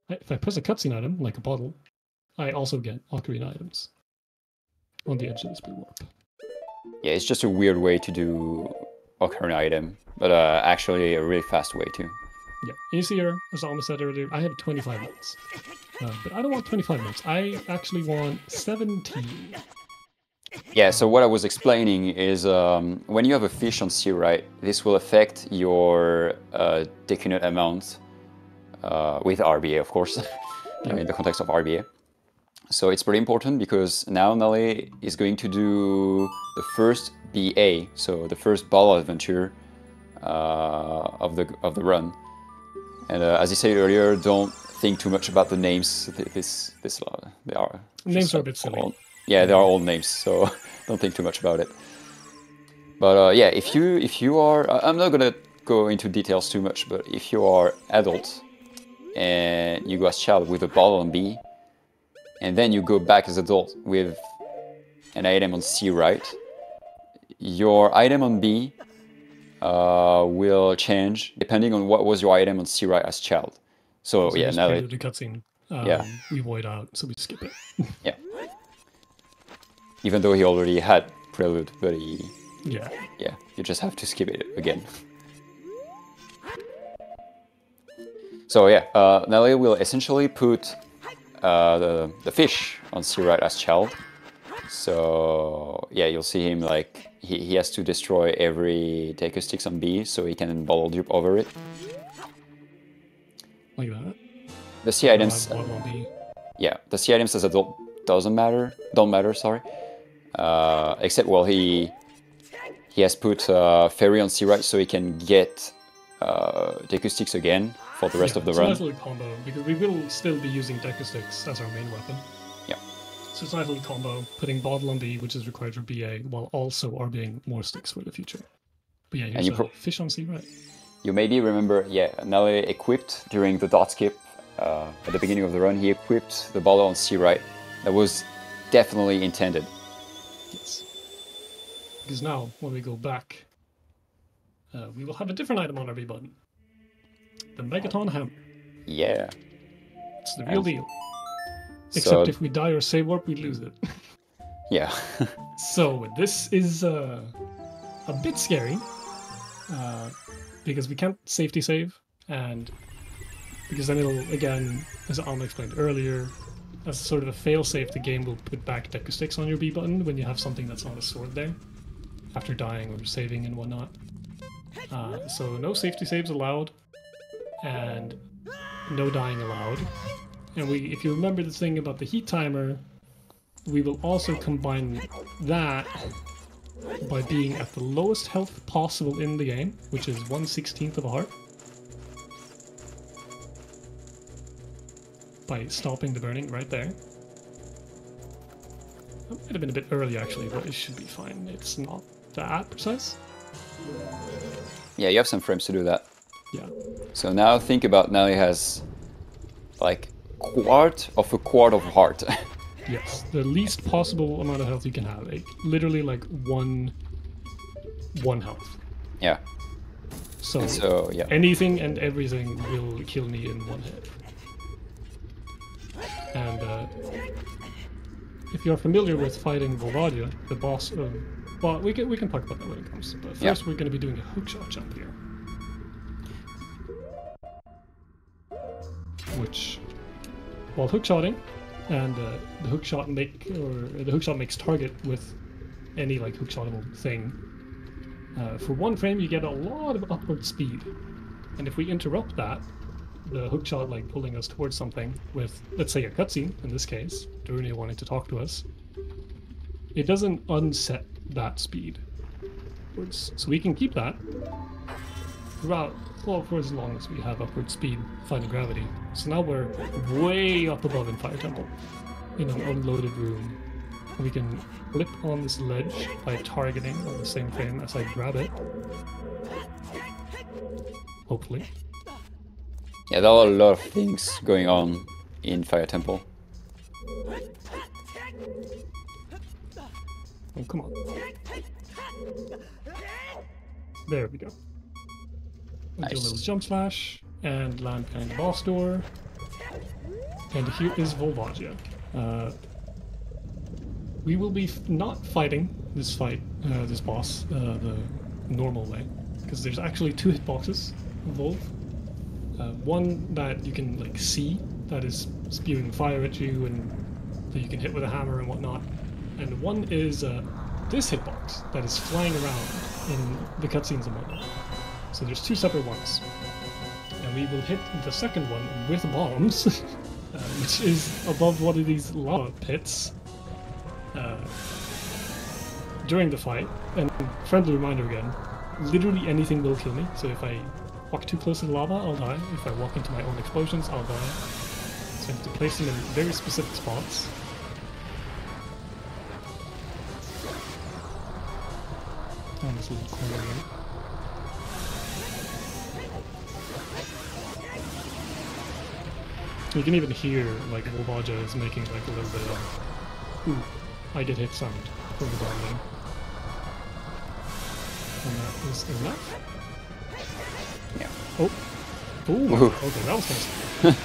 If I press a cutscene item, like a bottle, I also get Ocarina items on the edge of the speed warp. Yeah, it's just a weird way to do Ocarina item, but actually a really fast way too. Yeah, and you see here, as I almost said earlier, I have 25 minutes. But I don't want 25 minutes. I actually want 17. Yeah, so what I was explaining is when you have a fish on C, right, this will affect your decunate amount with RBA, of course, in the context of RBA. So it's pretty important because now Nale is going to do the first BA, so the first ball adventure of the run. And as I said earlier, don't think too much about the names. They are names are a bit silly. Yeah, they are old names, so don't think too much about it. But yeah, if you are, I'm not gonna go into details too much, but if you are adult and you go as child with a bottle on B, and then you go back as adult with an item on C, right? Your item on B will change depending on what was your item on C, right, as child. So yeah, now the cutscene, we void out, so we skip it. Yeah. even though he already had Prelude, but Yeah. yeah, you just have to skip it again. So yeah, Nelly will essentially put the fish on C-Right as child. So yeah, you'll see him like he has to destroy every Deku Sticks on B so he can bottle jump over it. Like that. The C items, B. yeah, the C items as a don't matter. Sorry, except well he has put Fairy on C-Right so he can get Deku Sticks again for the rest of the it's run. It's a nice little combo, because we will still be using Deku Sticks as our main weapon. Yeah. So it's a nice little combo, putting Bottle on B, which is required for BA, while also RBing more sticks for the future. But yeah, here's a fish on C-Right. You maybe remember, yeah, Nelly equipped during the dot skip at the beginning of the run, he equipped the bottle on C-Right. That was definitely intended. Yes. Because now, when we go back, we will have a different item on our B button. The Megaton Hammer. Yeah. It's the real deal. Except if we die or save warp, we lose it. Yeah. So this is a bit scary, because we can't safety save, and because then it'll, again, as Alma explained earlier, as sort of a fail-safe, the game will put back Deku Sticks on your B button when you have something that's not a sword there, after dying or saving and whatnot. So no safety saves allowed, and no dying allowed. And if you remember the thing about the heat timer, we will also combine that by being at the lowest health possible in the game, which is 1/16 of a heart, by stopping the burning right there. That might have been a bit early actually, but it should be fine. It's not that precise. Yeah, you have some frames to do that. Yeah. So now think about Nelly has like quart of a heart. Yes, the least possible amount of health you can have. Like, literally like one health. Yeah. So yeah. Anything and everything will kill me in one hit. And if you're familiar with fighting Volvadia, the boss of... Well, we can talk about that when it comes. But first we're going to be doing a hookshot jump here. Which, while hookshotting, and the hookshot makes target with any like hookshotable thing. For one frame, you get a lot of upward speed, and if we interrupt that, the hookshot like pulling us towards something with, let's say, a cutscene in this case, Durnia wanting to talk to us, it doesn't unset that speed. So we can keep that throughout, well, for as long as we have upward speed fighting gravity. So now we're way up above in Fire Temple, in an unloaded room. We can flip on this ledge by targeting on the same frame as I grab it. Hopefully. Yeah, there are a lot of things going on in Fire Temple. Oh, come on. There we go. We'll do a little jump slash and land behind the boss door. And here is Volvagia. We will be not fighting this boss the normal way, because there's actually 2 hitboxes involved. One that you can like see that is spewing fire at you and that you can hit with a hammer and whatnot, and one is this hitbox that is flying around in the cutscenes and whatnot. So there's 2 separate ones, and we will hit the second one with bombs, which is above one of these lava pits during the fight. And friendly reminder again, literally anything will kill me. So if I walk too close to the lava, I'll die. If I walk into my own explosions, I'll die. So I have to place them in very specific spots. On this little corner here. You can even hear, like, Volvagia is making, like, a little bit of, ooh, I get hit sound from the bombing. And that is enough. Yeah. Oh. Ooh. Okay, that was close.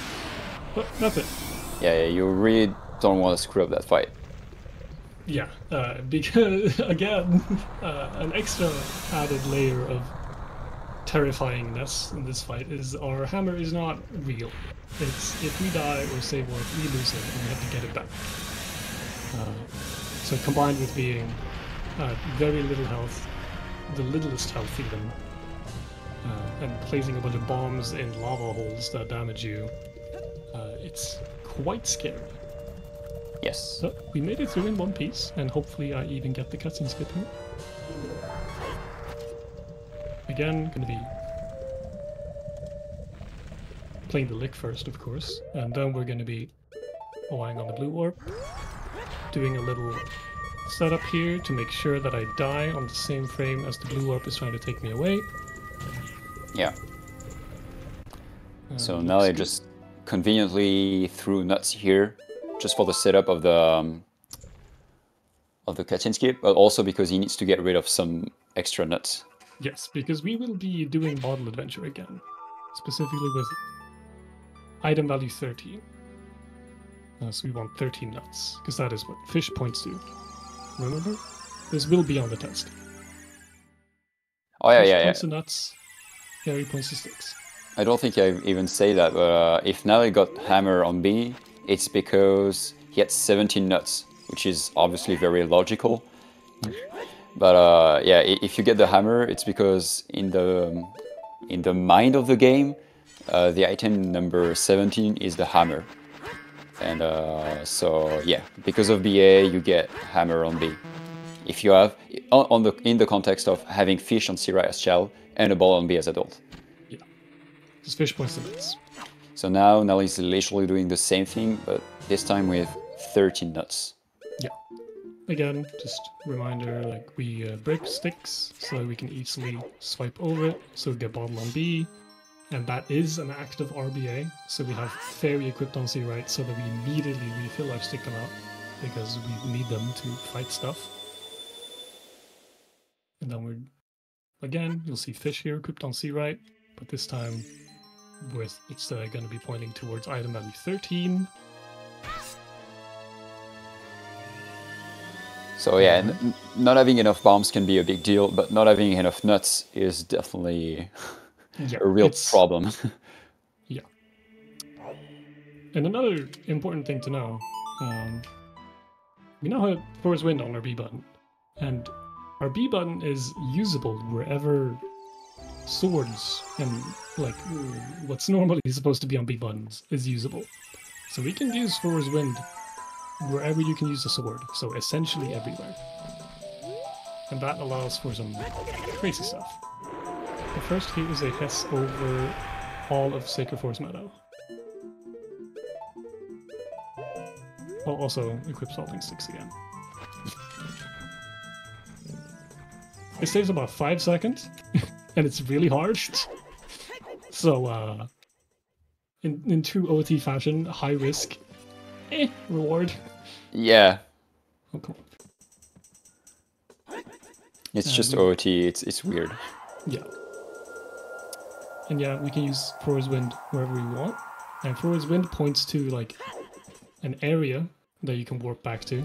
But that's it. Yeah, you really don't want to screw up that fight. Yeah, because again, an extra added layer of terrifyingness in this fight is our hammer is not real. It's if we die or save one, we lose it and we have to get it back. So combined with being very little health, the littlest health even, and placing a bunch of bombs in lava holes that damage you, it's quite scary. Yes. So we made it through in one piece, and hopefully I even get the cutscene skip here. Again, gonna be playing the lick first, of course, and then we're gonna be relying on the blue warp, doing a little setup here to make sure that I die on the same frame as the blue warp is trying to take me away. Yeah. So now I just conveniently threw nuts here, just for the setup of the cutscene skip, but also because he needs to get rid of some extra nuts. Yes, because we will be doing Bottle Adventure again, specifically with item value 13. So we want 13 nuts, because that is what fish points to. Remember? This will be on the test. Oh yeah, Fish yeah, points yeah. to nuts, Gary points to sticks. I don't think I even say that, but if now he got hammer on B, it's because he had 17 nuts, which is obviously very logical. But yeah, if you get the hammer, it's because in the mind of the game, the item number 17 is the hammer. And so yeah, because of BA, you get hammer on B. If you have in the context of having fish on Syrah as child and a ball on B as adult. Yeah, just fish points to nuts. So now he's literally doing the same thing, but this time with 13 nuts. Yeah. Again, just reminder, like we break sticks so that we can easily swipe over it, so we get bottle on B, and that is an active RBA, so we have fairy equipped on C right, so that we immediately refill our stick amount, because we need them to fight stuff. And then we're, again, you'll see fish here equipped on C right, but this time with it's going to be pointing towards item value 13. So yeah, not having enough bombs can be a big deal, but not having enough nuts is definitely a real problem. Yeah. And another important thing to know, we now have Force Wind on our B button, and our B button is usable wherever swords and like what's normally supposed to be on B buttons is usable. So we can use Force Wind wherever you can use a sword, so essentially everywhere. And that allows for some crazy stuff. The first here is a Hess over all of Sacred Force Meadow. Oh, also equip Salting Sticks again. It saves about 5 seconds, and it's really hard. So, in true OT fashion, high risk, reward. Yeah. Oh, come on. It's just OT, it's weird. Yeah. And yeah, we can use Force Wind wherever we want. And Force Wind points to like an area that you can warp back to,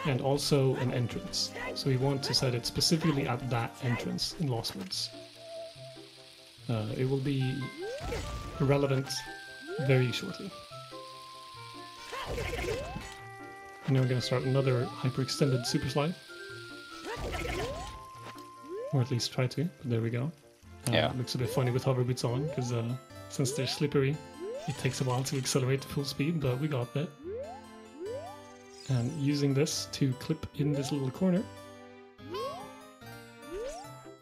and also an entrance. So we want to set it specifically at that entrance in Lost Woods. It will be relevant very shortly. And now we're going to start another hyper-extended super slide. Or at least try to, but there we go. Yeah. It looks a bit funny with hover boots on, because since they're slippery, it takes a while to accelerate to full speed, but we got that. And using this to clip in this little corner.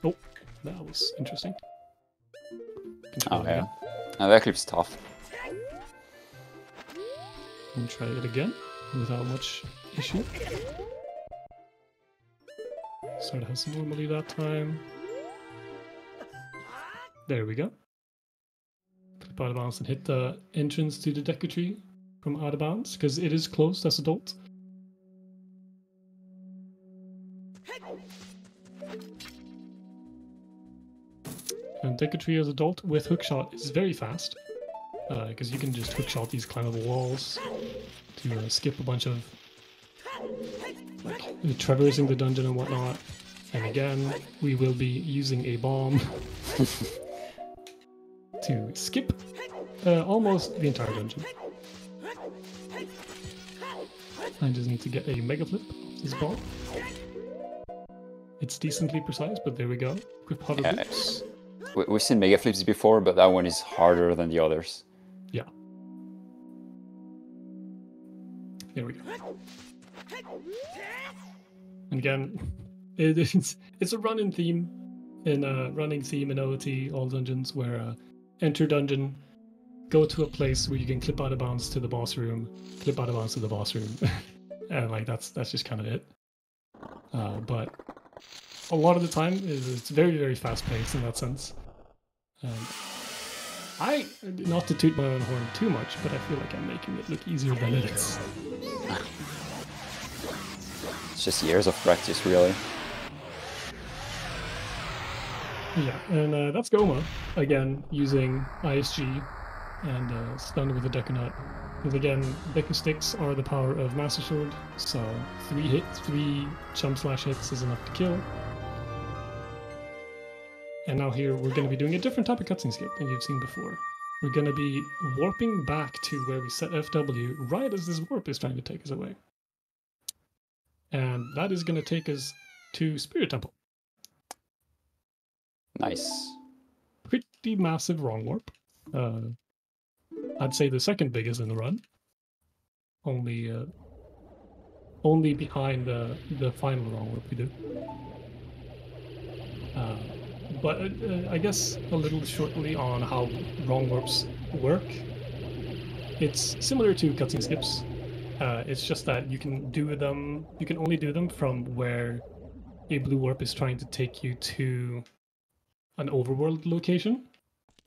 Oh, that was interesting. Oh yeah. Now that clip's tough. And try it again without much issue. Start has normally that time. There we go. Clip out of bounds and hit the entrance to the Deku Tree from out of bounds, because it is closed as adult. And Deku Tree as adult with hookshot is very fast, because you can just hookshot these climbable walls to skip a bunch of like traversing the dungeon and whatnot. And again, we will be using a bomb to skip almost the entire dungeon. I just need to get a mega flip off this ball. It's decently precise, but there we go. Quick hover flips. We've seen mega flips before, but that one is harder than the others. Yeah. There we go. And again, it's a running theme in OOT all dungeons where enter dungeon, go to a place where you can clip out of bounds to the boss room, clip out of bounds to the boss room, and like that's just kind of it. But a lot of the time it's very, very fast paced in that sense. I, not to toot my own horn too much, but I feel like I'm making it look easier than it is. It's just years of practice, really. Yeah, and that's Goma, again, using ISG and stunned with a Deku Nut. Because again, Deku Sticks are the power of Master Sword, so 3 jump slash hits is enough to kill. And now here we're going to be doing a different type of cutscene skip than you've seen before. We're going to be warping back to where we set FW right as this warp is trying to take us away. And that is going to take us to Spirit Temple. Nice. Pretty massive wrong warp. I'd say the second biggest in the run. Only behind the final wrong warp we do. But I guess a little shortly on how wrong warps work. It's similar to cutscene skips. It's just that you can only do them from where a blue warp is trying to take you to an overworld location.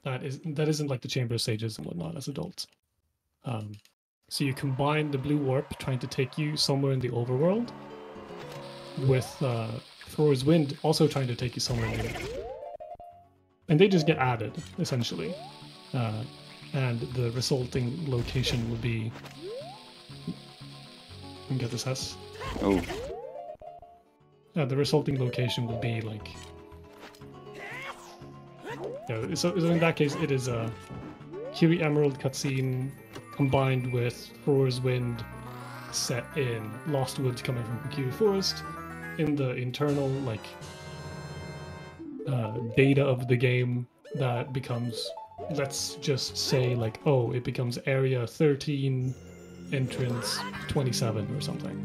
That isn't like the chamber stages and whatnot as adults. So you combine the blue warp trying to take you somewhere in the overworld with Thor's Wind also trying to take you somewhere in there. And they just get added, essentially. And the resulting location will be... You can get this S. Oh. The resulting location will be like... Yeah, so in that case, it is a Kiri Emerald cutscene combined with Thor's Wind set in Lost Woods coming from Kiri Forest in the internal, like... data of the game that becomes, let's just say, like, oh, it becomes area 13, entrance 27 or something,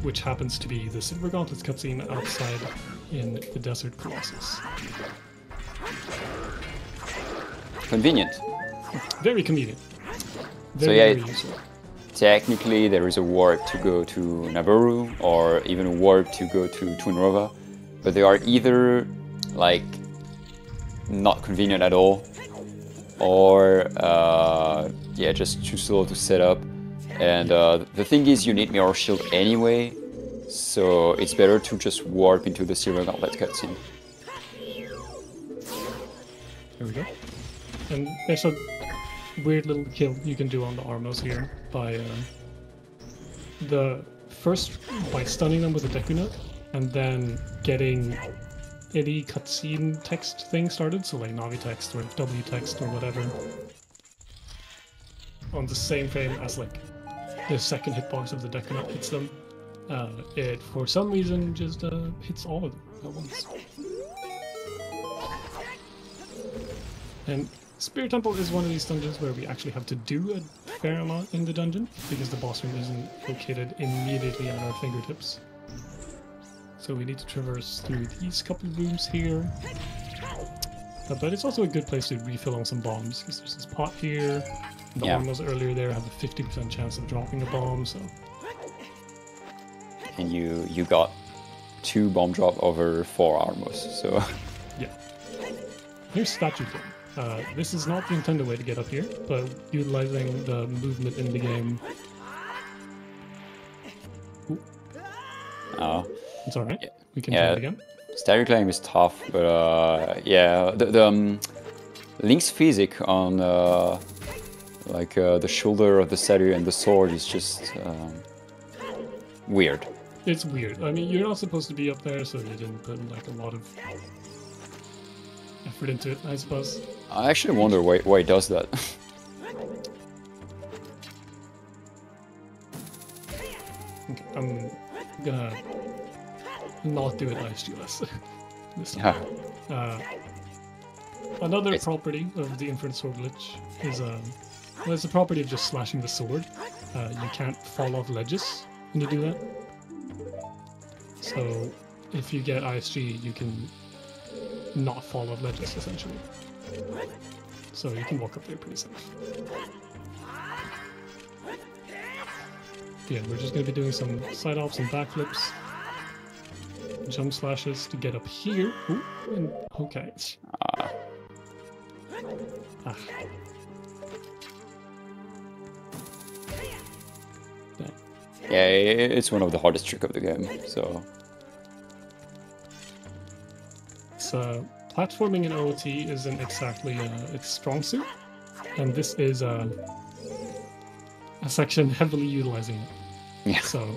which happens to be the Silver Gauntlets cutscene outside in the Desert Colossus. Convenient. Very convenient. Very very useful. Technically, there is a warp to go to Naboru, or even a warp to go to Twinrova, but they are either like not convenient at all, or yeah, just too slow to set up. And the thing is, you need Mirror Shield anyway, so it's better to just warp into the Silver Gauntlet cutscene. There we go. And there's a weird little kill you can do on the Armos here by by stunning them with a Deku Nut, and then getting any cutscene text thing started, so like Navi text or W text or whatever, on the same frame as like the second hitbox of the Deku Nut hits them. It for some reason just hits all of them at once. And Spirit Temple is one of these dungeons where we actually have to do a fair amount in the dungeon, because the boss room isn't located immediately at our fingertips. So we need to traverse through these couple of rooms here. But it's also a good place to refill on some bombs, because there's this pot here. The Armos earlier there have a 50% chance of dropping a bomb, so... And you got 2 bomb drop over 4 Armos, so... Yeah. Here's Statue King. This is not the intended way to get up here, but utilizing the movement in the game... Ooh. Oh. It's alright. Yeah. We can try it again. Statue Climb is tough, but yeah, the Link's physique on the shoulder of the statue and the sword is just weird. It's weird. I mean, you're not supposed to be up there, so they didn't put like a lot of effort into it, I suppose. I actually wonder why it does that. Okay, I'm gonna not do it ISGLS this time. Another property of the infinite sword glitch is well, it's a property of just slashing the sword. You can't fall off ledges when you do that. So if you get ISG, you can not fall off ledges essentially. So you can walk up there pretty safe. Yeah, we're just going to be doing some side hops and backflips, jump slashes to get up here. Ooh, and okay. Ah. Yeah, it's one of the hardest tricks of the game, so... So, platforming in OOT isn't exactly its strong suit, and this is a section heavily utilizing it. Yeah. So,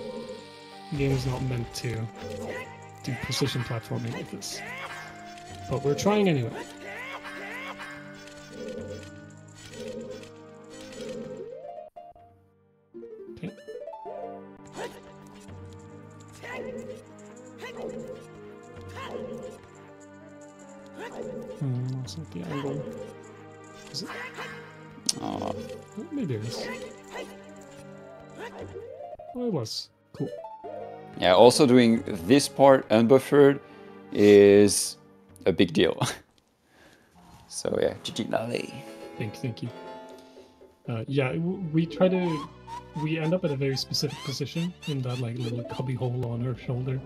the game is not meant to do precision platforming like this. But we're trying anyway. Okay. That's not the angle. Is it? Oh. Maybe it is. Oh, it was. Cool. Yeah, also doing this part unbuffered is a big deal. So yeah, GG Lally. Thank you. Yeah, we end up at a very specific position in that like little cubby hole on her shoulder,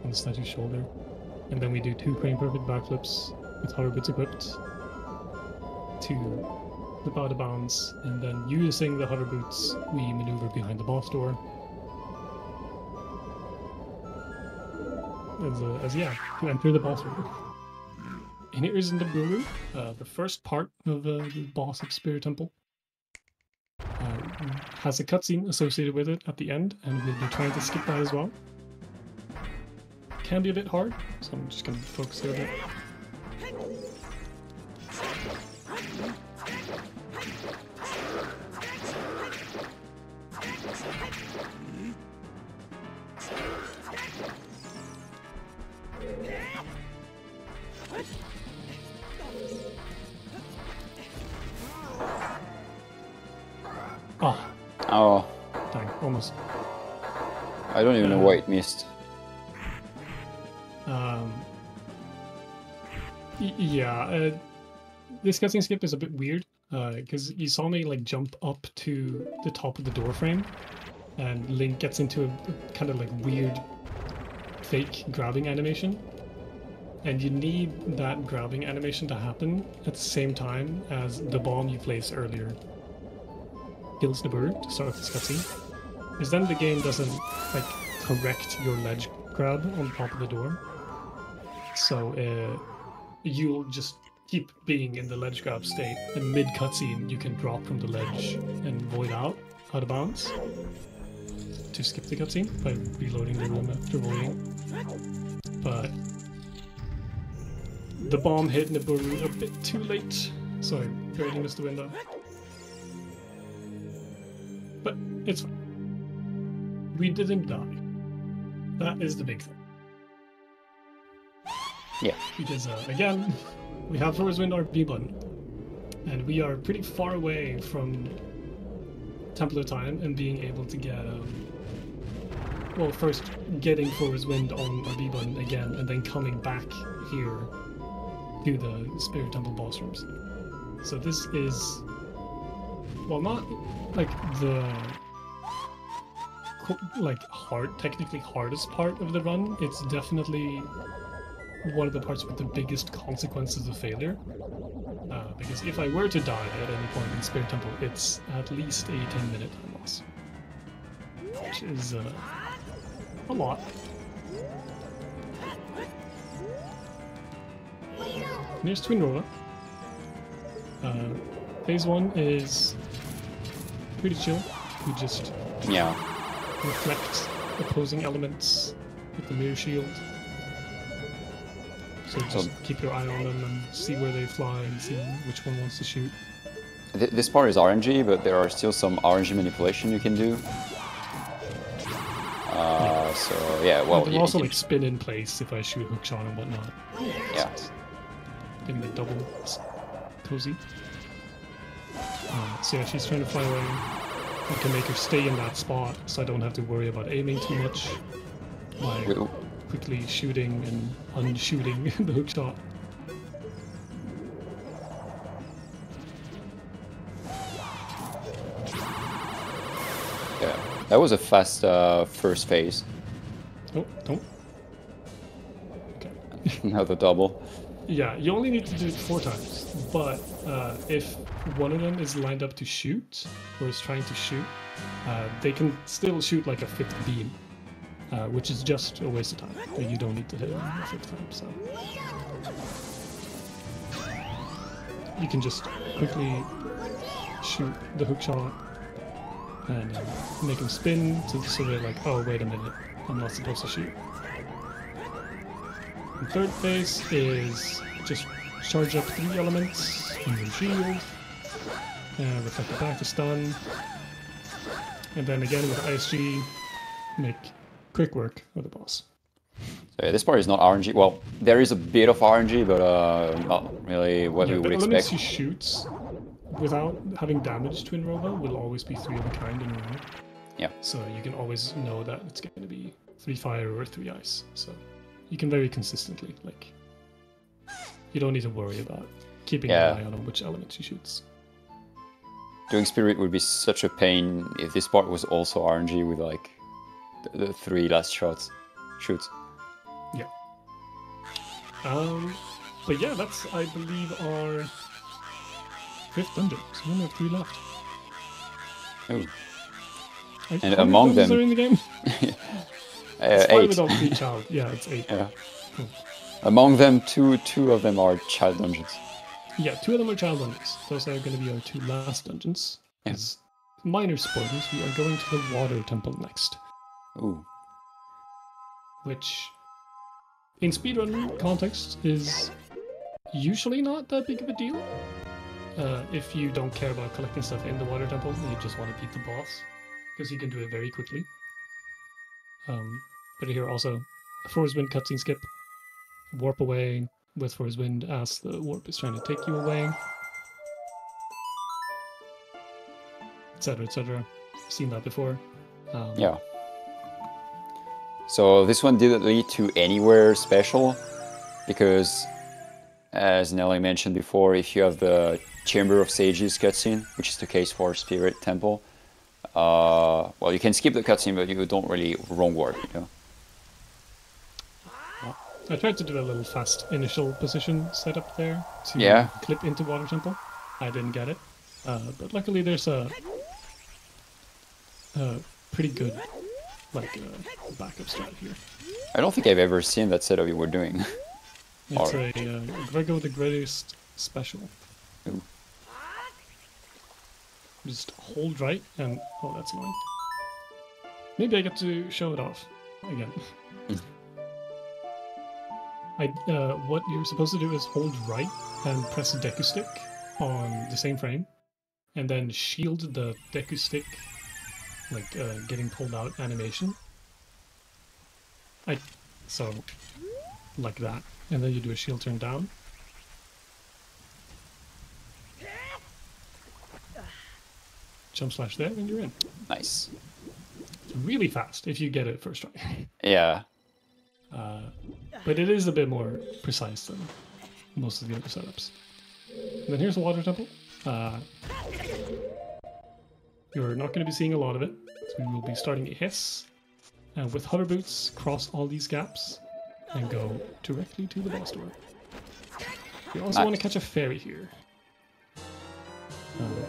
on the statue's shoulder, and then we do 2 crane perfect backflips with hover boots equipped to flip out of bounds, and then using the hover boots, we maneuver behind the boss door. To enter the boss room. And here is in the Buru, the first part of the boss of Spirit Temple. Has a cutscene associated with it at the end, and we'll be trying to skip that as well. Can be a bit hard, so I'm just going to focus here a bit. Oh. Dang, almost. I don't even know why it missed. Yeah, this cutscene skip is a bit weird, because you saw me like jump up to the top of the door frame, and Link gets into a kind of like weird fake grabbing animation. And you need that grabbing animation to happen at the same time as the bomb you placed earlier kills the bird to start this cutscene. Because then the game doesn't like correct your ledge grab on top of the door. So you'll just keep being in the ledge grab state, and mid cutscene you can drop from the ledge and void out of bounds to skip the cutscene by reloading the room after voiding. But the bomb hit Naburu a bit too late. Sorry, barely missed the window. But it's fine. We didn't die. That is the big thing. Yeah. Because, again, we have Force Wind RP button, and we are pretty far away from Temple of Time and being able to get, well, first getting Force Wind on RP button again, and then coming back here to the Spirit Temple boss rooms. So this is, well, not like the technically hardest part of the run. It's definitely one of the parts with the biggest consequences of failure. Because if I were to die at any point in Spirit Temple, it's at least a 10-minute time loss, which is a lot. Here's Twin Rolla. Phase 1 is pretty chill. We just reflect opposing elements with the mirror shield. So just keep your eye on them and see where they fly and see which one wants to shoot. This part is RNG, but there are still some RNG manipulation you can do. So yeah, well, you can also like spin in place if I shoot hookshot and whatnot. Yeah. Getting the double cozy. So yeah, she's trying to fly away. I can make her stay in that spot, so I don't have to worry about aiming too much. Like quickly shooting and unshooting the hookshot. Yeah, that was a fast first phase. Oh, don't. Okay. Now the double. Yeah, you only need to do it 4 times, but if one of them is lined up to shoot, or is trying to shoot, they can still shoot like a 5th beam, which is just a waste of time. You don't need to hit it a 5th time, so... You can just quickly shoot the hookshot, and make them spin, so they're like, oh, wait a minute, I'm not supposed to shoot. The third phase is just charge up 3 elements in your shield, reflect it back to stun, and then again with ISG, make quick work of the boss. So yeah, this part is not RNG. Well, there is a bit of RNG, but not really what we would expect. The elements he shoots without having damage to Robo will always be 3 of a kind in a row. Yeah. So you can always know that it's going to be 3 fire or 3 ice. So you can very consistently, like, you don't need to worry about keeping an eye on which elements he shoots. Doing Spirit would be such a pain if this part was also RNG with like the 3 last shoots. Yeah. But yeah, that's, I believe, our 5th dungeon. So we only have 3 left. Oh. And among them... are in the game? It's 8. Without 3 child. Yeah, it's 8. Yeah. Cool. Among them, two of them are child dungeons. Yeah, 2 of them are child dungeons. Those are going to be our 2 last dungeons. Yes. Minor spoilers, we are going to the water temple next. Ooh. Which, in speedrun context, is usually not that big of a deal. If you don't care about collecting stuff in the water temple, and you just want to beat the boss, because you can do it very quickly. But here also, Forest Wind cutscene skip, warp away with Forest Wind as the warp is trying to take you away, etc., etc. Seen that before. Yeah. So this one didn't lead to anywhere special, because, as Nelly mentioned before, if you have the Chamber of Sages cutscene, which is the case for Spirit Temple, well, you can skip the cutscene, but you don't really wrong warp, you know. I tried to do a little fast initial position setup there to clip into Water Temple. I didn't get it, but luckily there's a pretty good backup strat here. I don't think I've ever seen that setup you were doing. It's a Grego the Greatest special. Ooh. Just hold right and... Oh, that's annoying. Maybe I get to show it off again. What you're supposed to do is hold right and press Deku Stick on the same frame, and then shield the Deku Stick, like getting pulled out animation. So, like that, and then you do a shield turn down. Jump slash there, and you're in. Nice. It's really fast if you get it first try. Yeah. But it is a bit more precise than most of the other setups. And then here's the water temple. You're not going to be seeing a lot of it, so we will be starting a hiss. And with hover boots, cross all these gaps and go directly to the boss door. You also want to catch a fairy here.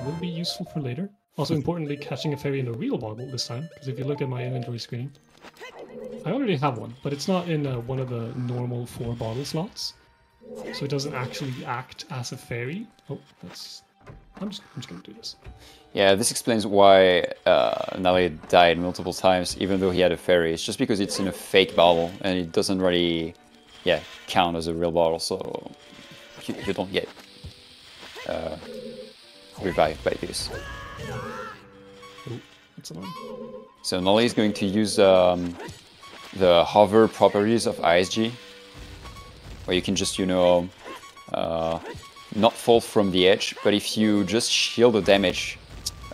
Will be useful for later. Also importantly, catching a fairy in a real boggle this time, because if you look at my inventory screen, I already have one, but it's not in one of the normal 4 bottle slots, so it doesn't actually act as a fairy. Oh, that's I'm just gonna do this. Yeah, this explains why Nally died multiple times, even though he had a fairy. It's just because it's in a fake bottle, and it doesn't really, count as a real bottle, so you don't get revived by this. Oh, that's annoying. So Nally is going to use the hover properties of ISG, where you can just, not fall from the edge, but if you just shield the damage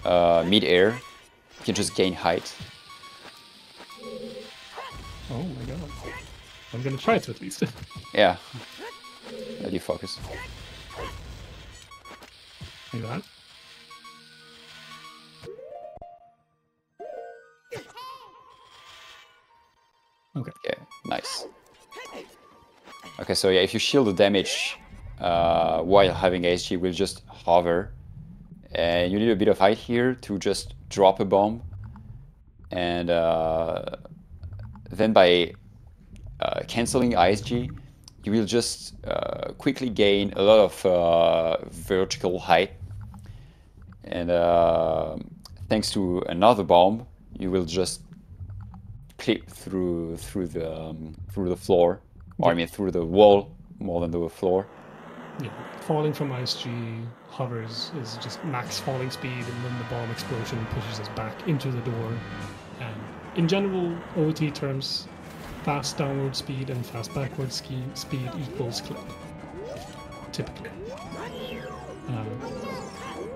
mid-air, you can just gain height. Oh my god. I'm gonna try to at least. Yeah. Let you focus. Like that. Okay. Yeah, nice. Okay, so yeah, if you shield the damage while having ASG, we'll just hover. And you need a bit of height here to just drop a bomb. And then by cancelling ISG, you will just quickly gain a lot of vertical height. And thanks to another bomb, you will just clip through the floor, or I mean through the wall more than the floor. Yeah, falling from ISG hovers is just max falling speed, and then the bomb explosion pushes us back into the door. And in general OOT terms, fast downward speed and fast backward speed equals clip, typically.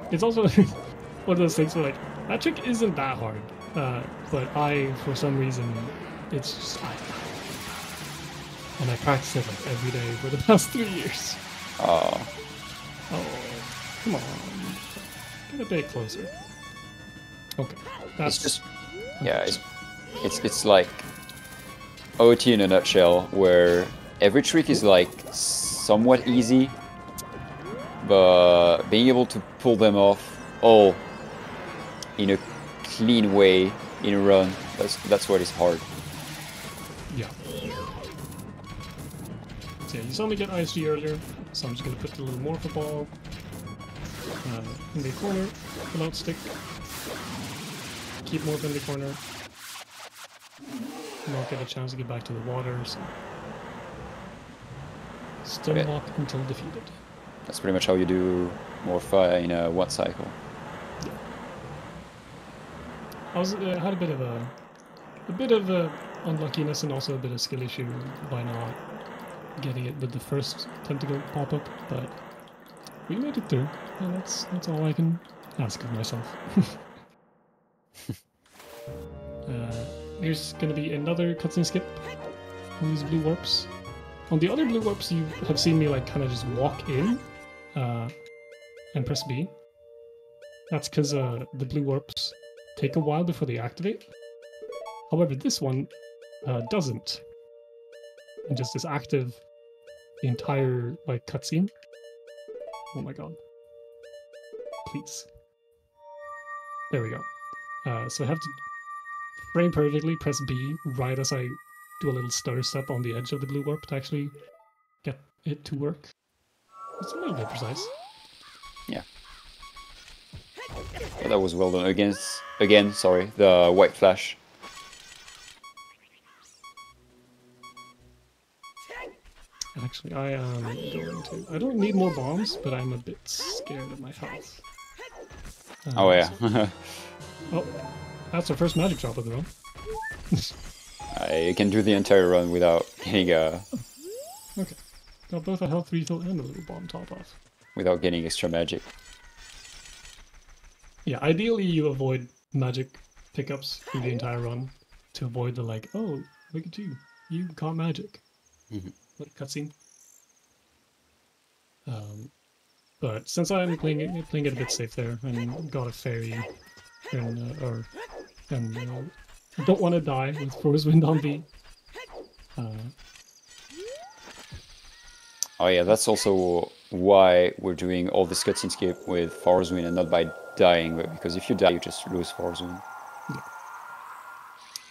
It's also one of those things where, like, that trick isn't that hard, but for some reason, it's just... And I practice it like every day for the past 3 years. Oh, Come on. Get a bit closer. Okay. That's it's just, yeah, it's like OT in a nutshell, where every trick is like somewhat easy, but being able to pull them off all in a clean way in a run, that's what is hard. Yeah. So yeah, you saw me get ISG earlier, so I'm just going to put the little Morpher Ball in the corner, pull out stick, keep Morph in the corner, not get a chance to get back to the water, so stun Okay. lock until defeated. That's pretty much how you do Morpha in one cycle. Yeah. I had a bit of unluckiness and also a bit of skill issue by not getting it with the first tentacle pop-up, but we made it through, and that's all I can ask of myself. Here's gonna be another cutscene skip on these blue warps. On the other blue warps, you have seen me like kind of just walk in and press B. That's because the blue warps take a while before they activate. However, this one doesn't, and just is active the entire like cutscene. Oh my god! Please. There we go. So I have to frame perfectly press B right as I do a little stutter step on the edge of the blue warp to actually get it to work. It's a little bit precise. Yeah. But that was well done. Again, sorry, the white flash. Actually, I am going to... I don't need more bombs, but I'm a bit scared of my health. Oh yeah. Oh, that's our first magic drop of the run. I can do the entire run without getting Okay. Got both a health refill and a little bomb top off. without getting extra magic. Yeah, ideally you avoid magic pickups through the entire run to avoid the like, oh, look at you, you caught magic. Like cutscene. But since I'm playing it a bit safe there and got a fairy and don't want to die with Force Wind on B. Oh yeah, that's also why we're doing all this cutscene skip with Force Wind and not by dying, but because if you die, you just lose Force Wind. Yeah.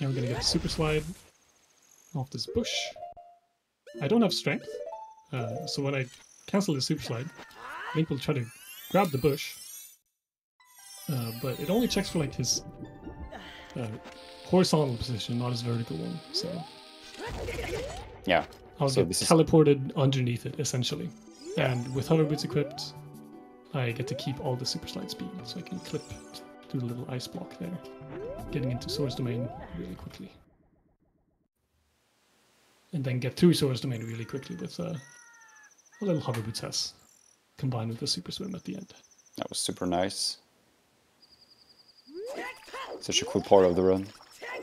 Now we're gonna get a super slide off this bush. I don't have strength, so when I cancel the super slide, Link will try to grab the bush, but it only checks for like his horizontal position, not his vertical one. So Yeah. I'll So get this is teleported underneath it essentially, and with hover boots equipped, I get to keep all the super slide speed, so I can clip through the little ice block there, getting into Sora's domain really quickly, and then get through Sora's domain really quickly with a little hover boots S combined with a super swim at the end. that was super nice. Such a cool part of the run.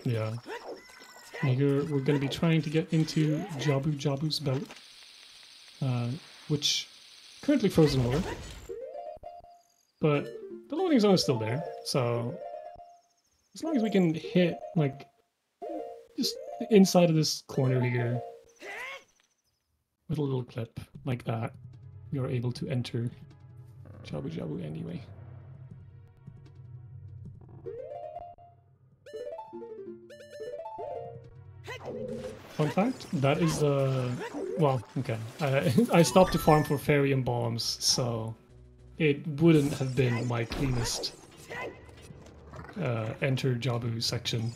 Yeah. And here we're going to be trying to get into Jabu's belt, which currently frozen over, but the loading zone is still there, so as long as we can hit like just the inside of this corner here with a little clip like that, we are able to enter Jabu anyway. Fun fact, that is well, okay. I stopped to farm for fairy and bombs, so it wouldn't have been my cleanest enter Jabu section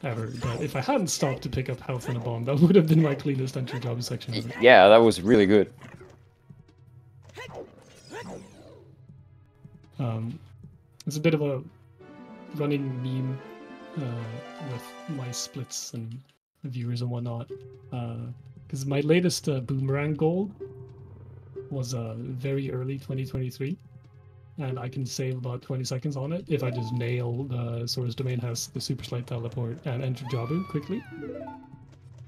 ever. But if I hadn't stopped to pick up health and a bomb, that would have been my cleanest enter Jabu section ever. Yeah, that was really good. It's a bit of a running meme with my splits and viewers and whatnot, because my latest boomerang goal was very early 2023, and I can save about 20 seconds on it if I just nail the Sora's Domain has the super slide teleport and enter Jabu quickly.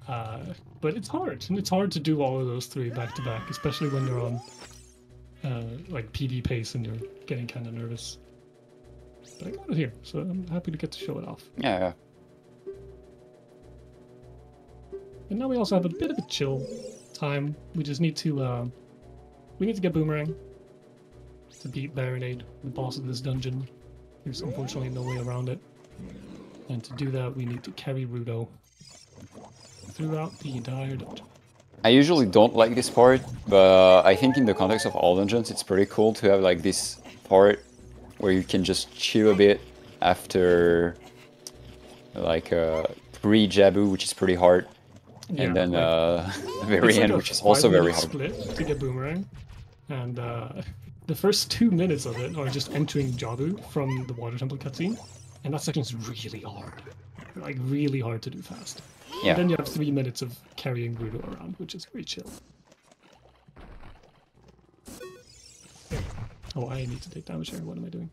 But it's hard, and it's hard to do all of those three back to back, especially when you're on like PD pace and you're getting kind of nervous. But I got it here, so I'm happy to get to show it off. Yeah. And now we also have a bit of a chill time. We just need to get Boomerang to beat Baronade, the boss of this dungeon. There's unfortunately no way around it. And to do that, we need to carry Rudo throughout the entire dungeon. I usually don't like this part, but I think in the context of all dungeons, it's pretty cool to have like this part where you can just chill a bit after like pre-Jabu, which is pretty hard. Yeah, and then like, the very end, which is also very hard. Split to get Boomerang, and the first 2 minutes of it are just entering Jabu from the Water Temple cutscene, and that section is really hard, like really hard to do fast. Yeah. And then you have 3 minutes of carrying Rudo around, which is very chill. Oh, I need to take damage here. What am I doing?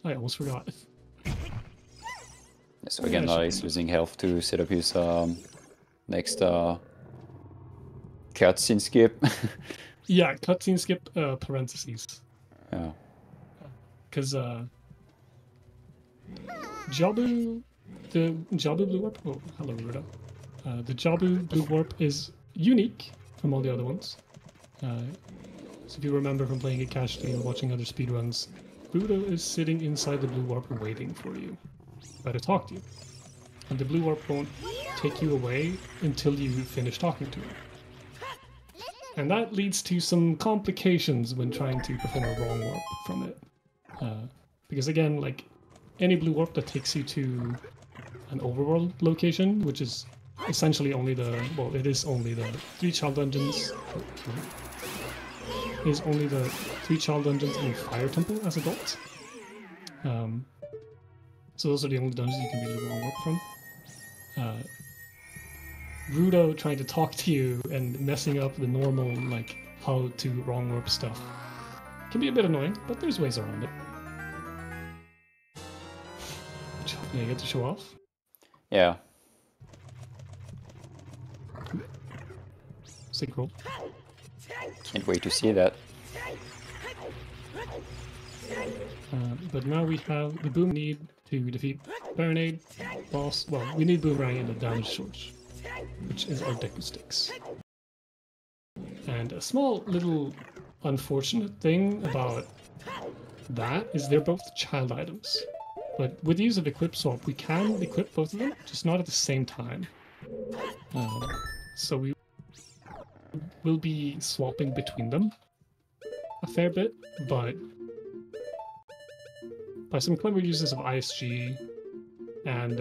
I almost forgot. So again, he's losing health to set up his next cutscene skip. Yeah, cutscene skip parentheses. Yeah. Because Jabu, the Jabu Blue Warp. Oh, hello, Rudo. The Jabu Blue Warp is unique from all the other ones. So if you remember from playing it casually and watching other speedruns, Rudo is sitting inside the Blue Warp waiting for you. To talk to you, and the Blue Warp won't take you away until you finish talking to him, and that leads to some complications when trying to perform a wrong warp from it, because again, like any Blue Warp that takes you to an overworld location, which is essentially only it is only the 3 child dungeons. It is only the 3 child dungeons and Fire Temple as adults. So those are the only dungeons you can really wrong warp from. Rudo trying to talk to you and messing up the normal, like, how to wrong warp stuff can be a bit annoying, but there's ways around it. Yeah, you get to show off. Yeah. Synchro. Can't wait to see that. But now we have the boom need to defeat Baronade, boss. Well, we need Boomerang and the damage source, which is our Deku Sticks. And a small little unfortunate thing about that is they're both child items. But with the use of Equip Swap, we can equip both of them, just not at the same time. So we will be swapping between them a fair bit, but by some clever uses of ISG and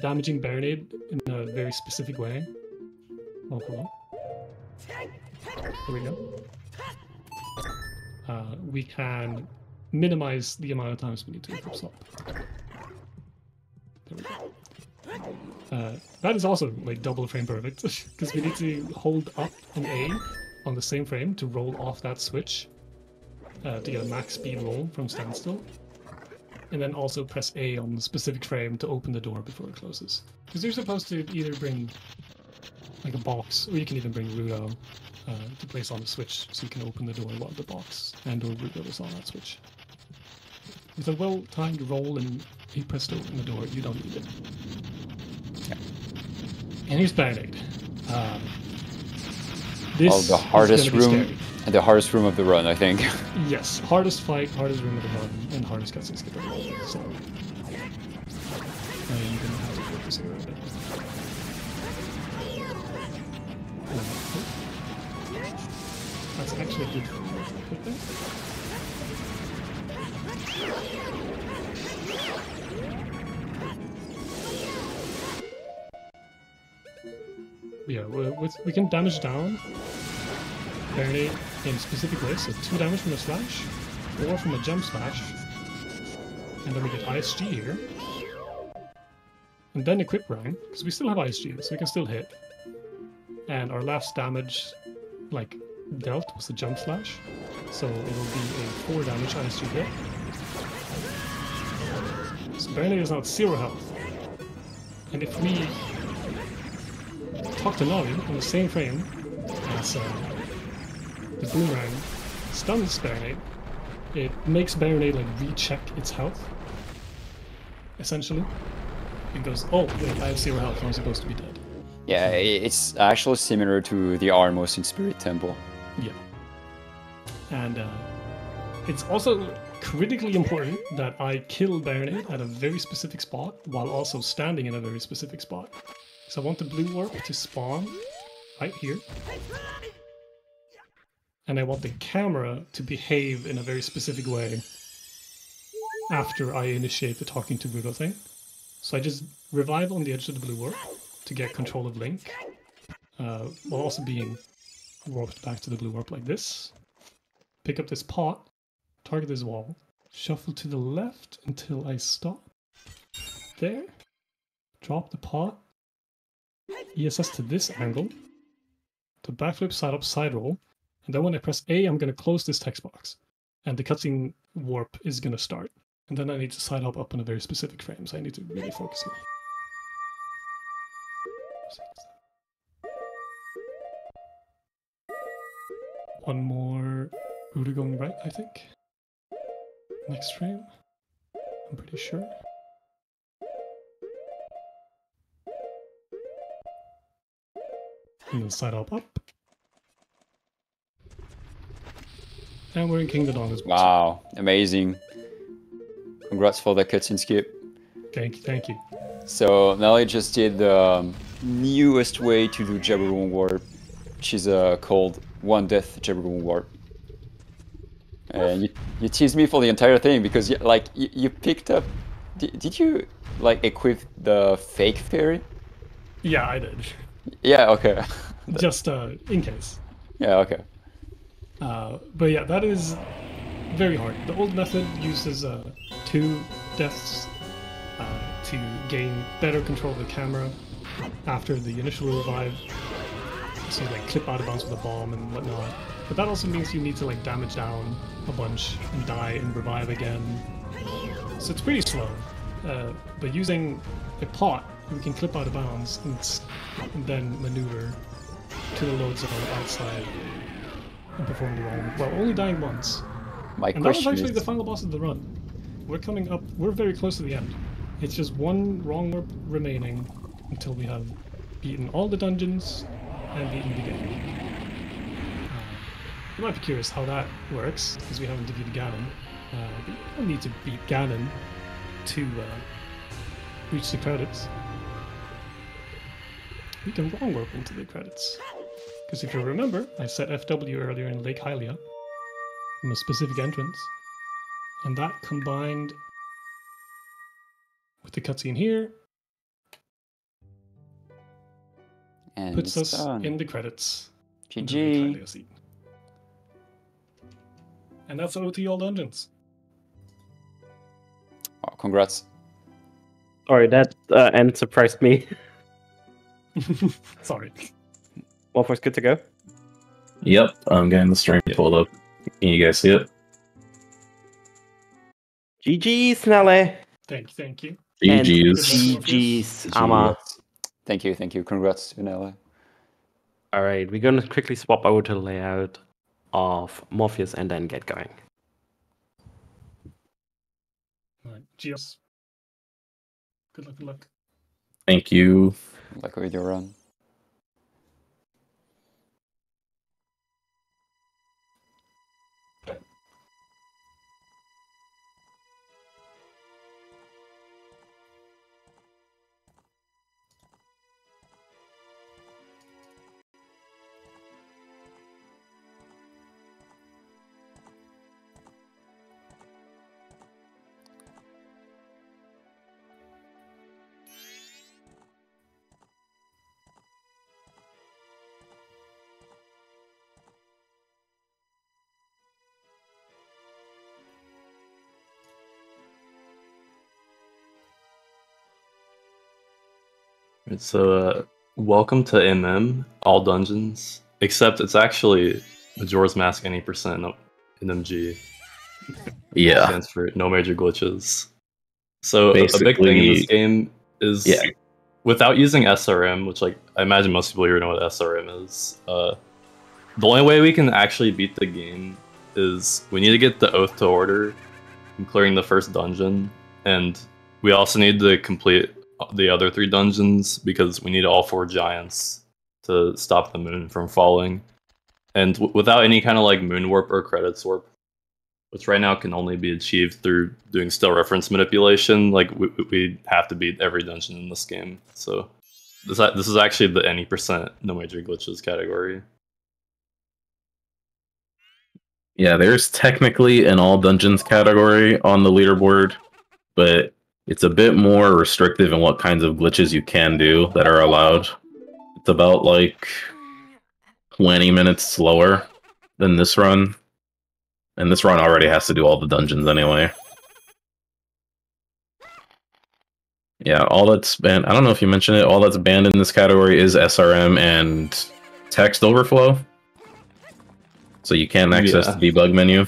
damaging Baronade in a very specific way. Oh, hello. Here we go. We can minimize the amount of times we need to equip swap. There we go. That is also like double frame perfect, because we need to hold up an A on the same frame to roll off that switch to get a max speed roll from standstill. And then also press A on the specific frame to open the door before it closes. Because you're supposed to either bring like a box, or you can even bring Rudo to place on the switch so you can open the door while the box and or Rudo is on that switch. With a well-timed roll and you press to open the door, you don't need it. And here's Baronade. This the hardest is gonna be room. The hardest room of the run, I think. Yes, hardest fight, hardest room of the run, and hardest cutscene skip of the run. So, you're gonna have to focus here a bit. That's actually a good put there. Yeah, we can damage down Baronade in specific ways, so 2 damage from a slash, or from a jump slash, and then we get ISG here, and then equip round, because we still have ISG, so we can still hit, and our last damage, like, dealt was the jump slash, so it will be a 4 damage ISG hit. So Baronade is now at 0 health, and if we talk to Navi on the same frame as the boomerang stuns Baronade, it makes Baronade like recheck its health, essentially. It goes, oh wait, I have 0 health, I'm supposed to be dead. Yeah, it's actually similar to the Armos in Spirit Temple. Yeah. And it's also critically important that I kill Baronade at a very specific spot while also standing in a very specific spot. So I want the blue warp to spawn right here. And I want the camera to behave in a very specific way after I initiate the talking to Rudo thing. So I just revive on the edge of the blue warp to get control of Link, while also being warped back to the blue warp like this. Pick up this pot, target this wall, shuffle to the left until I stop. There. Drop the pot. ESS to this angle. To backflip, side up, side roll. And then when I press A, I'm going to close this text box. And the cutscene warp is going to start. And then I need to side hop up on a very specific frame, so I need to really focus here. One more Rudo going right, I think. Next frame. I'm pretty sure. And then side hop up. And we're in King the Dawn as well. Wow, amazing. Congrats for the cutscene skip. Thank you, thank you. So Nelly just did the newest way to do Jabberwoon Warp, which is called One Death Jabberwoon Warp. And you teased me for the entire thing because you picked up... Did you like equip the fake fairy? Yeah, I did. Yeah, okay. Just in case. Yeah, okay. But yeah, that is very hard. The old method uses 2 deaths to gain better control of the camera after the initial revive. So like clip out of bounds with a bomb and whatnot. But that also means you need to like damage down a bunch and die and revive again. So it's pretty slow. But using a pot, we can clip out of bounds and then maneuver to the load zone outside and perform the roll, while only dying once. And that was actually the final boss of the run. We're coming up, we're very close to the end. It's just one wrong warp remaining until we have beaten all the dungeons and beaten the game. You might be curious how that works, because we haven't defeated Ganon. But you don't need to beat Ganon to reach the credits. We can wrong warp into the credits. Because if you remember, I set FW earlier in Lake Hylia from a specific entrance. And that combined with the cutscene here And puts it's us done. in the credits. GG. And that's OT All Dungeons. Oh, congrats. Sorry, that end surprised me. Sorry. Wolf's good to go? Yep, I'm getting the stream pulled up. Can you guys see it? GG, Snelle. Thank you. And GG's. GG's, Amma. Thank you. Congrats, Unella. Alright, we're gonna quickly swap over to the layout of Morpheus and then get going. Alright, Geos. Good luck. Thank you. Like with your run. So, welcome to MM, all dungeons, except it's actually Majora's Mask any percent in MG. Yeah. Stands for no major glitches. So a big thing in this game is without using SRM, which like I imagine most people here know what SRM is. The only way we can actually beat the game is we need to get the Oath to Order from clearing the first dungeon, and we also need to complete the other 3 dungeons because we need all 4 giants to stop the moon from falling. And without any kind of like moon warp or credits warp, which right now can only be achieved through doing still reference manipulation, like we have to beat every dungeon in this game. So this is actually the any percent no major glitches category. Yeah, there's technically an all dungeons category on the leaderboard, but it's a bit more restrictive in what kinds of glitches you can do that are allowed. It's about like 20 minutes slower than this run. And this run already has to do all the dungeons anyway. Yeah, all that's banned, I don't know if you mentioned it, all that's banned in this category is SRM and text overflow. So you can't access the debug menu.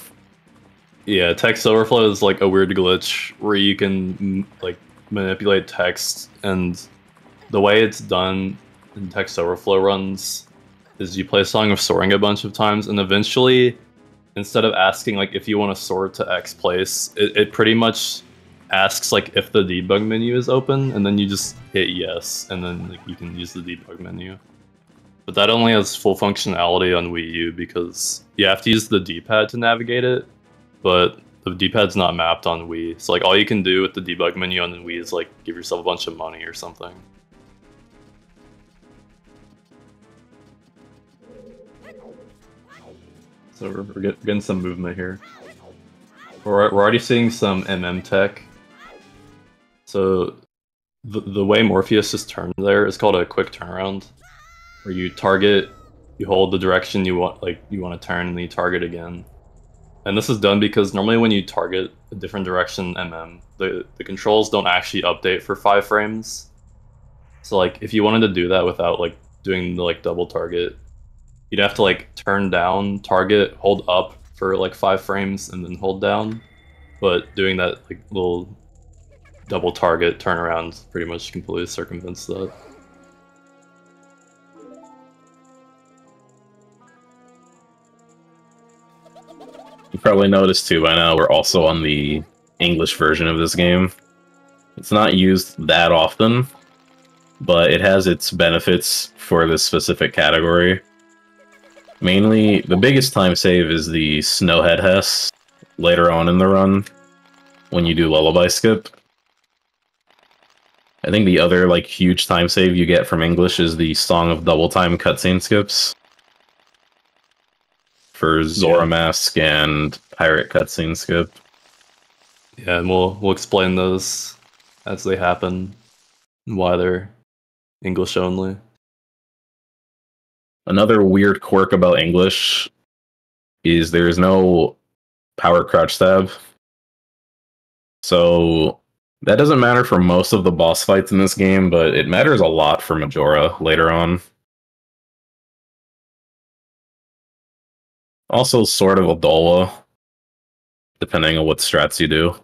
Yeah, text overflow is like a weird glitch where you can like manipulate text, and the way it's done in text overflow runs is you play Song of Soaring a bunch of times, and eventually, instead of asking like if you want to soar to X place, it pretty much asks like if the debug menu is open, and then you just hit yes, and then like, you can use the debug menu. But that only has full functionality on Wii U because you have to use the D-pad to navigate it, but the D-pad's not mapped on Wii. So like all you can do with the debug menu on the Wii is like give yourself a bunch of money or something. So we're getting some movement here. We're already seeing some MM tech. So the way Morpheus is turned there is called a quick turnaround, where you target, you hold the direction you want to turn, and then you target again. And this is done because normally when you target a different direction MM, the controls don't actually update for 5 frames. So like if you wanted to do that without like doing the like double target, you'd have to like turn down, target, hold up for like 5 frames, and then hold down. But doing that like little double target turnaround pretty much completely circumvents that. You probably noticed too by now we're also on the English version of this game. It's not used that often, but it has its benefits for this specific category. Mainly, the biggest time save is the Snowhead Hess later on in the run, when you do Lullaby Skip. I think the other like huge time save you get from English is the Song of Double Time cutscene skips for Zora Mask and Pirate cutscene skip. Yeah, and we'll explain those as they happen and why they're English only. Another weird quirk about English is there is no power crouch stab. So that doesn't matter for most of the boss fights in this game, but it matters a lot for Majora later on. Also sort of Adola, depending on what strats you do.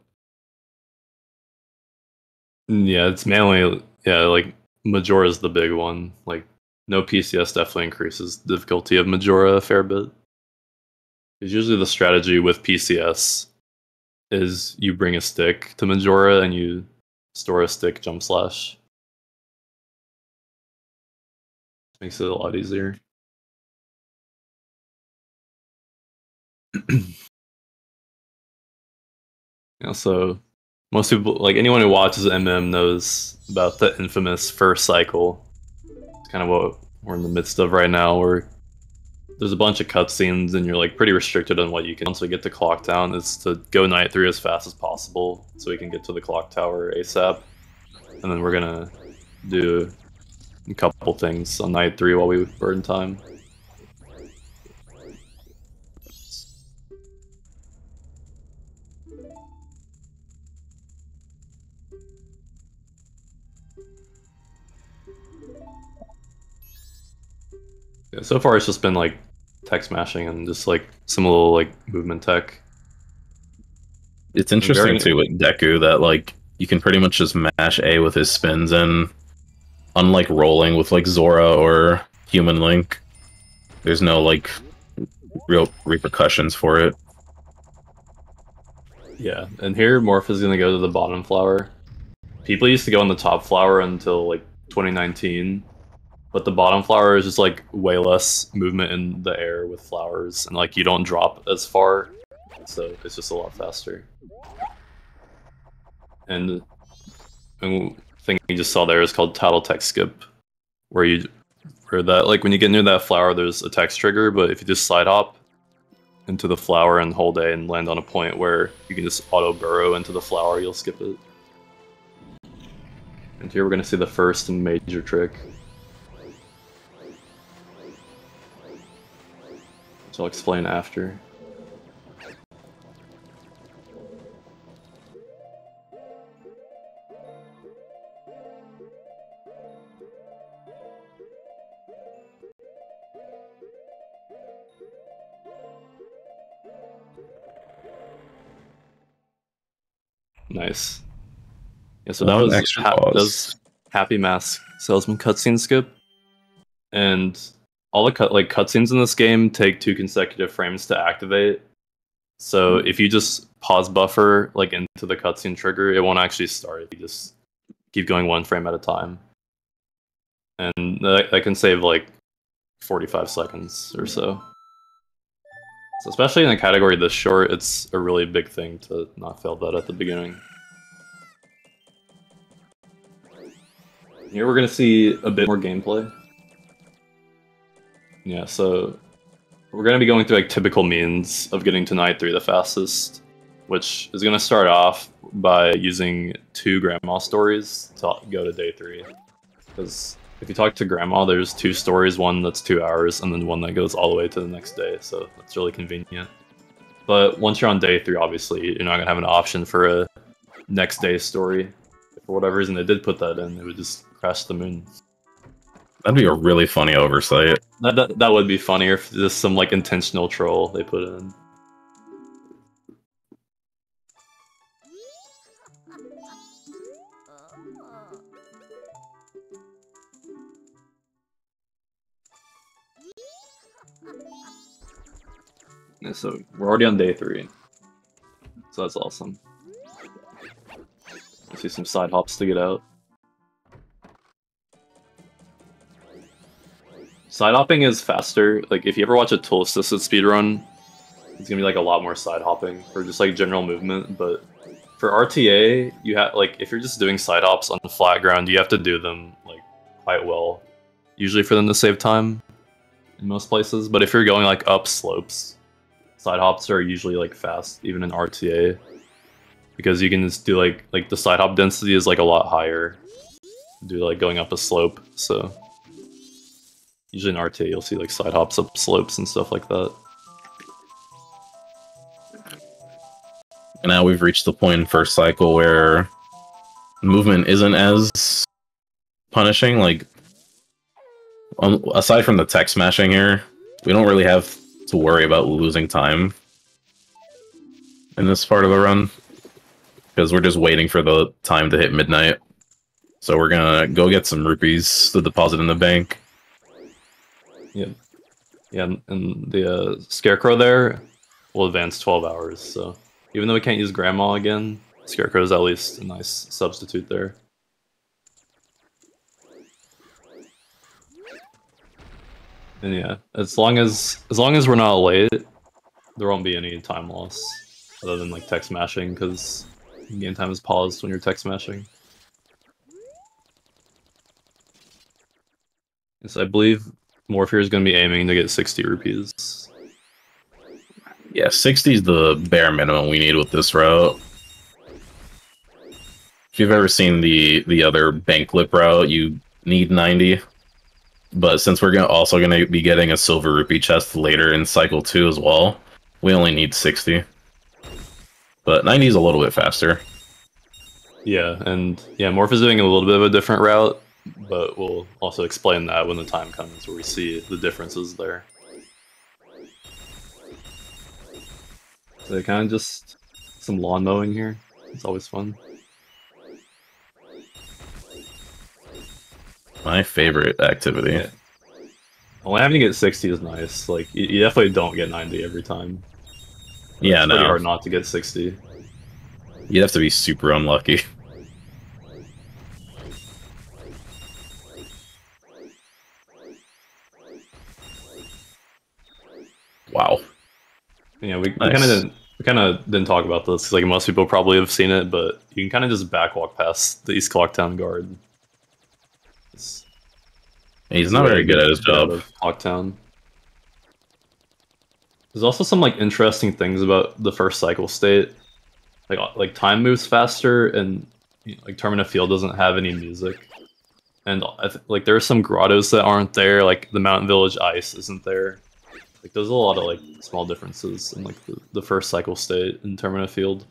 Yeah, it's mainly like Majora's the big one. Like no PCS definitely increases the difficulty of Majora a fair bit. Because usually the strategy with PCS is you bring a stick to Majora and you store a stick jump slash. Makes it a lot easier. Yeah, so most people, like anyone who watches MM, knows about the infamous first cycle. It's kind of what we're in the midst of right now, where there's a bunch of cutscenes and you're like pretty restricted on what you can. Once we get to Clock Town, is to go Night 3 as fast as possible so we can get to the Clock Tower ASAP. And then we're gonna do a couple things on Night 3 while we burn time. Yeah, so far it's just been like tech smashing and just like some little like movement tech. It's interesting too with Deku that like you can pretty much just mash A with his spins, and unlike rolling with like Zora or Human Link, there's no like real repercussions for it. Yeah, and here Morph is gonna go to the bottom flower. People used to go on the top flower until like 2019. But the bottom flower is just like way less movement in the air with flowers, and like you don't drop as far, so it's just a lot faster. And the thing you just saw there is called TotK skip, where that like when you get near that flower, there's a text trigger, but if you just side hop into the flower and hold A and land on a point where you can just auto burrow into the flower, you'll skip it. And here we're gonna see the first major trick. Which I'll explain after. Nice. Yeah, so that was Happy Mask Salesman cutscene skip, and all the cutscenes in this game take 2 consecutive frames to activate. So if you just pause buffer like into the cutscene trigger, it won't actually start. You just keep going 1 frame at a time, and that can save like 45 seconds or so. So especially in a category this short, it's a really big thing to not fail that at the beginning. Here we're gonna see a bit more gameplay. Yeah, so we're gonna be going through like typical means of getting to Night 3 the fastest, which is gonna start off by using 2 grandma stories to go to day 3. Because if you talk to grandma, there's 2 stories, one that's 2 hours, and then one that goes all the way to the next day, so that's really convenient. But once you're on day 3, obviously, you're not gonna have an option for a next day story. If for whatever reason they did put that in, it would just crash the moon. That'd be a really funny oversight. That would be funnier if just some like intentional troll they put in. Yeah, so we're already on day 3, so that's awesome. I see some side hops to get out. Side hopping is faster. Like if you ever watch a tool-assisted speedrun, it's gonna be like a lot more side hopping for just like general movement. But for RTA, you have like if you're just doing side hops on the flat ground, you have to do them like quite well, usually for them to save time in most places. But if you're going like up slopes, side hops are usually like fast, even in RTA. because you can just do like the side hop density is like a lot higher. Do like going up a slope, so usually in RTA you'll see like side hops up slopes and stuff like that. And now we've reached the point in first cycle where movement isn't as punishing. Like, aside from the tech smashing here, we don't really have to worry about losing time in this part of the run, because we're just waiting for the time to hit midnight. So we're gonna go get some rupees to deposit in the bank. Yeah, and the Scarecrow there will advance 12 hours, so even though we can't use Grandma again, Scarecrow is at least a nice substitute there. And yeah, as long as we're not late, there won't be any time loss, other than like tech smashing, because game time is paused when you're tech smashing. So I believe Morpheer is going to be aiming to get 60 rupees. Yeah, 60 is the bare minimum we need with this route. If you've ever seen the other bank lip route, you need 90. But since we're also going to be getting a silver rupee chest later in cycle 2 as well, we only need 60. But 90 is a little bit faster. Yeah, and yeah, Morph is doing a little bit of a different route, but we'll also explain that when the time comes where we see the differences there. So kind of just some lawn mowing here. It's always fun. My favorite activity. Yeah. Only having to get 60 is nice. Like, you definitely don't get 90 every time. Yeah, it's pretty hard not to get 60. You'd have to be super unlucky. Wow. Yeah, we Nice. kind of didn't talk about this, 'cause, like, most people probably have seen it, but you can kind of just backwalk past the East Clocktown guard. He's not very good at his job. Clocktown. There's also some like interesting things about the first cycle state. Like time moves faster, and like Termina Field doesn't have any music. And like there are some grottos that aren't there. Like the Mountain Village ice isn't there. Like there's a lot of like small differences in like the first cycle state in Termina Field.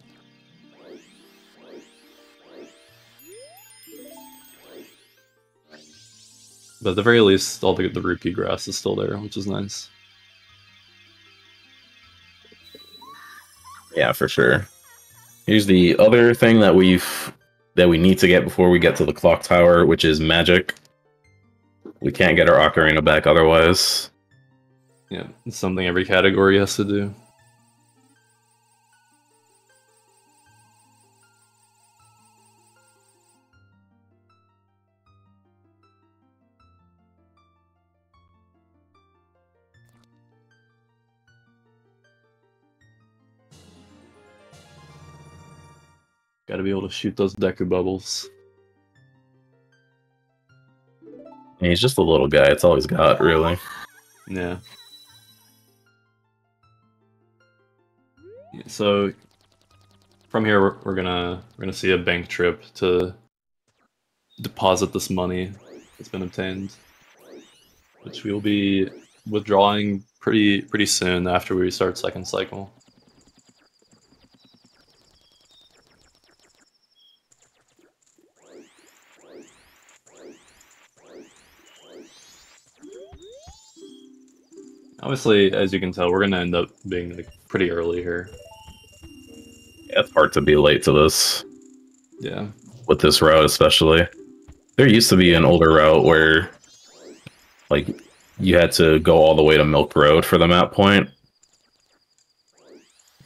But at the very least, all the rupee grass is still there, which is nice. Yeah, for sure. Here's the other thing that we need to get before we get to the clock tower, which is magic. We can't get our ocarina back otherwise. Yeah, it's something every category has to do. Gotta be able to shoot those Deku bubbles. And he's just a little guy. It's all he's got, really. Yeah. So from here, we're gonna see a bank trip to deposit this money that's been obtained, which we will be withdrawing pretty soon after we restart second cycle. Obviously, as you can tell, we're gonna end up being like pretty early here. Yeah, it's hard to be late to this. Yeah. With this route, especially. There used to be an older route where, like, you had to go all the way to Milk Road for the map point.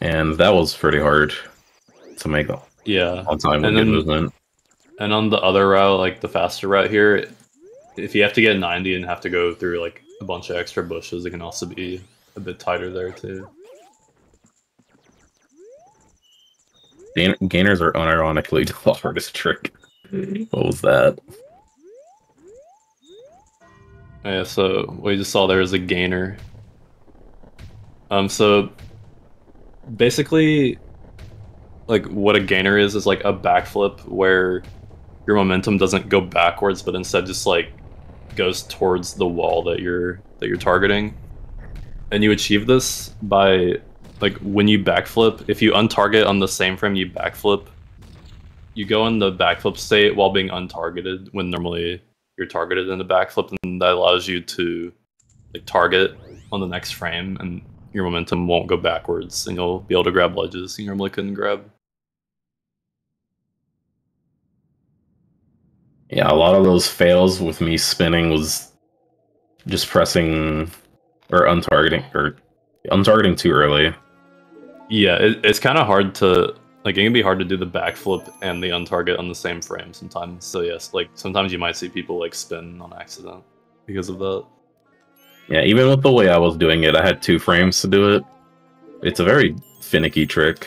And that was pretty hard to make on time with good movement. And on the other route, like the faster route here, if you have to get 90 and have to go through like a bunch of extra bushes, it can also be a bit tighter there too. Gainers are unironically the hardest trick. What was that? Yeah, so what you just saw there is a gainer. So basically like what a gainer is like a backflip where your momentum doesn't go backwards, but instead just like goes towards the wall that you're targeting. And you achieve this by like when you backflip, if you untarget on the same frame you backflip, you go in the backflip state while being untargeted when normally you're targeted in the backflip, and that allows you to like target on the next frame and your momentum won't go backwards and you'll be able to grab ledges you normally couldn't grab. Yeah, a lot of those fails with me spinning was just pressing or untargeting too early. Yeah, it's kind of hard to like. It can be hard to do the backflip and the untarget on the same frame sometimes. So yes, like sometimes you might see people like spin on accident because of that. Yeah, even with the way I was doing it, I had 2 frames to do it. It's a very finicky trick.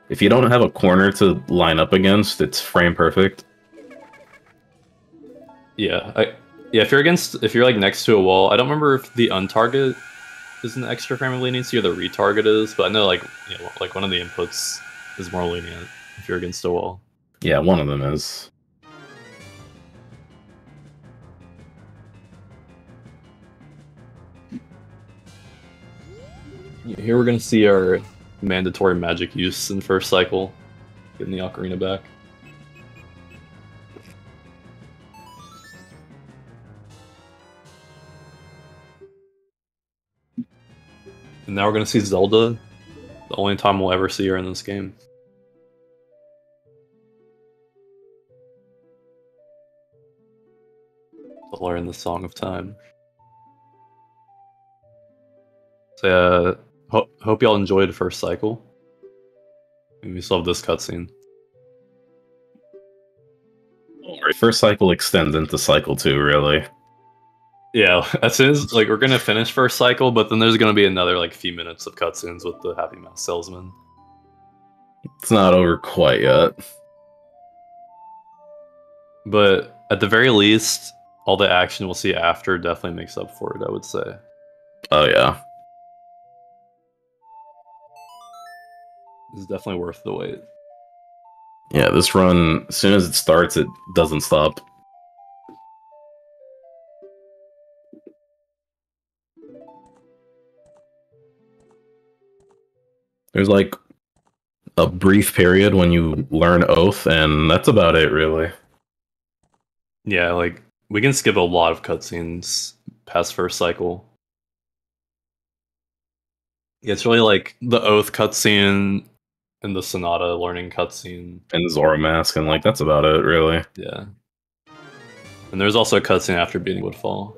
If you don't have a corner to line up against, it's frame perfect. Yeah, if you're like next to a wall, I don't remember if the untarget is an extra frame of leniency or the retarget is, but I know like like one of the inputs is more lenient if you're against a wall. Yeah, one of them is. Here we're gonna see our mandatory magic use in first cycle, getting the ocarina back. And now we're gonna see Zelda, the only time we'll ever see her in this game. To learn the Song of Time. So hope y'all enjoyed first cycle. And we still have this cutscene. First cycle extends into cycle 2, really. Yeah, as soon as like we're gonna finish first cycle, but then there's gonna be another like few minutes of cutscenes with the Happy Mouse salesman. It's not over quite yet. But at the very least, all the action we'll see after definitely makes up for it, I would say. Oh yeah. It's definitely worth the wait. Yeah, this run, as soon as it starts, it doesn't stop. There's like a brief period when you learn Oath, and that's about it, really. Yeah, like we can skip a lot of cutscenes past first cycle. Yeah, it's really like the Oath cutscene and the Sonata learning cutscene. And Zora Mask, and like, that's about it, really. Yeah. And there's also a cutscene after beating Woodfall.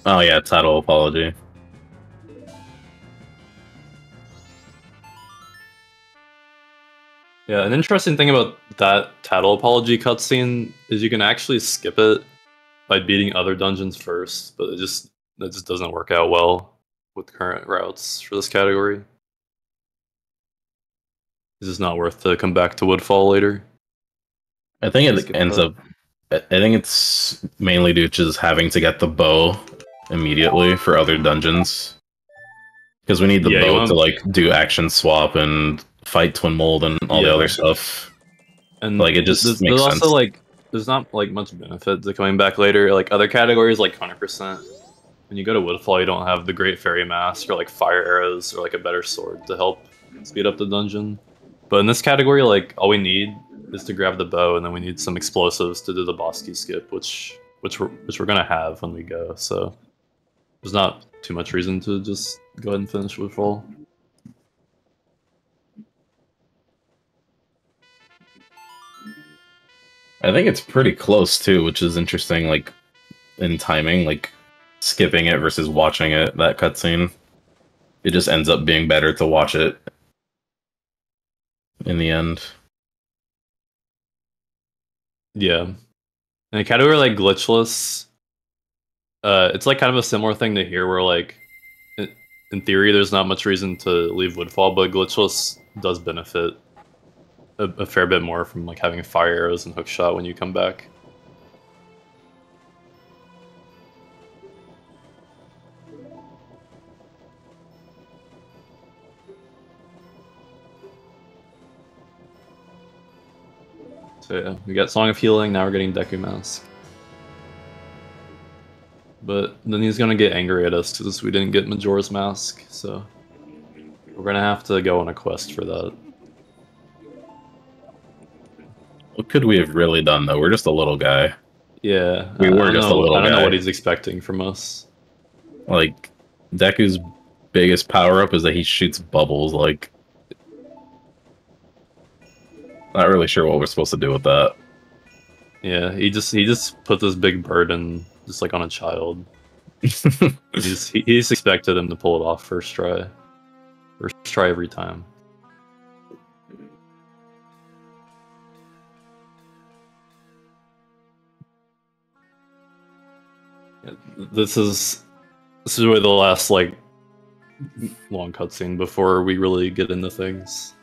Oh yeah, title apology. Yeah, an interesting thing about that Tattle Apology cutscene is you can actually skip it by beating other dungeons first, but that just doesn't work out well with current routes for this category. It's just not worth to come back to Woodfall later. I think it ends up. I think it's mainly due to just having to get the bow immediately for other dungeons. Because we need the bow to like do action swap and fight Twin Mold and all the other stuff. And like it just makes there's sense. also like there's not like much benefit to coming back later. Like other categories like 100%. When you go to Woodfall, you don't have the Great Fairy Mask or like fire arrows or like a better sword to help speed up the dungeon. But in this category, like all we need is to grab the bow, and then we need some explosives to do the boss key skip, which we're gonna have when we go. So there's not too much reason to just go ahead and finish Woodfall. I think it's pretty close too, which is interesting. Like in timing, like skipping it versus watching it. That cutscene, it just ends up being better to watch it in the end. Yeah. And a category like glitchless, it's like kind of a similar thing to here where like in theory there's not much reason to leave Woodfall, but glitchless does benefit a fair bit more from like having fire arrows and hookshot when you come back. So yeah, we got Song of Healing, now we're getting Deku Mask. But then he's gonna get angry at us because we didn't get Majora's Mask, so we're gonna have to go on a quest for that. What could we have really done, though? We're just a little guy. Yeah, We were just a little guy. I don't know what he's expecting from us. Like, Deku's biggest power-up is that he shoots bubbles, like... Not really sure what we're supposed to do with that. Yeah, he just put this big burden just like on a child. He's expected him to pull it off first try. First try every time. Yeah, this is where the last like long cutscene before we really get into things.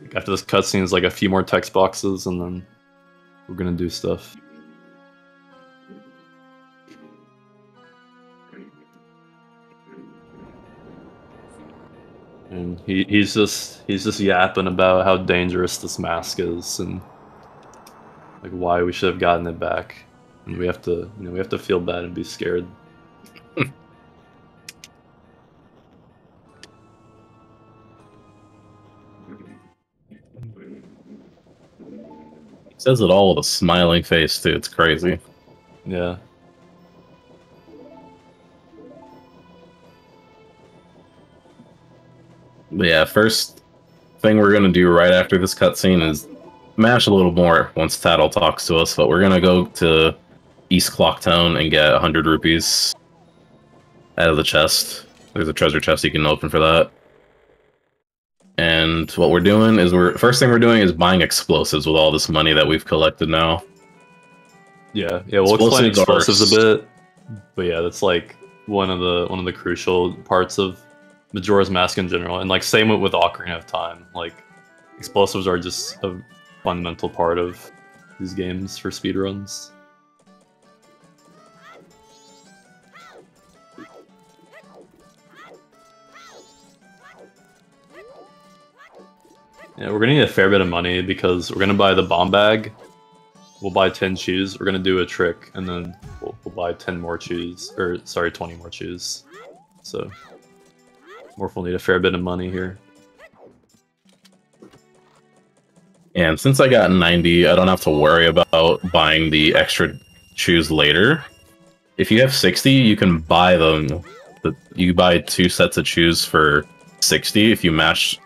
Like, after this cutscene is like a few more text boxes, and then we're gonna do stuff. And he's just yapping about how dangerous this mask is and like why we should have gotten it back. And we have to feel bad and be scared. He says it all with a smiling face, too. It's crazy. Yeah. But yeah, first thing we're gonna do right after this cutscene is mash a little more once Tattle talks to us, but we're gonna go to East Clocktown and get 100 rupees out of the chest. There's a treasure chest you can open for that. And what we're doing is first thing we're doing is buying explosives with all this money that we've collected now. Yeah, we'll explain explosives a bit. But yeah, that's like one of the crucial parts of Majora's Mask in general, and like same with Ocarina of Time. Like explosives are just a fundamental part of these games for speedruns. Yeah, we're gonna need a fair bit of money because we're gonna buy the bomb bag. We'll buy 10 shoes. We're gonna do a trick, and then we'll buy 10 more shoes, or sorry, 20 more shoes. So Morph will need a fair bit of money here. And since I got 90, I don't have to worry about buying the extra shoes later. If you have 60, you can buy them. You buy 2 sets of shoes for 60 if you mash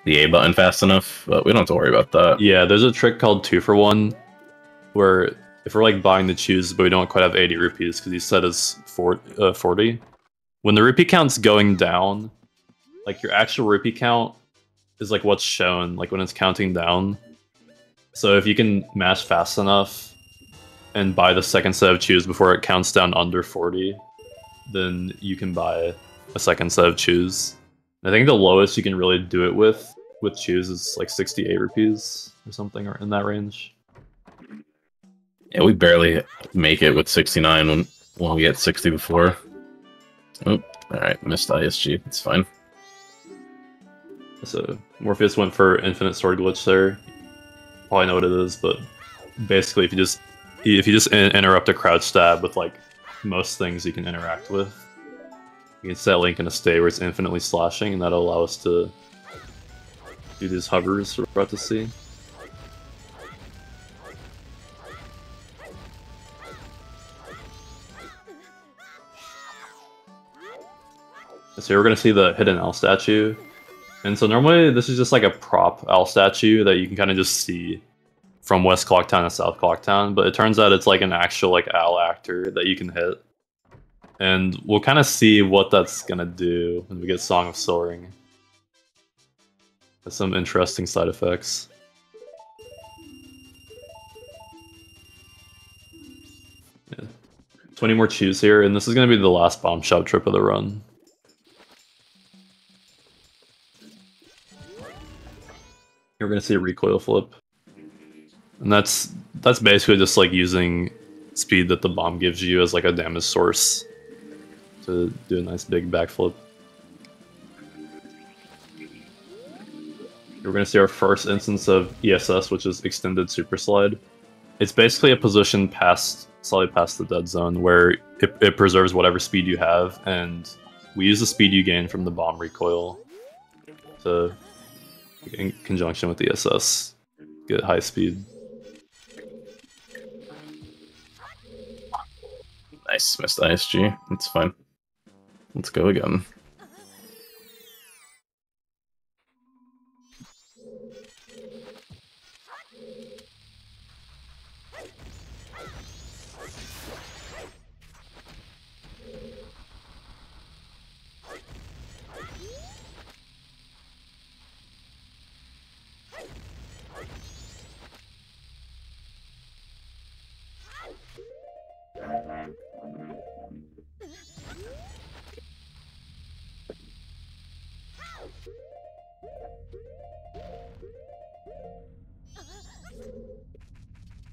the A button fast enough, but we don't have to worry about that. Yeah, there's a trick called 2 for 1, where if we're like buying the shoes, but we don't quite have 80 rupees because he said it's 40. When the rupee count's going down, like your actual rupee count is like what's shown, like when it's counting down. So if you can mash fast enough and buy the second set of shoes before it counts down under 40, then you can buy a second set of shoes. I think the lowest you can really do it with shoes is like 68 rupees or something, or in that range. Yeah, we barely make it with 69 when we get 60 before. Oh, alright, missed ISG. It's fine. So Morpheus went for infinite sword glitch there. Probably know what it is, but basically if you just interrupt a crouch stab with like most things you can interact with, you can set Link in a state where it's infinitely slashing, and that'll allow us to do these hovers we're about to see. So we're gonna see the hidden owl statue. And so normally this is just like a prop owl statue that you can kind of just see from West Clocktown to South Clocktown, but it turns out it's like an actual like owl actor that you can hit. And we'll kind of see what that's gonna do when we get Song of Soaring. Has some interesting side effects. Yeah. 20 more chews here, and this is gonna be the last bomb shop trip of the run. You're gonna see a recoil flip, and that's basically just like using speed that the bomb gives you as like a damage source to do a nice big backflip. we're going to see our first instance of ESS, which is Extended Super Slide. It's basically a position slightly past the dead zone where it preserves whatever speed you have, and we use the speed you gain from the bomb recoil to, in conjunction with ESS, get high speed. Nice, missed ISG. That's fine. Let's go again.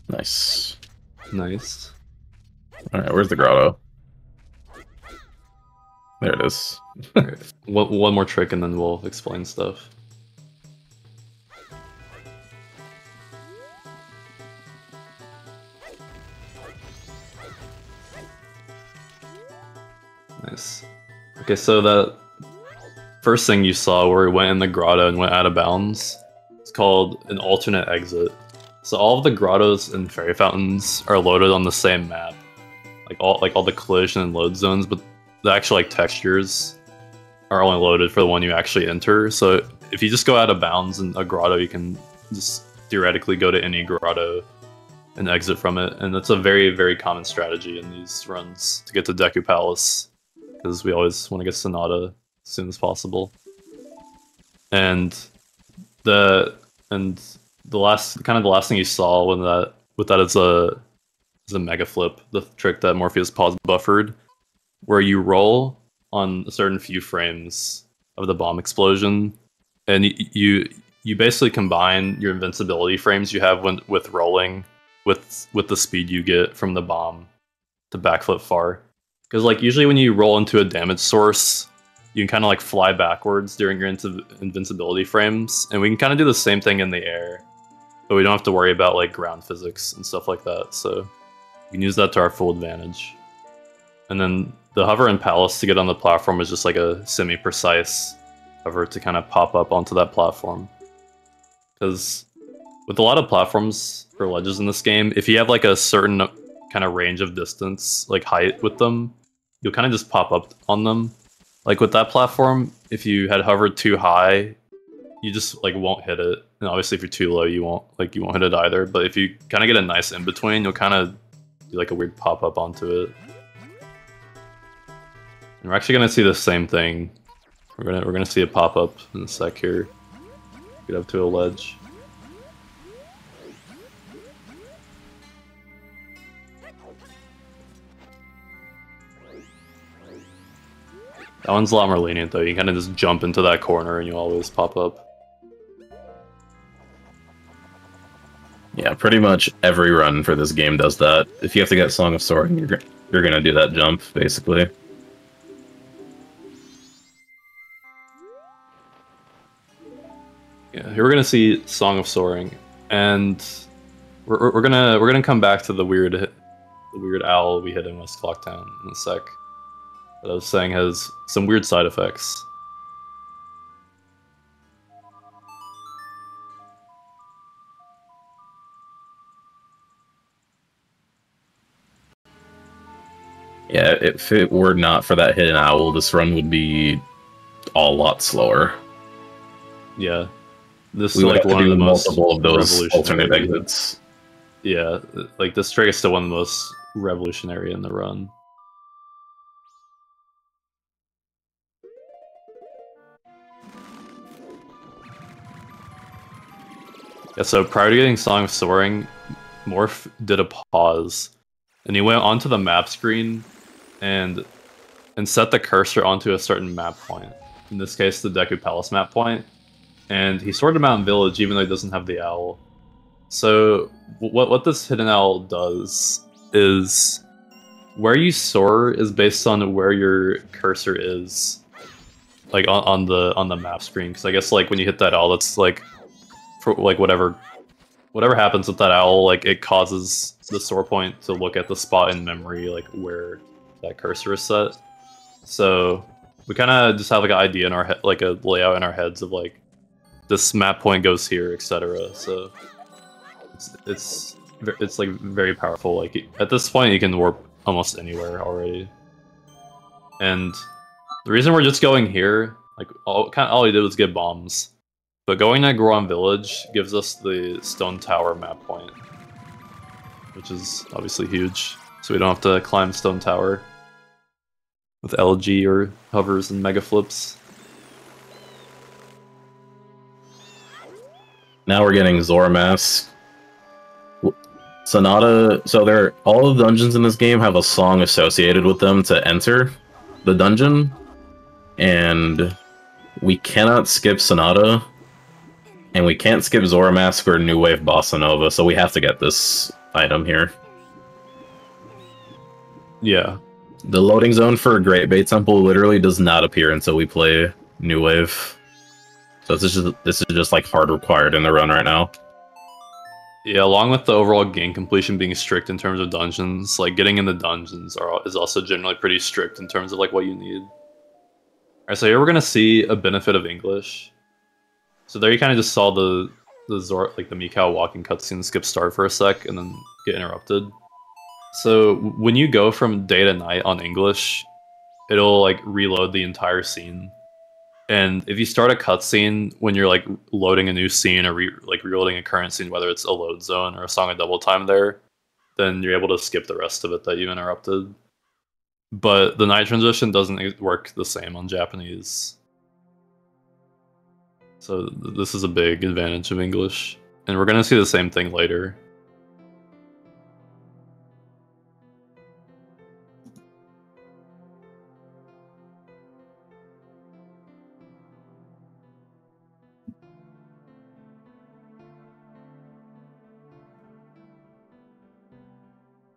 Nice. Nice. Alright, where's the grotto? There it is. Right. One more trick and then we'll explain stuff. Nice. Okay, so that first thing you saw where we went in the grotto and went out of bounds, it's called an alternate exit. So all of the grottos and fairy fountains are loaded on the same map, like all the collision and load zones, but the actual textures are only loaded for the one you actually enter. So if you just go out of bounds in a grotto, you can just theoretically go to any grotto and exit from it, and that's a very, very common strategy in these runs to get to Deku Palace, because we always want to get Sonata as soon as possible. And the last thing you saw with that is a mega flip, the trick that Morpheus pause buffered, where you roll on a certain few frames of the bomb explosion, and you basically combine your invincibility frames you have with rolling with the speed you get from the bomb to backflip far. Because like usually when you roll into a damage source, you can kind of like fly backwards during your invincibility frames, and we can kind of do the same thing in the air, but we don't have to worry about like ground physics and stuff like that, so we can use that to our full advantage. And then the hover in Palace to get on the platform is just like a semi-precise hover to kind of pop up onto that platform. Because with a lot of platforms or ledges in this game, if you have like a certain kind of range of distance, like height with them, you'll kind of just pop up on them. Like with that platform, if you had hovered too high, you just like won't hit it. And obviously if you're too low, you won't hit it either. But if you kind of get a nice in between, you'll kind of do like a weird pop up onto it. And we're actually gonna see the same thing. We're gonna see a pop up in a sec here. Get up to a ledge. That one's a lot more lenient though. You kind of just jump into that corner and you always pop up. Yeah, pretty much every run for this game does that. If you have to get Song of Soaring, you're gonna do that jump, basically. Yeah, here we're gonna see Song of Soaring, and we're gonna come back to the weird owl we hit in West Clocktown in a sec. That I was saying has some weird side effects. Yeah, if it were not for that hidden owl, this run would be a lot slower. Yeah, this We is would like have to one of do the most multiple of those alternate revolutionary- exits. Yeah, like this trick is still one of the most revolutionary in the run. Yeah, so prior to getting Song of Soaring, Morph did a pause, and he went onto the map screen and set the cursor onto a certain map point. In this case, the Deku Palace map point, and he sorted Mountain Village even though he doesn't have the owl. So what this hidden owl does is where you soar is based on where your cursor is, like on the map screen. Because I guess like when you hit that owl, that's like for like whatever happens with that owl, like it causes the store point to look at the spot in memory, like where that cursor is set. So we kind of just have like an idea in our head, like a layout in our heads of like this map point goes here, etc. So it's like very powerful. Like at this point, you can warp almost anywhere already. And the reason we're just going here, like all we did was get bombs, but going to Goron Village gives us the Stone Tower map point, which is obviously huge. So we don't have to climb Stone Tower with LG or hovers and mega flips. Now we're getting Zora Mask. Sonata. So all of the dungeons in this game have a song associated with them to enter the dungeon, and we cannot skip Sonata, and we can't skip Zora Mask or New Wave Bossa Nova, so we have to get this item here. Yeah. The loading zone for Great Bay Temple literally does not appear until we play New Wave. So this is just like hard required in the run right now. Yeah, along with the overall game completion being strict in terms of dungeons, like getting in the dungeons is also generally pretty strict in terms of like what you need. Alright, so here we're gonna see a benefit of English. So there you kind of just saw the Zora, like the Mikau walking cutscene skip start for a sec and then get interrupted. So when you go from day to night on English, it'll like reload the entire scene. And if you start a cutscene when you're like loading a new scene or reloading a current scene, whether it's a load zone or a song of double time there, then you're able to skip the rest of it that you interrupted. But the night transition doesn't work the same on Japanese. So this is a big advantage of English. And we're going to see the same thing later.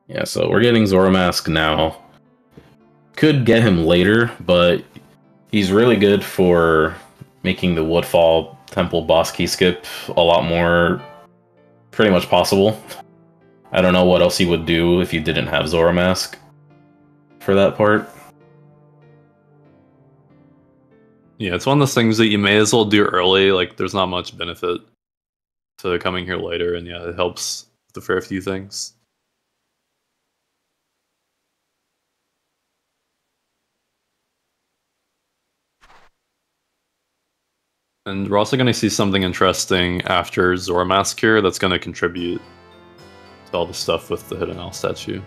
Yeah, so we're getting Zora Mask now. Could get him later, but he's really good for making the Woodfall Temple boss key skip a lot more pretty much possible. I don't know what else he would do if you didn't have Zora Mask for that part. Yeah, it's one of those things that you may as well do early. Like, there's not much benefit to coming here later, and yeah, it helps with a fair few things. And we're also going to see something interesting after Zora Mask here that's going to contribute to all the stuff with the Hidden Owl statue.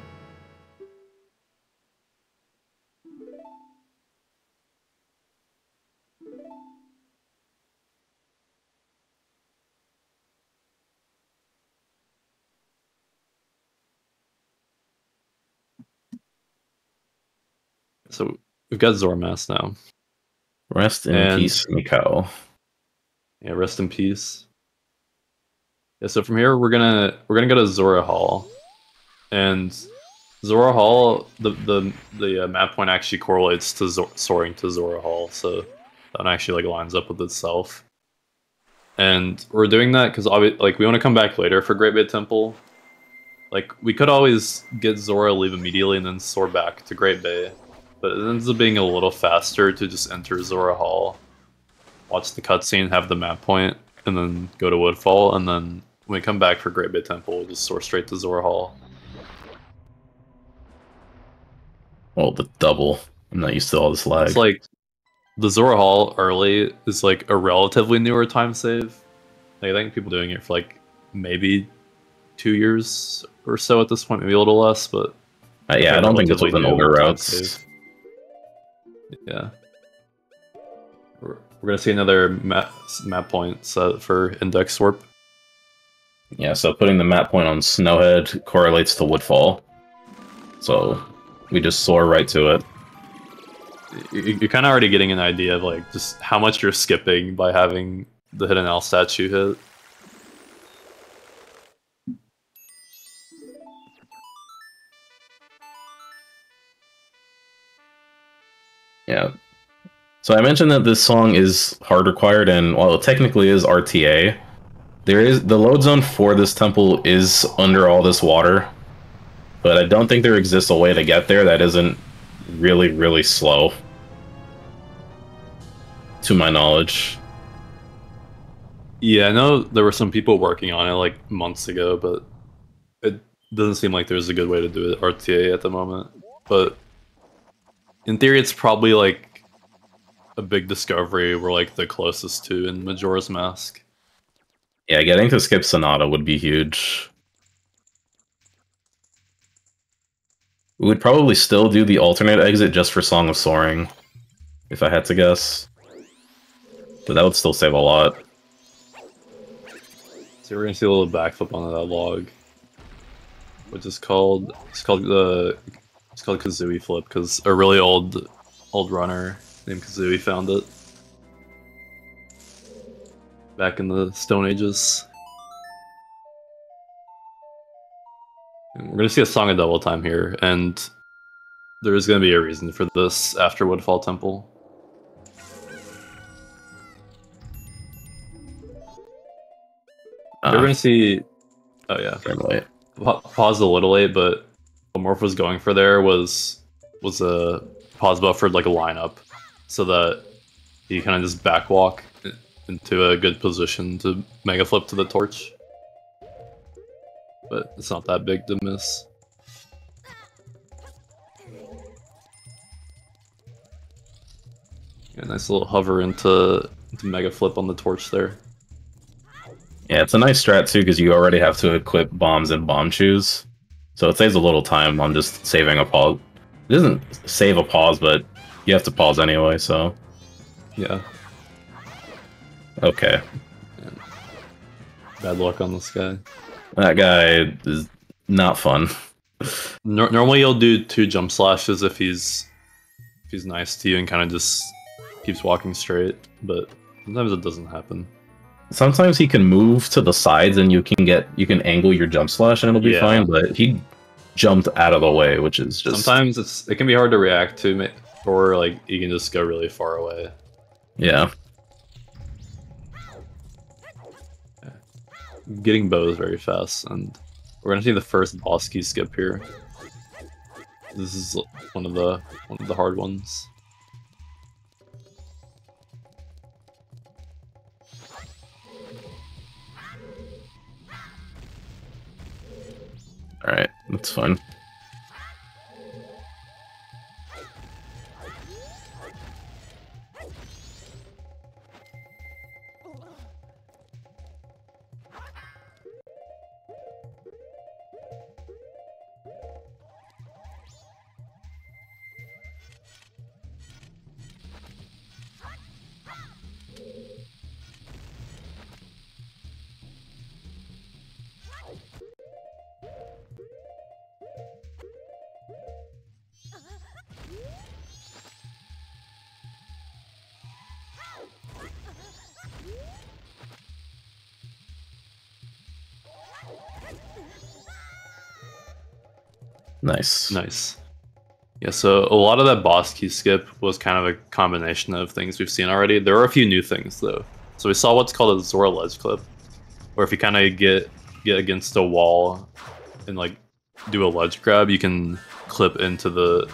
So we've got Zora Mask now. Rest in peace, Mikau. Yeah, rest in peace. Yeah, so from here we're gonna go to Zora Hall, and Zora Hall, the map point actually correlates to soaring to Zora Hall, so that actually like lines up with itself. And we're doing that because like we want to come back later for Great Bay Temple. Like we could always get Zora, leave immediately, and then soar back to Great Bay, but it ends up being a little faster to just enter Zora Hall, watch the cutscene, have the map point, and then go to Woodfall, and then when we come back for Great Bay Temple, we'll just soar straight to Zora Hall. Oh, the double. I'm not used to all this lag. It's like, the Zora Hall early is like a relatively newer time save. Like, I think people doing it for like maybe 2 years or so at this point, maybe a little less, but... yeah, I don't think this was an older route. Yeah. We're going to see another map point set for index warp. Yeah, so putting the map point on Snowhead correlates to Woodfall. So we just soar right to it. You're kind of already getting an idea of like just how much you're skipping by having the Hidden Owl statue hit. Yeah. So I mentioned that this song is hard required, and while it technically is RTA, The load zone for this temple is under all this water, but I don't think there exists a way to get there that isn't really, really slow, to my knowledge. Yeah, I know there were some people working on it like months ago, but it doesn't seem like there's a good way to do it RTA at the moment. But in theory, it's probably like a big discovery we're like the closest to in Majora's Mask. Yeah, getting to skip Sonata would be huge. We would probably still do the alternate exit just for Song of Soaring, if I had to guess. But that would still save a lot. So we're gonna see a little backflip onto that log, which is called Kazooie Flip because a really old runner named Kazooie found it back in the Stone Ages. And we're gonna see a Song of Double Time here, and there is gonna be a reason for this after Woodfall Temple. We're gonna see. Oh yeah. Paused a little late, but what Morph was going for there was a pause buffered like a lineup, so that you kind of just backwalk into a good position to mega flip to the torch. But it's not that big to miss. Yeah, nice little hover into mega flip on the torch there. Yeah, it's a nice strat too because you already have to equip bombs and bomb shoes, so it saves a little time on just saving a pause. It doesn't save a pause, but you have to pause anyway. So yeah. Okay. Yeah. Bad luck on this guy. That guy is not fun. Normally you'll do 2 jump slashes if he's nice to you and kind of just keeps walking straight, but sometimes it doesn't happen. Sometimes he can move to the sides and you can angle your jump slash and it'll be fine, but he jumped out of the way, which is just... Sometimes it can be hard to react to, or like you can just go really far away. Yeah. Getting bows very fast, and we're gonna see the first boss key skip here. This is one of the hard ones. Alright, that's fine. Nice. Yeah, so a lot of that boss key skip was kind of a combination of things we've seen already. There are a few new things though. So we saw what's called a Zora ledge clip, where if you kind of get against a wall and like do a ledge grab, you can clip into the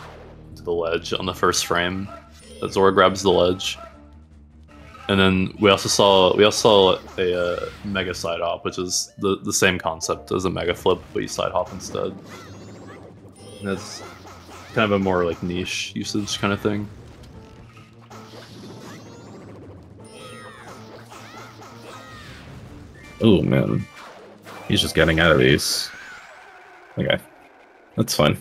ledge on the first frame. That Zora grabs the ledge. And then we also saw a mega side hop, which is the same concept as a mega flip, but you side hop instead. And that's kind of a more like niche usage kind of thing. Oh man, he's just getting out of these. Okay, that's fine.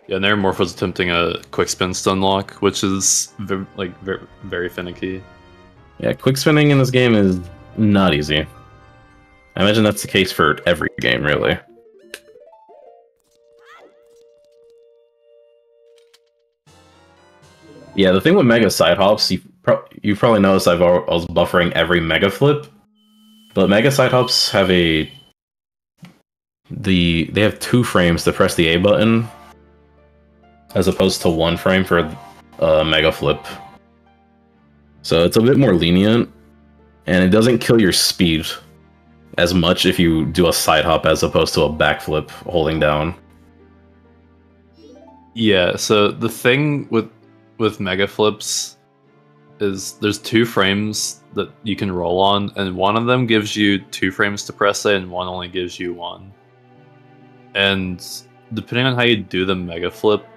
Yeah, and there Morph was attempting a quick spin stun lock, which is very finicky. Yeah, quick spinning in this game is not easy. I imagine that's the case for every game, really. Yeah, the thing with mega side hops, you probably noticed I was buffering every mega flip, but mega side hops have they have 2 frames to press the A button, as opposed to 1 frame for a mega flip. So it's a bit more lenient, and it doesn't kill your speed as much if you do a side hop as opposed to a backflip holding down. Yeah, so the thing with mega flips is there's 2 frames that you can roll on, and one of them gives you 2 frames to press it, and one only gives you 1. And depending on how you do the mega flip,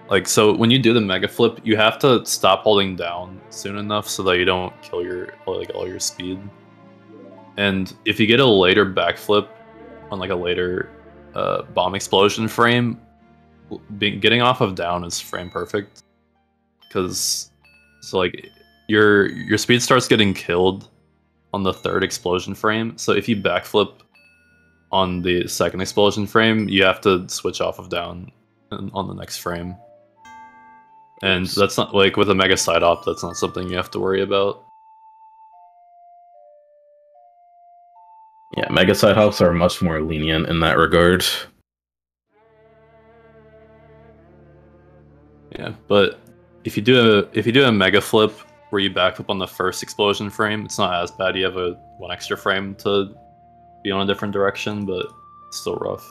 like, so when you do the mega flip, you have to stop holding down soon enough so that you don't kill your all your speed. And if you get a later backflip on like a later bomb explosion frame, getting off of down is frame perfect, because so like your speed starts getting killed on the 3rd explosion frame. So if you backflip on the 2nd explosion frame, you have to switch off of down on the next frame. And that's not, like, with a mega side op, that's not something you have to worry about. Yeah, mega side hops are much more lenient in that regard. Yeah, but if you do a mega flip where you backflip on the 1st explosion frame, it's not as bad. You have one extra frame to be on a different direction, but it's still rough.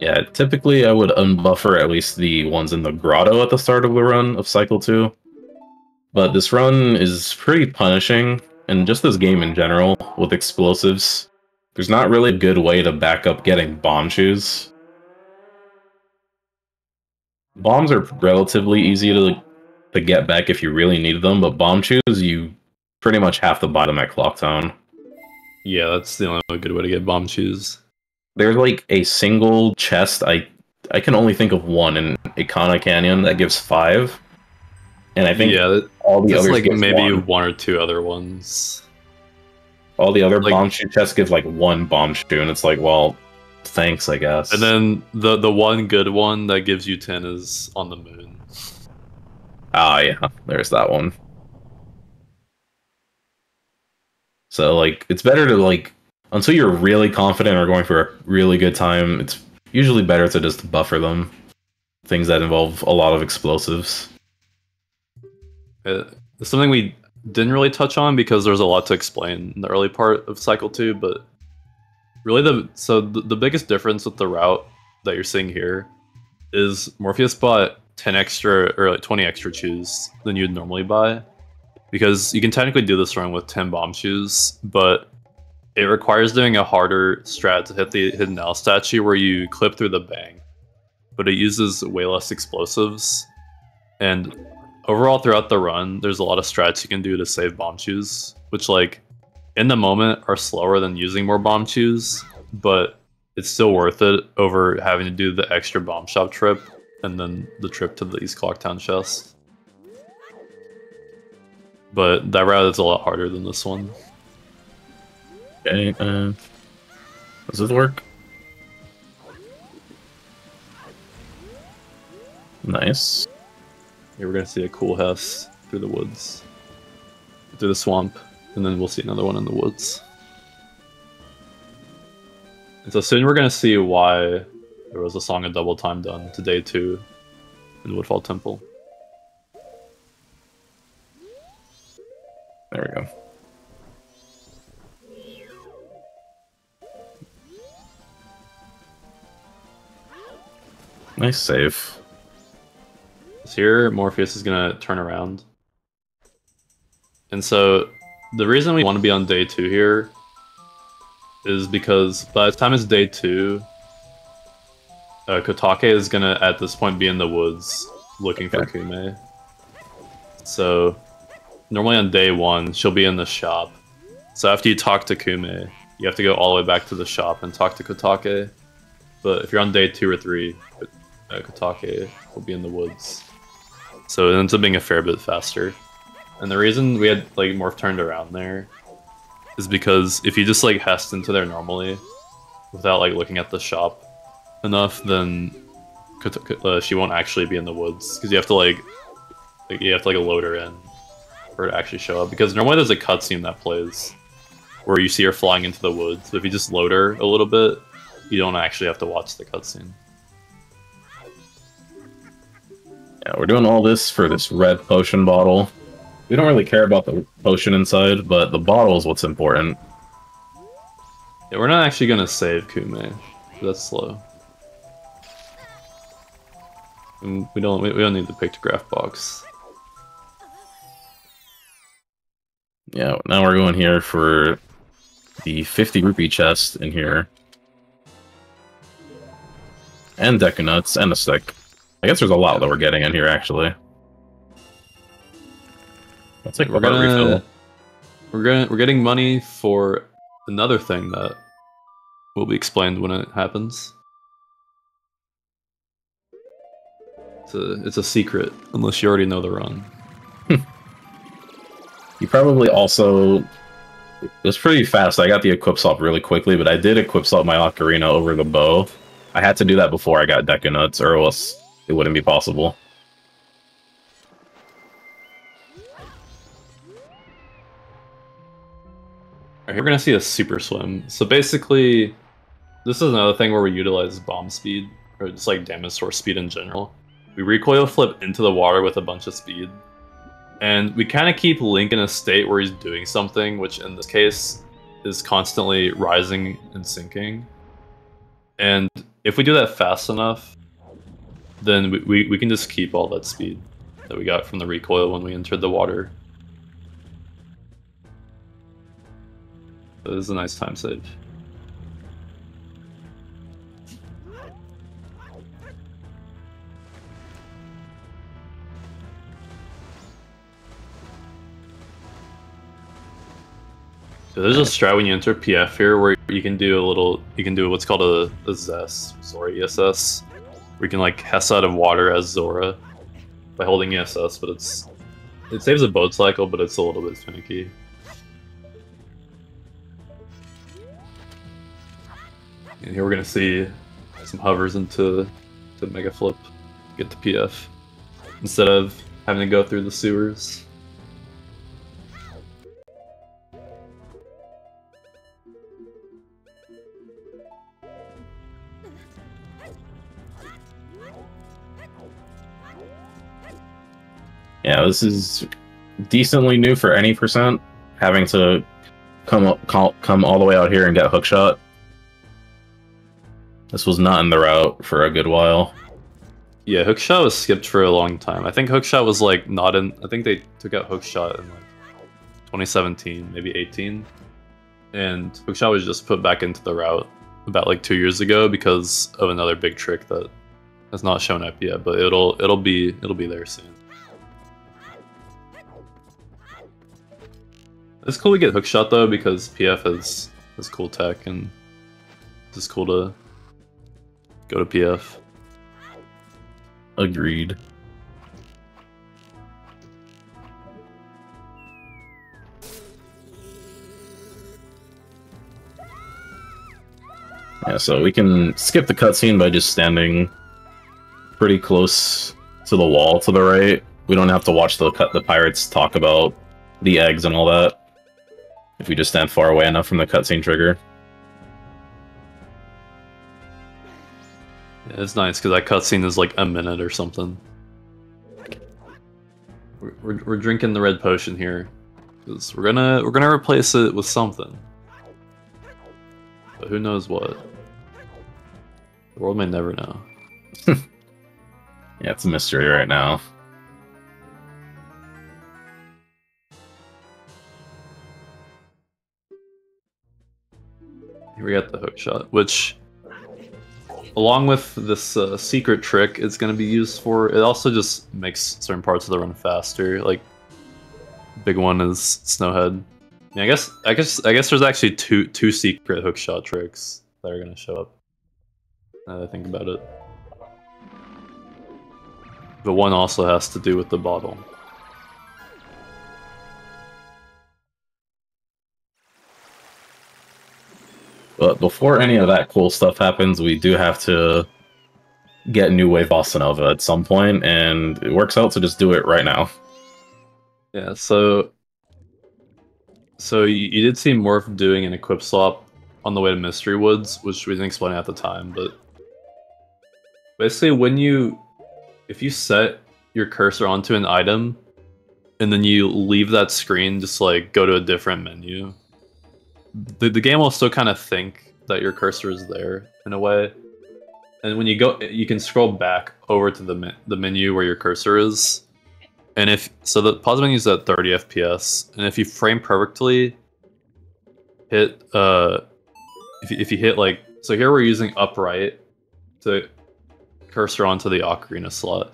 Yeah, typically I would unbuffer at least the ones in the grotto at the start of the run of Cycle 2. But this run is pretty punishing, and just this game in general, with explosives. There's not really a good way to back up getting bomb shoes. Bombs are relatively easy to get back if you really need them, but bomb shoes, you pretty much have to buy them at Clocktown. Yeah, that's the only good way to get bomb shoes. There's like a single chest, I can only think of one in Ikana Canyon that gives 5. And I think all the others like give maybe 1. 1 or 2 other ones. All the other like, bomb shoe chests give like 1 bomb shoe, and it's like, well, thanks, I guess. And then the one good one that gives you 10 is on the moon. Ah, yeah, there's that one. So, like, it's better to, like, until you're really confident or going for a really good time, it's usually better to just buffer them. Things that involve a lot of explosives. It's something we didn't really touch on because there's a lot to explain in the early part of Cycle 2, but really the biggest difference with the route that you're seeing here is Morpheus bought 10 extra or like 20 extra shoes than you'd normally buy, because you can technically do this run with 10 bomb shoes, but it requires doing a harder strat to hit the hidden Owl statue where you clip through the bang, but it uses way less explosives. And overall throughout the run, there's a lot of strats you can do to save bomb shoes, which, like, in the moment are slower than using more bomb shoes, but it's still worth it over having to do the extra bomb shop trip and then the trip to the East Clocktown chest. But that route is a lot harder than this one. Okay, does this work? Nice. Yeah, we're gonna see a cool house through the woods, through the swamp, and then we'll see another one in the woods. And so soon we're gonna see why there was a Song of Double Time done to day 2 in Woodfall Temple. There we go. Nice save. So here, Morpheus is gonna turn around. And so, the reason we want to be on day 2 here is because by the time it's day 2, Kotake is gonna, at this point, be in the woods looking for Kume. So, normally on day 1, she'll be in the shop. So after you talk to Kume, you have to go all the way back to the shop and talk to Kotake. But if you're on day 2 or 3, Kotake will be in the woods. So it ends up being a fair bit faster. And the reason we had like Morph turned around there is because if you just like hest into there normally without like looking at the shop enough, then she won't actually be in the woods, because you have to like load her in for her to actually show up. Because normally there's a cutscene that plays where you see her flying into the woods, but if you just load her a little bit, you don't actually have to watch the cutscene. Yeah, we're doing all this for this red potion bottle. We don't really care about the potion inside, but the bottle is what's important. Yeah, we're not actually gonna save Kume. That's slow. And we don't need the pictograph box. Yeah, now we're going here for the 50 rupee chest in here. And Deku Nuts, and a stick. I guess there's a lot that we're getting in here, actually. Let's take We're getting money for another thing that will be explained when it happens. It's a secret, unless you already know the run. You probably also... It was pretty fast. I got the equip swap really quickly, but I did equip swap my Ocarina over the bow. I had to do that before I got Deku Nuts, or else it wouldn't be possible. Alright, here we're gonna see a super swim. So basically, this is another thing where we utilize bomb speed, or just like damage source speed in general. We recoil flip into the water with a bunch of speed. And we kind of keep Link in a state where he's doing something, which in this case is constantly rising and sinking. And if we do that fast enough, then we can just keep all that speed that we got from the recoil when we entered the water. So this is a nice time save. So there's a strat when you enter PF here where you can do what's called a ZES, Zora ESS, where you can like Hess out of water as Zora by holding ESS, but it saves a boat cycle, but it's a little bit finicky. And here we're gonna see some hovers into Mega Flip, get to PF, instead of having to go through the sewers. Yeah, this is decently new for any percent, having to come all the way out here and get hookshot. This was not in the route for a good while. Yeah, hookshot was skipped for a long time. I think hookshot was like not in. I think they took out hookshot in like 2017, maybe 18, and hookshot was just put back into the route about like 2 years ago because of another big trick that has not shown up yet, but it'll be there soon. It's cool to get hookshot though because PF has cool tech and it's just cool to go to PF. Agreed. Yeah, so we can skip the cutscene by just standing pretty close to the wall to the right. We don't have to watch the pirates talk about the eggs and all that if we just stand far away enough from the cutscene trigger. Yeah, it's nice because that cutscene is like a minute or something. We're drinking the red potion here because we're gonna replace it with something, but who knows what? The world may never know. Yeah, it's a mystery right now. Here we got the hookshot, which, along with this secret trick, it's going to be used for. It also just makes certain parts of the run faster. Like, big one is Snowhead. Yeah, I guess there's actually two secret hookshot tricks that are going to show up. Now that I think about it, but one also has to do with the bottle. But before any of that cool stuff happens, we do have to get New Wave Bossa Nova at some point, and it works out to just do it right now. Yeah, so you did see Morph doing an equip swap on the way to Mystery Woods, which we didn't explain at the time, but basically if you set your cursor onto an item and then you leave that screen, just like go to a different menu, the game will still kind of think that your cursor is there in a way. And when you go, you can scroll back over to the menu where your cursor is. And so the pause menu is at 30 FPS, and if you frame perfectly, hit if you hit like, so here we're using upright to cursor onto the ocarina slot.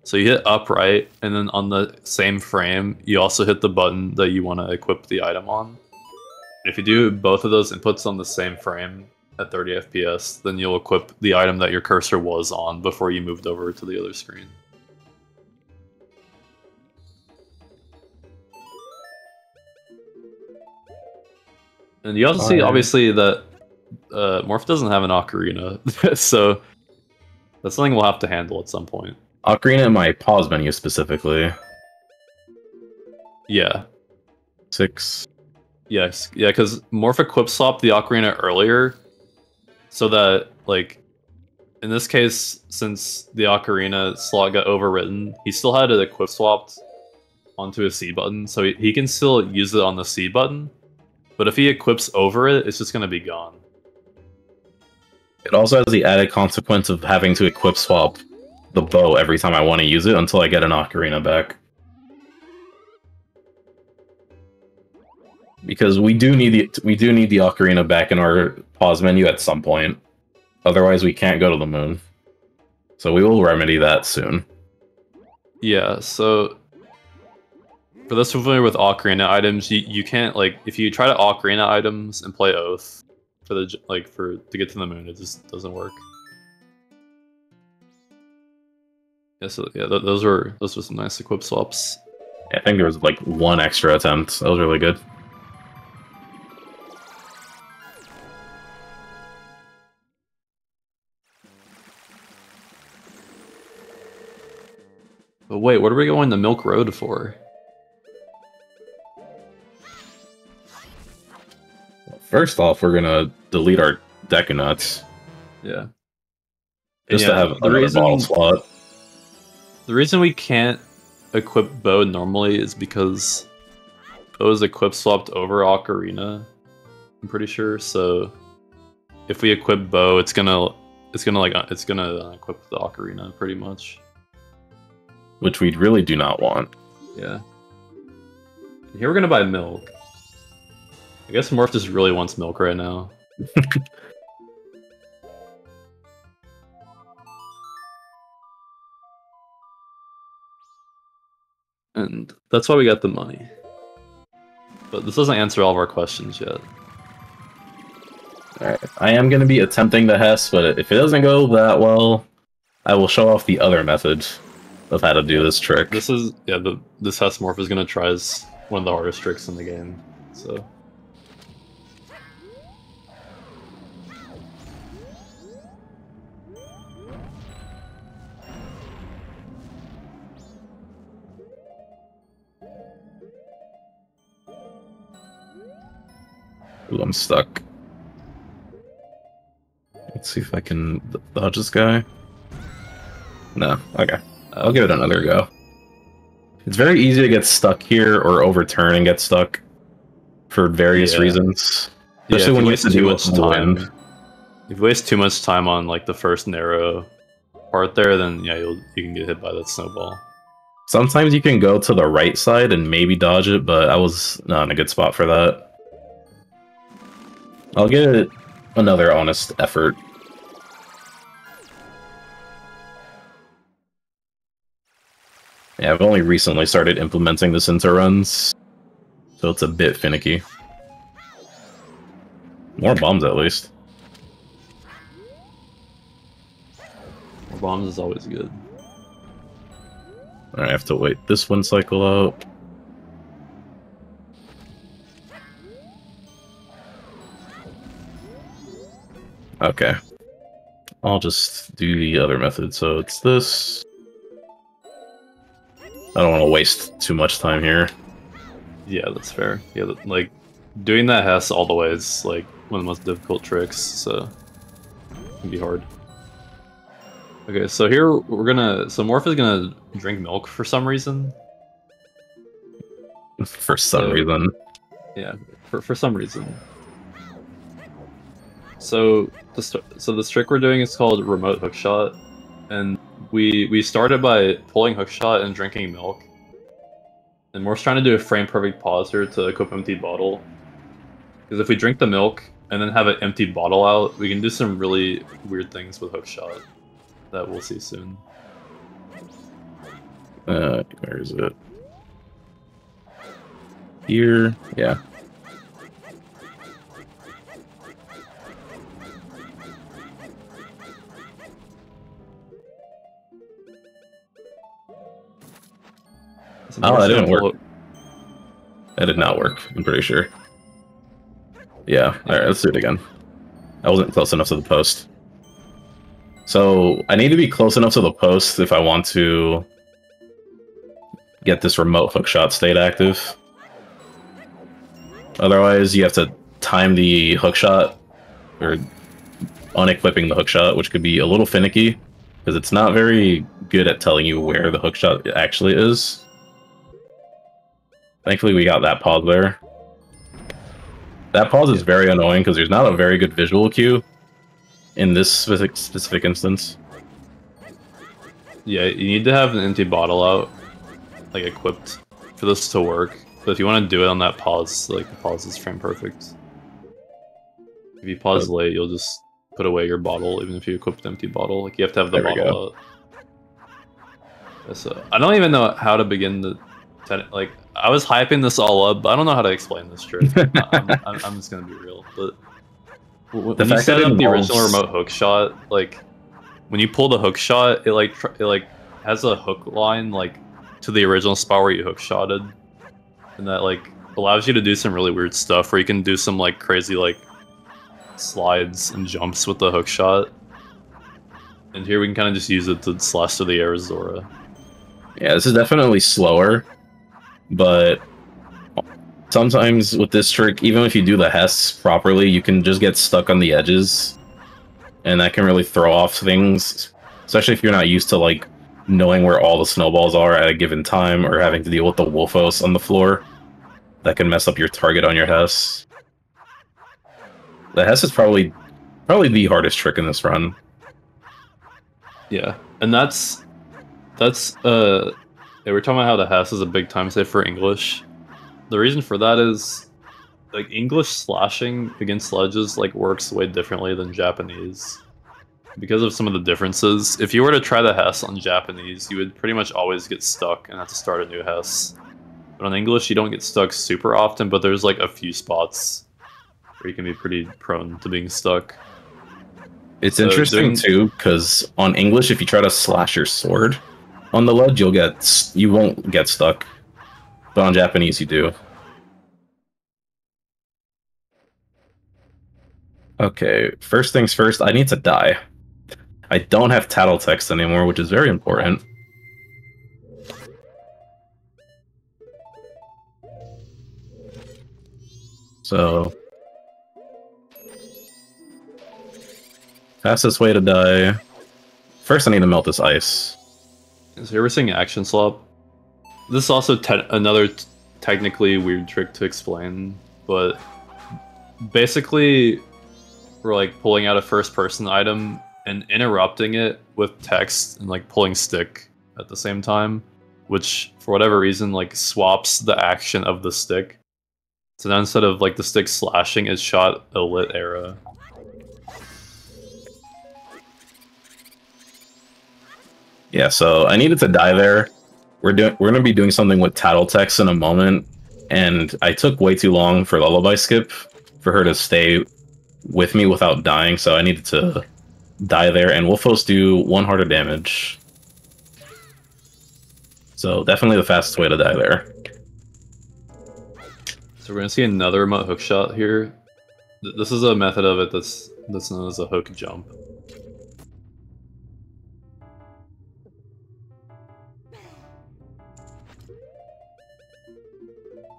So you hit upright, and then on the same frame, you also hit the button that you want to equip the item on. If you do both of those inputs on the same frame at 30 FPS, then you'll equip the item that your cursor was on before you moved over to the other screen. And you also see, obviously, that Morph doesn't have an ocarina, so that's something we'll have to handle at some point. Ocarina in my pause menu specifically. Yeah. 6. Yes, yeah, because Morph equip swapped the ocarina earlier, so that, like, in this case, since the ocarina slot got overwritten, he still had it equip swapped onto a C button, so he can still use it on the C button, but if he equips over it, it's just going to be gone. It also has the added consequence of having to equip swap the bow every time I want to use it until I get an ocarina back. Because we do need the ocarina back in our pause menu at some point. Otherwise, we can't go to the moon. So we will remedy that soon. Yeah. So for those familiar with ocarina items, you can't, like, if you try to ocarina items and play Oath for the to get to the moon, it just doesn't work. Yeah. So yeah, those were some nice equip swaps. I think there was like one extra attempt. That was really good. But wait, what are we going the Milk Road for? First off, we're gonna delete our Decanuts. Yeah. Just to have another bottle slot. The reason we can't equip Bow normally is because Bow is equip swapped over Ocarina, I'm pretty sure. So if we equip Bow, it's gonna equip the Ocarina pretty much. Which we really do not want. Yeah. Here we're gonna buy milk. I guess Morph just really wants milk right now. And that's why we got the money. But this doesn't answer all of our questions yet. Alright, I am going to be attempting the Hess, but if it doesn't go that well, I will show off the other method of how to do this trick. This is, yeah, this Hess Morph is going to try as one of the hardest tricks in the game, so... Ooh, I'm stuck. Let's see if I can dodge this guy. No, okay. I'll give it another go. It's very easy to get stuck here or overturn and get stuck for various reasons. Especially when you waste too much time. If you waste too much time on like the first narrow part there, then yeah, you can get hit by that snowball. Sometimes you can go to the right side and maybe dodge it, but I was not in a good spot for that. I'll give it another honest effort. Yeah, I've only recently started implementing this into runs, so it's a bit finicky. More bombs, at least. More bombs is always good. Alright, I have to wait this one cycle out. Okay. I'll just do the other method, so it's this. I don't want to waste too much time here. Yeah, that's fair. Yeah, like, doing that Hess all the way is, like, one of the most difficult tricks, so it can be hard. Okay, so here so Morph is gonna drink milk for some reason. for some reason. Yeah, for some reason. So the trick we're doing is called remote hookshot, and we started by pulling hookshot and drinking milk. And we're trying to do a frame perfect pause here to equip empty bottle. Because if we drink the milk and then have an empty bottle out, we can do some really weird things with hookshot that we'll see soon. Where is it? Here, yeah. Oh, that didn't work. That did not work, I'm pretty sure. Yeah, alright, let's do it again. I wasn't close enough to the post. So, I need to be close enough to the post if I want to get this remote hookshot state active. Otherwise, you have to time the hookshot, or unequipping the hookshot, which could be a little finicky, because it's not very good at telling you where the hookshot actually is. Thankfully, we got that pause there. That pause is very annoying because there's not a very good visual cue in this specific instance. Yeah, you need to have an empty bottle out, like equipped, for this to work. But if you want to do it on that pause, like the pause is frame perfect. If you pause late, you'll just put away your bottle, even if you equip the empty bottle. Like you have to have the bottle out. So I don't even know how to begin the like. I was hyping this all up, but I don't know how to explain this trick. I'm just gonna be real. But when you set up the original remote hook shot, like when you pull the hook shot, it like has a hook line like to the original spot where you hook shotted, and that like allows you to do some really weird stuff where you can do some like crazy like slides and jumps with the hook shot. And here we can kind of just use it to slash to the air Zora. Yeah, this is definitely slower. But sometimes with this trick, even if you do the Hess properly, you can just get stuck on the edges. And that can really throw off things. Especially if you're not used to, like, knowing where all the snowballs are at a given time, or having to deal with the Wolfos on the floor. That can mess up your target on your Hess. The Hess is probably the hardest trick in this run. Yeah, and that's yeah, we're talking about how the Hess is a big time save for English. The reason for that is, like, English slashing against ledges, like, works way differently than Japanese. Because of some of the differences. If you were to try the Hess on Japanese, you would pretty much always get stuck and have to start a new Hess. But on English, you don't get stuck super often, but there's, like, a few spots where you can be pretty prone to being stuck. It's interesting, too, because on English, if you try to slash your sword on the ledge, you won't get stuck, but on Japanese you do. Okay, first things first, I need to die. I don't have tattle text anymore, which is very important. So, fastest way to die. First I need to melt this ice. So here we're seeing action swap. This is also another technically weird trick to explain, but basically we're like pulling out a first person item and interrupting it with text and like pulling stick at the same time, which for whatever reason like swaps the action of the stick. So now instead of like the stick slashing, it's shot a lit arrow. Yeah, so I needed to die there. We're gonna be doing something with tattle text in a moment, and I took way too long for Lullaby Skip for her to stay with me without dying, so I needed to die there, and Wolfos do 1 heart of damage. So definitely the fastest way to die there. So we're gonna see another remote hook shot here. This is a method of it that's known as a hook jump.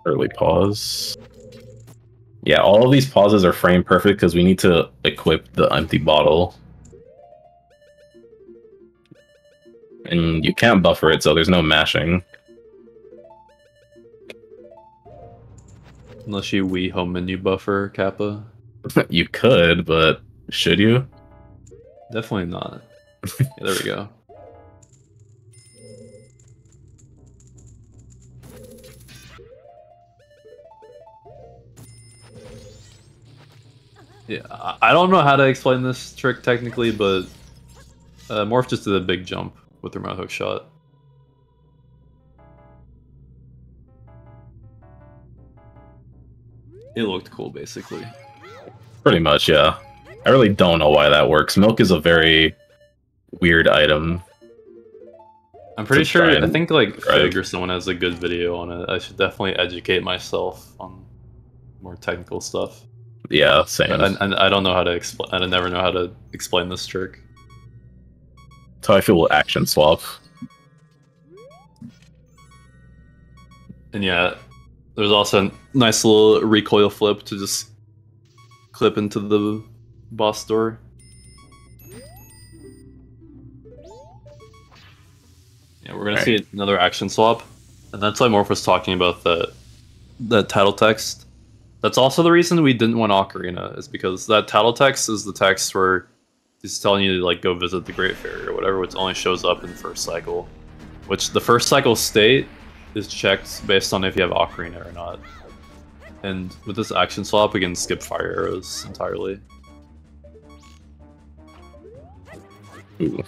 Early pause. Yeah, all of these pauses are frame perfect because we need to equip the empty bottle. And you can't buffer it, so there's no mashing. Unless you Wii home menu buffer, Kappa. You could, but should you? Definitely not. Yeah, there we go. Yeah, I don't know how to explain this trick technically, but Morph just did a big jump with remote hook shot. It looked cool, basically. Pretty much, yeah. I really don't know why that works. Milk is a very weird item. I'm pretty To sure, try I and think like drive. Fig or someone has a good video on it. I should definitely educate myself on more technical stuff. Yeah, same. And I don't know how to explain, I never know how to explain this trick. That's how I feel with action swap. And yeah, there's also a nice little recoil flip to just clip into the boss door. Yeah, we're gonna see another action swap, and that's why Morph was talking about the title text. That's also the reason we didn't want Ocarina, is because that title text is the text where he's telling you to like go visit the Great Fairy or whatever, which only shows up in the first cycle. Which the first cycle state is checked based on if you have Ocarina or not. And with this action swap, we can skip fire arrows entirely. Ooh.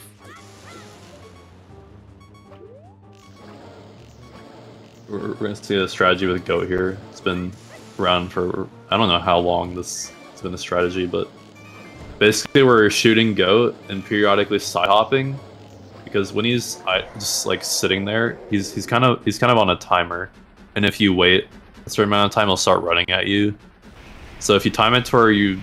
We're gonna see a strategy with Goat here. It's been around for, I don't know how long this has been a strategy, but basically we're shooting Goat and periodically side hopping, because when he's just like sitting there, he's kind of on a timer, and if you wait a certain amount of time, he'll start running at you. So if you time it to where you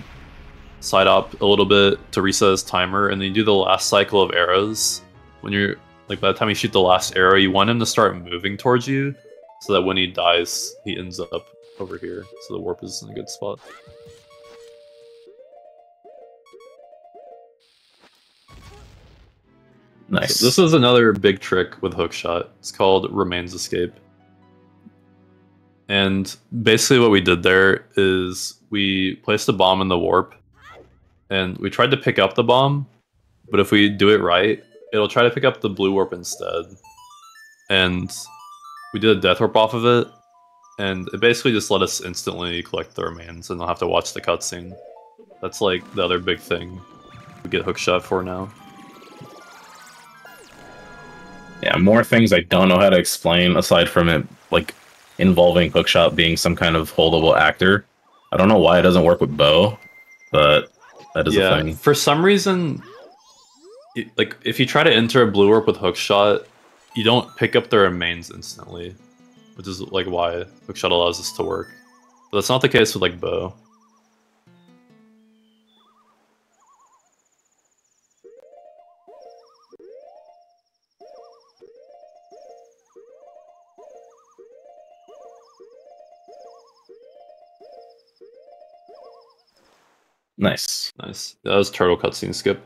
side hop a little bit to reset his timer, and then you do the last cycle of arrows, when you're like, by the time you shoot the last arrow, you want him to start moving towards you, so that when he dies, he ends up over here. So the warp is in a good spot. Nice. So this is another big trick with hookshot. It's called Remains Escape. And basically what we did there is we placed a bomb in the warp, and we tried to pick up the bomb, but if we do it right, it'll try to pick up the blue warp instead. And we did a death warp off of it, and it basically just let us instantly collect the remains and not have to watch the cutscene. That's like the other big thing we get hookshot for now. Yeah, more things I don't know how to explain aside from it, like, involving hookshot being some kind of holdable actor. I don't know why it doesn't work with bow, but that is a thing. For some reason, like, if you try to enter a blue warp with hookshot, you don't pick up the remains instantly, which is like why hookshot allows this to work. But that's not the case with like bow. Nice. Nice. That was turtle cutscene skip.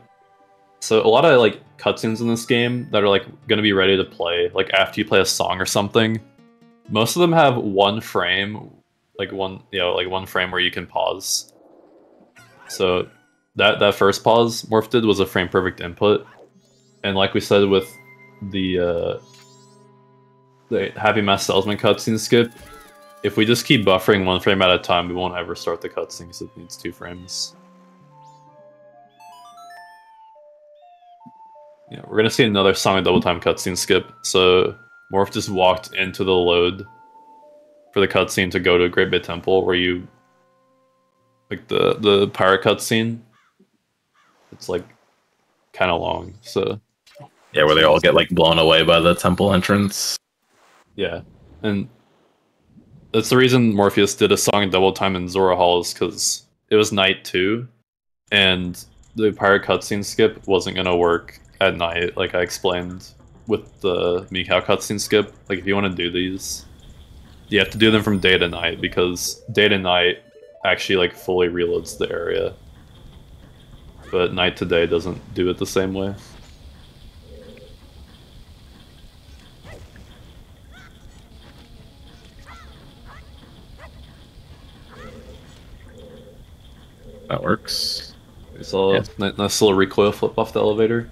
So a lot of like cutscenes in this game that are like gonna be ready to play, like after you play a song or something, most of them have one frame, like one frame where you can pause. So that first pause Morph did was a frame perfect input, and like we said with the Happy Mask Salesman cutscene skip, if we just keep buffering one frame at a time, we won't ever start the cutscene because it needs 2 frames. Yeah, we're gonna see another Song of Double Time cutscene skip. So Morph just walked into the load for the cutscene to go to Great Bay Temple, where you like the pirate cutscene. It's like kind of long, so Yeah, where they all get like blown away by the temple entrance. yeah, and that's the reason Morpheus did a Song of Double Time in Zora Hall, is because it was night 2, and the pirate cutscene skip wasn't gonna work at night, like I explained with the Mikau cutscene skip. Like if you want to do these, you have to do them from day to night, because day to night actually like fully reloads the area, but night to day doesn't do it the same way. That works. We saw a nice little recoil flip off the elevator.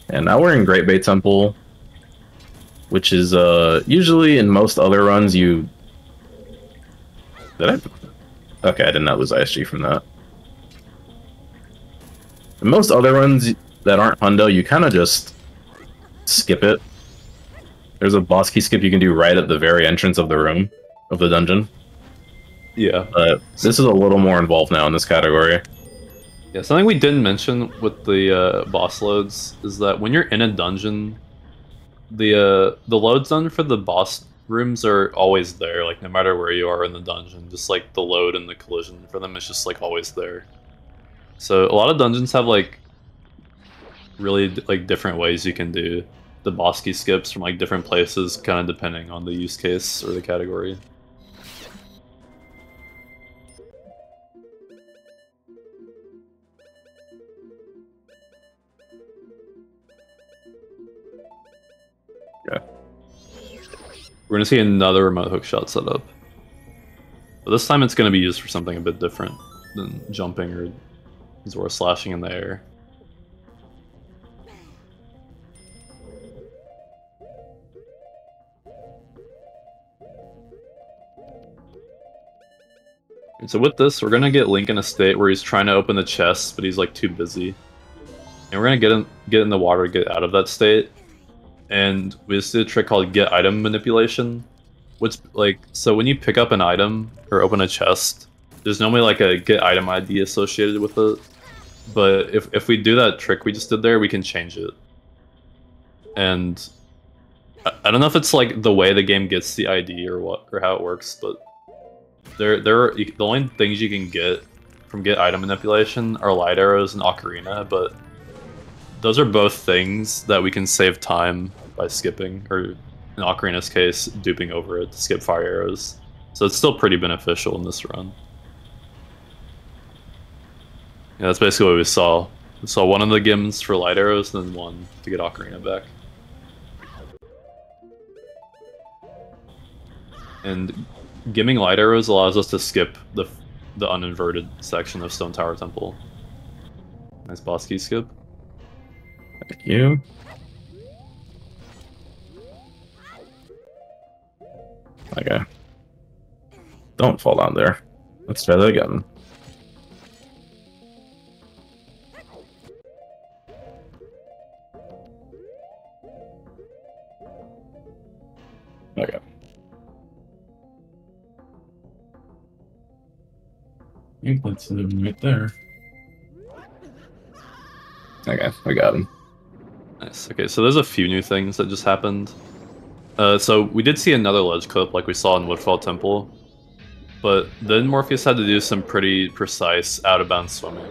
And now we're in Great Bay Temple, which is usually in most other runs you... Did I? Okay, I did not lose ISG from that. In most other runs that aren't Hundo, you kind of just skip it. There's a boss key skip you can do right at the very entrance of the room, of the dungeon. Yeah. But this is a little more involved now in this category. Yeah, something we didn't mention with the boss loads is that when you're in a dungeon, the loads done for the boss rooms are always there, like no matter where you are in the dungeon. Just like the load and the collision for them is just like always there. So a lot of dungeons have like really like different ways you can do the boss key skips from like different places, kind of depending on the use case or the category. Yeah. We're gonna see another remote hookshot setup, but this time it's gonna be used for something a bit different than jumping or Zora slashing in the air. And so with this, we're gonna get Link in a state where he's trying to open the chest, but he's like too busy, and we're gonna get in the water to get out of that state. And we just did a trick called get item manipulation, which like, so when you pick up an item or open a chest, there's normally like a get item ID associated with it. But if we do that trick we just did there, we can change it. And I don't know if it's like the way the game gets the ID or what or how it works, but the only things you can get from get item manipulation are light arrows and ocarina, but those are both things that we can save time by skipping, or in Ocarina's case, duping over it to skip fire arrows. So it's still pretty beneficial in this run. Yeah, that's basically what we saw. We saw one of the gims for light arrows, and then one to get Ocarina back. And gimming light arrows allows us to skip the uninverted section of Stone Tower Temple. Nice boss key skip. Thank you. Okay. Don't fall down there. Let's try that again. Okay. I think that's him right there. Okay, we got him. Nice. Okay, so there's a few new things that just happened. So we did see another ledge clip like we saw in Woodfall Temple, but then Morpheus had to do some pretty precise out-of-bounds swimming,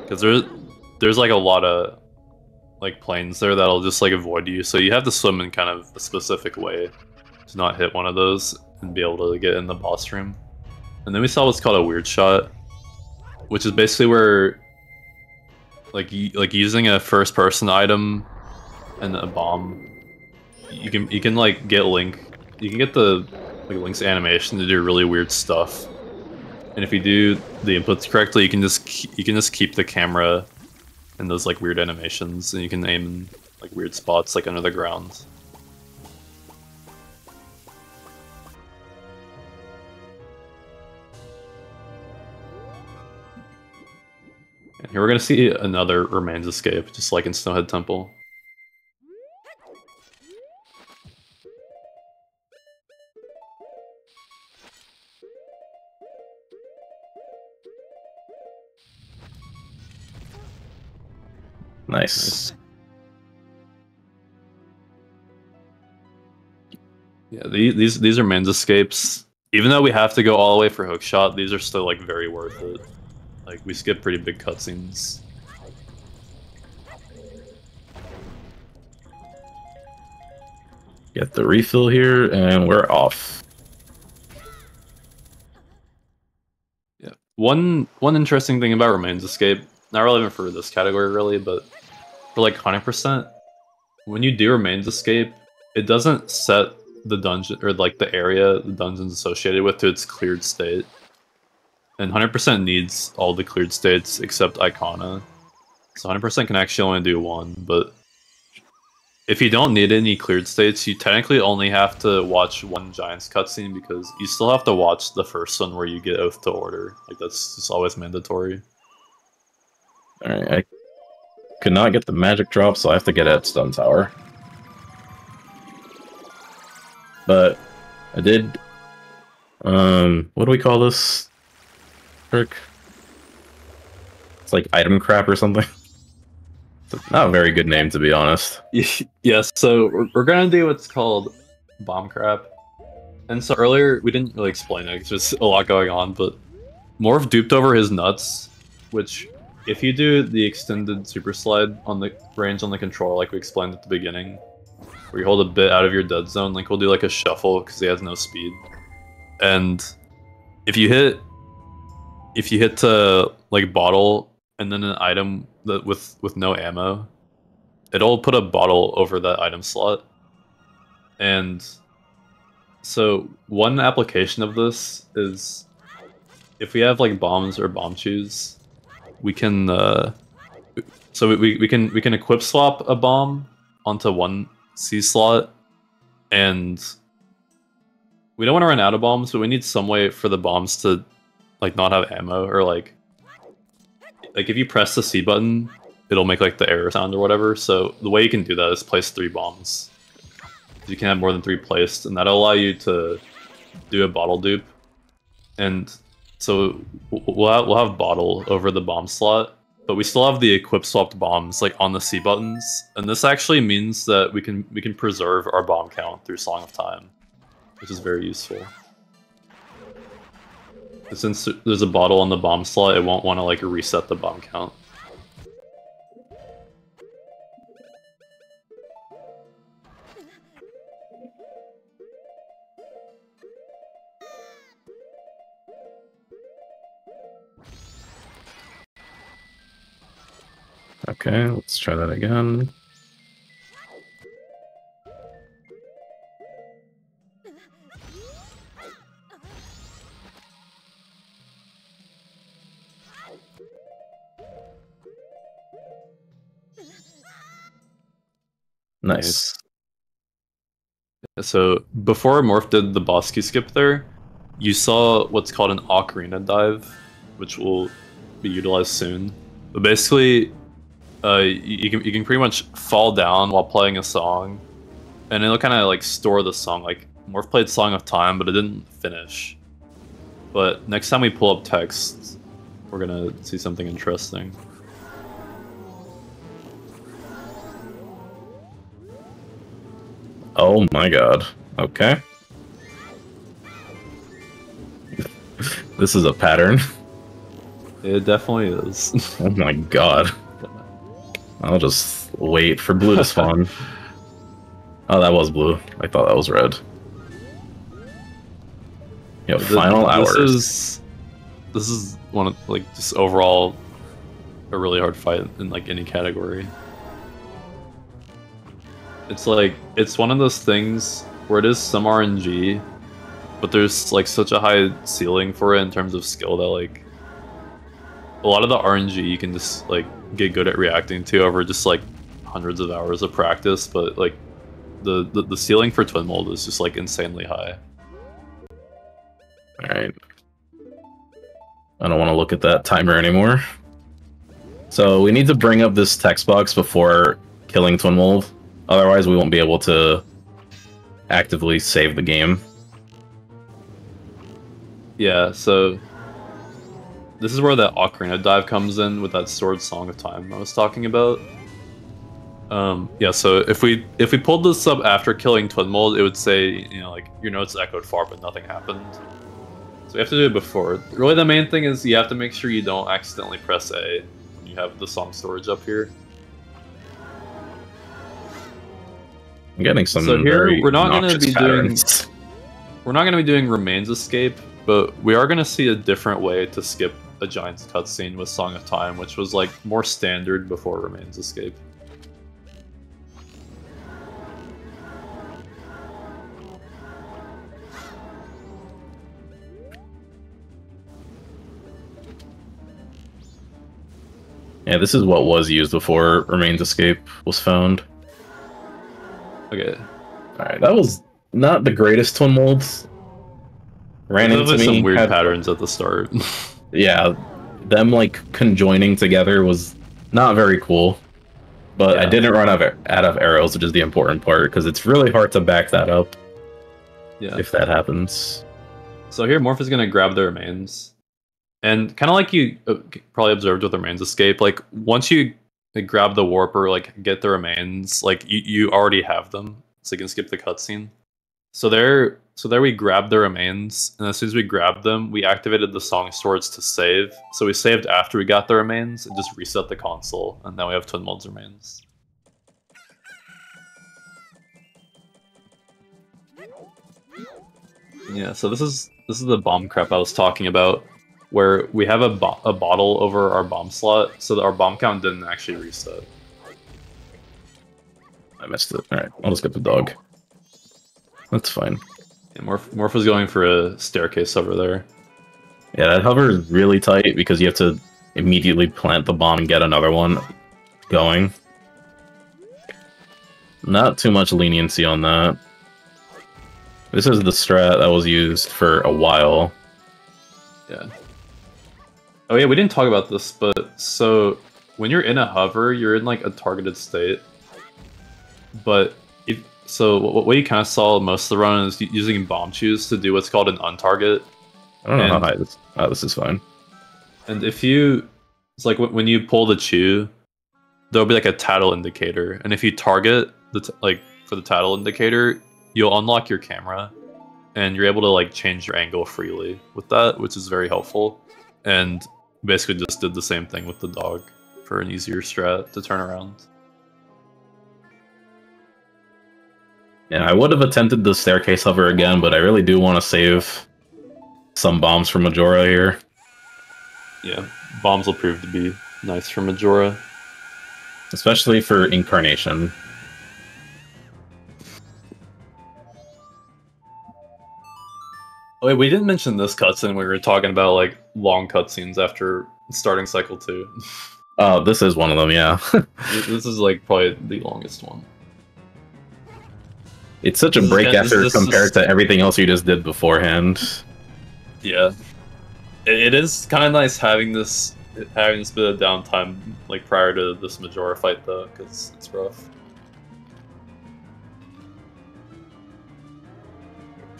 because there's like a lot of like planes there that'll just like avoid you, so you have to swim in kind of a specific way to not hit one of those and be able to get in the boss room. And then we saw what's called a weird shot, which is basically where like using a first-person item and a bomb, you can like get Link, you can get the like Link's animation to do really weird stuff. And if you do the inputs correctly, you can just keep the camera in those like weird animations, and you can aim in like weird spots like under the ground. And here we're gonna see another Remains escape, just like in Snowhead Temple. Nice. Yeah, these are men's escapes. Even though we have to go all the way for hookshot, these are still like very worth it. Like we skip pretty big cutscenes. Get the refill here, and we're off. Yeah. One interesting thing about Remains Escape, not relevant for this category really, but for like 100%, when you do Remains Escape, it doesn't set the dungeon or like the area the dungeon's associated with to its cleared state. and 100% needs all the cleared states except Icona. So 100% can actually only do one, but if you don't need any cleared states, you technically only have to watch one Giants cutscene because you still have to watch the first one where you get Oath to Order. Like, that's just always mandatory. Alright, I could not get the magic drop, so I have to get at Stone Tower. But I did... what do we call this trick? It's like item crap or something. It's not a very good name, to be honest. Yes, so we're gonna do what's called bomb crap. And so earlier, we didn't really explain it, it's just a lot going on, but Morph duped over his nuts, which, if you do the extended super slide on the range on the controller, like we explained at the beginning, where you hold a bit out of your dead zone, Link will do like a shuffle because he has no speed. And if you hit to like bottle and then an item that with no ammo, it'll put a bottle over that item slot. And so one application of this is if we have like bombs or bomb chews, we can we can equip swap a bomb onto one C slot, and we don't want to run out of bombs, but we need some way for the bombs to like not have ammo, or like if you press the C button, it'll make like the error sound or whatever. So the way you can do that is place 3 bombs. You can have more than 3 placed, and that'll allow you to do a bottle dupe. And so we'll have bottle over the bomb slot, but we still have the equip swapped bombs like on the C buttons. And this actually means that we can preserve our bomb count through Song of Time, which is very useful. But since there's a bottle on the bomb slot, it won't want to like reset the bomb count. Okay, let's try that again. Nice. So before Morph did the boss key skip there, you saw what's called an ocarina dive, which will be utilized soon. But basically, you can pretty much fall down while playing a song, and it'll kind of like store the song. Like Morph played Song of Time, but it didn't finish. But next time we pull up text, we're gonna see something interesting. Oh my god. Okay. This is a pattern. It definitely is. Oh my god. I'll just wait for blue to spawn. Oh, that was blue. I thought that was red. Yeah, final hours. This is one of like just overall a really hard fight in like any category. It's like it's one of those things where it is some RNG, but there's like such a high ceiling for it in terms of skill that like a lot of the RNG you can just like get good at reacting to over just like hundreds of hours of practice, but like the ceiling for Twin Mold is just like insanely high. Alright. I don't want to look at that timer anymore. So we need to bring up this text box before killing Twin Mold. Otherwise we won't be able to actively save the game. Yeah, so this is where that Ocarina dive comes in with that stored Song of Time I was talking about. Yeah, so if we pulled this up after killing Twin Mold, it would say, you know, like your notes echoed far but nothing happened. So we have to do it before. Really the main thing is you have to make sure you don't accidentally press A when you have the song storage up here. I'm getting some so here very we're not going to be patterns. doing Remains Escape, but we are going to see a different way to skip a Giant's cutscene with Song of Time, which was like more standard before Remains Escape. Yeah, this is what was used before Remains Escape was found. Okay. Alright, that was not the greatest twin molds. Ran There's into definitely me. some weird had- patterns at the start. Yeah, them like conjoining together was not very cool. But I Yeah. didn't run out of arrows, which is the important part, because it's really hard to back that up Yeah. if that happens. So here, Morph is gonna grab the remains, and kind of like you probably observed with the remains escape, like once you like, grab the warp or like get the remains, like you already have them, so you can skip the cutscene. So there we grabbed the remains, and as soon as we grabbed them, we activated the song storage to save. So we saved after we got the remains and just reset the console, and now we have Twin Mold's remains. Yeah, so this is the bomb crap I was talking about, where we have a bottle over our bomb slot, so that our bomb count didn't actually reset. I missed it. Alright, I'll just get the dog. That's fine. Yeah, Morph was going for a staircase over there. Yeah, that hover is really tight because you have to immediately plant the bomb and get another one going. Not too much leniency on that. This is the strat that was used for a while. Yeah. Oh yeah, we didn't talk about this, but so when you're in a hover, you're in like a targeted state. But so what you kind of saw most of the run is using bomb chews to do what's called an untarget. I don't know how high this. Oh, this is fine. And if you, it's like when you pull the chew, there'll be like a tattle indicator, and if you target like for the tattle indicator, you'll unlock your camera, and you're able to like change your angle freely with that, which is very helpful. And basically just did the same thing with the dog for an easier strat to turn around. Yeah, I would have attempted the staircase hover again, but I really do want to save some bombs for Majora here. Yeah, bombs will prove to be nice for Majora. Especially for Incarnation. Oh, wait, we didn't mention this cutscene. We were talking about like long cutscenes after starting cycle 2. Oh, this is one of them, yeah. This is like probably the longest one. It's such a break after compared to everything else you just did beforehand. Yeah, it is kind of nice having this bit of downtime like prior to this Majora fight though, because it's rough.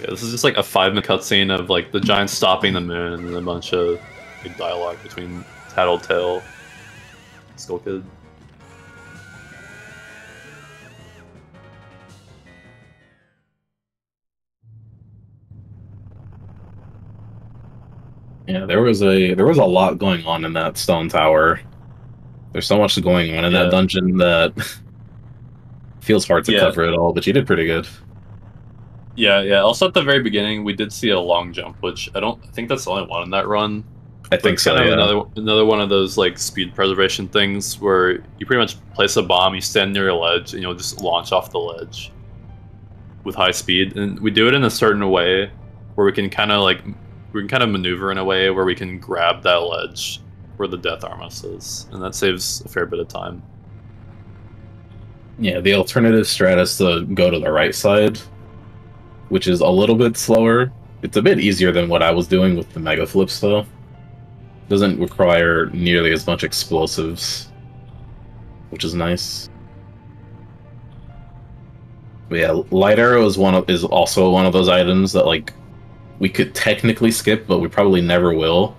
Yeah, this is just like a 5-minute cutscene of like the giant stopping the moon and a bunch of like, dialogue between Tattletale, Skull Kid. Yeah, there was a lot going on in that stone tower. There's so much going on in that dungeon that feels hard to cover it all, but you did pretty good. Yeah. Also at the very beginning, we did see a long jump, which I think that's the only one in that run. I think so. Kind Yeah. of another one of those like speed preservation things where you pretty much place a bomb, you stand near a ledge, and you'll just launch off the ledge with high speed. And we do it in a certain way where we can kind of maneuver in a way where we can grab that ledge where the death armos is, and that saves a fair bit of time. Yeah, the alternative strat is to go to the right side, which is a little bit slower. It's a bit easier than what I was doing with the mega flips, though. Doesn't require nearly as much explosives, which is nice. But yeah, light arrow is also one of those items that like we could technically skip, but we probably never will,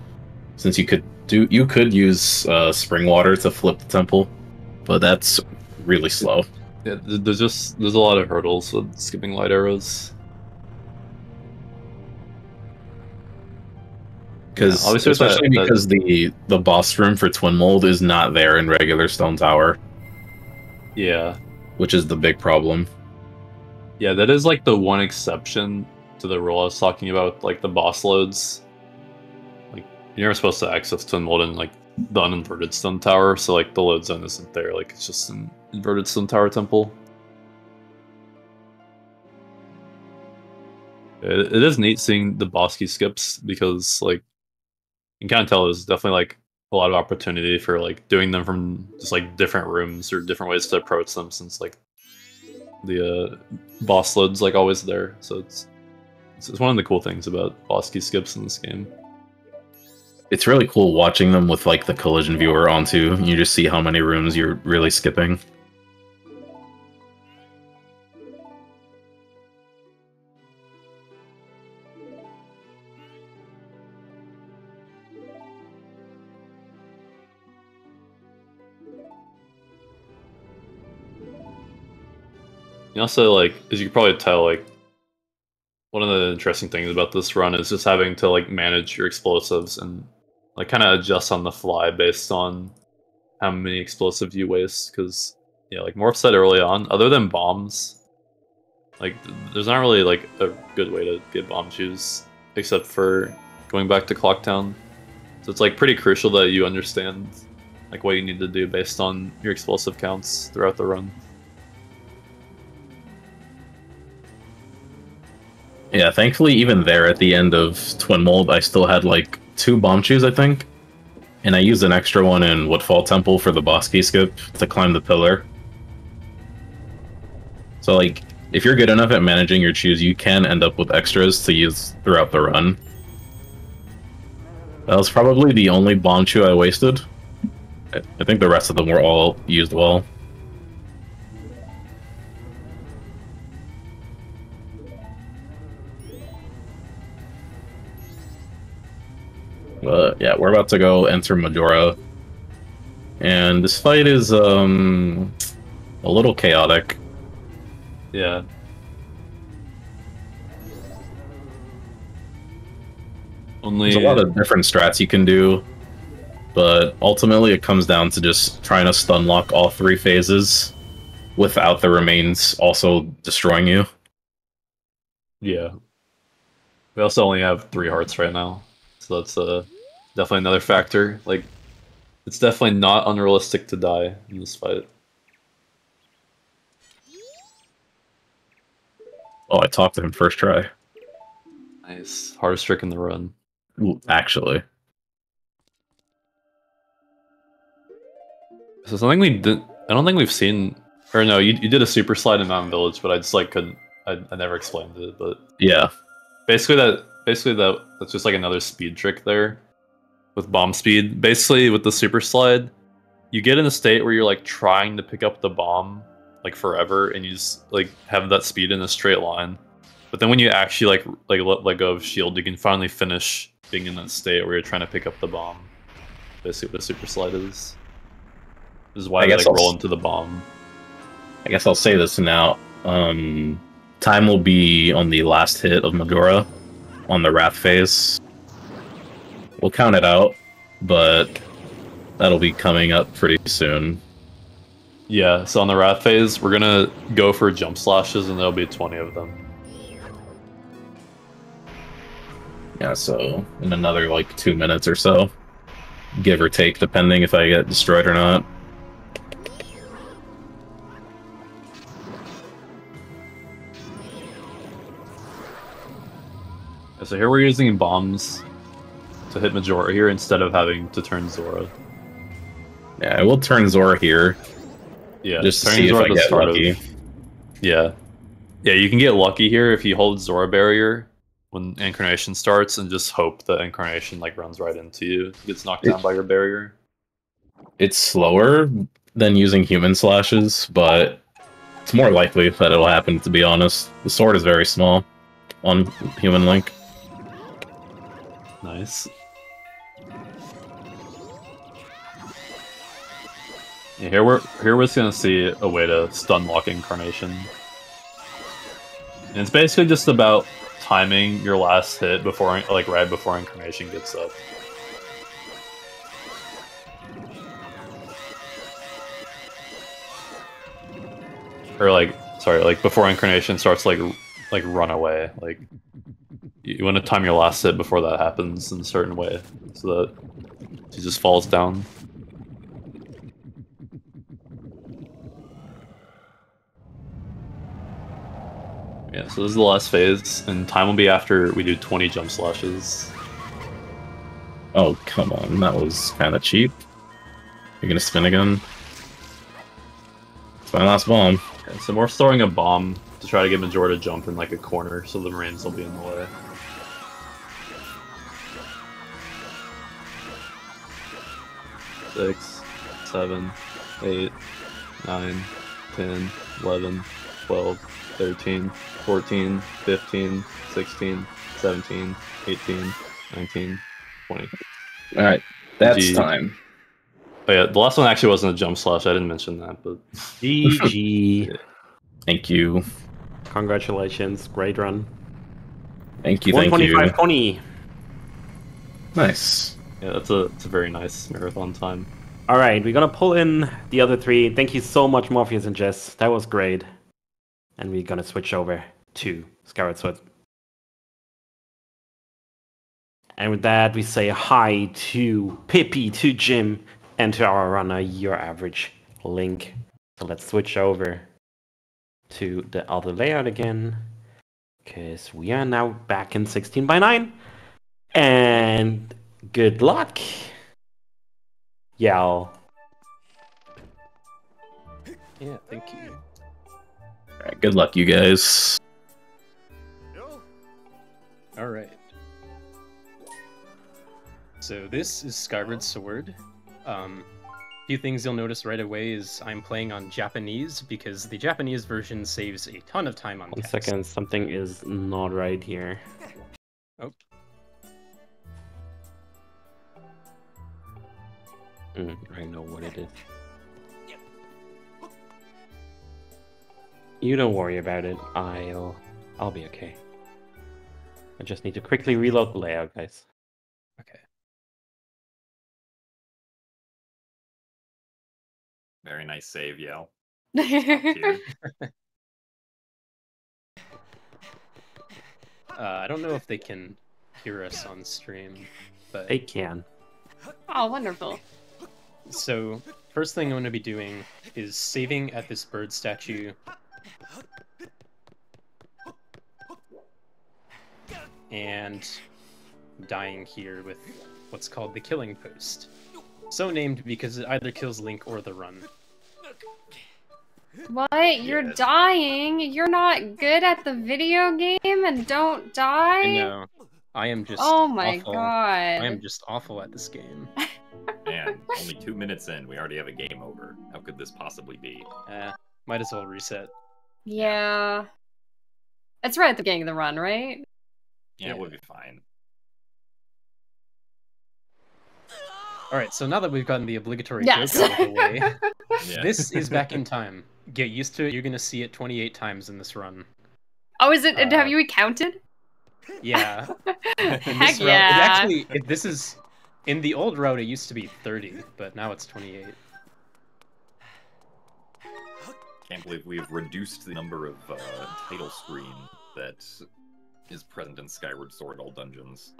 since you could use spring water to flip the temple, but that's really slow. Yeah, there's a lot of hurdles with skipping light arrows. Because especially because the boss room for Twin Mold is not there in regular Stone Tower. Yeah, which is the big problem. Yeah, that is like the one exception to the rule I was talking about, like the boss loads. Like you're never supposed to access Twin Mold in like the uninverted Stone Tower, so like the load zone isn't there. Like it's just an inverted Stone Tower temple. It is neat seeing the boss key skips because like you can kind of tell there's definitely like a lot of opportunity for like doing them from just like different rooms or different ways to approach them, since like the boss load's like always there. So it's one of the cool things about boss key skips in this game. It's really cool watching them with like the collision viewer on too. You just see how many rooms you're really skipping. And also, like, as you can probably tell, like, one of the interesting things about this run is just having to like manage your explosives and like kind of adjust on the fly based on how many explosives you waste. Because yeah, like Morph said early on, other than bombs, like there's not really like a good way to get bomb shoes except for going back to Clocktown. So it's like pretty crucial that you understand like what you need to do based on your explosive counts throughout the run. Yeah, thankfully, even there at the end of Twin Mold, I still had like 2 bomb shoes, I think. And I used an extra one in Woodfall Temple for the boss key skip to climb the pillar. So, like, if you're good enough at managing your chews, you can end up with extras to use throughout the run. That was probably the only bomb shoe I wasted. I think the rest of them were all used well. But yeah, we're about to go enter Majora. And this fight is a little chaotic. Yeah. There's a lot of different strats you can do, but ultimately it comes down to just trying to stun lock all 3 phases without the remains also destroying you. Yeah. We also only have 3 hearts right now. So that's definitely another factor. Like, it's definitely not unrealistic to die in this fight. Oh, I talked to him first try. Nice. Hardest trick in the run. Ooh, actually. So something we did, I don't think we've seen, or no, you did a super slide in Mountain Village, but I just like couldn't, I never explained it, but yeah. Basically that's just like another speed trick there with bomb speed. Basically with the super slide, you get in a state where you're like trying to pick up the bomb like forever, and you just like have that speed in a straight line. But then when you actually like let go of shield, you can finally finish being in that state where you're trying to pick up the bomb. Basically what a super slide is. This is why they like roll into the bomb. I guess I'll say this now. Time will be on the last hit of Majora on the Wrath phase. We'll count it out, but that'll be coming up pretty soon. Yeah, so on the Wrath phase, we're gonna go for jump slashes, and there'll be 20 of them. Yeah, so in another like 2 minutes or so, give or take, depending if I get destroyed or not. So here we're using bombs to hit Majora here instead of having to turn Zora. Yeah, I will turn Zora here. Yeah, just to see if I get lucky. Yeah. Yeah, you can get lucky here if you hold Zora barrier when Incarnation starts and just hope that Incarnation like runs right into you, gets knocked down by your barrier. It's slower than using human slashes, but it's more likely that it'll happen, to be honest. The sword is very small on Human Link. Nice. Yeah, here we're just gonna see a way to stun lock Incarnation. And it's basically just about timing your last hit before, like right before Incarnation gets up. Or like, sorry, like before Incarnation starts like run away. Like you want to time your last hit before that happens in a certain way, so that she just falls down. Yeah, so this is the last phase, and time will be after we do 20 jump slashes. Oh, come on. That was kind of cheap. You're gonna spin again? It's my last bomb. Okay, so we're throwing a bomb to try to get Majora to jump in like a corner so the Marines will be in the way. Six, 7, 8, 9, 10, 11, 12, 13, 14, 15, 16, 17, 18, 19, 20. Alright, that's GG. time. Oh yeah, the last one actually wasn't a jump slash, I didn't mention that, but... GG. Thank you. Congratulations. Great run. Thank you, thank you. 125.20. Nice. Yeah, it's a very nice marathon time. All right, we're gonna pull in the other three. Thank you so much, Morpheus and Jess. That was great. And we're gonna switch over to Skyward Sword. And with that, we say hi to Pippi, to Jim, and to our runner, Your Average Link. So let's switch over to the other layout again, because we are now back in 16:9. And good luck, y'all. Yeah, thank you. Alright, good luck, you guys. All right. So this is Skyward Sword. Few things you'll notice right away is I'm playing on Japanese because the Japanese version saves a ton of time on One text. second, something is not right here. Oh. I know what it is. You don't worry about it. I'll be okay. I just need to quickly reload the layout, guys. Okay. Very nice save, Yell. I don't know if they can hear us on stream, but They can. Oh, wonderful. so first thing I'm going to be doing is saving at this bird statue. And dying here with what's called the killing post. So named because it either kills Link or the run. What? You're Yes. dying? You're not good at the video game and don't die? I know. I am just Oh my awful. god. I am just awful at this game. Man, only 2 minutes in, we already have a game over. How could this possibly be? Might as well reset. Yeah. It's right at the beginning of the run, right? Yeah, we'll be fine. Alright, so now that we've gotten the obligatory Yes. joke out of the way, Yeah. this is back in time. Get used to it, you're gonna see it 28 times in this run. Oh, is it? Uh, have you counted? Yeah. In Heck this route, yeah. this is... In the old route, it used to be 30, but now it's 28. Can't believe we've reduced the number of title screen that is present in Skyward Sword all dungeons.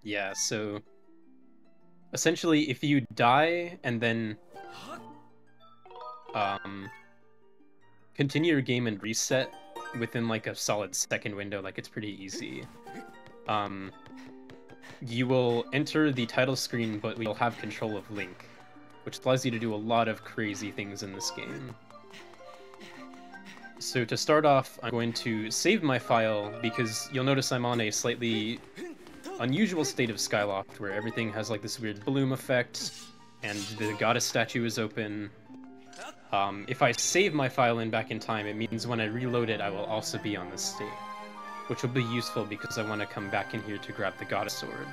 Yeah, so... Essentially, if you die and then... continue your game and reset within like a solid second window, like it's pretty easy. You will enter the title screen, but we'll have control of Link, which allows you to do a lot of crazy things in this game. So to start off, I'm going to save my file, because you'll notice I'm on a slightly unusual state of Skyloft, where everything has like this weird bloom effect, and the goddess statue is open. If I save my file back in time, it means when I reload it, I will also be on this state, which will be useful because I want to come back in here to grab the goddess sword.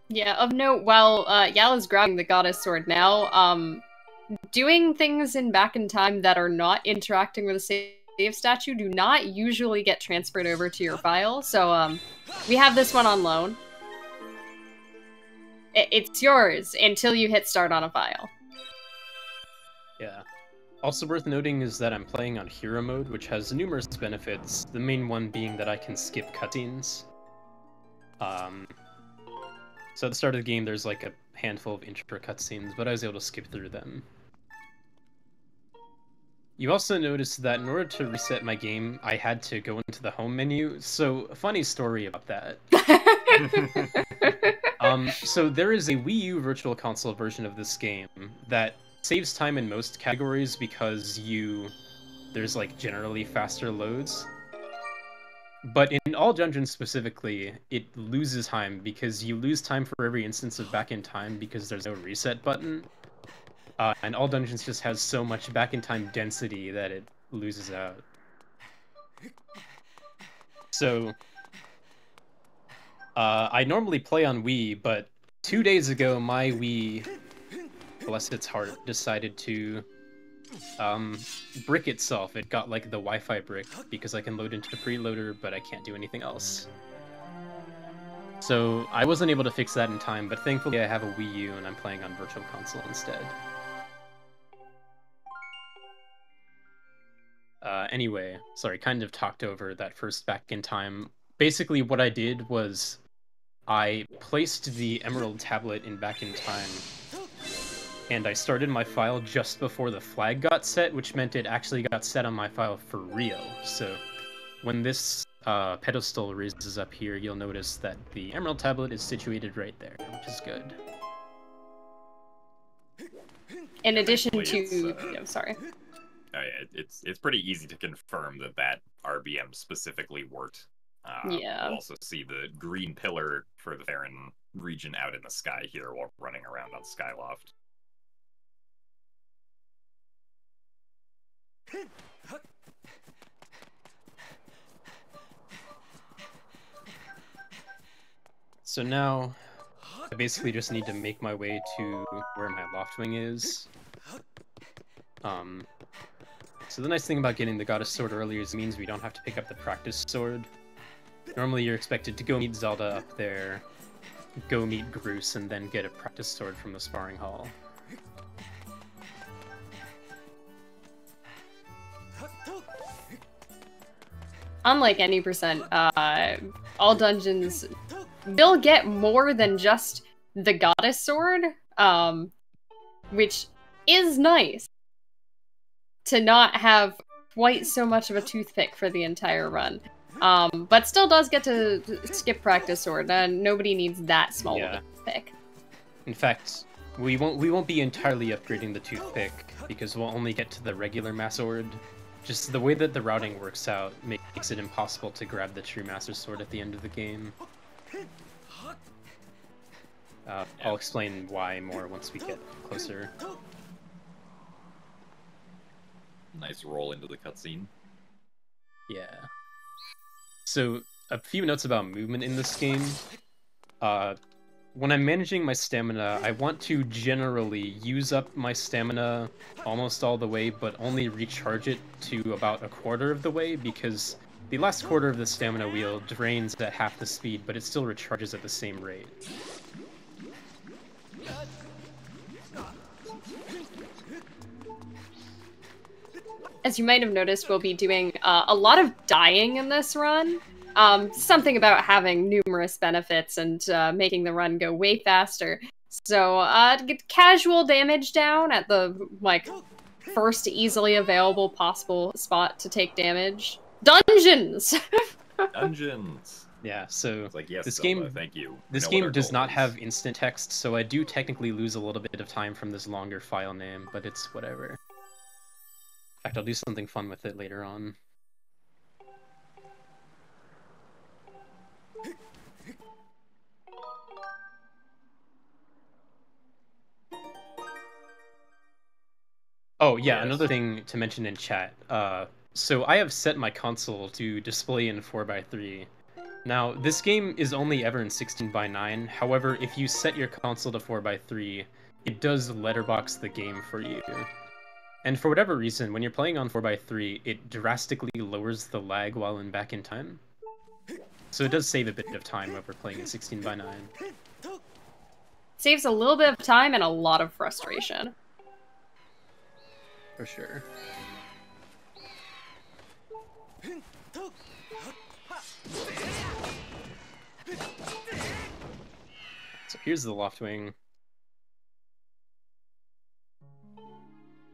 Yeah, of note, while Yal is grabbing the goddess sword now, doing things in back in time that are not interacting with a save statue do not usually get transferred over to your file, so we have this one on loan. It's yours until you hit start on a file. Yeah. Also worth noting is that I'm playing on hero mode, which has numerous benefits, the main one being that I can skip cutscenes. So at the start of the game, there's like a handful of intro cutscenes, but I was able to skip through them. You also notice that in order to reset my game, I had to go into the home menu, so a funny story about that. So there is a Wii U Virtual Console version of this game that saves time in most categories because there's like generally faster loads. But in all dungeons specifically, it loses time because you lose time for every instance of back in time because there's no reset button. And all dungeons just has so much back in time density that it loses out. So I normally play on Wii, but 2 days ago my Wii, bless its heart, decided to brick itself. It got like the Wi-Fi brick because I can load into the preloader, but I can't do anything else. So I wasn't able to fix that in time, but thankfully I have a Wii U and I'm playing on Virtual Console instead. Anyway, sorry, kind of talked over that first back in time. Basically what I did was I placed the Emerald tablet in back in time, and I started my file just before the flag got set, which meant it actually got set on my file for real. So when this pedestal raises up here, you'll notice that the Emerald tablet is situated right there, which is good. In addition to... I'm sorry. Oh yeah, it's pretty easy to confirm that RBM specifically worked. Yeah. We'll also see the green pillar for the Farron region out in the sky here while running around on Skyloft. So now, I basically just need to make my way to where my Loftwing is. So the nice thing about getting the Goddess Sword earlier is it means we don't have to pick up the Practice Sword. Normally you're expected to go meet Zelda up there, go meet Groose, and then get a Practice Sword from the Sparring Hall. Unlike any percent, all dungeons will get more than just the Goddess Sword, which is nice to not have quite so much of a toothpick for the entire run. But still does get to skip Practice Sword, and nobody needs that small of a toothpick. In fact, we won't be entirely upgrading the toothpick because we'll only get to the regular Master Sword. Just the way that the routing works out makes it impossible to grab the true Master Sword at the end of the game. I'll explain why more once we get closer. Nice roll into the cutscene. Yeah. So, a few notes about movement in this game. When I'm managing my stamina, I want to generally use up my stamina almost all the way, but only recharge it to about a quarter of the way, because the last quarter of the stamina wheel drains at half the speed, but it still recharges at the same rate. As you might have noticed, we'll be doing a lot of dying in this run. Something about having numerous benefits and making the run go way faster. So, to get casual damage down at the, first easily available possible spot to take damage. Dungeons! Dungeons! Yeah, so it's like, yes, this Zelda, game, thank you. This game does not have instant text, so I do technically lose a little bit of time from this longer file name, but it's whatever. In fact, I'll do something fun with it later on. Oh, yeah, yes. Another thing to mention in chat. So I have set my console to display in 4:3. Now, this game is only ever in 16:9. However, if you set your console to 4:3, it does letterbox the game for you. And for whatever reason, when you're playing on 4:3, it drastically lowers the lag while back in time. So it does save a bit of time over playing in 16:9. Saves a little bit of time and a lot of frustration. For sure. So here's the Loftwing.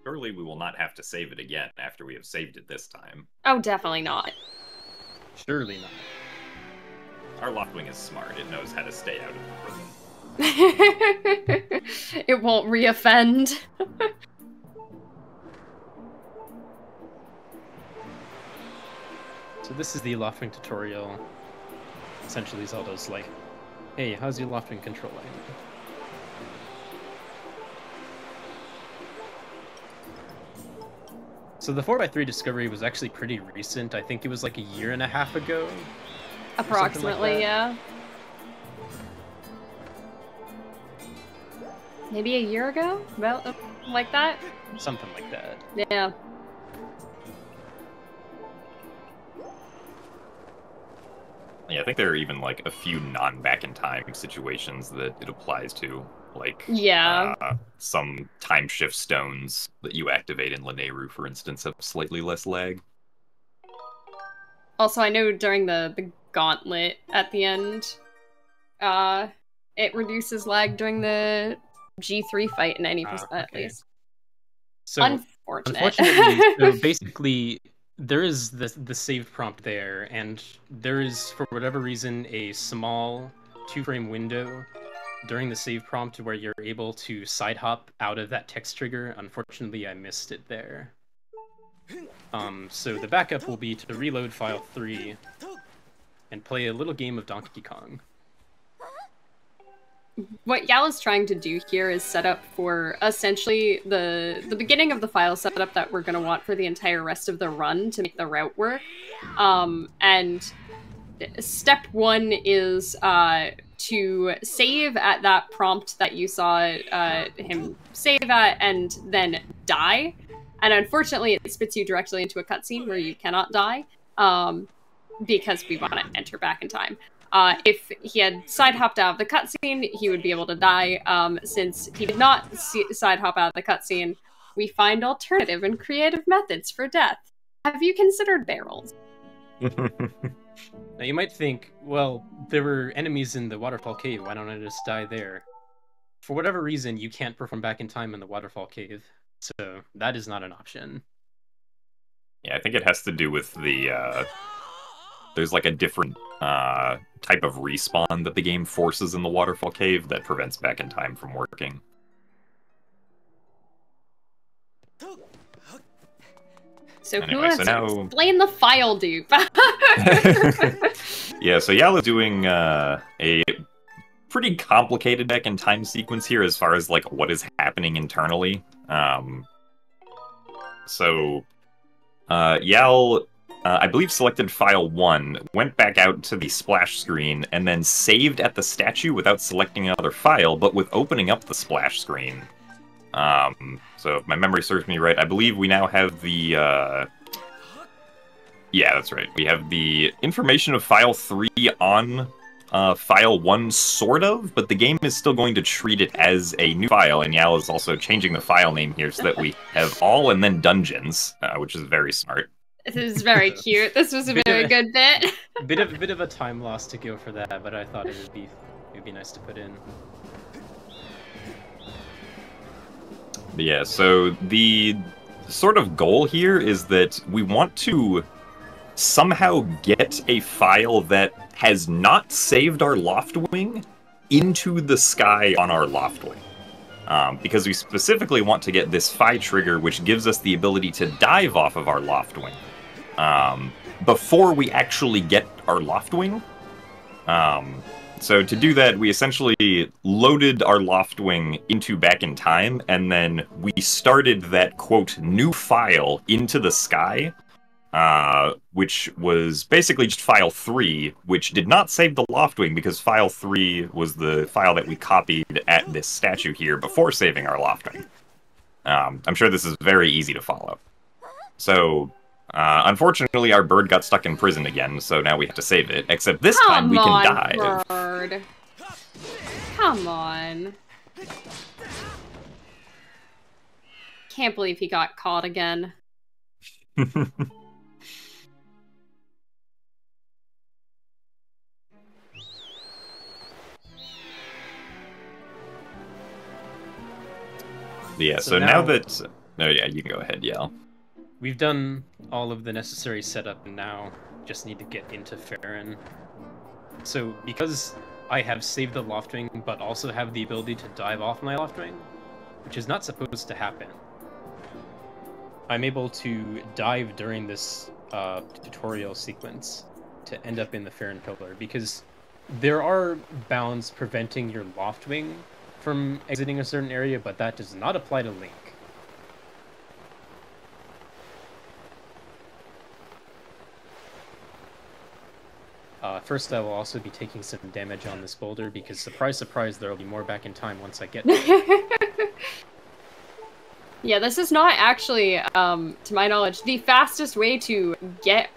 Surely we will not have to save it again after we have saved it this time. Oh, definitely not. Surely not. Our Loftwing is smart. It knows how to stay out of the prison. It won't reoffend. So this is the Loftwing tutorial. Essentially, Zelda's like, hey, how's your Loftwing controlling? So the 4x3 discovery was actually pretty recent. I think it was like a year and a half ago. Approximately, like yeah. Maybe a year ago? About like that? Something like that. Yeah. Yeah, I think there are even like a few non-back-in-time situations that it applies to, like Yeah. Some time shift stones that you activate in Lanayru, for instance, have slightly less lag. Also, I know during the gauntlet at the end, it reduces lag during the G3 fight in any percent at least. So Unfortunately, so basically, there is the saved prompt there, and there is, for whatever reason, a small 2-frame window during the save prompt where you're able to side hop out of that text trigger. Unfortunately, I missed it there. So the backup will be to reload file 3 and play a little game of Donkey Kong. what Yal is trying to do here is set up for essentially the beginning of the file setup that we're going to want for the entire rest of the run to make the route work. And step 1 is to save at that prompt that you saw him save at and then die. And unfortunately, it spits you directly into a cutscene where you cannot die because we want to enter back in time. If he had side-hopped out of the cutscene, he would be able to die. Since he did not side-hop out of the cutscene, we find alternative and creative methods for death. Have you considered barrels? Now you might think, well, there were enemies in the waterfall cave, why don't I just die there? For whatever reason, you can't perform back in time in the waterfall cave, so that is not an option. Yeah, I think it has to do with the, there's like a different type of respawn that the game forces in the waterfall cave that prevents back in time from working. So Anyway, who has so to now- explain the file dupe? Yeah, so Yal is doing a pretty complicated back in time sequence here as far as like what is happening internally. Yal, I believe, selected file 1, went back out to the splash screen, and then saved at the statue without selecting another file, but with opening up the splash screen. So if my memory serves me right, I believe we now have the, yeah, that's right. We have the information of file 3 on file 1, sort of, but the game is still going to treat it as a new file, and Yal is also changing the file name here so that we have all and then dungeons, which is very smart. This is very cute. This was a very good bit. Bit of a time loss to go for that, but I thought it would be nice to put in. Yeah, so the sort of goal here is that we want to somehow get a file that has not saved our Loftwing into the sky on our Loftwing. Because we specifically want to get this Phi trigger, which gives us the ability to dive off of our Loftwing before we actually get our Loftwing. So to do that, we essentially loaded our Loftwing into back in time, and then we started that, quote, new file into the sky, which was basically just file 3, which did not save the Loftwing because file 3 was the file that we copied at this statue here before saving our Loftwing. I'm sure this is very easy to follow. So, unfortunately, our bird got stuck in prison again, so now we have to save it, except this time we can dive. Bird. Come on. Can't believe he got caught again. Yeah, so now that... Oh yeah, you can go ahead, Yal. We've done all of the necessary setup, and now just need to get into Farron. So because I have saved the Loftwing, but also have the ability to dive off my Loftwing, which is not supposed to happen, I'm able to dive during this tutorial sequence to end up in the Farron Pillar, because there are bounds preventing your Loftwing from exiting a certain area, but that does not apply to Link. First, I will also be taking some damage on this boulder, because surprise, surprise, there will be more back in time once I get to it. Yeah, this is not actually, to my knowledge, the fastest way to get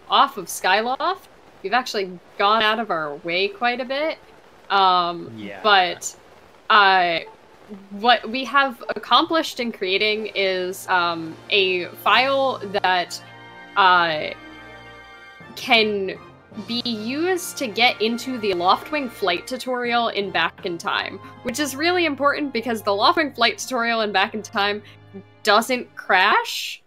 off of Skyloft. We've actually gone out of our way quite a bit. But what we have accomplished in creating is a file that can be used to get into the Loftwing flight tutorial in Back in Time, which is really important because the Loftwing flight tutorial in Back in Time doesn't crash,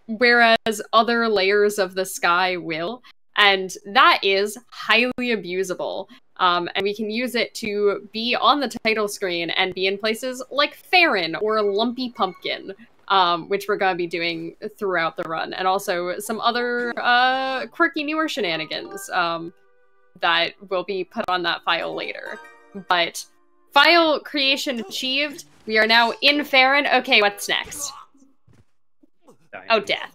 whereas other layers of the sky will, and that is highly abusable. And we can use it to be on the title screen and be in places like Farron or Lumpy Pumpkin, which we're going to be doing throughout the run, and also some other quirky newer shenanigans that will be put on that file later. But file creation achieved. We are now in Farron. Okay, what's next? Oh, death.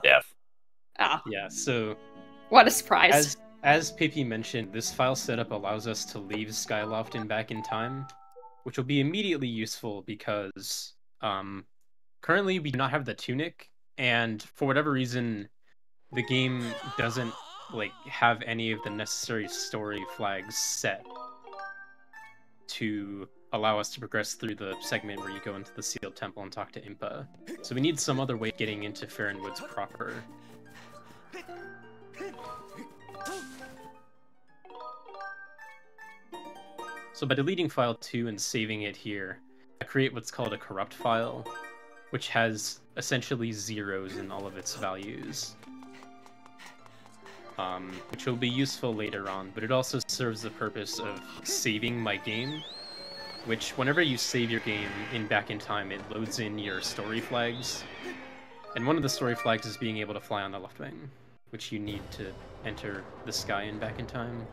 Death. Ah. Yeah, so... What a surprise. As Pippi mentioned, this file setup allows us to leave Skyloft in Back in Time, which will be immediately useful because currently we do not have the tunic, and for whatever reason, the game doesn't have any of the necessary story flags set to allow us to progress through the segment where you go into the Sealed Temple and talk to Impa. So we need some other way of getting into Farron Woods proper. So by deleting file 2 and saving it here, I create what's called a corrupt file, which has essentially zeros in all of its values. Which will be useful later on, but it also serves the purpose of saving my game, which whenever you save your game in Back in Time, it loads in your story flags. And one of the story flags is being able to fly on the Loftwing, which you need to enter the sky in Back in Time.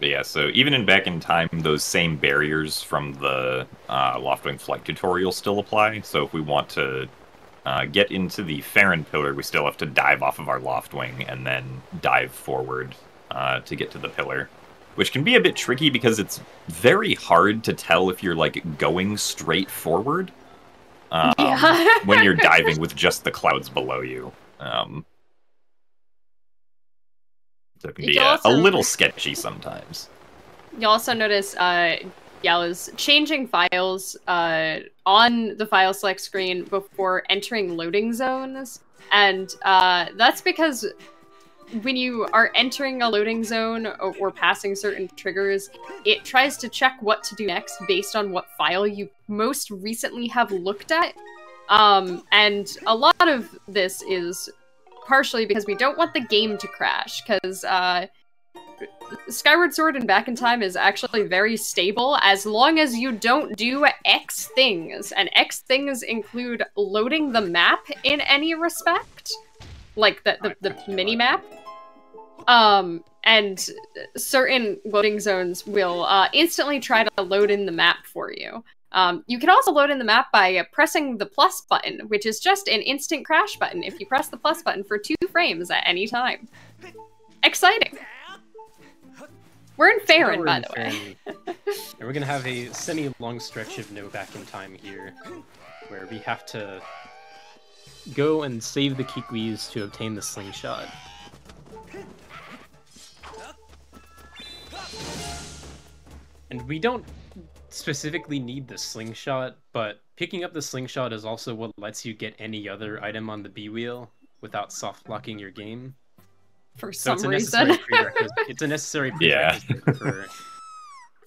But yeah, so even in Back in Time, those same barriers from the Loftwing flight tutorial still apply. So if we want to get into the Farron Pillar, we still have to dive off of our Loftwing and then dive forward to get to the pillar. Which can be a bit tricky because it's very hard to tell if you're going straight forward when you're diving with just the clouds below you. So it can be a little sketchy sometimes. You'll also notice Yellow's changing files on the file select screen before entering loading zones. And that's because when you are entering a loading zone or passing certain triggers, it tries to check what to do next based on what file you most recently have looked at. And a lot of this is partially because we don't want the game to crash, because Skyward Sword and Back in Time is actually very stable as long as you don't do X things. And X things include loading the map in any respect, like the mini-map. And certain loading zones will instantly try to load in the map for you. You can also load in the map by pressing the plus button, which is just an instant crash button if you press the plus button for 2 frames at any time. Exciting! We're in Farron, by the way. And we're gonna have a semi-long stretch of no Back in Time here, where we have to go and save the Kikwis to obtain the slingshot. And we don't specifically need the slingshot, but picking up the slingshot is also what lets you get any other item on the B wheel without soft blocking your game. For So some it's reason. it's a necessary prerequisite for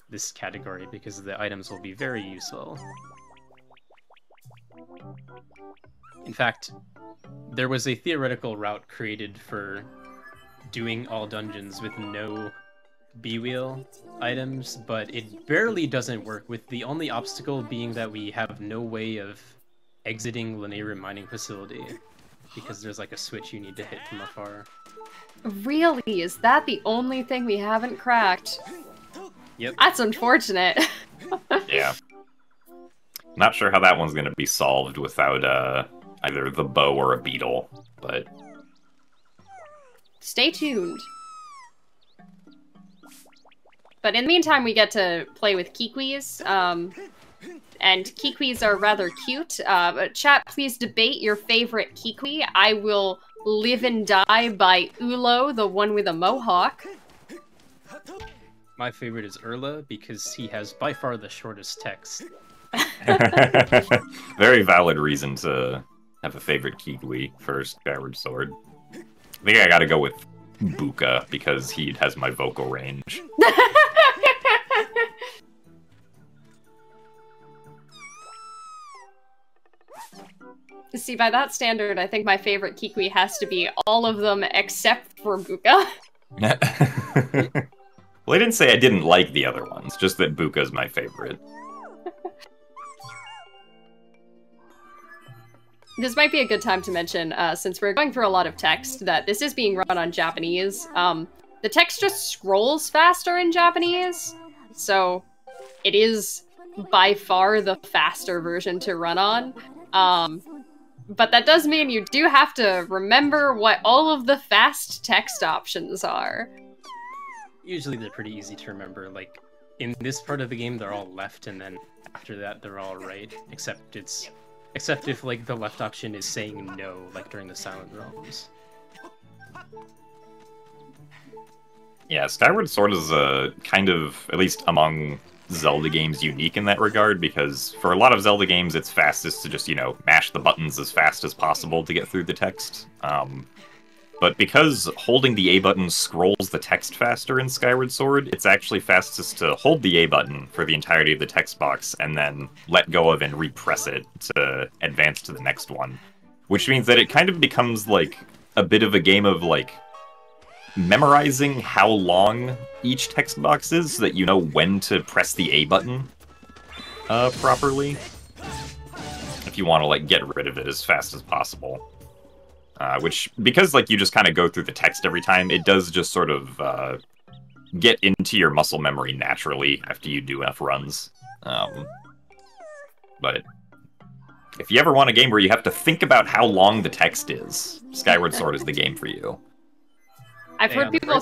this category because the items will be very useful. In fact, there was a theoretical route created for doing all dungeons with no B-wheel items, but it barely doesn't work, with the only obstacle being that we have no way of exiting Lanayru mining facility, because there's like a switch you need to hit from afar. Really? Is that the only thing we haven't cracked? Yep. That's unfortunate. Yeah. Not sure how that one's going to be solved without either the bow or a beetle, but... Stay tuned. But in the meantime, we get to play with Kikwis, and Kikwis are rather cute. But chat, please debate your favorite Kikwi. I will live and die by Ulo, the one with a mohawk. My favorite is Urla, because he has by far the shortest text. Very valid reason to have a favorite Kiwi for Skyward Sword. I think I gotta go with Buka, because he has my vocal range. See, by that standard, I think my favorite Kikwi has to be all of them except for Buka. Well, I didn't say I didn't like the other ones, just that Buka's my favorite. This might be a good time to mention, since we're going through a lot of text, that this is being run on Japanese. The text just scrolls faster in Japanese, so it is by far the faster version to run on. But that does mean you do have to remember what all of the fast text options are. Usually they're pretty easy to remember. Like, in this part of the game, they're all left, and then after that, they're all right. Except if, like, the left option is saying no, like during the Silent Realms. Yeah, Skyward Sword is a kind of, at least among Zelda games, unique in that regard, because for a lot of Zelda games, it's fastest to just, mash the buttons as fast as possible to get through the text. But because holding the A button scrolls the text faster in Skyward Sword, it's actually fastest to hold the A button for the entirety of the text box and then let go of and repress it to advance to the next one. Which means that it kind of becomes like a bit of a game of like memorizing how long each text box is so that you know when to press the A button properly. If you want to like get rid of it as fast as possible. Which, because like you just kind of go through the text every time, it does just sort of get into your muscle memory naturally after you do enough runs. But if you ever want a game where you have to think about how long the text is, Skyward Sword is the game for you. I've heard people...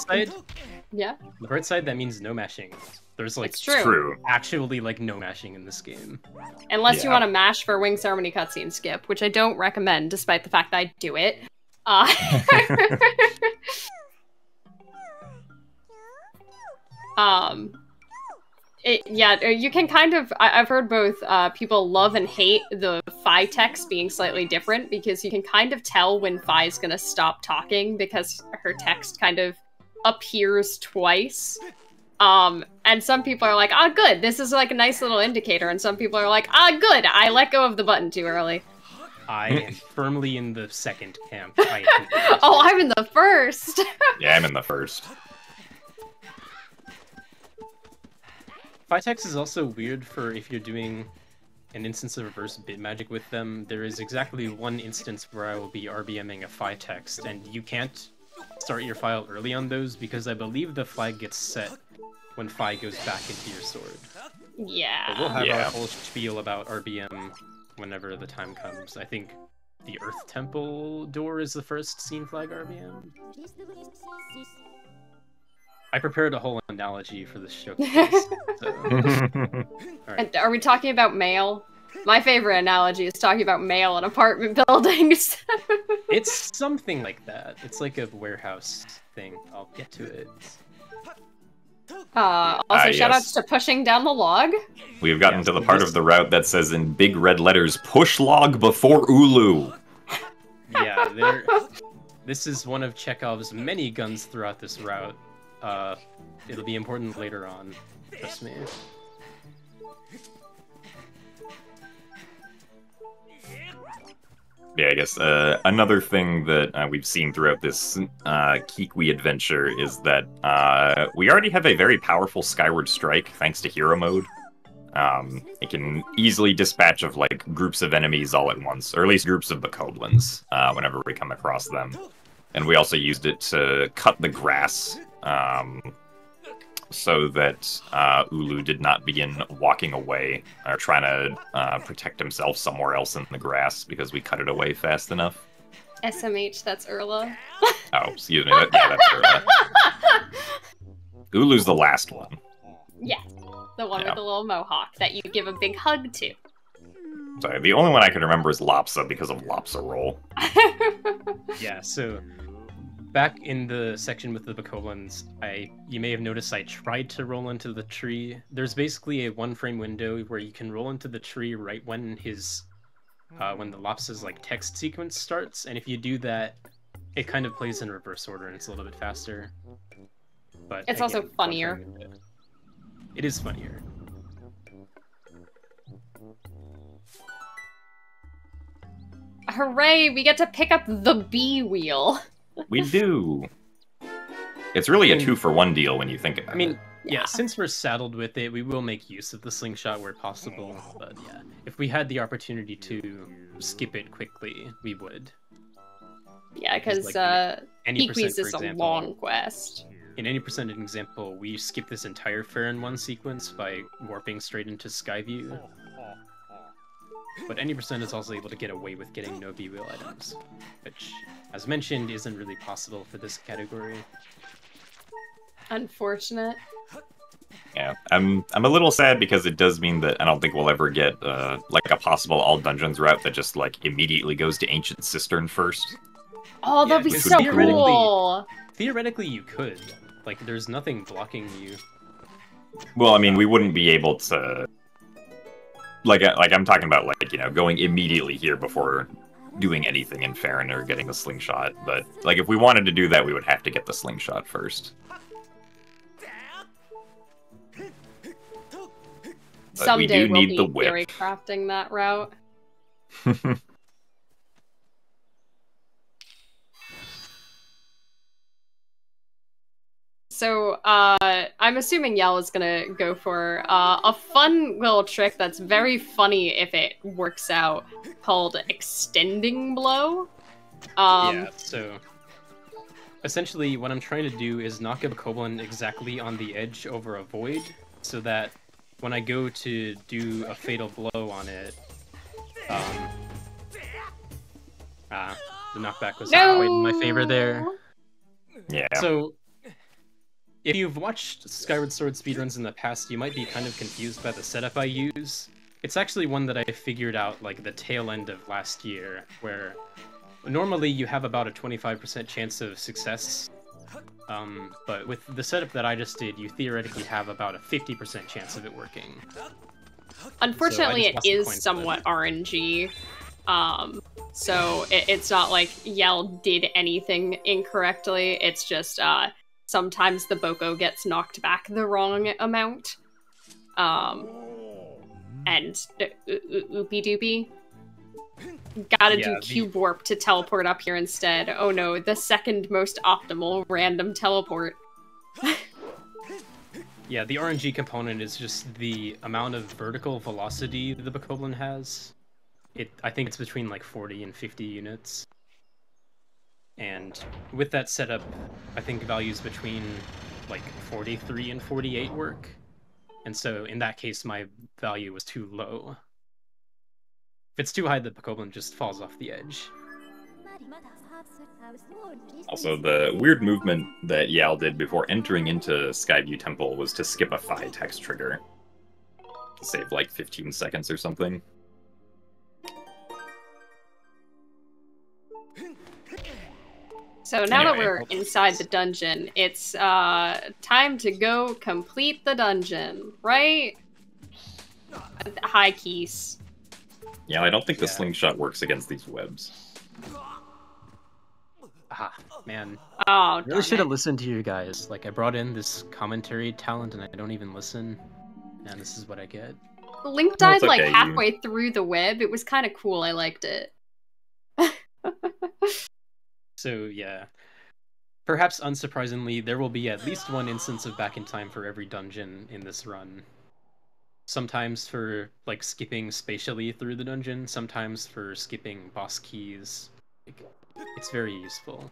Yeah? On the bright side, that means no mashing. There's like true. Actually like no mashing in this game. Unless you want to mash for Wing Ceremony cutscene skip, which I don't recommend, despite the fact that I do it. You can kind of... I've heard both people love and hate the Fi text being slightly different, because you can kind of tell when Fi's gonna stop talking, because her text kind of appears twice. And some people are like, ah, good, this is like a nice little indicator, and some people are like, ah, good, I let go of the button too early. I am firmly in the second camp. Oh, I'm in the first! Yeah, I'm in the first. Phytex is also weird for if you're doing an instance of reverse bit magic with them. There is exactly one instance where I will be RBMing a Phytext, and you can't start your file early on those, because I believe the flag gets set when Phi goes back into your sword. Yeah. But we'll have our whole spiel about RBM whenever the time comes. I think the Earth Temple door is the first scene flag RBM. I prepared a whole analogy for this showcase. Right. And are we talking about mail? My favorite analogy is talking about mail in apartment buildings. It's something like that. It's like a warehouse thing. I'll get to it. Also, shoutouts to pushing down the log. We've gotten to the part of the route that says in big red letters, push log before Ulu. Yeah, this is one of Chekhov's many guns throughout this route. It'll be important later on, trust me. Yeah, I guess another thing that we've seen throughout this Kikwi adventure is that we already have a very powerful Skyward Strike thanks to Hero Mode. It can easily dispatch of like groups of enemies all at once, or at least groups of bokoblins whenever we come across them. And we also used it to cut the grass so that Ulu did not begin walking away or trying to protect himself somewhere else in the grass because we cut it away fast enough. SMH, that's Urla. Oh, excuse me. Yeah, that's Urla. Ulu's the last one. Yeah, the one with the little mohawk that you give a big hug to. Sorry, the only one I can remember is Lopsa because of Lopsa Roll. Yeah, so back in the section with the bokoblins, you may have noticed I tried to roll into the tree. There's basically a one-frame window where you can roll into the tree right when when the Lopsa's like text sequence starts, and if you do that, it kind of plays in reverse order and it's a little bit faster. But it's also funnier. It is funnier. Hooray! We get to pick up the B wheel. We do. It's really a 2-for-1 deal when you think about it. Yeah, since we're saddled with it, we will make use of the slingshot where possible. But yeah, if we had the opportunity to skip it quickly, we would. Yeah, because Kikwi's is a long quest. In any percentage example, we skip this entire fair in one sequence by warping straight into Skyview. But any percent is also able to get away with getting no B-wheel items, which, as mentioned, isn't really possible for this category. Unfortunate. Yeah, I'm a little sad because it does mean that I don't think we'll ever get like a possible all dungeons route that just like immediately goes to Ancient Cistern first. Oh, that'd be so cool. Theoretically, you could. Like, there's nothing blocking you. Well, I mean, we wouldn't be able to. Like I'm talking about, like, you know, going immediately here before doing anything in Farron or getting the slingshot. But like, if we wanted to do that, we would have to get the slingshot first. But someday we'll be theory crafting that route. So, I'm assuming Yell is gonna go for a fun little trick that's very funny if it works out, called Extending Blow. Yeah, so essentially what I'm trying to do is knock a bokoblin exactly on the edge over a void, so that when I go to do a fatal blow on it, the knockback was not quite in my favor there. Yeah. So, if you've watched Skyward Sword speedruns in the past, you might be kind of confused by the setup I use. It's actually one that I figured out like the tail end of last year, where normally you have about a 25% chance of success, but with the setup that I just did, you theoretically have about a 50% chance of it working. Unfortunately, it is somewhat RNG, so it's not like Yell did anything incorrectly, it's just, sometimes the Boko gets knocked back the wrong amount. And oopie doopie. Gotta do cube warp to teleport up here instead. Oh no, the second most optimal random teleport. Yeah, the RNG component is just the amount of vertical velocity the bokoblin has. I think it's between like 40 and 50 units. And with that setup, I think values between like 43 and 48 work. And so in that case, my value was too low. If it's too high, the bokoblin just falls off the edge. Also, the weird movement that Yal did before entering into Skyview Temple was to skip a Phi text trigger. To save like 15 seconds or something. So now that we're inside the dungeon, it's time to go complete the dungeon, right? Hi, Keys. Yeah, I don't think the slingshot works against these webs. Ah, man. Oh, I really should have listened to you guys. Like, I brought in this commentary talent and I don't even listen. And this is what I get. Link died like halfway through the web. It was kind of cool. I liked it. So yeah, perhaps unsurprisingly, there will be at least one instance of back in time for every dungeon in this run. Sometimes for like skipping spatially through the dungeon, sometimes for skipping boss keys. It's very useful.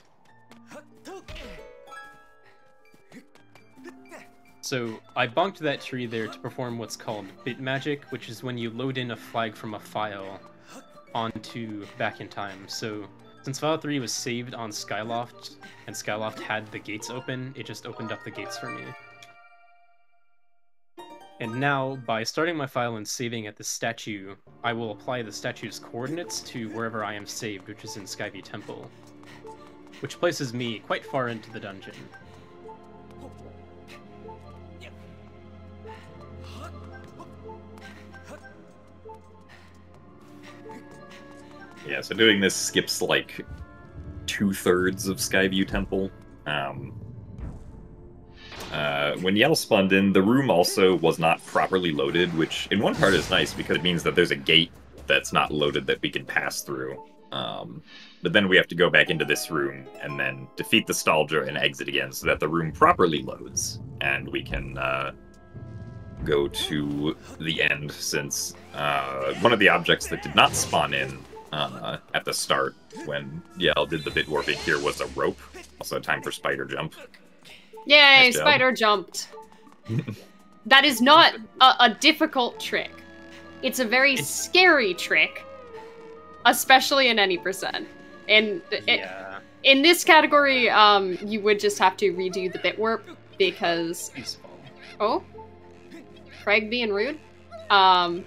So I bonked that tree there to perform what's called bit magic, which is when you load in a flag from a file onto back in time. So since file 3 was saved on Skyloft, and Skyloft had the gates open, it just opened up the gates for me. And now, by starting my file and saving at the statue, I will apply the statue's coordinates to wherever I am saved, which is in Skyview Temple, which places me quite far into the dungeon. Yeah, so doing this skips like 2/3 of Skyview Temple. When Yell spawned in, the room also was not properly loaded, which in one part is nice because it means that there's a gate that's not loaded that we can pass through. But then we have to go back into this room and then defeat the Nostalgia and exit again so that the room properly loads, and we can go to the end, since one of the objects that did not spawn in at the start when Yell did the bit warping here was a rope. Also time for spider jump. Yay, Nice job. spider jumped. That is not a difficult trick. It's a very scary trick, especially in any percent. And Yeah. in this category, you would just have to redo the bit warp because... Oh? Craig being rude? Yeah,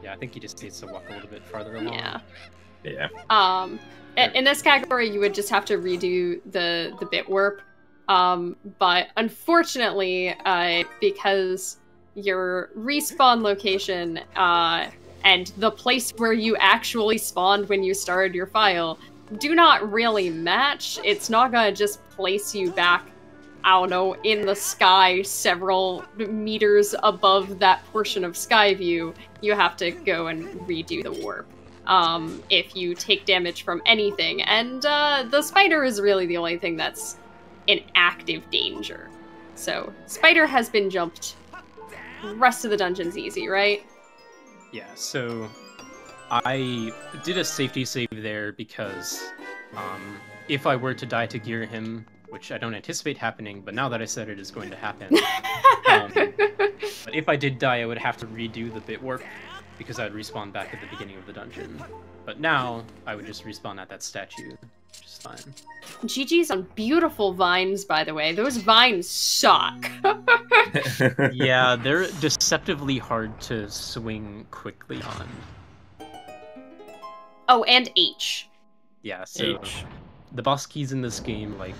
I think he just needs to walk a little bit farther along. Yeah. Yeah. In this category, you would just have to redo the bit warp. But unfortunately, because your respawn location and the place where you actually spawned when you started your file do not really match, it's not gonna just place you back, I don't know, in the sky several meters above that portion of Skyview. You have to go and redo the warp. If you take damage from anything, and the spider is really the only thing that's in active danger. So, spider has been jumped. Rest of the dungeon's easy, right? Yeah, so I did a safety save there because if I were to die to gear him, which I don't anticipate happening, but now that I said it is going to happen, but if I did die, I would have to redo the bit warp because I'd respawn back at the beginning of the dungeon. But now, I would just respawn at that statue, which is fine. GG's on beautiful vines, by the way. Those vines suck. Yeah, they're deceptively hard to swing quickly on. Oh, and H. Yeah, so the boss keys in this game, like,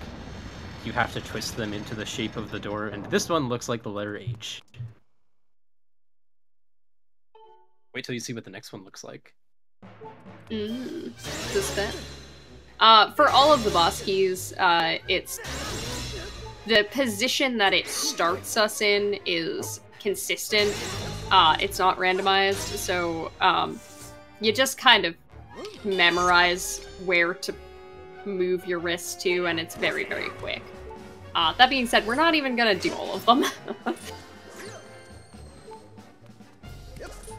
you have to twist them into the shape of the door, and this one looks like the letter H. Wait till you see what the next one looks like. Suspense. For all of the boss keys, it's the position that it starts us in is consistent. It's not randomized, so you just kind of memorize where to move your wrist to, and it's very, very quick. That being said, we're not even gonna do all of them.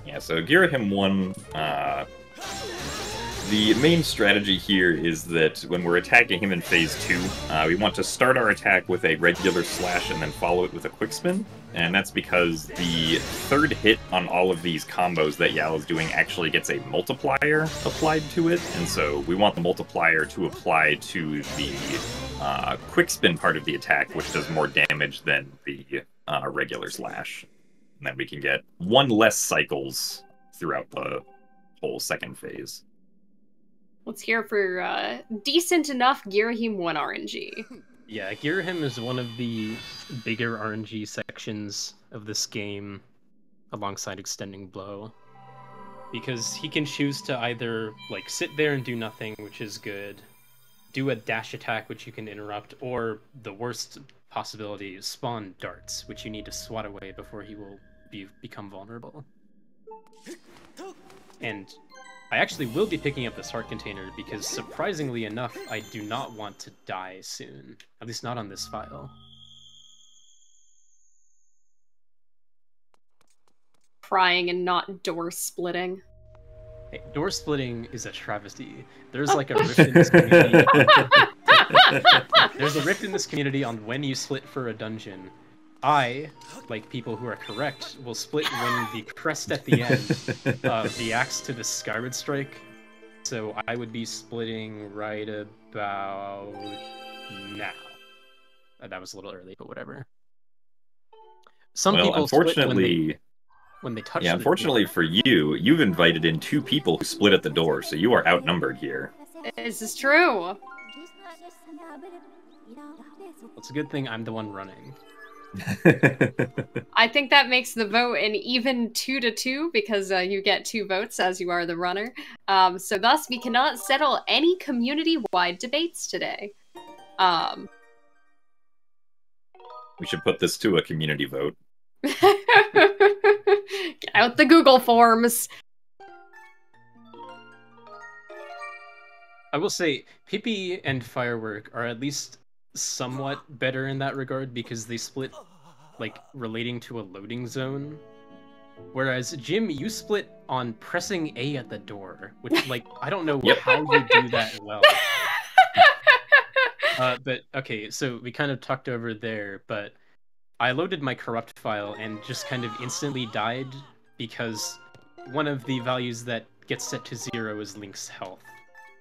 Yeah, so Girahim 1, the main strategy here is that when we're attacking him in phase 2, we want to start our attack with a regular slash and then follow it with a quick spin. And that's because the third hit on all of these combos that Yao is doing actually gets a multiplier applied to it. And so we want the multiplier to apply to the quick spin part of the attack, which does more damage than the regular slash. And then we can get one less cycles throughout the whole second phase. Let's hear for decent enough Girahim 1 RNG. Yeah, Girahim is one of the bigger RNG sections of this game, alongside Extending Blow. Because he can choose to either, like, sit there and do nothing, which is good, do a dash attack, which you can interrupt, or the worst possibility is spawn darts, which you need to swat away before he will become vulnerable. And I actually will be picking up this heart container because, surprisingly enough, I do not want to die soon. At least not on this file. Crying and not door splitting. Hey, door splitting is a travesty. There's like a rift in this community. There's a rift in this community on when you split for a dungeon. I, like people who are correct, will split when the crest at the end reacts to the Skyward Strike. So I would be splitting right about now. That was a little early, but whatever. Some people unfortunately, split when they touch. Yeah, unfortunately for you, you've invited in 2 people who split at the door, so you are outnumbered here. This is true. It's a good thing I'm the one running. I think that makes the vote an even 2-2 because you get 2 votes as you are the runner. So thus we cannot settle any community-wide debates today. We should put this to a community vote. Get out the Google Forms. I will say, Pippi and Firework are at least somewhat better in that regard because they split, like, relating to a loading zone. Whereas, Jim, you split on pressing A at the door, which, like, I don't know how you do that well. But, okay, so we kind of talked over there, but I loaded my corrupt file and just kind of instantly died because one of the values that gets set to 0 is Link's health.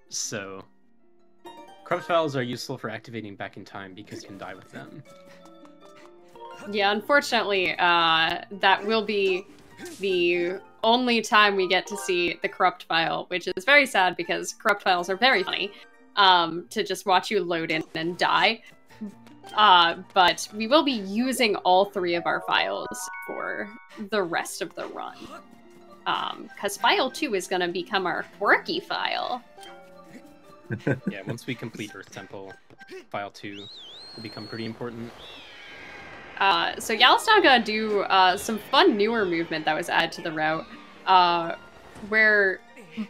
So, corrupt files are useful for activating back in time because you can die with them. Yeah, unfortunately, that will be the only time we get to see the corrupt file, which is very sad because corrupt files are very funny to just watch you load in and die. But we will be using all 3 of our files for the rest of the run. Because file 2 is going to become our quirky file. Yeah, once we complete Earth Temple, file 2 will become pretty important. So Yal's now gonna do some fun newer movement that was added to the route, where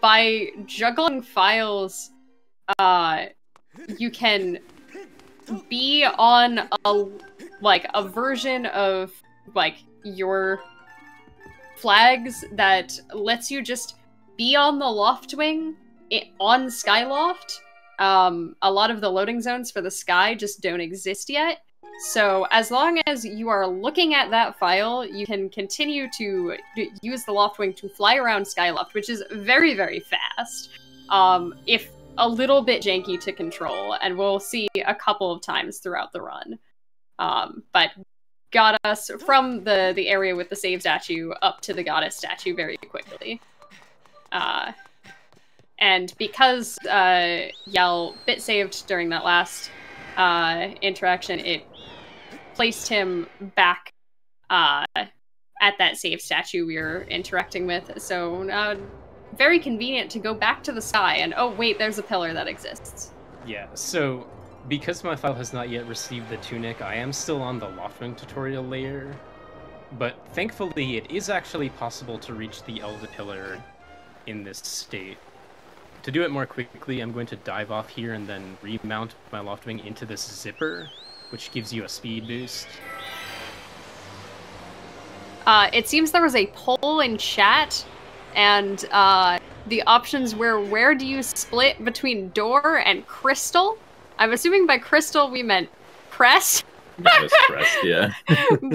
by juggling files, you can be on a version of your flags that lets you just be on the Loftwing on Skyloft. A lot of the loading zones for the sky just don't exist yet. So as long as you are looking at that file, you can continue to use the Loftwing to fly around Skyloft, which is very, very fast. If a little bit janky to control, and we'll see a couple of times throughout the run. But got us from the area with the save statue up to the goddess statue very quickly. And because Yal bit saved during that last interaction, it placed him back at that save statue we were interacting with. So very convenient to go back to the sky and, oh wait, there's a pillar that exists. Yeah, so because my file has not yet received the tunic, I am still on the Loftwing tutorial layer. But thankfully, it is actually possible to reach the Elder Pillar in this state. To do it more quickly, I'm going to dive off here and then remount my Loftwing into this zipper, which gives you a speed boost. It seems there was a poll in chat, and the options were, where do you split between door and crystal? I'm assuming by crystal we meant crest. Just crest, yeah.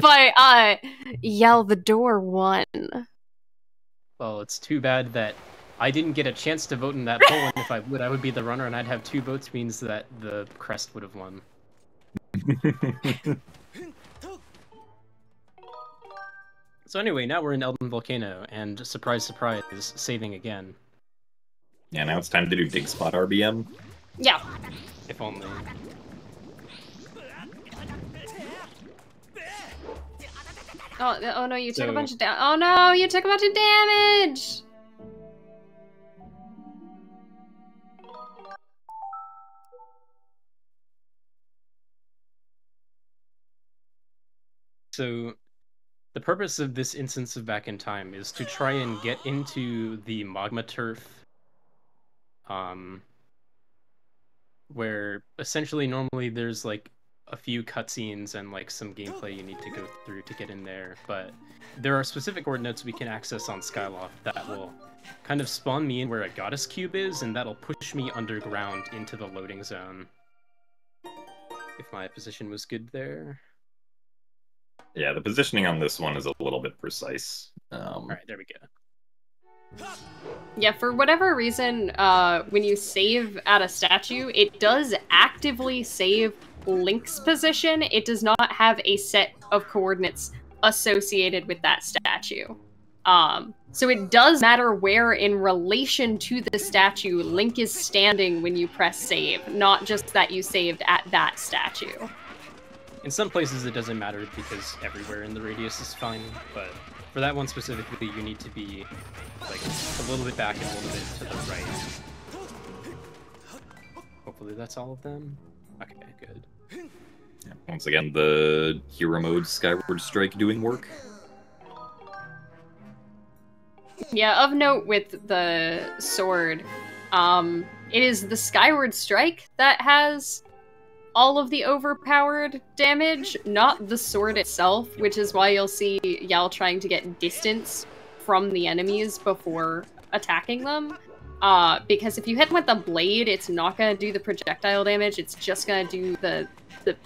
But Yell the door won. Well, it's too bad that I didn't get a chance to vote in that poll, and if I would be the runner, and I'd have 2 votes, means that the crest would have won. So anyway, now we're in Elden Volcano, and surprise, surprise, saving again. Yeah, now it's time to do Dig Spot RBM. Yeah. If only. Oh no, you took a bunch of damage. Oh no, you took a bunch of damage! So, the purpose of this instance of Back in Time is to try and get into the magma turf where essentially normally there's like a few cutscenes and like some gameplay you need to go through to get in there, but there are specific coordinates we can access on Skyloft that will kind of spawn me in where a goddess cube is, and that'll push me underground into the loading zone. If my position was good there. Yeah, the positioning on this one is a little bit precise. Alright, there we go. Yeah, for whatever reason, when you save at a statue, it does actively save Link's position. It does not have a set of coordinates associated with that statue. So it does matter where in relation to the statue Link is standing when you press save, not just that you saved at that statue. In some places it doesn't matter because everywhere in the radius is fine, but for that one specifically you need to be like a little bit back and a little bit to the right. Hopefully that's all of them. Okay, good. Yeah, once again, the hero mode Skyward Strike doing work. Yeah, of note with the sword, it is the Skyward Strike that has all of the overpowered damage, not the sword itself, which is why you'll see Yal trying to get distance from the enemies before attacking them. Because if you hit them with the blade, it's not going to do the projectile damage, it's just going to do the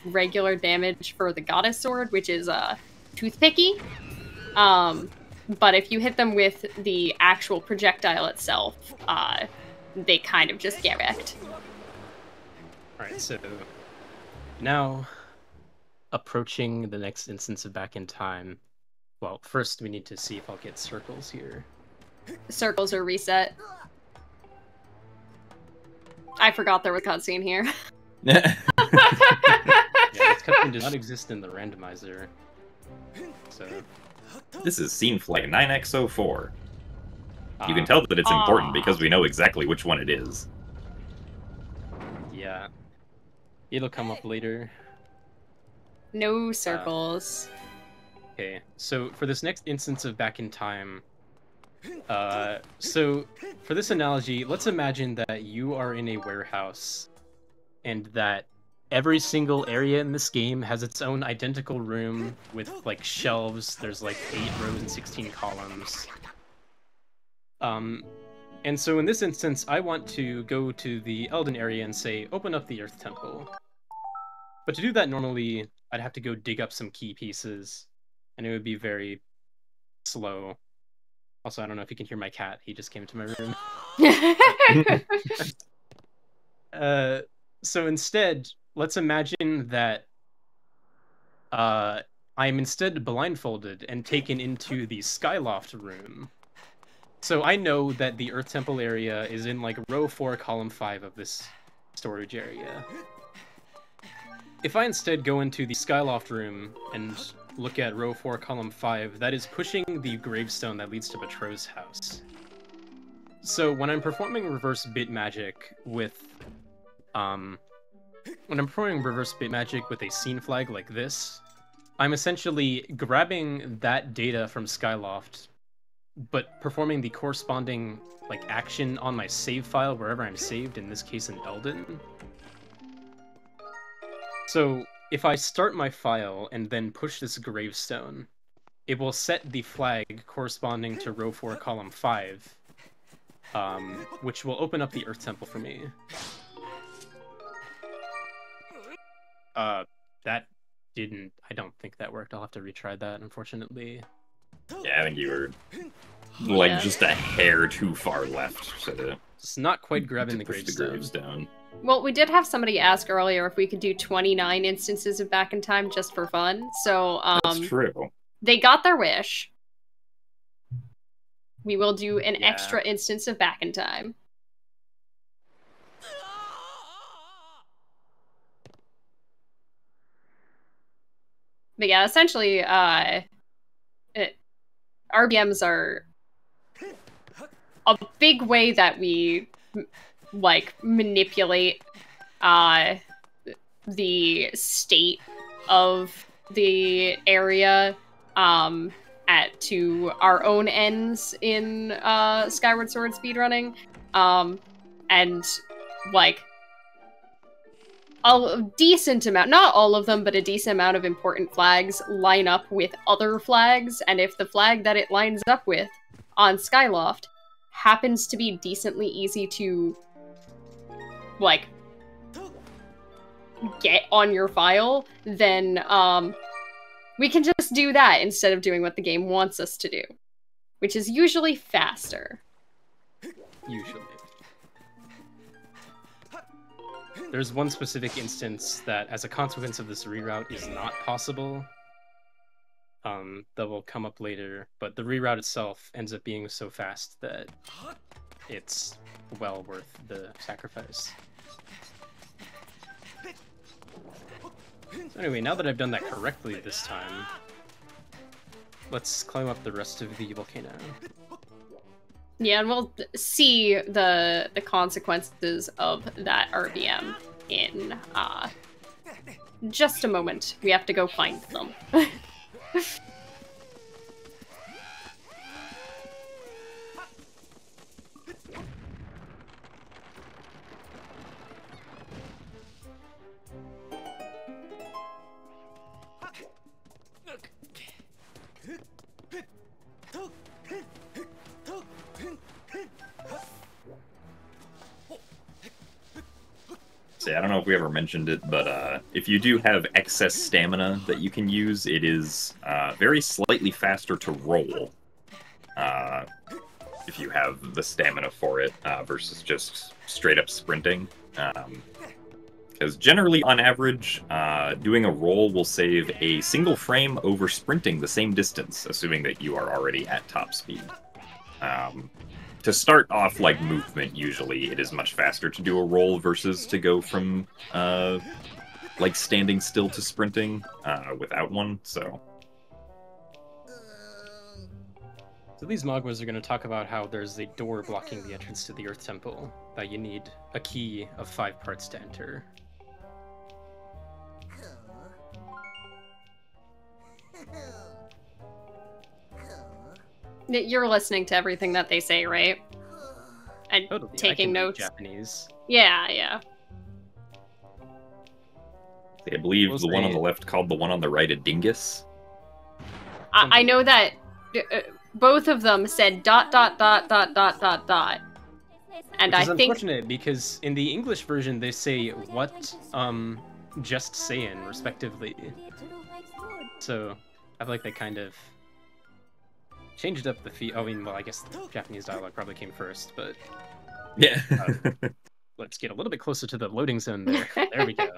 regular damage for the goddess sword, which is toothpicky. But if you hit them with the actual projectile itself, they kind of just get wrecked. Alright, so now approaching the next instance of Back in Time. Well, first we need to see if I'll get circles here. Circles are reset. I forgot there was a cutscene here. Yeah, this cutscene does not exist in the randomizer. So This is scene flag 9x04. You can tell that it's important because we know exactly which one it is. Yeah. It'll come up later. No circles. Okay, so for this next instance of Back in Time, so for this analogy, let's imagine that you are in a warehouse and that every single area in this game has its own identical room with like shelves. There's like 8 rows and 16 columns. And so in this instance, I want to go to the Elden area and say, open up the Earth Temple. But to do that normally, I'd have to go dig up some key pieces, and it would be very slow. Also, I don't know if you can hear my cat. He just came into my room. So instead, let's imagine that I'm instead blindfolded and taken into the Skyloft room. So I know that the Earth Temple area is in like row 4, column 5 of this storage area. If I instead go into the Skyloft room and look at row 4, column 5, that is pushing the gravestone that leads to Betrot's house. So when I'm performing reverse bit magic with a scene flag like this, I'm essentially grabbing that data from Skyloft, but performing the corresponding like action on my save file wherever I'm saved, in this case in Elden. So if I start my file and then push this gravestone, it will set the flag corresponding to row 4, column 5, which will open up the Earth Temple for me. That didn't... I don't think that worked. I'll have to retry that, unfortunately. Yeah, I think you were like just a hair too far left. So it's not quite grabbing the push gravestone. the gravestone. Well, we did have somebody ask earlier if we could do 29 instances of Back in Time just for fun. So, That's true. They got their wish. We will do an extra instance of Back in Time. But yeah, essentially, RBMs are a big way that we like manipulate the state of the area to our own ends in Skyward Sword speedrunning. and like a decent amount, not all of them, but a decent amount of important flags line up with other flags, and if the flag that it lines up with on Skyloft happens to be decently easy to, like, get on your file, then we can just do that instead of doing what the game wants us to do, which is usually faster. Usually. There's one specific instance that, as a consequence of this reroute, is not possible. That will come up later, but the reroute itself ends up being so fast that it's well worth the sacrifice. So anyway, now that I've done that correctly this time, let's climb up the rest of the volcano. Yeah, and we'll see the consequences of that RBM in just a moment. We have to go find them. I don't know if we ever mentioned it, but if you do have excess stamina that you can use, it is very slightly faster to roll if you have the stamina for it versus just straight up sprinting. Because generally, on average, doing a roll will save a single frame over sprinting the same distance, assuming that you are already at top speed. To start off like movement, usually it is much faster to do a roll versus to go from like standing still to sprinting without one. So these Magmas are going to talk about how there's a door blocking the entrance to the Earth Temple that you need a key of 5 parts to enter. You're listening to everything that they say, right? And Totally. taking notes. Japanese. Yeah, yeah. I believe the one on the left called the one on the right a dingus. I know that both of them said ... And Which I is think unfortunate because in the English version they say what, just saying, respectively. So I feel like they kind of changed up the I mean, well, I guess the Japanese dialogue probably came first, but yeah. Let's get a little bit closer to the loading zone there. There we go.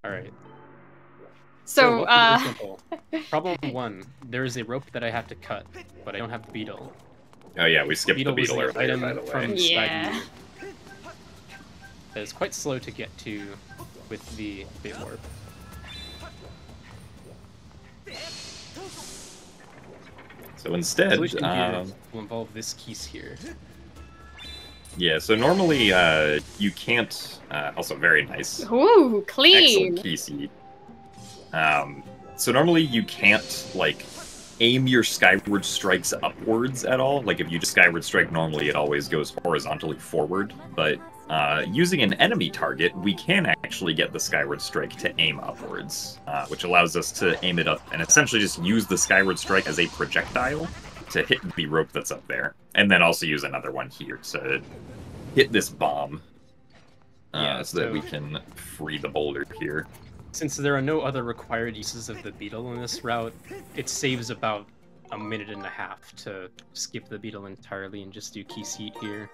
All right. so. Simple. Problem 1: there is a rope that I have to cut, but I don't have the beetle. Oh yeah, we skipped the Was beetle earlier, item by the way. from Yeah. Spidey that is quite slow to get to with the bait warp. So instead, Solution here will involve this keys here. yeah, so normally you can't, also very nice, Ooh, clean. excellent key seed. So normally you can't, like, aim your skyward strikes upwards at all. Like, if you just skyward strike normally, it always goes horizontally forward, but using an enemy target, we can actually get the skyward strike to aim upwards, which allows us to aim it up and essentially just use the skyward strike as a projectile to hit the rope that's up there, and then also use another one here to hit this bomb so that we can free the boulder here. Since there are no other required uses of the beetle in this route, it saves about a minute and a half to skip the beetle entirely and just do key seat here.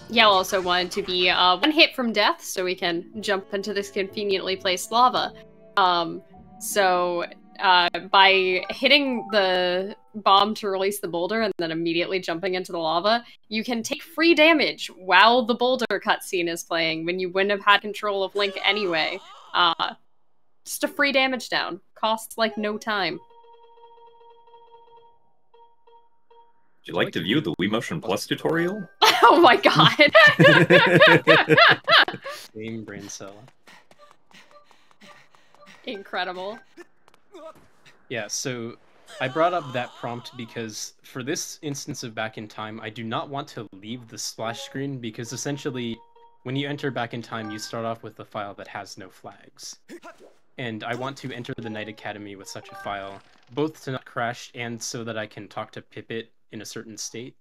Yell also wanted to be one hit from death, so we can jump into this conveniently placed lava. By hitting the bomb to release the boulder and then immediately jumping into the lava, you can take free damage while the boulder cutscene is playing when you wouldn't have had control of Link anyway. Just a free damage down. Costs like no time. Would you like to view the Wii Motion Plus tutorial? Oh my god! Same brain cell. Incredible. Yeah, so I brought up that prompt because for this instance of Back in Time, I do not want to leave the splash screen because essentially, when you enter Back in Time, you start off with a file that has no flags. And I want to enter the Knight Academy with such a file, both to not crash and so that I can talk to Pippet in a certain state.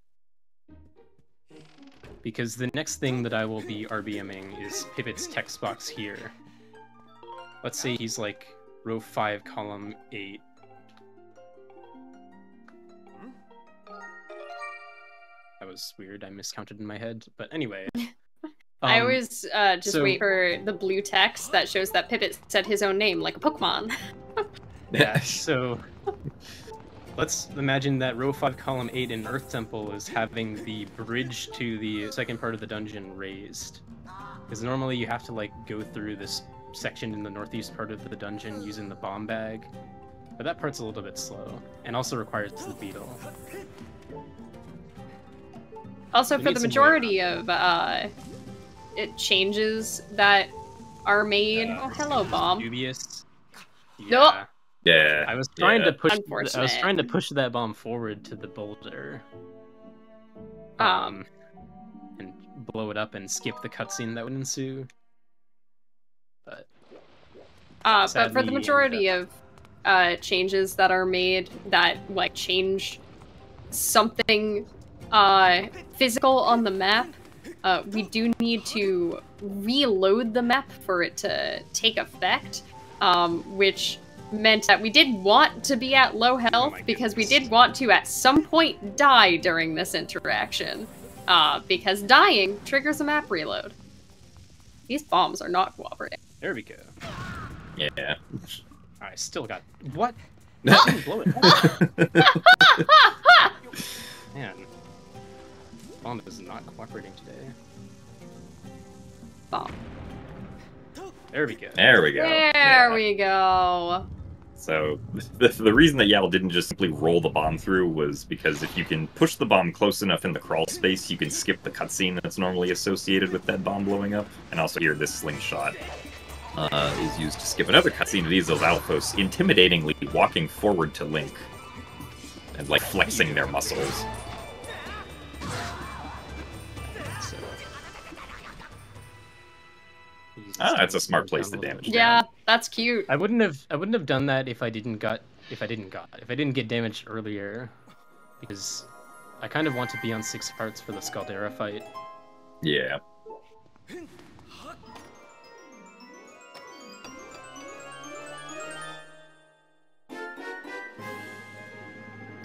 Because the next thing that I will be RBMing is Pippet's text box here. Let's say he's like row 5, column 8. That was weird, I miscounted in my head. But anyway. I always just wait for the blue text that shows that Pippet said his own name, like a Pokemon. Yeah, so let's imagine that row 5, column 8 in Earth Temple is having the bridge to the second part of the dungeon raised. Because normally you have to like go through this section in the northeast part of the dungeon using the bomb bag. But that part's a little bit slow, and also requires the beetle. Also, for the majority of changes that are made. Oh, hello, bomb. Dubious. Yeah. Yeah. I was trying to push. Unfortunate. I was trying to push that bomb forward to the boulder. And blow it up and skip the cutscene that would ensue. But for the majority of changes that are made that like change something physical on the map, we do need to reload the map for it to take effect, which meant that we did want to be at low health because we did want to at some point die during this interaction, because dying triggers a map reload. These bombs are not cooperating. There we go. Yeah. I still got what? Blow it. Man, bomb is not cooperating today. Bomb. There we go. There we go. There we go. So the reason that Yal didn't just simply roll the bomb through was because if you can push the bomb close enough in the crawl space, you can skip the cutscene that's normally associated with that bomb blowing up. And also here, this slingshot is used to skip another cutscene of these outposts, intimidatingly walking forward to Link and like flexing their muscles. That's a smart place to damage. Yeah, that's cute. I wouldn't have done that if I didn't get damaged earlier, because I kind of want to be on 6 hearts for the Scaldera fight. Yeah.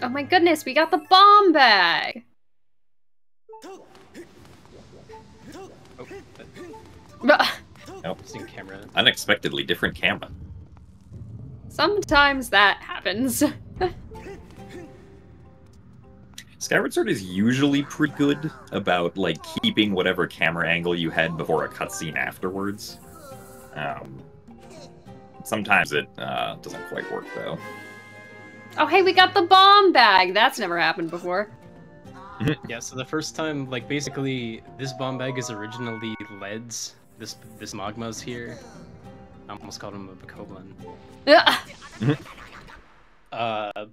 Oh my goodness, we got the bomb bag! Nope. Camera. Unexpectedly different camera. Sometimes that happens. Skyward Sword is usually pretty good about like keeping whatever camera angle you had before a cutscene afterwards. Sometimes it doesn't quite work though. Oh hey, we got the bomb bag! That's never happened before. Yeah, so the first time, like basically, this bomb bag is originally Lead's. This Magma's here. I almost called him a Bokoblin.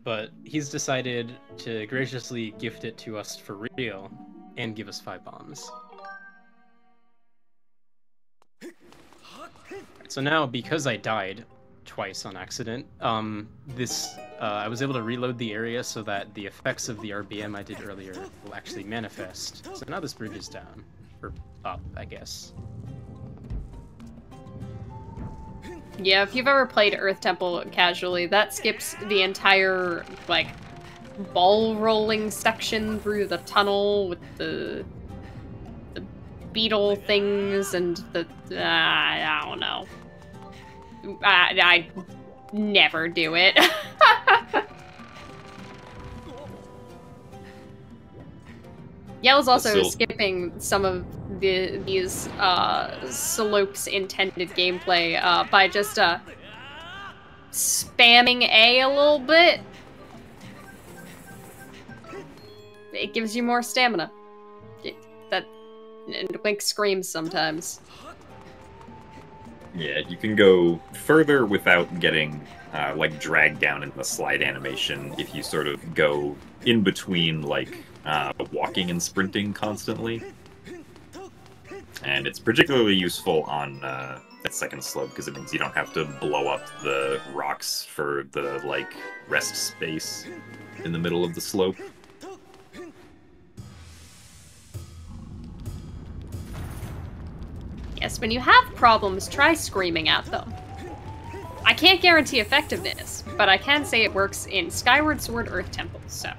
But he's decided to graciously gift it to us for real and give us 5 bombs. So now, because I died twice on accident, I was able to reload the area so that the effects of the RBM I did earlier will actually manifest. So now this bridge is down. Or up, I guess. Yeah, if you've ever played Earth Temple casually, that skips the entire, like, ball rolling section through the tunnel with the beetle things and the... I don't know. I never do it. Yell's also skipping some of these slopes intended gameplay by just spamming A a little bit. It gives you more stamina. And Link screams sometimes. Yeah, you can go further without getting like drag down in the slide animation if you sort of go in between like walking and sprinting constantly. And it's particularly useful on that second slope because it means you don't have to blow up the rocks for the like rest space in the middle of the slope. Yes, when you have problems, try screaming at them. I can't guarantee effectiveness, but I can say it works in Skyward Sword Earth Temples, so.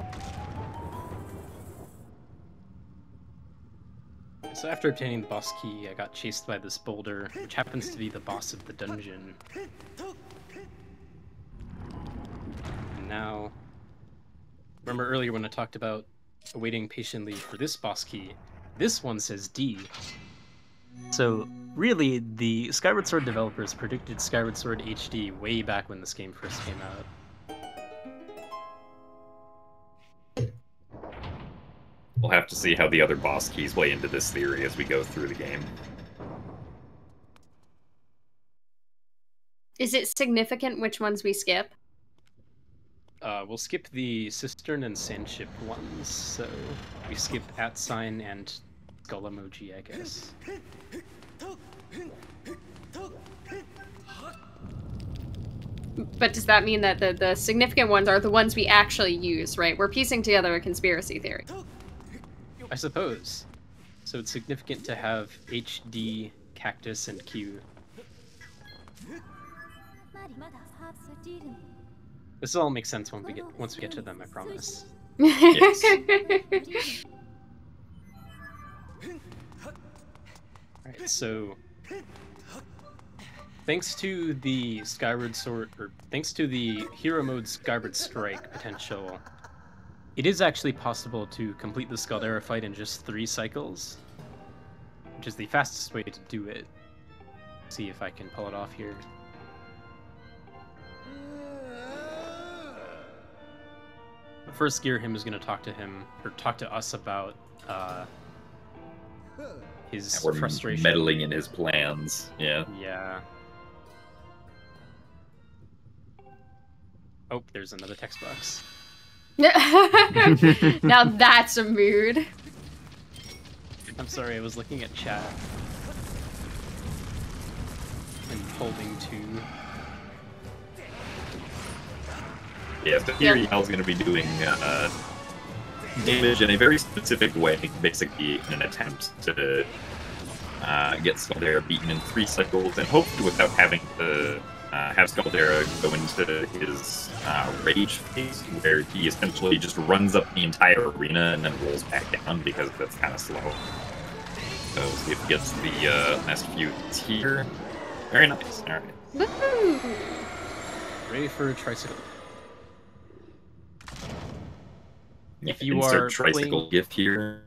So after obtaining the boss key, I got chased by this boulder, which happens to be the boss of the dungeon. And now, remember earlier when I talked about waiting patiently for this boss key? This one says D. So really, the Skyward Sword developers predicted Skyward Sword HD way back when this game first came out. We'll have to see how the other boss keys play into this theory as we go through the game. Is it significant which ones we skip? We'll skip the Cistern and Sandship ones, so we skip @ and skull emoji, I guess. But does that mean that the significant ones are the ones we actually use, right? We're piecing together a conspiracy theory. I suppose. So it's significant to have HD, Cactus, and Q. This all makes sense when once we get to them, I promise. Yes. Alright, so thanks to the Skyward Sword, or thanks to the Hero Mode Skyward Strike potential, it is actually possible to complete the Scaldera fight in just 3 cycles, which is the fastest way to do it. See if I can pull it off here. But first, Gearhim is going to talk to him, or talk to us about his We're frustration. meddling in his plans. Yeah. Yeah. Oh, there's another text box. Now that's a mood. I'm sorry, I was looking at chat. And holding 2. Yeah, so here Yal's going to be doing damage in a very specific way, basically in an attempt to get Scaldera beaten in 3 cycles, and hopefully without having to have Scaldera go into his rage phase, where he essentially just runs up the entire arena and then rolls back down, because that's kind of slow. So we'll see if he gets the last few hits here. Very nice, alright. Woohoo! Ready for a tricycle. If you insert are tricycle playing... gift here.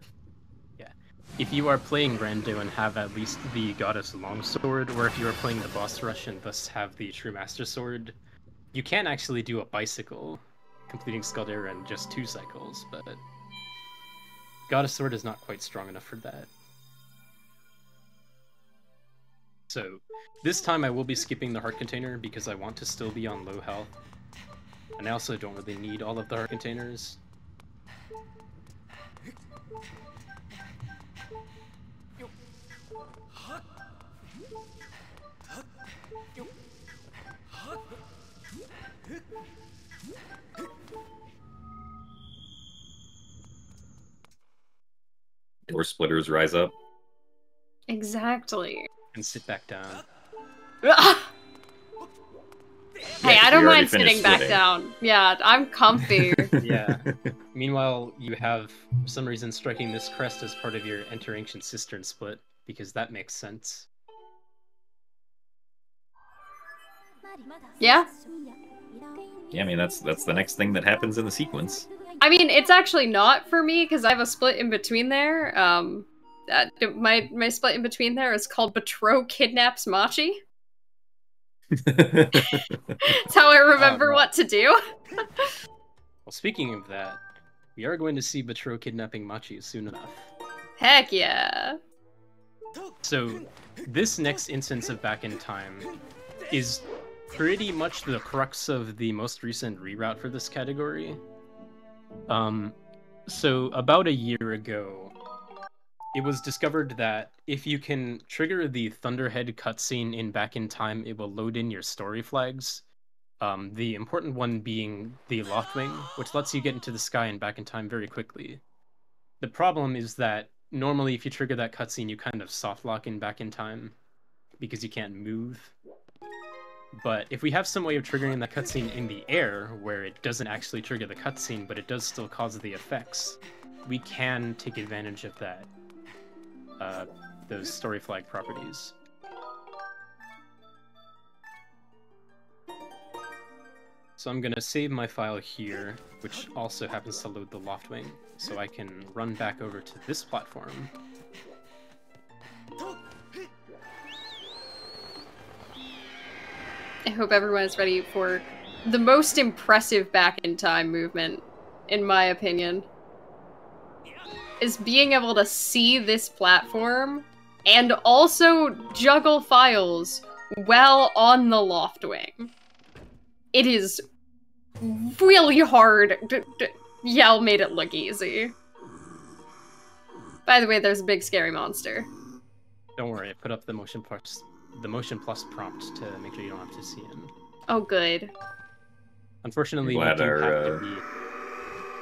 If you are playing Rando and have at least the Goddess Longsword, or if you are playing the Boss Rush and thus have the True Master Sword, you can actually do a bicycle, completing Scaldera in just 2 cycles, but Goddess Sword is not quite strong enough for that. So, this time I will be skipping the heart container because I want to still be on low health, and I also don't really need all of the heart containers. Door splitters rise up. Exactly. And sit back down. Hey, Yeah, I don't you already mind sitting finished back splitting. down. Yeah, I'm comfy. Yeah. Meanwhile, you have, for some reason, striking this crest as part of your Enter Ancient Cistern split, because that makes sense. Yeah. Yeah, I mean, that's the next thing that happens in the sequence. I mean, it's actually not for me because I have a split in between there. My split in between there is called Betro Kidnaps Machi. That's how I remember what to do. Well, speaking of that, we are going to see Betro kidnapping Machi soon enough. Heck yeah. So, this next instance of Back in Time is pretty much the crux of the most recent reroute for this category. So about a year ago, it was discovered that if you can trigger the Thunderhead cutscene in Back in Time, it will load in your story flags. The important one being the Loftwing, which lets you get into the sky and Back in Time very quickly. The problem is that normally if you trigger that cutscene, you kind of soft lock in Back in Time because you can't move. But if we have some way of triggering that cutscene in the air, where it doesn't actually trigger the cutscene, but it does still cause the effects, we can take advantage of that, those story flag properties. So I'm gonna save my file here, which also happens to load the Loftwing, so I can run back over to this platform. I hope everyone is ready for the most impressive Back in Time movement, in my opinion. Is being able to see this platform and also juggle files while on the Loftwing. It is really hard. Yell made it look easy. By the way, there's a big scary monster. Don't worry, I put up the motion plus prompt to make sure you don't have to see him. Oh, good. Unfortunately, we do Glad our, have to be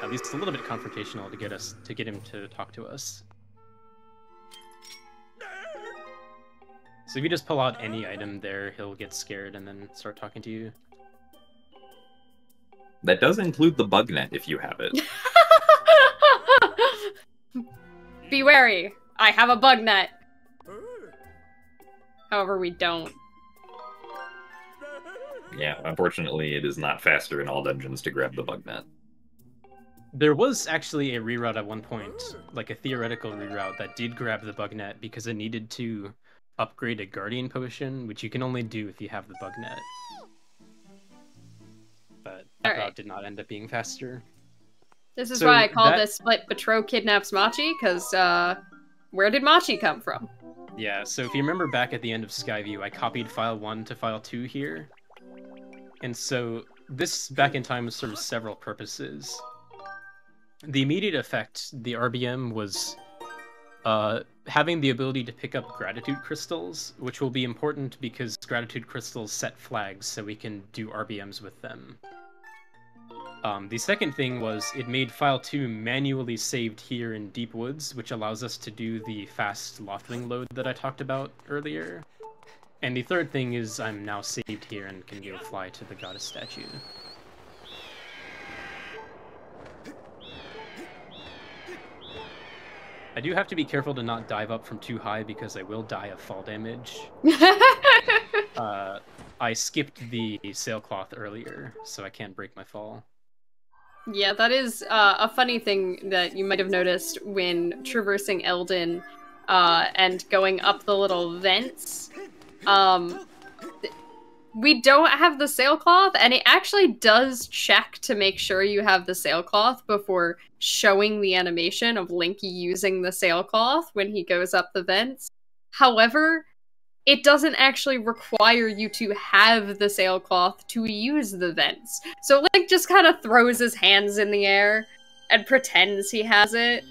at least a little bit confrontational to get him to talk to us. So if you just pull out any item there, he'll get scared and then start talking to you. That does include the bug net if you have it. Be wary. I have a bug net. However, we don't. Yeah, unfortunately, it is not faster in all dungeons to grab the bug net. There was actually a reroute at one point, like a theoretical reroute, that did grab the bug net because it needed to upgrade a guardian potion, which you can only do if you have the bug net. But that route did not end up being faster. This is why I call this Split Betro Kidnaps Machi, because where did Machi come from? Yeah, so if you remember back at the end of Skyview, I copied file 1 to file 2 here. And so this Back in Time serves several purposes. The immediate effect, the RBM, was having the ability to pick up gratitude crystals, which will be important because gratitude crystals set flags so we can do RBMs with them. The second thing was it made file 2 manually saved here in Deep Woods, which allows us to do the fast Loftwing load that I talked about earlier. And the third thing is I'm now saved here and can go fly to the goddess statue. I do have to be careful to not dive up from too high because I will die of fall damage. I skipped the sailcloth earlier, so I can't break my fall. Yeah, that is a funny thing that you might have noticed when traversing Eldin and going up the little vents. We don't have the sailcloth, and it actually does check to make sure you have the sailcloth before showing the animation of Link using the sailcloth when he goes up the vents. However, it doesn't actually require you to have the sailcloth to use the vents. So Link just kind of throws his hands in the air and pretends he has it.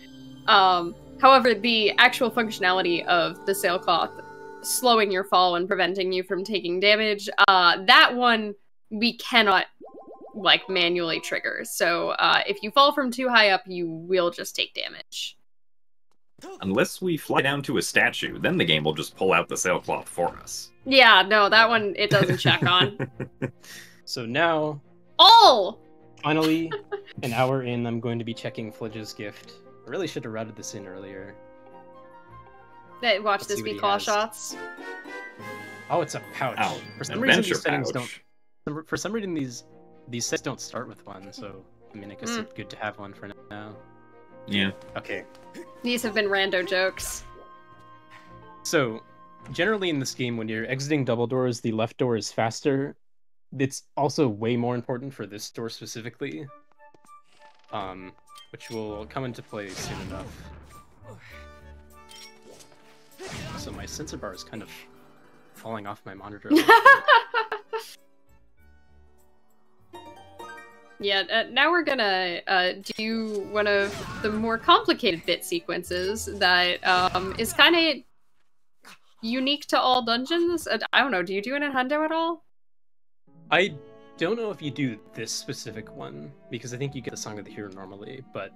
However, the actual functionality of the sailcloth slowing your fall and preventing you from taking damage, that one we cannot like manually trigger. So if you fall from too high up, you will just take damage. Unless we fly down to a statue, then the game will just pull out the sailcloth for us. Yeah, no, that one it doesn't check on. So now, finally, an hour in, I'm going to be checking Fledge's gift. I really should have routed this in earlier. Watch this be claw shots. Oh, it's a pouch. Ow. For some reason, these settings don't. For some reason, these sets don't start with one. So I mean, I guess it's good to have one for now. Yeah. Okay. These have been rando jokes. So, generally in this game, when you're exiting double doors, the left door is faster. It's also way more important for this door specifically, which will come into play soon enough. So my sensor bar is kind of falling off my monitor. Yeah, now we're gonna do one of the more complicated bit sequences that is kind of unique to all dungeons. I don't know, do you do it in Hundo at all? I don't know if you do this specific one, because I think you get the Song of the Hero normally, but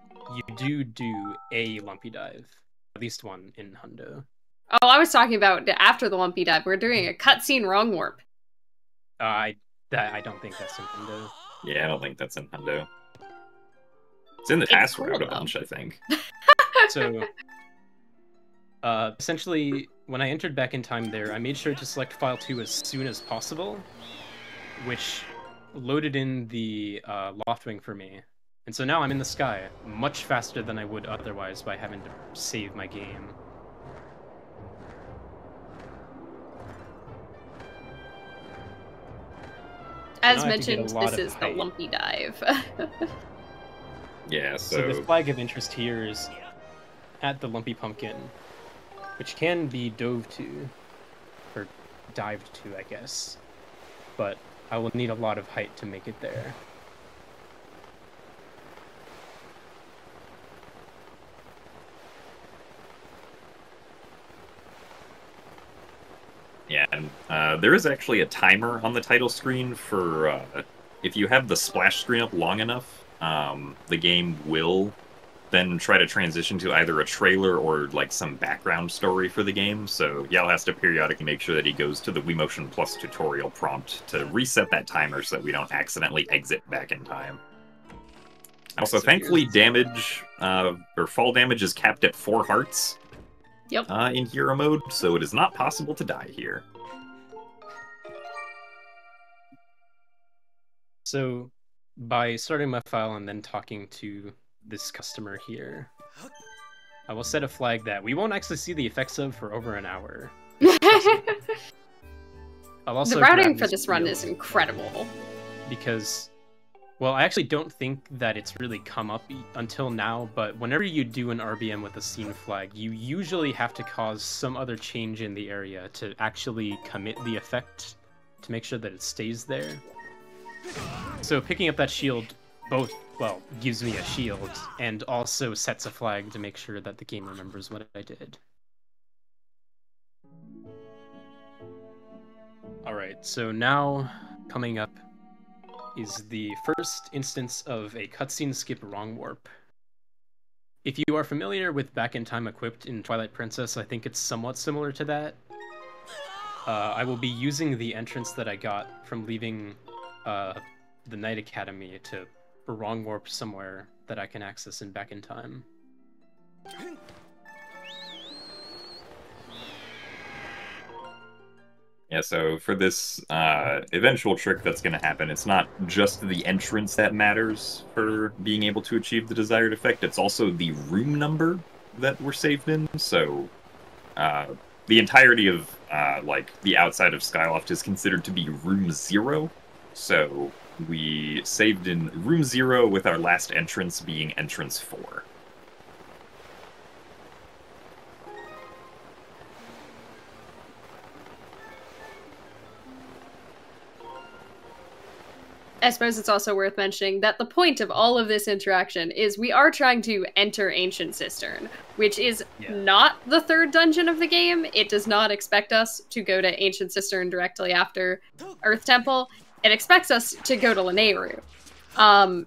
you do a Lumpy Dive. At least one in Hundo. Oh, I was talking about after the Lumpy Dive. We're doing a cutscene wrong warp. I don't think that's in Hundo. Yeah, I don't think that's in Hundo. It's in the task route a bunch, I think. So, essentially, when I entered back in time there, I made sure to select file 2 as soon as possible, which loaded in the Loftwing for me. And so now I'm in the sky, much faster than I would otherwise by having to save my game. As mentioned, this is the Lumpy Dive. Yeah, so the flag of interest here is at the Lumpy Pumpkin, which can be dove to, or dived to, I guess. But I will need a lot of height to make it there. Yeah, and there is actually a timer on the title screen for if you have the splash screen up long enough, the game will then try to transition to either a trailer or like some background story for the game. So Yal has to periodically make sure that he goes to the WeMotion Plus tutorial prompt to reset that timer so that we don't accidentally exit back in time. Also, thankfully, damage or fall damage is capped at 4 hearts. Yep. In hero mode, so it is not possible to die here. So, by starting my file and then talking to this customer here, I will set a flag that we won't actually see the effects of for over an hour. I'll also the routing for this run is incredible. Because, well, I actually don't think that it's really come up until now, but whenever you do an RBM with a scene flag, you usually have to cause some other change in the area to actually commit the effect to make sure that it stays there. So picking up that shield both, well, gives me a shield and also sets a flag to make sure that the game remembers what I did. Alright, so now coming up is the first instance of a cutscene skip wrong warp. If you are familiar with Back in Time equipped in Twilight Princess, I think it's somewhat similar to that. I will be using the entrance that I got from leaving the Knight Academy to wrong warp somewhere that I can access in Back in Time. Yeah, so for this eventual trick that's going to happen, it's not just the entrance that matters for being able to achieve the desired effect, it's also the room number that we're saved in. So the entirety of like the outside of Skyloft is considered to be room 0. So we saved in room 0 with our last entrance being entrance 4. I suppose it's also worth mentioning that the point of all of this interaction is we are trying to enter Ancient Cistern, which is not the third dungeon of the game. It does not expect us to go to Ancient Cistern directly after Earth Temple. It expects us to go to Lanayru.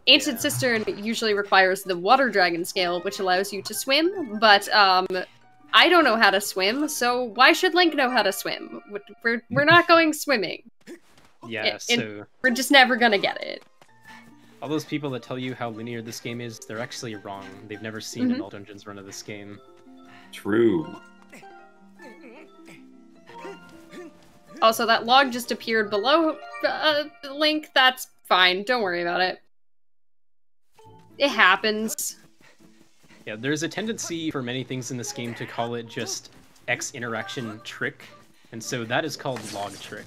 Ancient Cistern usually requires the Water Dragon scale, which allows you to swim, but I don't know how to swim, so why should Link know how to swim? We're not going swimming. Yeah, so we're just never gonna get it. All those people that tell you how linear this game is, they're actually wrong. They've never seen an All Dungeons run of this game. True. Also, that log just appeared below Link. That's fine. Don't worry about it. It happens. Yeah, there's a tendency for many things in this game to call it just X interaction trick, and so that is called log trick.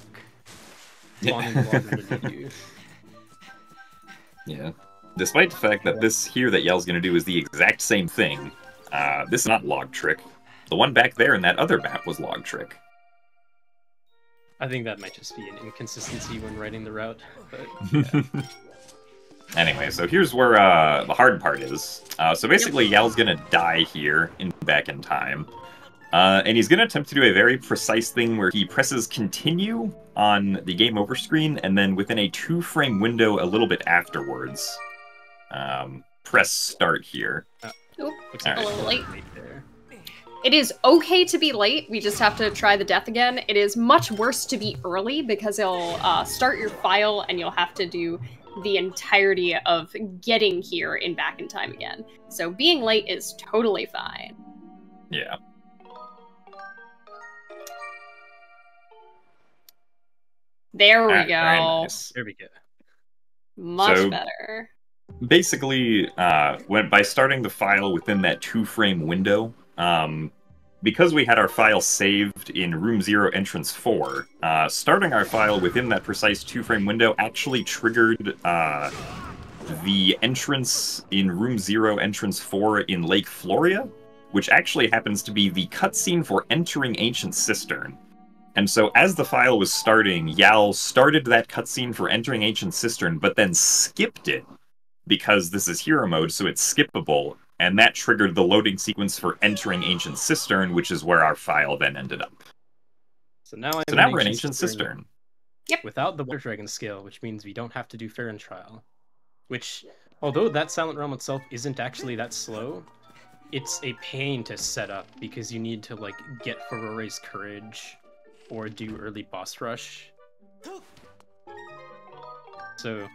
Yeah. Despite the fact that this here that Yell's going to do is the exact same thing, this is not log trick. The one back there in that other map was log trick. I think that might just be an inconsistency when writing the route, but yeah. Anyway, so here's where the hard part is. So basically, Yal's gonna die here back in time. And he's gonna attempt to do a very precise thing where he presses continue on the game over screen, and then within a 2-frame window a little bit afterwards, press start here. Looks a little late. It is okay to be late, we just have to try the death again. It is much worse to be early because it'll start your file and you'll have to do the entirety of getting here in back in time again. So being late is totally fine. Yeah. There we go. Very nice. There we go. Much better. Basically, by starting the file within that 2-frame window, because we had our file saved in Room 0 Entrance 4, starting our file within that precise 2-frame window actually triggered the entrance in Room 0 Entrance 4 in Lake Floria, which actually happens to be the cutscene for entering Ancient Cistern. And so as the file was starting, Yal started that cutscene for entering Ancient Cistern, but then skipped it, because this is hero mode, so it's skippable, and that triggered the loading sequence for entering Ancient Cistern, which is where our file then ended up. So now we're in Ancient Cistern. Yep. Without the Water Dragon scale, which means we don't have to do Fair and Trial. Which, although that Silent Realm itself isn't actually that slow, it's a pain to set up, because you need to, like, get Forore's Courage, or do early boss rush. So,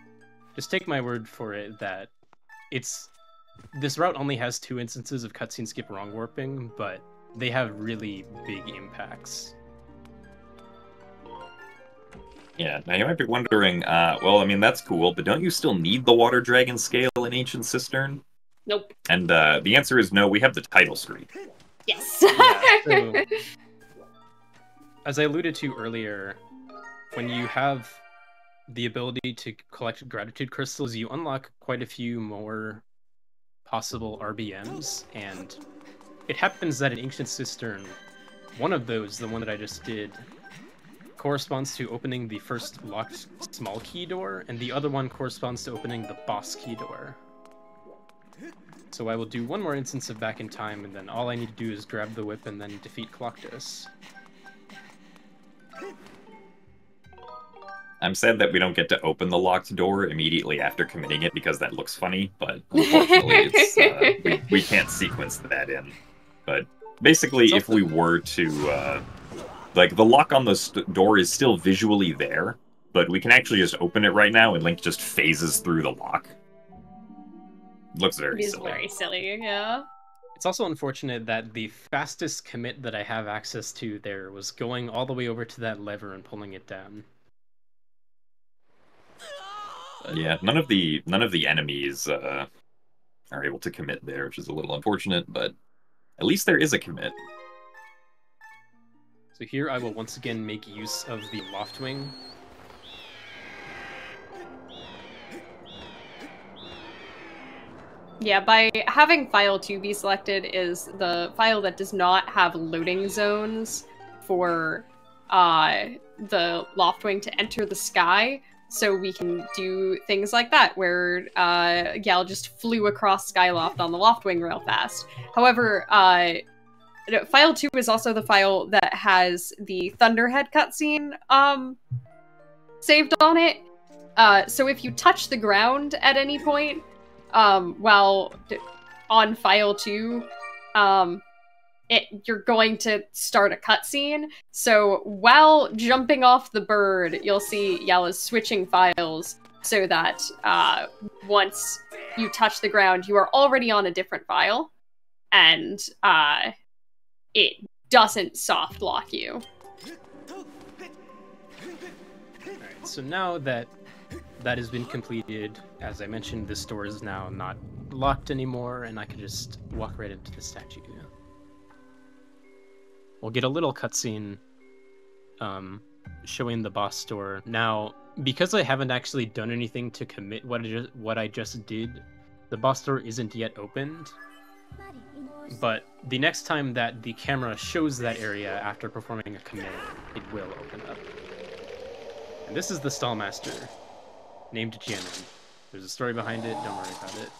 just take my word for it that this route only has 2 instances of cutscene skip wrong warping, but they have really big impacts. Yeah, now you might be wondering, well, I mean, that's cool, but don't you still need the Water Dragon scale in Ancient Cistern? Nope. And the answer is no, we have the title screen. Yes. So, as I alluded to earlier, when you have the ability to collect gratitude crystals, you unlock quite a few more possible RBMs, and it happens that in Ancient Cistern, one of those, the one that I just did, corresponds to opening the first locked small key door, and the other one corresponds to opening the boss key door. So I will do one more instance of Back in Time, and then all I need to do is grab the whip and then defeat Coloctus. I'm sad that we don't get to open the locked door immediately after committing it, because that looks funny, but unfortunately it's, we can't sequence that in. But basically, if we were to, like, the lock on the door is still visually there, but we can actually just open it right now, and Link just phases through the lock. It looks very silly. Very silly, yeah. It's also unfortunate that the fastest commit that I have access to there was going all the way over to that lever and pulling it down. But yeah, none of the enemies are able to commit there, which is a little unfortunate, but at least there is a commit. So here I will once again make use of the Loftwing. Yeah, by having file 2 be selected is the file that does not have loading zones for the Loftwing to enter the sky, so we can do things like that, where Gal just flew across Skyloft on the Loftwing real fast. However, file 2 is also the file that has the Thunderhead cutscene saved on it. So if you touch the ground at any point, while on file 2, you're going to start a cutscene. So while jumping off the bird, you'll see Yala's switching files so that once you touch the ground, you are already on a different file, and it doesn't soft lock you. Alright, so now that that has been completed, as I mentioned, this door is now not locked anymore, and I can just walk right into the statue. We'll get a little cutscene showing the boss door. Now, because I haven't actually done anything to commit what I just did, the boss door isn't yet opened. But the next time that the camera shows that area after performing a commit, it will open up. And this is the Stallmaster, named Jianan. There's a story behind it. Don't worry about it.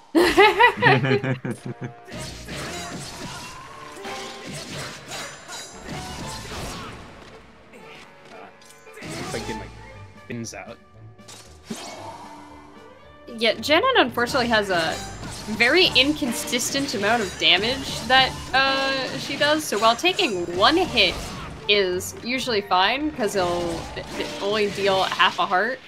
If I get my fins out. Yeah, Janet unfortunately has a very inconsistent amount of damage that she does. So while taking one hit is usually fine because it'll only deal half a heart,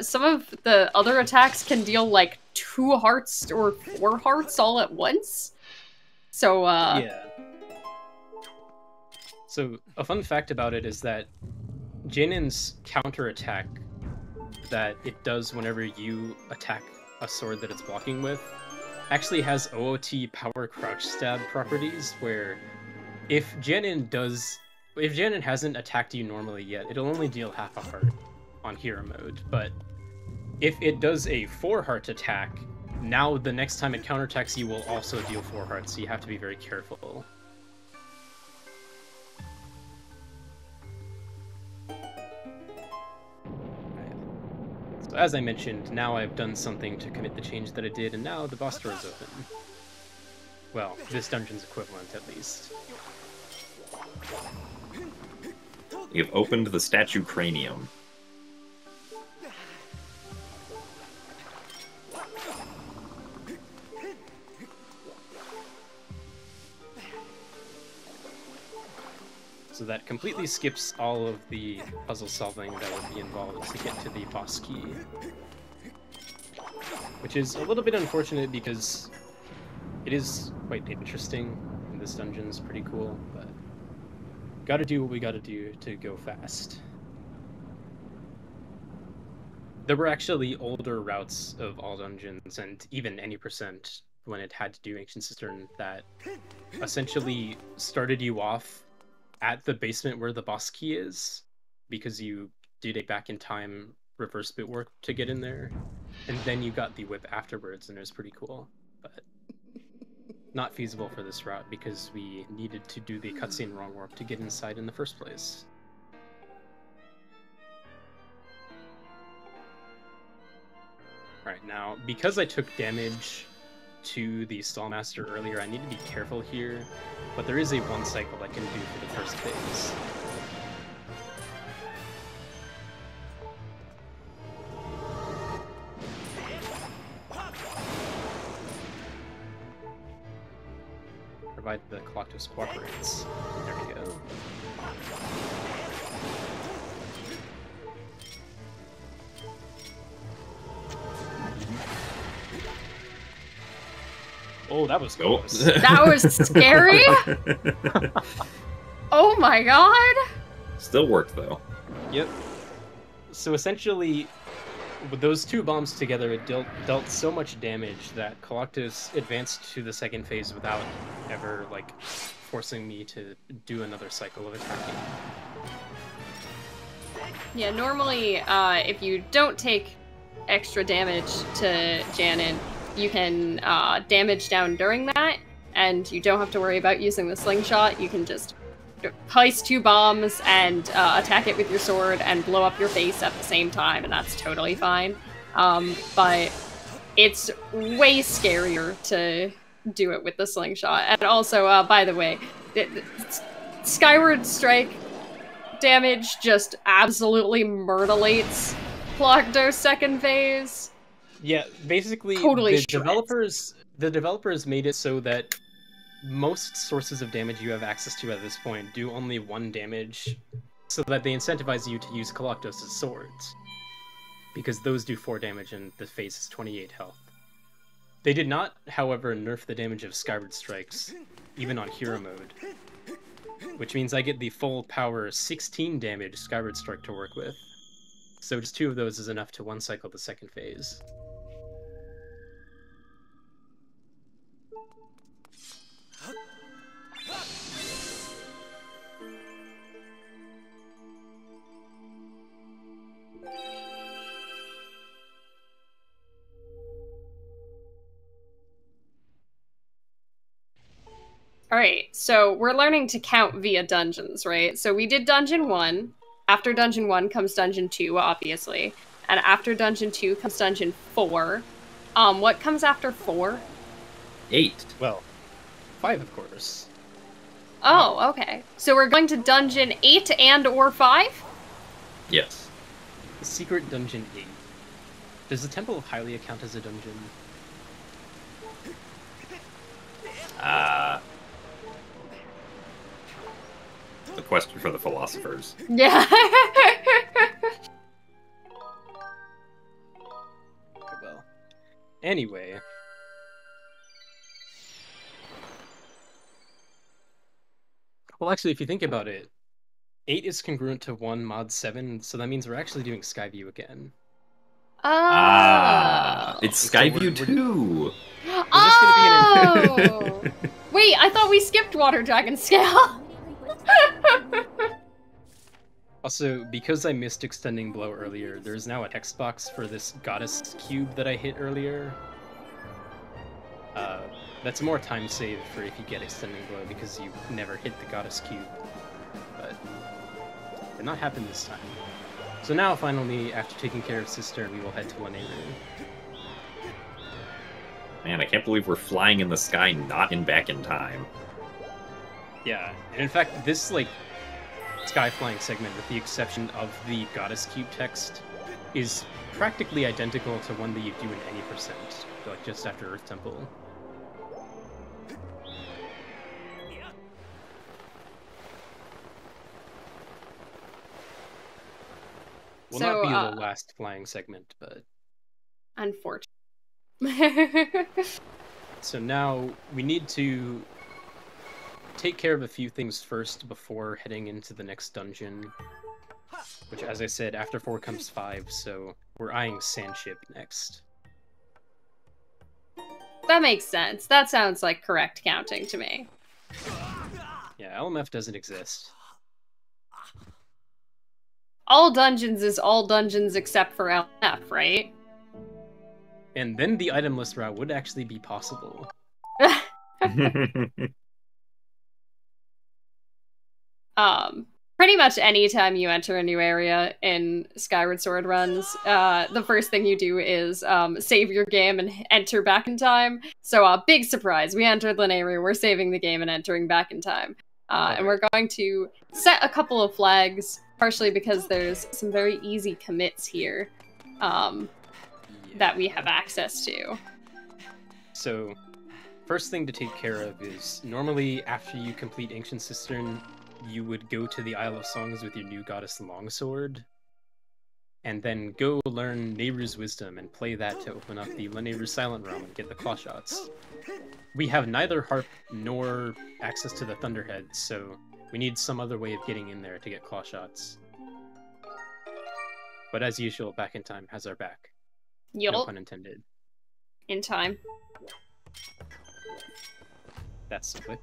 some of the other attacks can deal like 2 hearts or 4 hearts all at once. So yeah. So a fun fact about it is that Janin's counterattack that it does whenever you attack a sword that it's blocking with actually has OOT power crouch stab properties, where if Janin hasn't attacked you normally yet, it'll only deal half a heart on hero mode, but if it does a 4 heart attack, now the next time it counterattacks you will also deal 4 hearts, so you have to be very careful. So as I mentioned, now I've done something to commit the change that I did, and now the boss door is open. Well, this dungeon's equivalent, at least. You've opened the statue cranium. So that completely skips all of the puzzle solving that would be involved to get to the boss key. Which is a little bit unfortunate because it is quite interesting, and this dungeon's pretty cool, but gotta do what we gotta do to go fast. There were actually older routes of all dungeons, and even any percent when it had to do Ancient Cistern, that essentially started you off at the basement where the boss key is, because you did a back-in-time reverse bit work to get in there, and then you got the whip afterwards, and it was pretty cool, but not feasible for this route because we needed to do the cutscene wrong warp to get inside in the first place. Alright, now, because I took damage to the Stallmaster earlier, I need to be careful here, but there is a 1 cycle I can do for the first phase. Provided the Coloctos cooperates. There we go. Oh, that was close. That was scary? Oh my god! Still worked, though. Yep. So essentially, with those 2 bombs together, it dealt so much damage that Coloctos advanced to the second phase without ever, like, forcing me to do another cycle of attacking. Yeah, normally, if you don't take extra damage to Janet, you can damage down during that, and you don't have to worry about using the slingshot. You can just place 2 bombs and attack it with your sword and blow up your face at the same time, and that's totally fine. But it's way scarier to do it with the slingshot. And also, by the way, Skyward Strike damage just absolutely myrtleates Coloctos second phase. Yeah, basically, Totally the developers made it so that most sources of damage you have access to at this point do only 1 damage, so that they incentivize you to use Coloctos' swords, because those do 4 damage and the phase is 28 health. They did not, however, nerf the damage of Skyward Strikes, even on hero mode, which means I get the full power 16 damage Skyward Strike to work with, so just 2 of those is enough to 1 cycle the second phase. Alright, so we're learning to count via dungeons, right? So we did Dungeon 1. After Dungeon 1 comes Dungeon 2, obviously. and after Dungeon 2 comes Dungeon 4. What comes after 4? 8. Well, 5, of course. Oh, okay. So we're going to Dungeon 8 and or 5? Yes. Secret Dungeon 8. Does the Temple of Hylia count as a dungeon? The question for the philosophers. Yeah. Well, anyway. Well, actually, if you think about it, 8 is congruent to 1 mod 7, so that means we're actually doing Skyview again. It's So Skyview 2! Oh! Wait, I thought we skipped Water Dragon Scale. Also, because I missed extending blow earlier, there's now a text box for this goddess cube that I hit earlier. That's more time saved for if you get extending blow because you never hit the goddess cube. But it did not happen this time. So now, finally, after taking care of Sister, we will head to Lanayru. Man, I can't believe we're flying in the sky not in back in time. Yeah, and in fact, this, like, sky flying segment, with the exception of the goddess cube text, is practically identical to one that you do in any percent, like just after Earth Temple. Will not be the last flying segment, but... Unfortunately. So now, we need to take care of a few things first before heading into the next dungeon. Which, as I said, after 4 comes 5, so we're eyeing Sandship next. That makes sense. That sounds like correct counting to me. Yeah, LMF doesn't exist. All dungeons is all dungeons except for LF, right? And then the itemless route would actually be possible. Pretty much any time you enter a new area in Skyward Sword runs, the first thing you do is save your game and enter back in time. So, big surprise, we entered Lanayru, we're saving the game and entering back in time. And we're going to set a couple of flags, partially because there's some very easy commits here that we have access to. So, first thing to take care of is, normally after you complete Ancient Cistern, you would go to the Isle of Songs with your new goddess Longsword, and then go learn Nehru's Wisdom and play that to open up the Lanayru Silent Realm and get the claw shots. We have neither harp nor access to the Thunderhead, so we need some other way of getting in there to get claw shots. But as usual, Back in Time has our back. Yup. No pun intended. In time. That's quick.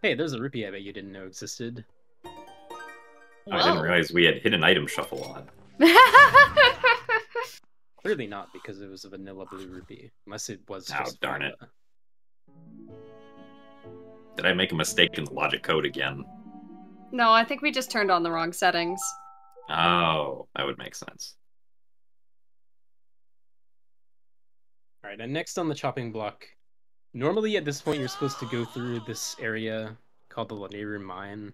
Hey, there's a rupee I bet you didn't know existed. I didn't realize we had hidden item shuffle on. Clearly not, because it was a vanilla blue rupee. Unless it was just... Oh, darn it. Did I make a mistake in the logic code again? No, I think we just turned on the wrong settings. Oh, that would make sense. Alright, and next on the chopping block, normally at this point you're supposed to go through this area called the Lanayru Mine.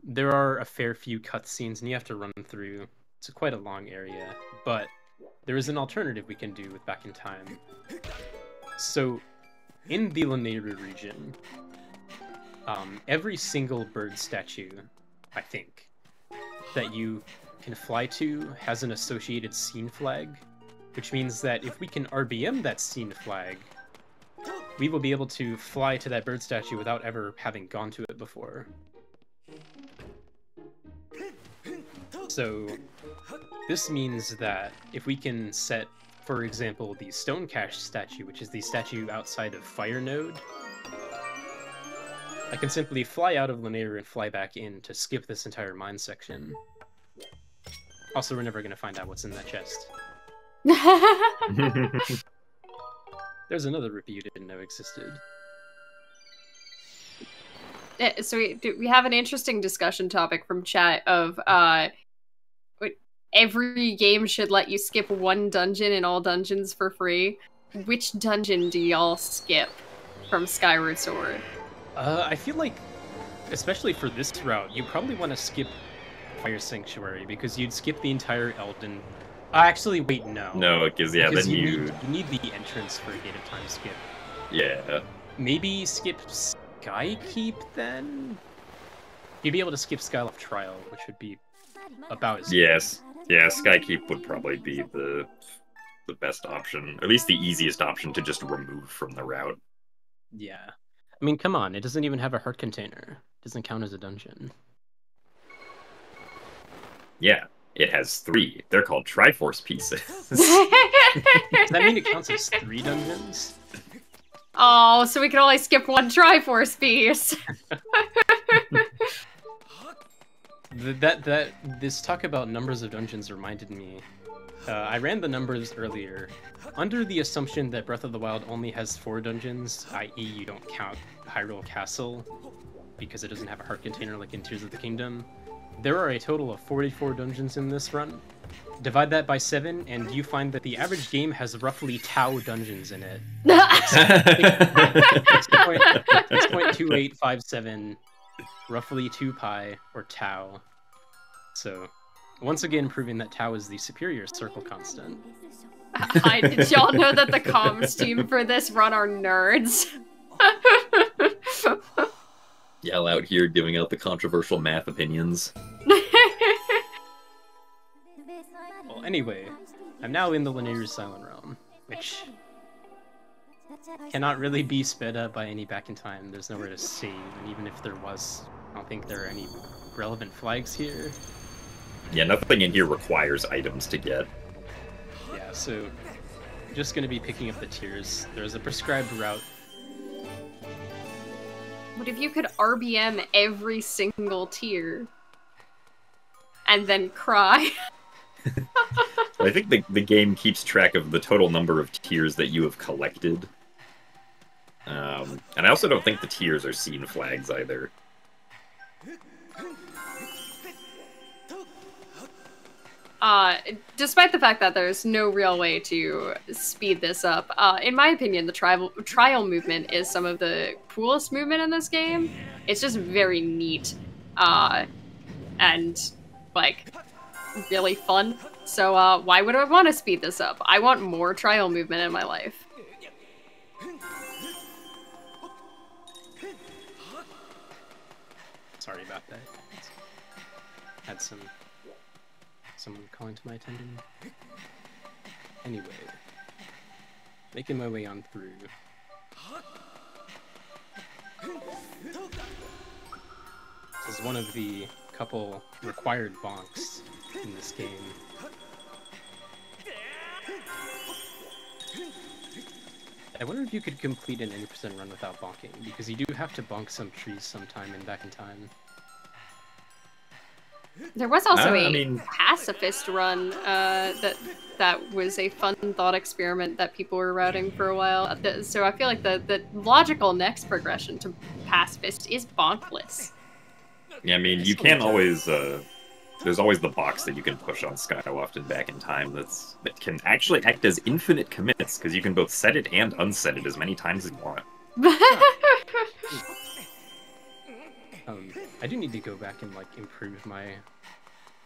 There are a fair few cutscenes and you have to run through. It's quite a long area, but there is an alternative we can do with Back in Time. So, in the Lanayru region, every single bird statue, I think, that you can fly to has an associated scene flag, which means that if we can RBM that scene flag, we will be able to fly to that bird statue without ever having gone to it before. So, this means that if we can set, for example, the Stone Cache statue, which is the statue outside of Fire Node, I can simply fly out of Lanayru and fly back in to skip this entire mine section. Also, we're never going to find out what's in that chest. There's another rupee you didn't know existed. So we have an interesting discussion topic from chat of every game should let you skip one dungeon in all dungeons for free, which dungeon do y'all skip from Skyward Sword? I feel like, especially for this route, you probably want to skip Fire Sanctuary, because you'd skip the entire Elden... Actually, wait, no. No, because then you need the entrance for a Gate of Time skip. Yeah. Maybe skip Skykeep, then? You'd be able to skip Skyloft Trial, which would be about as Yes. Yeah, Skykeep would probably be the best option. Or at least the easiest option to just remove from the route. Yeah. I mean, come on, it doesn't even have a heart container. It doesn't count as a dungeon. Yeah, it has 3. They're called Triforce pieces. Does that mean it counts as 3 dungeons? Oh, so we can only skip one Triforce piece. This talk about numbers of dungeons reminded me. I ran the numbers earlier, under the assumption that Breath of the Wild only has 4 dungeons, i.e. you don't count Hyrule Castle, because it doesn't have a heart container like in Tears of the Kingdom. There are a total of 44 dungeons in this run. Divide that by 7, and you find that the average game has roughly Tau dungeons in it. 6.2857, roughly 2 pi, or Tau. So, once again proving that Tau is the superior circle constant. Did y'all know that the comms team for this run are nerds? Yell out here giving out the controversial math opinions. Well, anyway, I'm now in the Lanayru's Silent Realm, which cannot really be sped up by any back in time. There's nowhere to save, and even if there was, I don't think there are any relevant flags here. Yeah, nothing in here requires items to get. Yeah, so just gonna be picking up the tiers. There's a prescribed route. What if you could RBM every single tier and then cry? I think the game keeps track of the total number of tiers that you have collected. And I also don't think the tiers are scene flags either. Despite the fact that there's no real way to speed this up, in my opinion, the trial movement is some of the coolest movement in this game. It's just very neat, and, like, really fun. So, why would I want to speed this up? I want more trial movement in my life. Sorry about that. Had someone calling to my attention. Anyway, making my way on through. This is one of the couple required bonks in this game. I wonder if you could complete an 80% run without bonking, because you do have to bonk some trees sometime in Back in Time. There was also a pacifist run that was a fun thought experiment that people were routing for a while. So I feel like the logical next progression to pacifist is bonkless. Yeah, I mean, you can always... there's always the box that you can push on Skyloft and Back in Time that can actually act as infinite commits, because you can both set it and unset it as many times as you want. I do need to go back and, like, improve my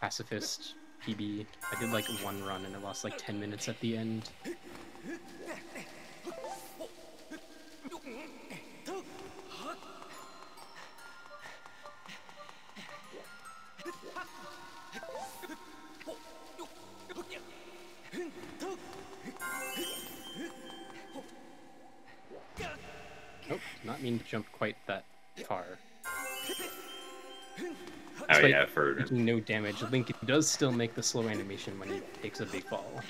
pacifist PB. I did, like, 1 run and I lost, like, 10 minutes at the end. Nope, not mean to jump quite that far. Oh yeah, for taking no damage, Link does still make the slow animation when he takes a big fall.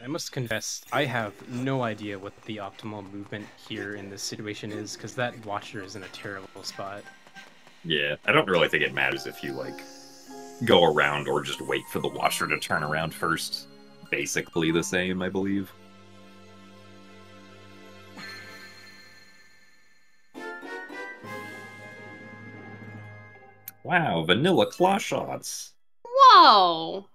I must confess, I have no idea what the optimal movement here in this situation is, because that watcher is in a terrible spot. Yeah, I don't really think it matters if you, like, go around or just wait for the watcher to turn around first. Basically the same, I believe. Wow, vanilla claw shots. Whoa!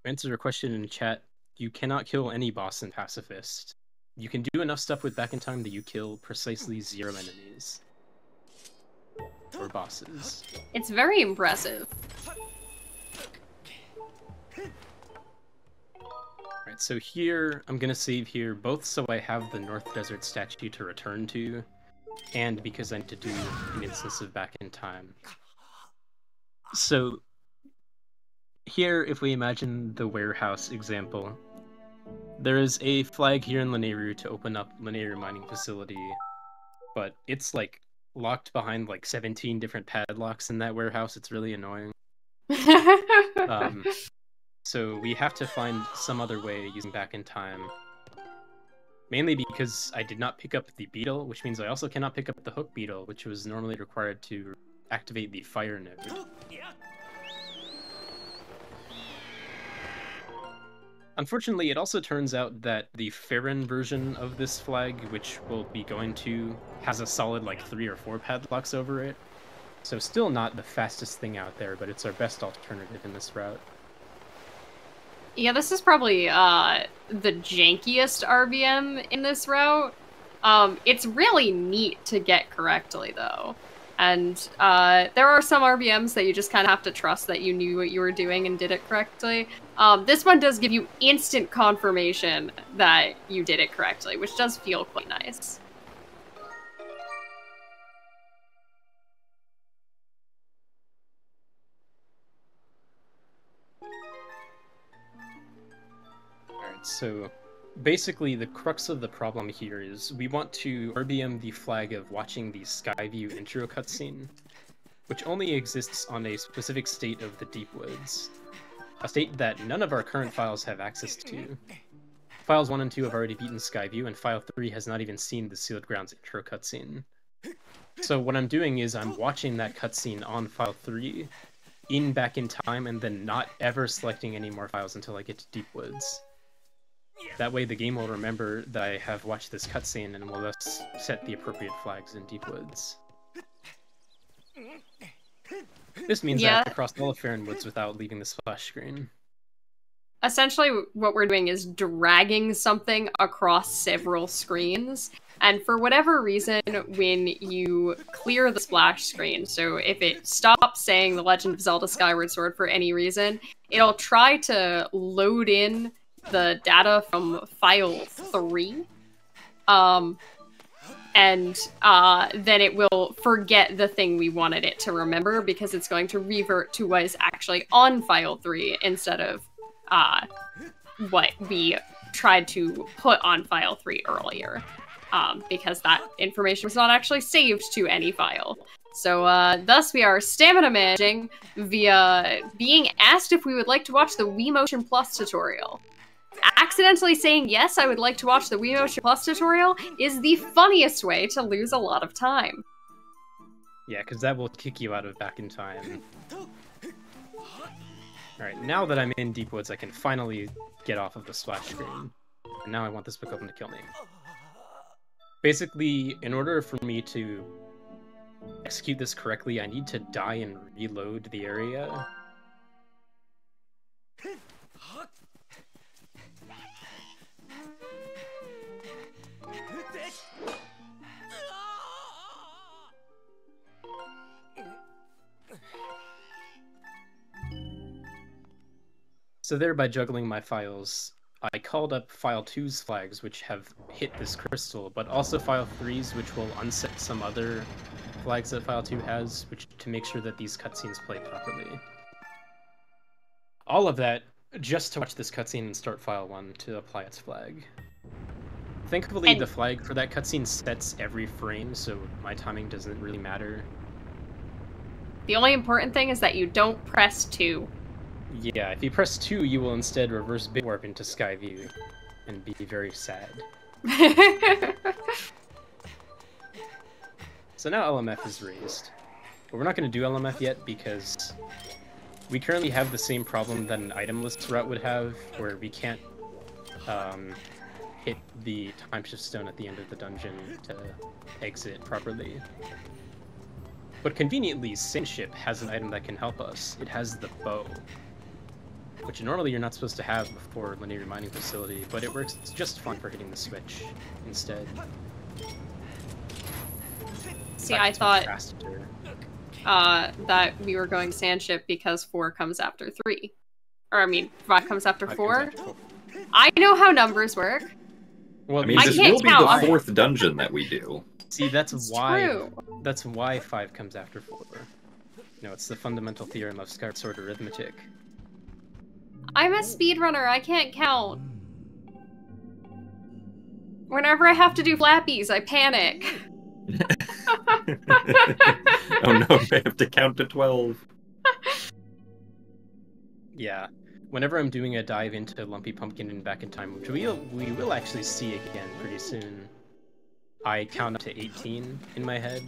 To answer a question in chat, you cannot kill any boss in Pacifist. You can do enough stuff with Back in Time that you kill precisely 0 enemies. Or bosses. It's very impressive. Alright, so here, I'm gonna save here, both so I have the North Desert statue to return to, and because I need to do an instance of Back in Time. So, here, if we imagine the warehouse example, there is a flag here in Lanayru to open up Lanayru Mining Facility, but it's, like, locked behind, like, 17 different padlocks in that warehouse. It's really annoying. So we have to find some other way using Back in Time. Mainly because I did not pick up the beetle, which means I also cannot pick up the hook beetle, which was normally required to activate the fire node. Unfortunately, it also turns out that the Farron version of this flag, which we'll be going to, has a solid like 3 or 4 padlocks over it. So still not the fastest thing out there, but it's our best alternative in this route. Yeah, this is probably the jankiest RBM in this route. It's really neat to get correctly, though. And there are some RBMs that you just kind of have to trust that you knew what you were doing and did it correctly. This one does give you instant confirmation that you did it correctly, which does feel quite nice. So basically the crux of the problem here is we want to RBM the flag of watching the Skyview intro cutscene, which only exists on a specific state of the Deep Woods, a state that none of our current files have access to. Files 1 and 2 have already beaten Skyview, and File 3 has not even seen the Sealed Grounds intro cutscene. So what I'm doing is I'm watching that cutscene on File 3, in Back in Time, and then not ever selecting any more files until I get to Deep Woods. That way the game will remember that I have watched this cutscene and will thus set the appropriate flags in Deep Woods. This means I have to cross all of Farron Woods without leaving the splash screen. Essentially, what we're doing is dragging something across several screens, and for whatever reason, when you clear the splash screen, so if it stops saying The Legend of Zelda Skyward Sword for any reason, it'll try to load in the data from file 3, and then it will forget the thing we wanted it to remember because it's going to revert to what is actually on file 3 instead of what we tried to put on file 3 earlier, because that information was not actually saved to any file. So thus we are stamina managing via being asked if we would like to watch the Wii Motion Plus tutorial. Accidentally saying yes, I would like to watch the Wii Motion Plus tutorial is the funniest way to lose a lot of time. Yeah, because that will kick you out of Back in Time. Alright, now that I'm in Deep Woods, I can finally get off of the splash screen. And now I want this book open to kill me. Basically, in order for me to execute this correctly, I need to die and reload the area. So there, by juggling my files, I called up File 2's flags, which have hit this crystal, but also File 3's, which will unset some other flags that File 2 has, which to make sure that these cutscenes play properly. All of that just to watch this cutscene and start File 1 to apply its flag. Thankfully, the flag for that cutscene sets every frame, so my timing doesn't really matter. The only important thing is that you don't press 2. Yeah, if you press 2, you will instead reverse bit warp into Skyview and be very sad. So now LMF is raised. But we're not going to do LMF yet because we currently have the same problem that an itemless route would have, where we can't hit the time shift stone at the end of the dungeon to exit properly. But conveniently, Sandship has an item that can help us. It has the bow, which normally you're not supposed to have before Linear Mining Facility, but it works just fine for hitting the switch instead. See, I thought that we were going Sandship because 4 comes after 3. Or, I mean, 5 comes after 4. I know how numbers work. Well, I mean, I this can't will be count. the 4th dungeon that we do. See, that's true. That's why 5 comes after 4. No, it's the fundamental theorem of Skyward Sword arithmetic. I'm a speedrunner, I can't count. Whenever I have to do flappies, I panic. Oh no, I have to count to 12. Yeah. Whenever I'm doing a dive into Lumpy Pumpkin and Back in Time, which we will actually see again pretty soon, I count up to 18 in my head.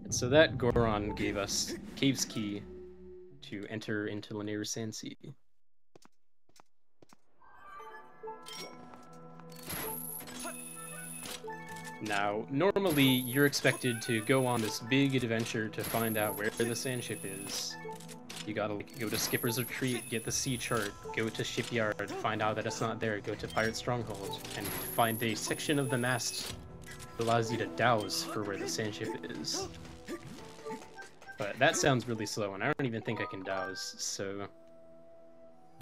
And so that Goron gave us Cave's Key to enter into Linear Sand Sea. Now, normally you're expected to go on this big adventure to find out where the Sandship is. You gotta go to Skipper's Retreat, get the sea chart, go to Shipyard, find out that it's not there, go to Pirate Stronghold, and find a section of the mast that allows you to dowse for where the Sandship is. But that sounds really slow, and I don't even think I can dowse, so...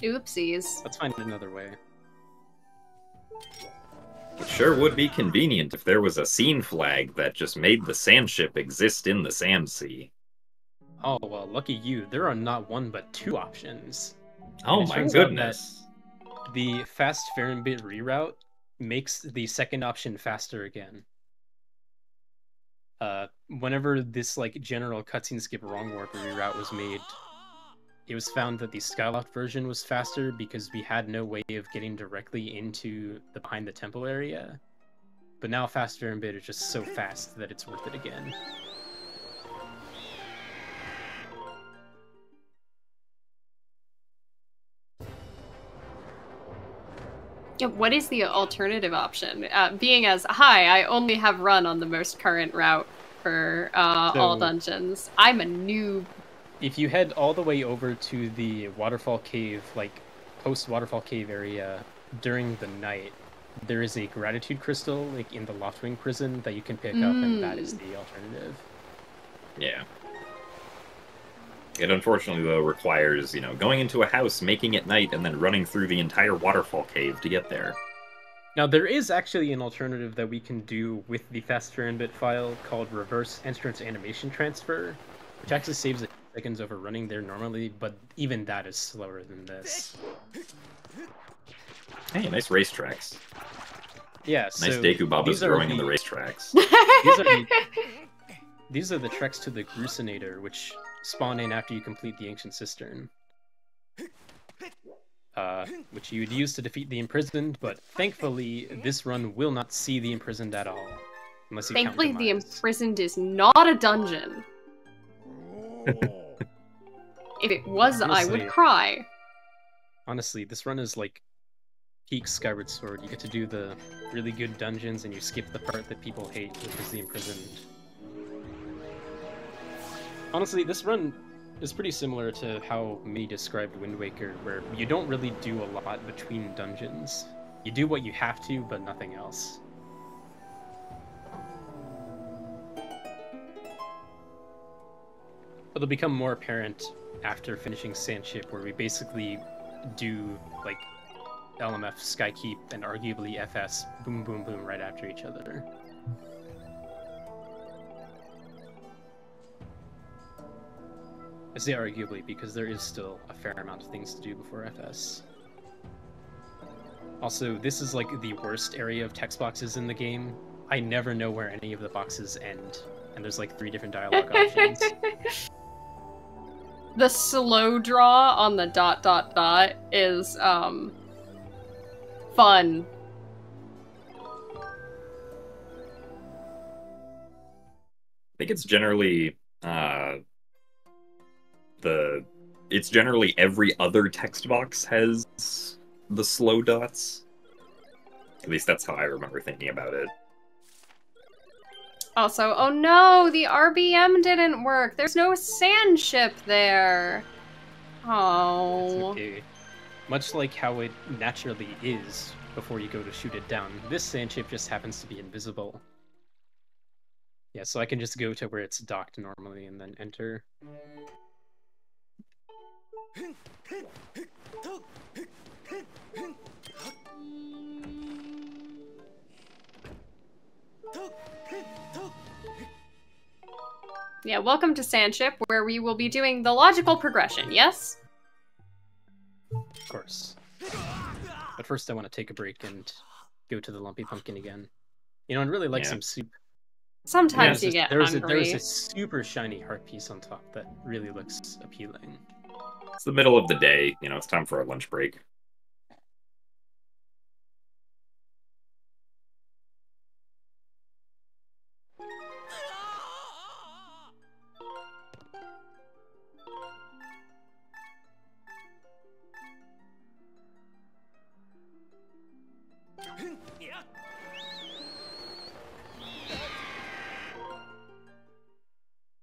Oopsies. Let's find another way. It sure would be convenient if there was a scene flag that just made the Sandship exist in the Sand Sea. Oh, well, lucky you. There are not 1 but 2 options. Oh my goodness. The fast Fahrenbit reroute makes the second option faster again. Whenever this like general cutscene skip wrong warp reroute was made, it was found that the Skyloft version was faster because we had no way of getting directly into the behind the temple area. But now fast Fahrenbit is just so fast that it's worth it again. Yeah, what is the alternative option? Being as, hi, I only have run on the most current route for all dungeons. I'm a noob. If you head all the way over to the Waterfall Cave, like post-Waterfall Cave area during the night, there is a Gratitude Crystal like in the Loftwing prison that you can pick up, and that is the alternative. Yeah. It unfortunately, though, requires, you know, going into a house, making it night, and then running through the entire waterfall cave to get there. Now, there is actually an alternative that we can do with the Fast Fahrenbit file called Reverse Entrance Animation Transfer, which actually saves a few seconds over running there normally, but even that is slower than this. Hey, nice racetracks. Yeah, nice so Deku Babas growing in the racetracks. These are the treks to the Grusinator, which spawn in after you complete the Ancient Cistern. Which you would use to defeat the Imprisoned, but thankfully, this run will not see the Imprisoned at all. Unless you Thankfully, count the Demise. Imprisoned is not a dungeon. If it was, I would cry. Honestly, this run is like peak Skyward Sword. You get to do the really good dungeons, and you skip the part that people hate, which is the Imprisoned. Honestly, this run is pretty similar to how me described Wind Waker, where you don't really do a lot between dungeons. You do what you have to, but nothing else. It'll become more apparent after finishing Sandship, where we basically do, like, LMF, Skykeep, and arguably FS, boom, boom, boom, right after each other. I say arguably because there is still a fair amount of things to do before FS. Also, this is like the worst area of text boxes in the game. I never know where any of the boxes end, and there's like 3 different dialogue options. The slow draw on the ... is fun. I think it's generally it's generally every other text box has the slow dots. At least that's how I remember thinking about it. Also, oh no, the RBM didn't work. There's no sand ship there. Oh. It's okay. Much like how it naturally is before you go to shoot it down, this sand ship just happens to be invisible. Yeah, so I can just go to where it's docked normally and then enter. Yeah, welcome to Sandship, where we will be doing the logical progression, yes? Of course. But first I want to take a break and go to the Lumpy Pumpkin again. You know, I'd really like some soup. Sometimes you get hungry. There's a super shiny heart piece on top that really looks appealing. It's the middle of the day, you know, it's time for a lunch break.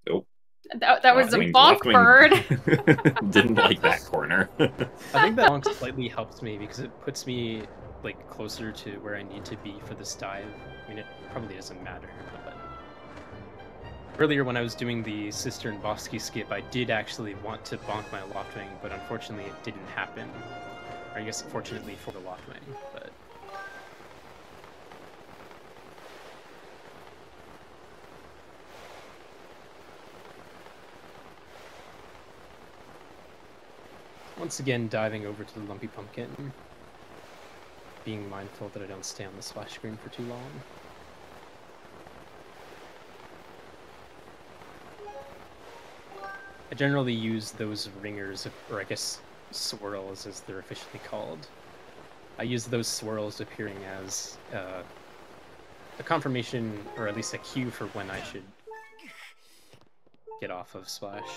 Nope. That was a bonk bird. Didn't like that corner. I think that bonk slightly helped me because it puts me like closer to where I need to be for this dive. I mean, it probably doesn't matter, but earlier when I was doing the Cistern Bosky skip, I did actually want to bonk my Loftwing, but unfortunately it didn't happen. Or I guess fortunately for the Loftwing, but... Once again, diving over to the Lumpy Pumpkin, being mindful that I don't stay on the splash screen for too long. I generally use those ringers, or I guess swirls as they're officially called. I use those swirls appearing as a confirmation, or at least a cue for when I should get off of splash.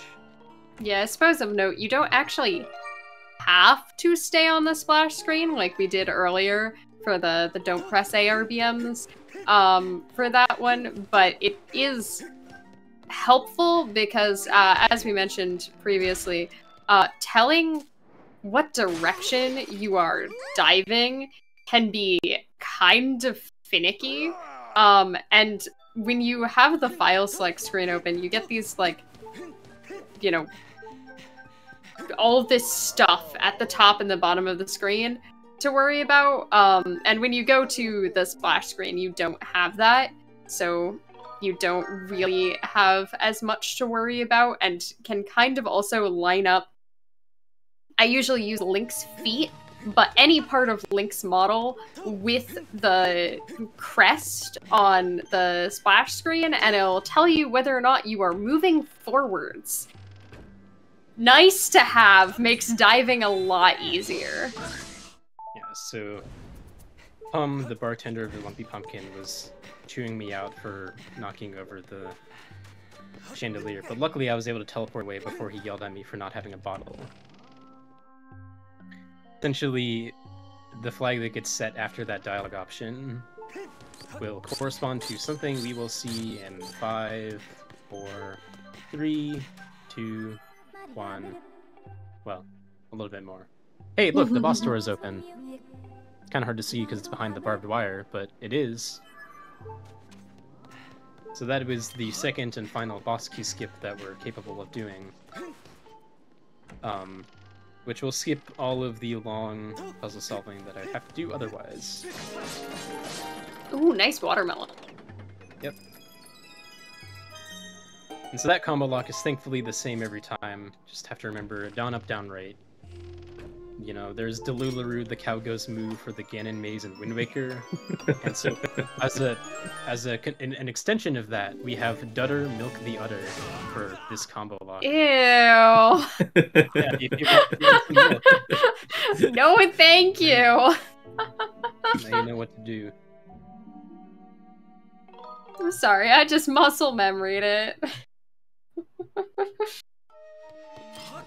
Yeah, I suppose of note, you don't actually have to stay on the splash screen like we did earlier for the don't press ARBMs for that one, but it is helpful because, as we mentioned previously, telling what direction you are diving can be kind of finicky, and when you have the file select screen open, you get these, like, you know, all of this stuff at the top and the bottom of the screen to worry about. And when you go to the splash screen, you don't have that. So you don't really have as much to worry about and can kind of also line up. I usually use Link's feet, but any part of Link's model with the crest on the splash screen, and it'll tell you whether or not you are moving forwards. Nice to have, makes diving a lot easier. Yeah, so the bartender of the Lumpy Pumpkin, was chewing me out for knocking over the chandelier, but luckily I was able to teleport away before he yelled at me for not having a bottle. Essentially, the flag that gets set after that dialogue option will correspond to something we will see in 5, 4, 3, 2, 1. Well, a little bit more. Hey, look, the boss door is open. It's kind of hard to see because it's behind the barbed wire, but it is. So that was the second and final boss key skip that we're capable of doing. Which will skip all of the long puzzle solving that I'd have to do otherwise. Ooh, nice watermelon. Yep. And so that combo lock is thankfully the same every time. Just have to remember down, up, down, right. You know, there's Delularu, the cow goes moo for the Ganon maze and Wind Waker, and so as an extension of that, we have Dutter Milk the Udder for this combo lock. Ew. Yeah, if you want some milk, No, thank you. now you know what to do. I'm sorry, I just muscle memoried it.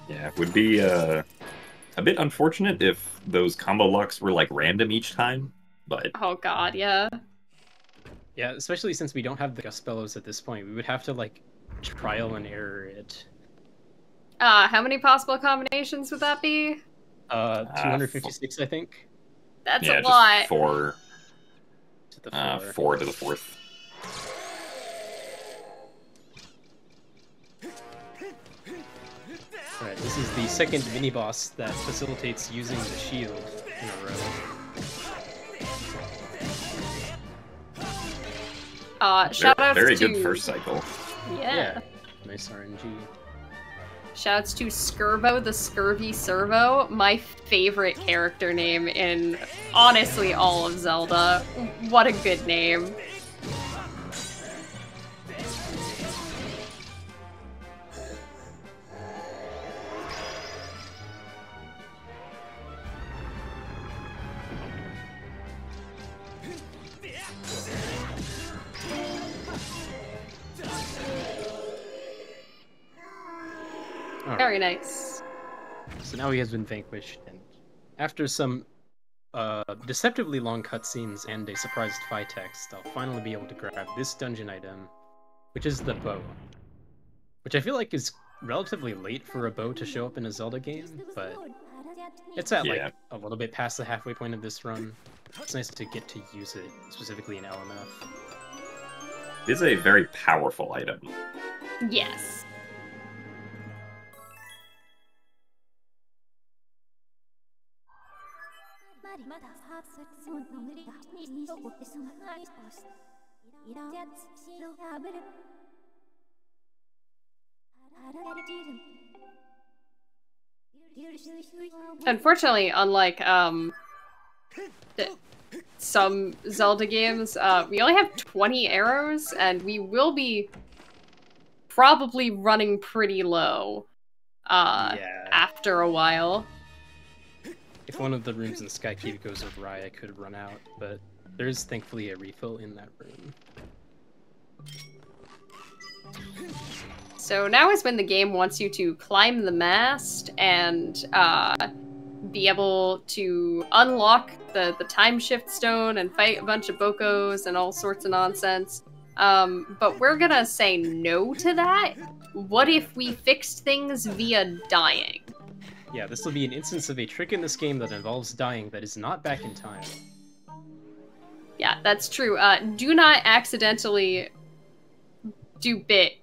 Yeah, it would be a bit unfortunate if those combo locks were like random each time, but Oh god, yeah. Yeah, especially since we don't have the Gust Bellows at this point, we would have to like trial and error it. How many possible combinations would that be? 256, I think. That's yeah, a lot. just four To the floor. 4 to the 4th. Alright, this is the second mini-boss that facilitates using the shield in a row. Shoutouts Very to... good first cycle. Yeah. Nice RNG. Shoutouts to Skirbo, the Scurvy Servo, my favorite character name in, honestly, all of Zelda. What a good name. Very nice. So now he has been vanquished, and after some deceptively long cutscenes and a surprised Phi text, I'll finally be able to grab this dungeon item, which is the bow. Which I feel like is relatively late for a bow to show up in a Zelda game, but it's at like a little bit past the halfway point of this run. It's nice to get to use it, specifically in LMF. It is a very powerful item. Yes. Unfortunately, unlike some Zelda games, we only have 20 arrows, and we will be probably running pretty low after a while. If one of the rooms in Skykeep goes awry, I could run out, but there's thankfully a refill in that room. So now is when the game wants you to climb the mast and be able to unlock the time shift stone and fight a bunch of bokos and all sorts of nonsense. But we're gonna say no to that. What if we fixed things via dying? Yeah, this will be an instance of a trick in this game that involves dying that is not back in time. Yeah, that's true. Do not accidentally do bit.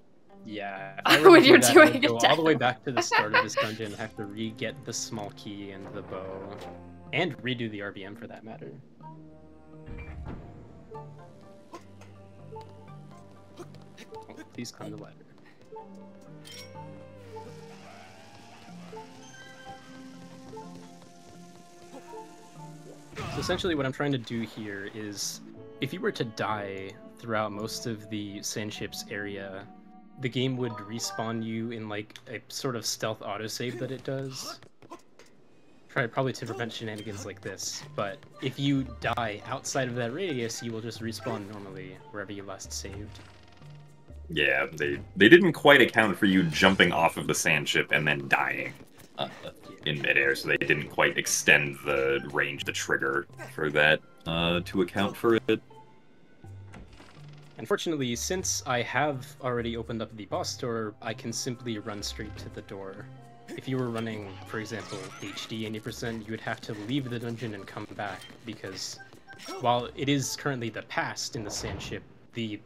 Yeah, if I were when to do you're that, doing I would go a all the way demo. back to the start of this dungeon and have to re-get the small key and the bow. And redo the RBM for that matter. Oh, please climb the ladder. So essentially what I'm trying to do here is, if you were to die throughout most of the Sandships area, the game would respawn you in like a sort of stealth autosave that it does. Probably to prevent shenanigans like this, but if you die outside of that radius, you will just respawn normally wherever you last saved. Yeah, they didn't quite account for you jumping off of the sand ship and then dying in midair, so they didn't quite extend the range, the trigger for that to account for it. Unfortunately, since I have already opened up the boss door, I can simply run straight to the door. If you were running, for example, HD 80%, you would have to leave the dungeon and come back, because while it is currently the past in the sand ship, the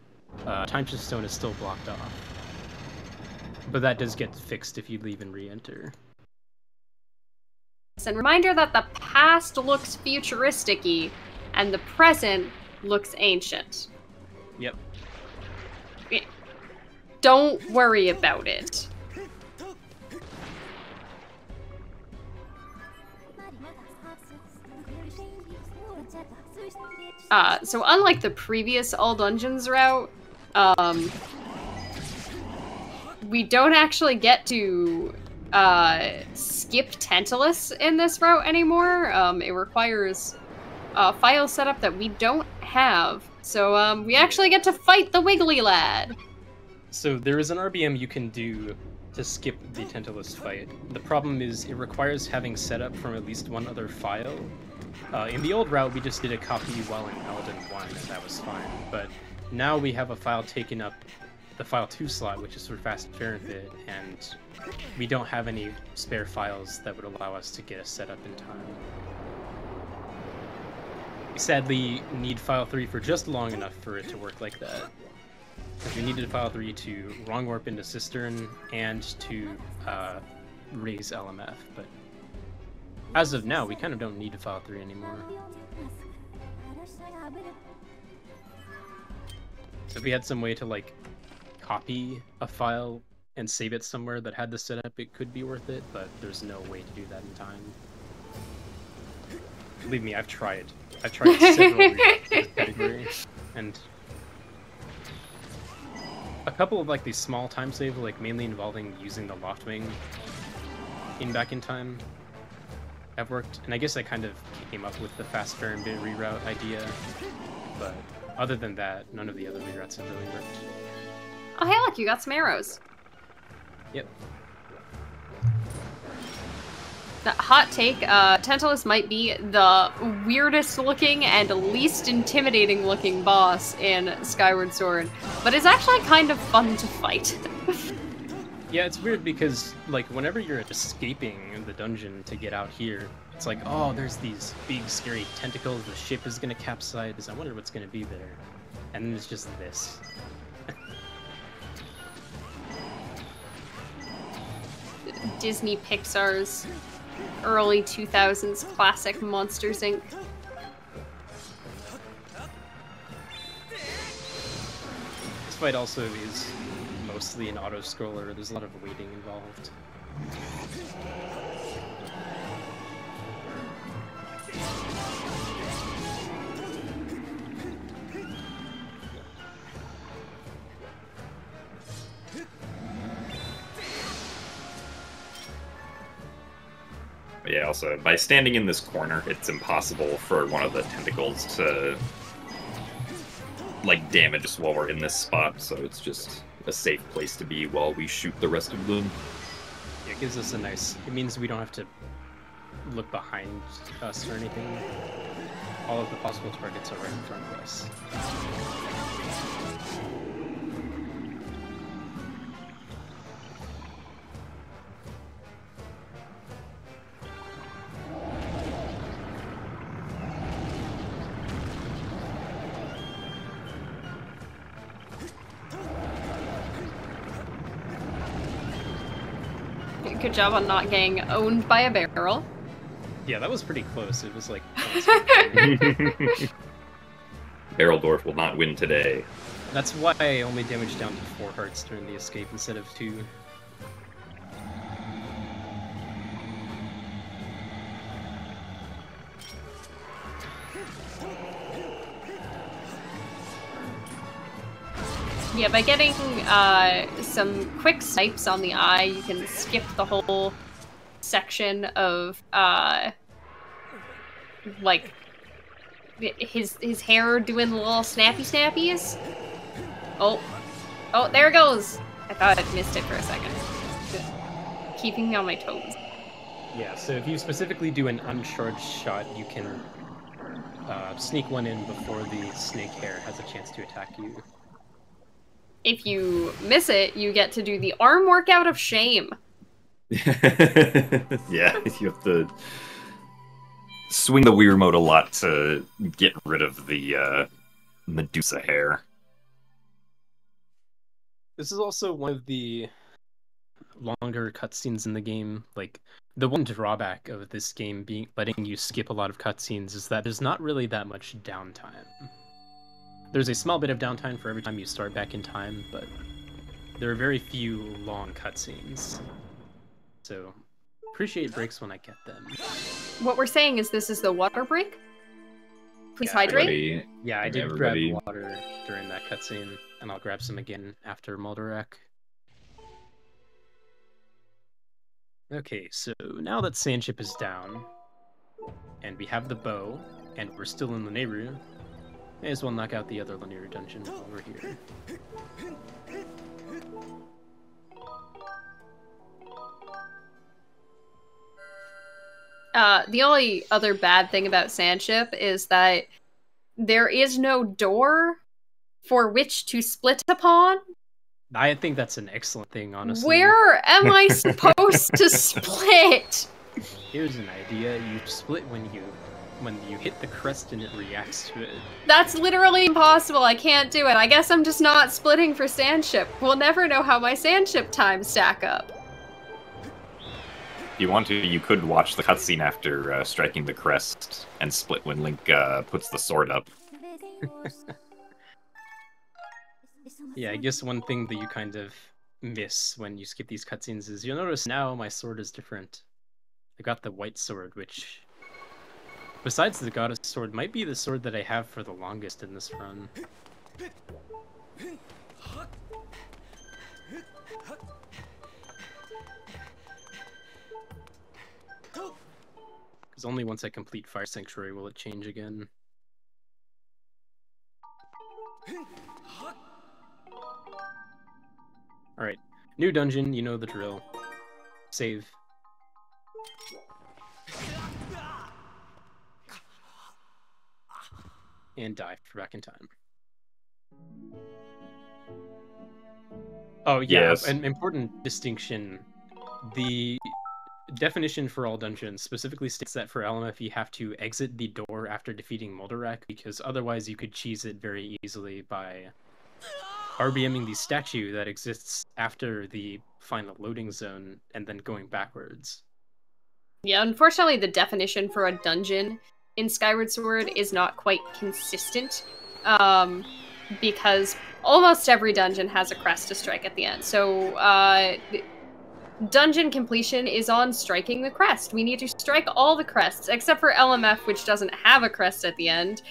time shift stone is still blocked off. But that does get fixed if you leave and re-enter. And reminder that the past looks futuristic-y, and the present looks ancient. Yep. Don't worry about it. So unlike the previous All Dungeons route, we don't actually get to skip Tantalus in this route anymore. It requires file setup that we don't have. So we actually get to fight the Wiggly Lad. So there is an RBM you can do to skip the Tantalus fight. The problem is it requires having setup from at least one other file. In the old route, we just did a copy while in Paladin 1, and that was fine. But now we have a file taking up the file 2 slot, which is for Fast Fair and we don't have any spare files that would allow us to get a setup in time. We sadly need file 3 for just long enough for it to work like that. Because we needed file 3 to wrong warp into Cistern and to raise LMF, but as of now, we kind of don't need file 3 anymore. So if we had some way to, like, copy a file and save it somewhere that had the setup, it could be worth it, but there's no way to do that in time. Believe me, I've tried. I've tried several reasons in this category, and a couple of, like, these small time save, like, mainly involving using the Loftwing back in time, have worked, and I guess I kind of came up with the Fast Fair and Bit reroute idea, but other than that, none of the other reroutes have really worked. Oh, hey, look, you got some arrows. Yep. The hot take, Tantalus might be the weirdest looking and least intimidating looking boss in Skyward Sword, but it's actually kind of fun to fight. Yeah, it's weird because, like, whenever you're escaping the dungeon to get out here, it's like, oh, there's these big, scary tentacles, the ship is gonna capsize, I wonder what's gonna be there. And then it's just this. Disney Pixar's early 2000s classic Monsters, Inc. This fight also is mostly an auto-scroller, there's a lot of waiting involved. But yeah, also, by standing in this corner, it's impossible for one of the tentacles to, like, damage us while we're in this spot, so it's just a safe place to be while we shoot the rest of them. Yeah, it gives us a nice... It means we don't have to look behind us or anything. All of the possible targets are right in front of us. Good job on not getting owned by a barrel. Yeah, that was pretty close. It was like... Barrel Dwarf will not win today. That's why I only damaged down to 4 hearts during the escape instead of 2. Yeah, by getting some quick snipes on the eye, you can skip the whole section of like his hair doing the little snappy snappies. Oh, there it goes. I thought I'd missed it for a second. Keeping me on my toes. Yeah, so if you specifically do an uncharged shot, you can sneak one in before the snake hair has a chance to attack you. If you miss it, you get to do the arm workout of shame. Yeah, you have to swing the Weir mode a lot to get rid of the Medusa hair. This is also one of the longer cutscenes in the game. Like, the one drawback of this game being letting you skip a lot of cutscenes is that there's not really that much downtime. There's a small bit of downtime for every time you start back in time, but there are very few long cutscenes. So Appreciate breaks when I get them. What we're saying is this is the water break? Please Yeah, hydrate? Everybody, Yeah, I did everybody- grab water during that cutscene, and I'll grab some again after Mulderak. Okay, so now that Sandship is down, and we have the bow, and we're still in the Nehru, may as well knock out the other linear dungeon while we're here. The only other bad thing about Sandship is that there is no door for which to split upon. I think that's an excellent thing, honestly. Where am I supposed to split? Here's an idea: you split when you hit the crest and it reacts to it. That's literally impossible. I can't do it. I guess I'm just not splitting for Sandship. We'll never know how my Sandship times stack up. If you want to, you could watch the cutscene after striking the crest and split when Link puts the sword up. Yeah, I guess one thing that you kind of miss when you skip these cutscenes is you'll notice now my sword is different. I got the white sword, which, besides the goddess sword, might be the sword that I have for the longest in this run. Because only once I complete Fire Sanctuary will it change again. Alright, new dungeon, you know the drill. Save. And die for back in time. Oh yeah, Yes. an important distinction. The definition for all dungeons specifically states that for LMF you have to exit the door after defeating Mulderak, because otherwise you could cheese it very easily by RBMing the statue that exists after the final loading zone and then going backwards. Yeah, unfortunately the definition for a dungeon in Skyward Sword is not quite consistent, because almost every dungeon has a crest to strike at the end. So, dungeon completion is on striking the crest. We need to strike all the crests, except for LMF, which doesn't have a crest at the end.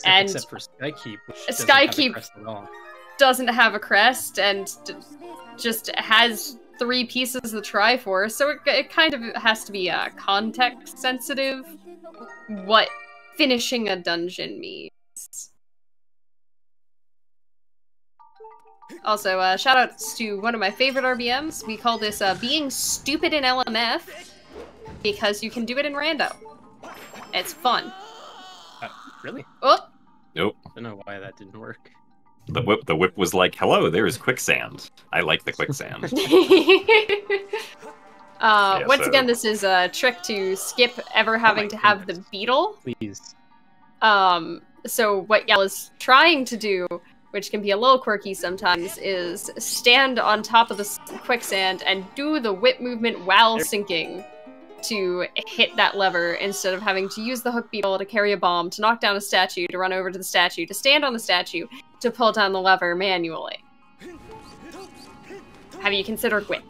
Except for Skykeep, which doesn't Skykeep have a crest at all. doesn't have a crest and just has 3 pieces of the Triforce, so it kind of has to be context sensitive what finishing a dungeon means. Also, shoutouts to one of my favorite RBMs. We call this being stupid in LMF because you can do it in rando. It's fun. Really? Oh! Nope. I don't know why that didn't work. The whip was like, hello, there is quicksand. I like the quicksand. Once again, this is a trick to skip ever having to have the beetle. Please. So what Yal is trying to do, which can be a little quirky sometimes, is stand on top of the quicksand and do the whip movement while sinking to hit that lever instead of having to use the hook beetle to carry a bomb, to knock down a statue, to run over to the statue, to stand on the statue, to pull down the lever manually. Have you considered whip?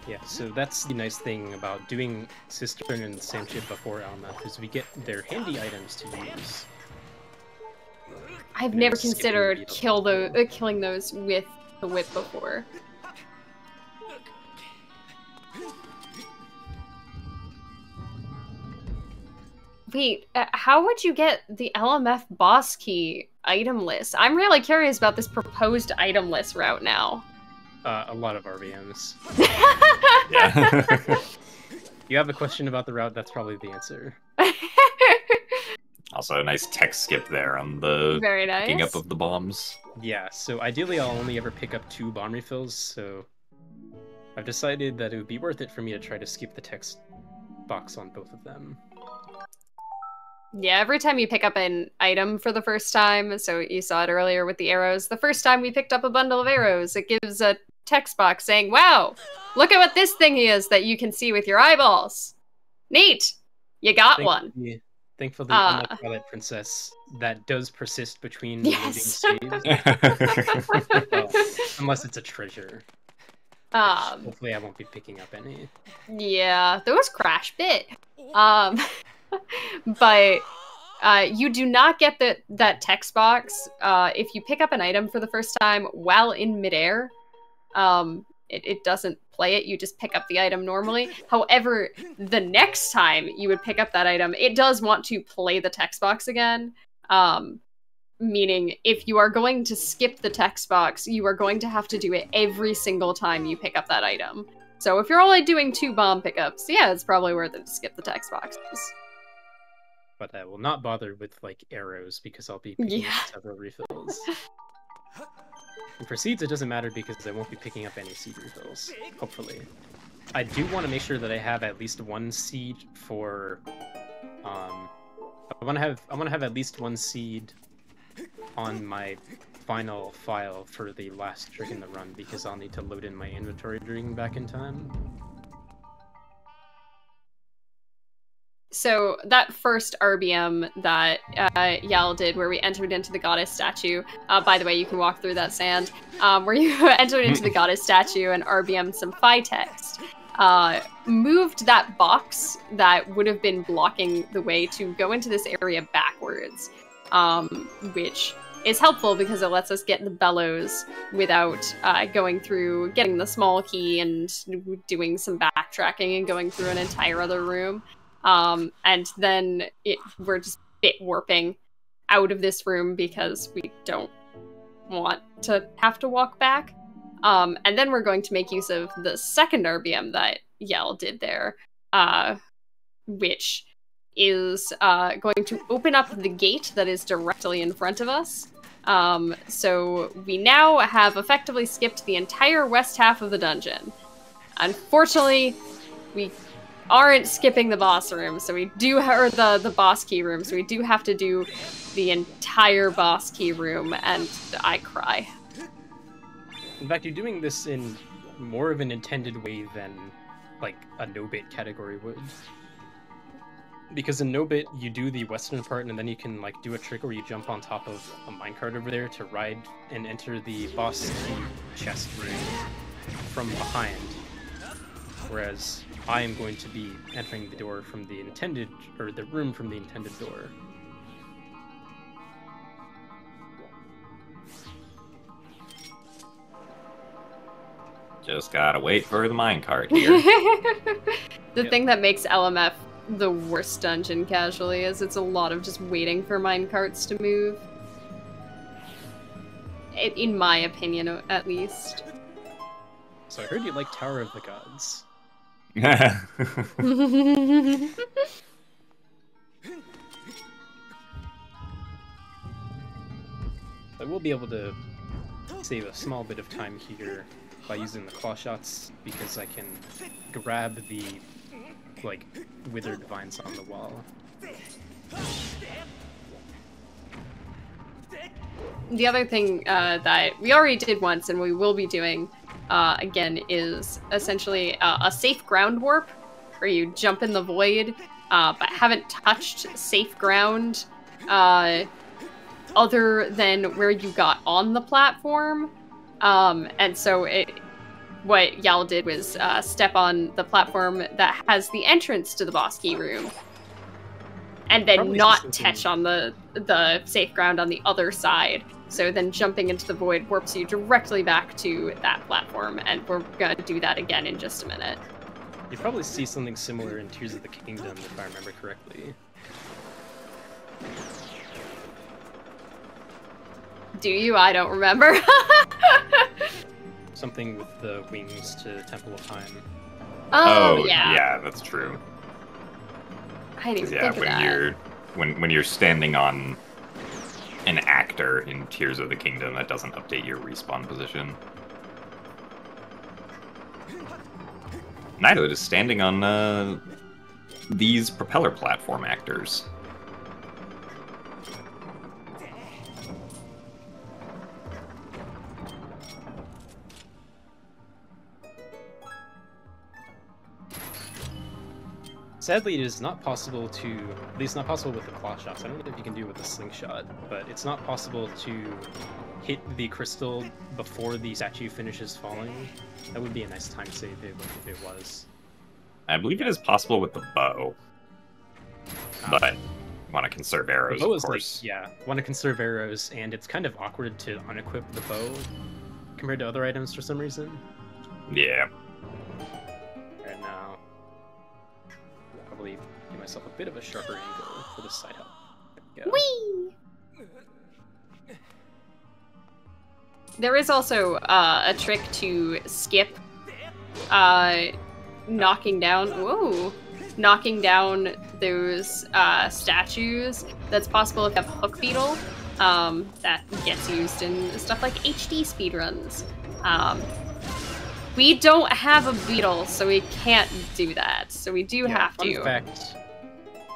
Yeah, so that's the nice thing about doing Cistern and Sandship before LMF, is we get their handy items to use. I've And never skipping considered the killing those with the whip before. Wait, how would you get the LMF boss key item list? I'm really curious about this proposed item list route now. A lot of RBMs. Yeah. You have a question about the route, that's probably the answer. Also, a nice tech skip there on the Very picking nice. up of the bombs. Yeah, so ideally I'll only ever pick up 2 bomb refills, so I've decided that it would be worth it for me to try to skip the text box on both of them. Yeah, every time you pick up an item for the first time, so you saw it earlier with the arrows, the first time we picked up a bundle of arrows, it gives a text box saying, wow, look at what this thing is that you can see with your eyeballs. Neat! You got one. Thankfully, unlike Twilight Princess, that does persist between loading saves. Well, unless it's a treasure. Hopefully I won't be picking up any. Yeah, those crash bit. But you do not get that text box if you pick up an item for the first time while in midair. It doesn't play it, you just pick up the item normally. However, the next time you would pick up that item, it does want to play the text box again. Meaning, if you are going to skip the text box, you are going to have to do it every single time you pick up that item. So if you're only doing 2 bomb pickups, yeah, it's probably worth it to skip the text boxes. But I will not bother with, like, arrows, because I'll be picking up several refills. And for seeds, it doesn't matter because I won't be picking up any seed refills, hopefully. I do want to make sure that I have at least 1 seed for, I want to have at least 1 seed on my final file for the last trick in the run, because I'll need to load in my inventory during back in time. So that first RBM that Yal did, where we entered into the goddess statue, by the way, you can walk through that sand, where you entered into the goddess statue and RBM'd some Phi text, moved that box that would have been blocking the way to go into this area backwards, which is helpful because it lets us get the bellows without going through, getting the small key and doing some backtracking and going through an entire other room. And then we're just bit warping out of this room because we don't want to have to walk back. And then we're going to make use of the second RBM that Yell did there, which is going to open up the gate that is directly in front of us. So we now have effectively skipped the entire west half of the dungeon. Unfortunately, we aren't skipping the boss room, so we do, or the boss key room, so we do have to do the entire boss key room, and I cry. In fact, you're doing this in more of an intended way than, like, a no-bit category would. Because in no-bit, you do the western part, and then you can, like, do a trick where you jump on top of a minecart over there to ride and enter the boss key chest room from behind. Whereas I am going to be entering the door from the intended, or the room from the intended door. Just gotta wait for the minecart here. The thing that makes LMF the worst dungeon casually is it's a lot of just waiting for minecarts to move. In my opinion, at least. So I heard you like Tower of the Gods. I will be able to save a small bit of time here by using the claw shots, because I can grab the, like, withered vines on the wall. The other thing that we already did once and we will be doing again is essentially a safe ground warp, where you jump in the void but haven't touched safe ground other than where you got on the platform. And so what Yal did was step on the platform that has the entrance to the boss key room, and then not touch on the safe ground on the other side. So then jumping into the void warps you directly back to that platform, and we're gonna do that again in just a minute. You probably see something similar in Tears of the Kingdom, if I remember correctly. Do you? I don't remember. Something with the wings to Temple of Time. Oh yeah. Yeah, that's true. I didn't even think of that. When you're standing on an actor in Tears of the Kingdom, that doesn't update your respawn position. Neither does standing on these propeller platform actors. Sadly, it is not possible to, at least not possible with the claw shots. I don't know if you can do it with the slingshot, but it's not possible to hit the crystal before the statue finishes falling. That would be a nice time save if it was. I believe it is possible with the bow, but want to conserve arrows, of course. Like, yeah, want to conserve arrows, and it's kind of awkward to unequip the bow compared to other items for some reason. Yeah. And now, probably give myself a bit of a sharper angle for this side hop. Whee! There is also a trick to skip knocking down those statues. That's possible if you have Hook Beetle. That gets used in stuff like HD speedruns. We don't have a beetle, so we can't do that. So we do have to. Fun fact,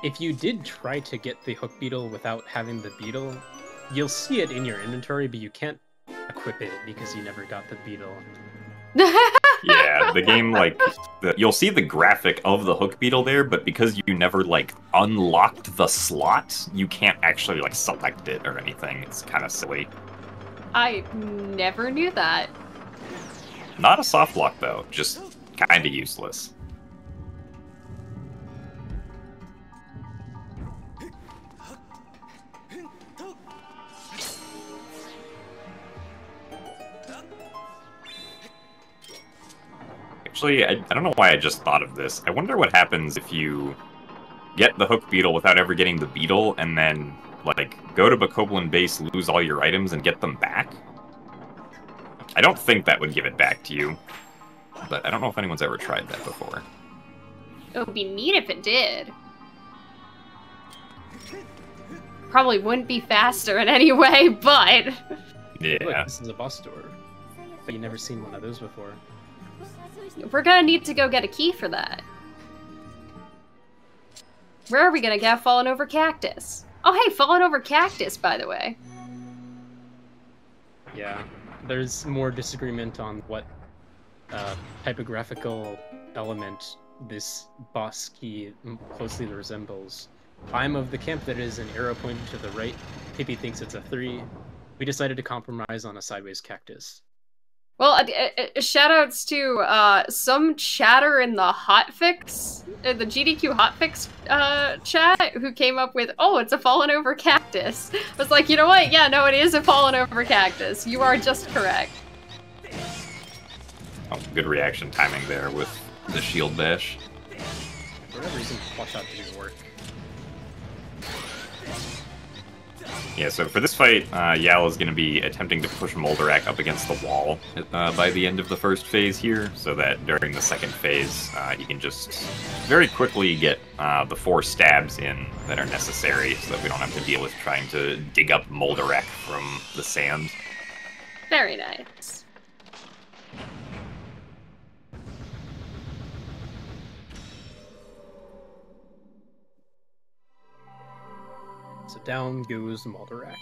if you did try to get the Hook Beetle without having the beetle, you'll see it in your inventory, but you can't equip it because you never got the beetle. Yeah, the game, like, you'll see the graphic of the Hook Beetle there, but because you never, like, unlocked the slot, you can't actually, like, select it or anything. It's kind of silly. I never knew that. Not a soft lock, though. Just kind of useless. Actually, I don't know why I just thought of this. I wonder what happens if you get the Hook Beetle without ever getting the beetle, and then, like, go to Bokoblin base, lose all your items, and get them back? I don't think that would give it back to you, but I don't know if anyone's ever tried that before. It would be neat if it did. Probably wouldn't be faster in any way, but... Yeah. Look, this is a boss door. But you've never seen one of those before. We're gonna need to go get a key for that. Where are we gonna get Fallen Over Cactus? Oh hey, Fallen Over Cactus, by the way. Yeah, there's more disagreement on what typographical element this boss key closely resembles. I'm of the camp that is an arrow pointing to the right. Pippi thinks it's a 3. We decided to compromise on a sideways cactus. Well, shoutouts to some chatter in the hotfix, the GDQ hotfix chat, who came up with, oh, it's a fallen over cactus. I was like, you know what? Yeah, no, it is a fallen over cactus. You are just correct. Oh, good reaction timing there with the shield dash. For whatever reason, claw shot didn't work. Yeah, so for this fight, Yal is going to be attempting to push Moldarak up against the wall by the end of the first phase here, so that during the second phase, you can just very quickly get the 4 stabs in that are necessary, so that we don't have to deal with trying to dig up Moldarak from the sand. Very nice. So down goes Moldarak.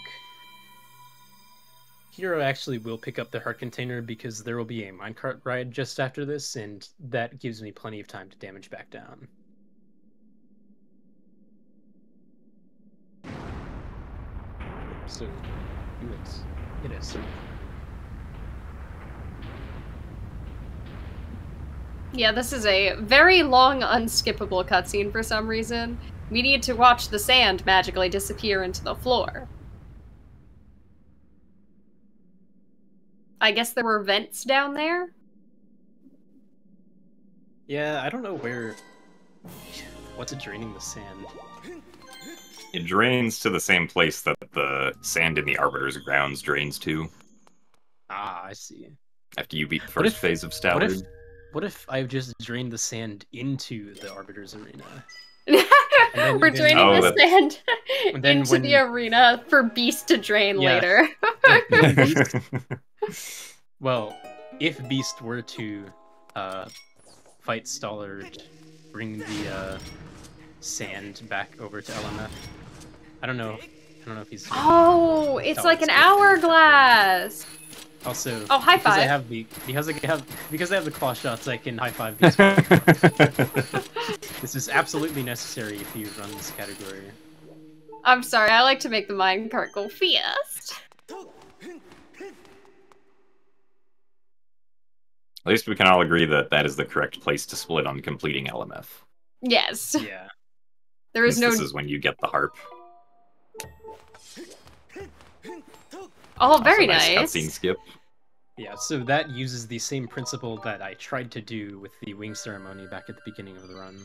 Hero actually will pick up the heart container because there will be a minecart ride just after this, and that gives me plenty of time to damage back down. So, it is. Yeah, this is a very long, unskippable cutscene for some reason. We need to watch the sand magically disappear into the floor. I guess there were vents down there? Yeah, I don't know where... What's it draining the sand? It drains to the same place that the sand in the Arbiter's grounds drains to. Ah, I see. After you beat the first phase of Stallard. What if I've just drained the sand into the Arbiter's arena? We're draining the sand into the arena for Beast to drain later. Well, if Beast were to fight Stallard, bring the sand back over to LMF. I don't know if he's... Oh, it's like an hourglass! Also, Oh, high because I five. have because I have the claw shots, I can high five these people. This is absolutely necessary if you run this category. I'm sorry, I like to make the minecart go fast. At least we can all agree that that is the correct place to split on completing LMF. Yes. Yeah. There is no. This is when you get the harp. Oh, very Also, nice. Cutscene skip. Yeah, so that uses the same principle that I tried to do with the wing ceremony back at the beginning of the run.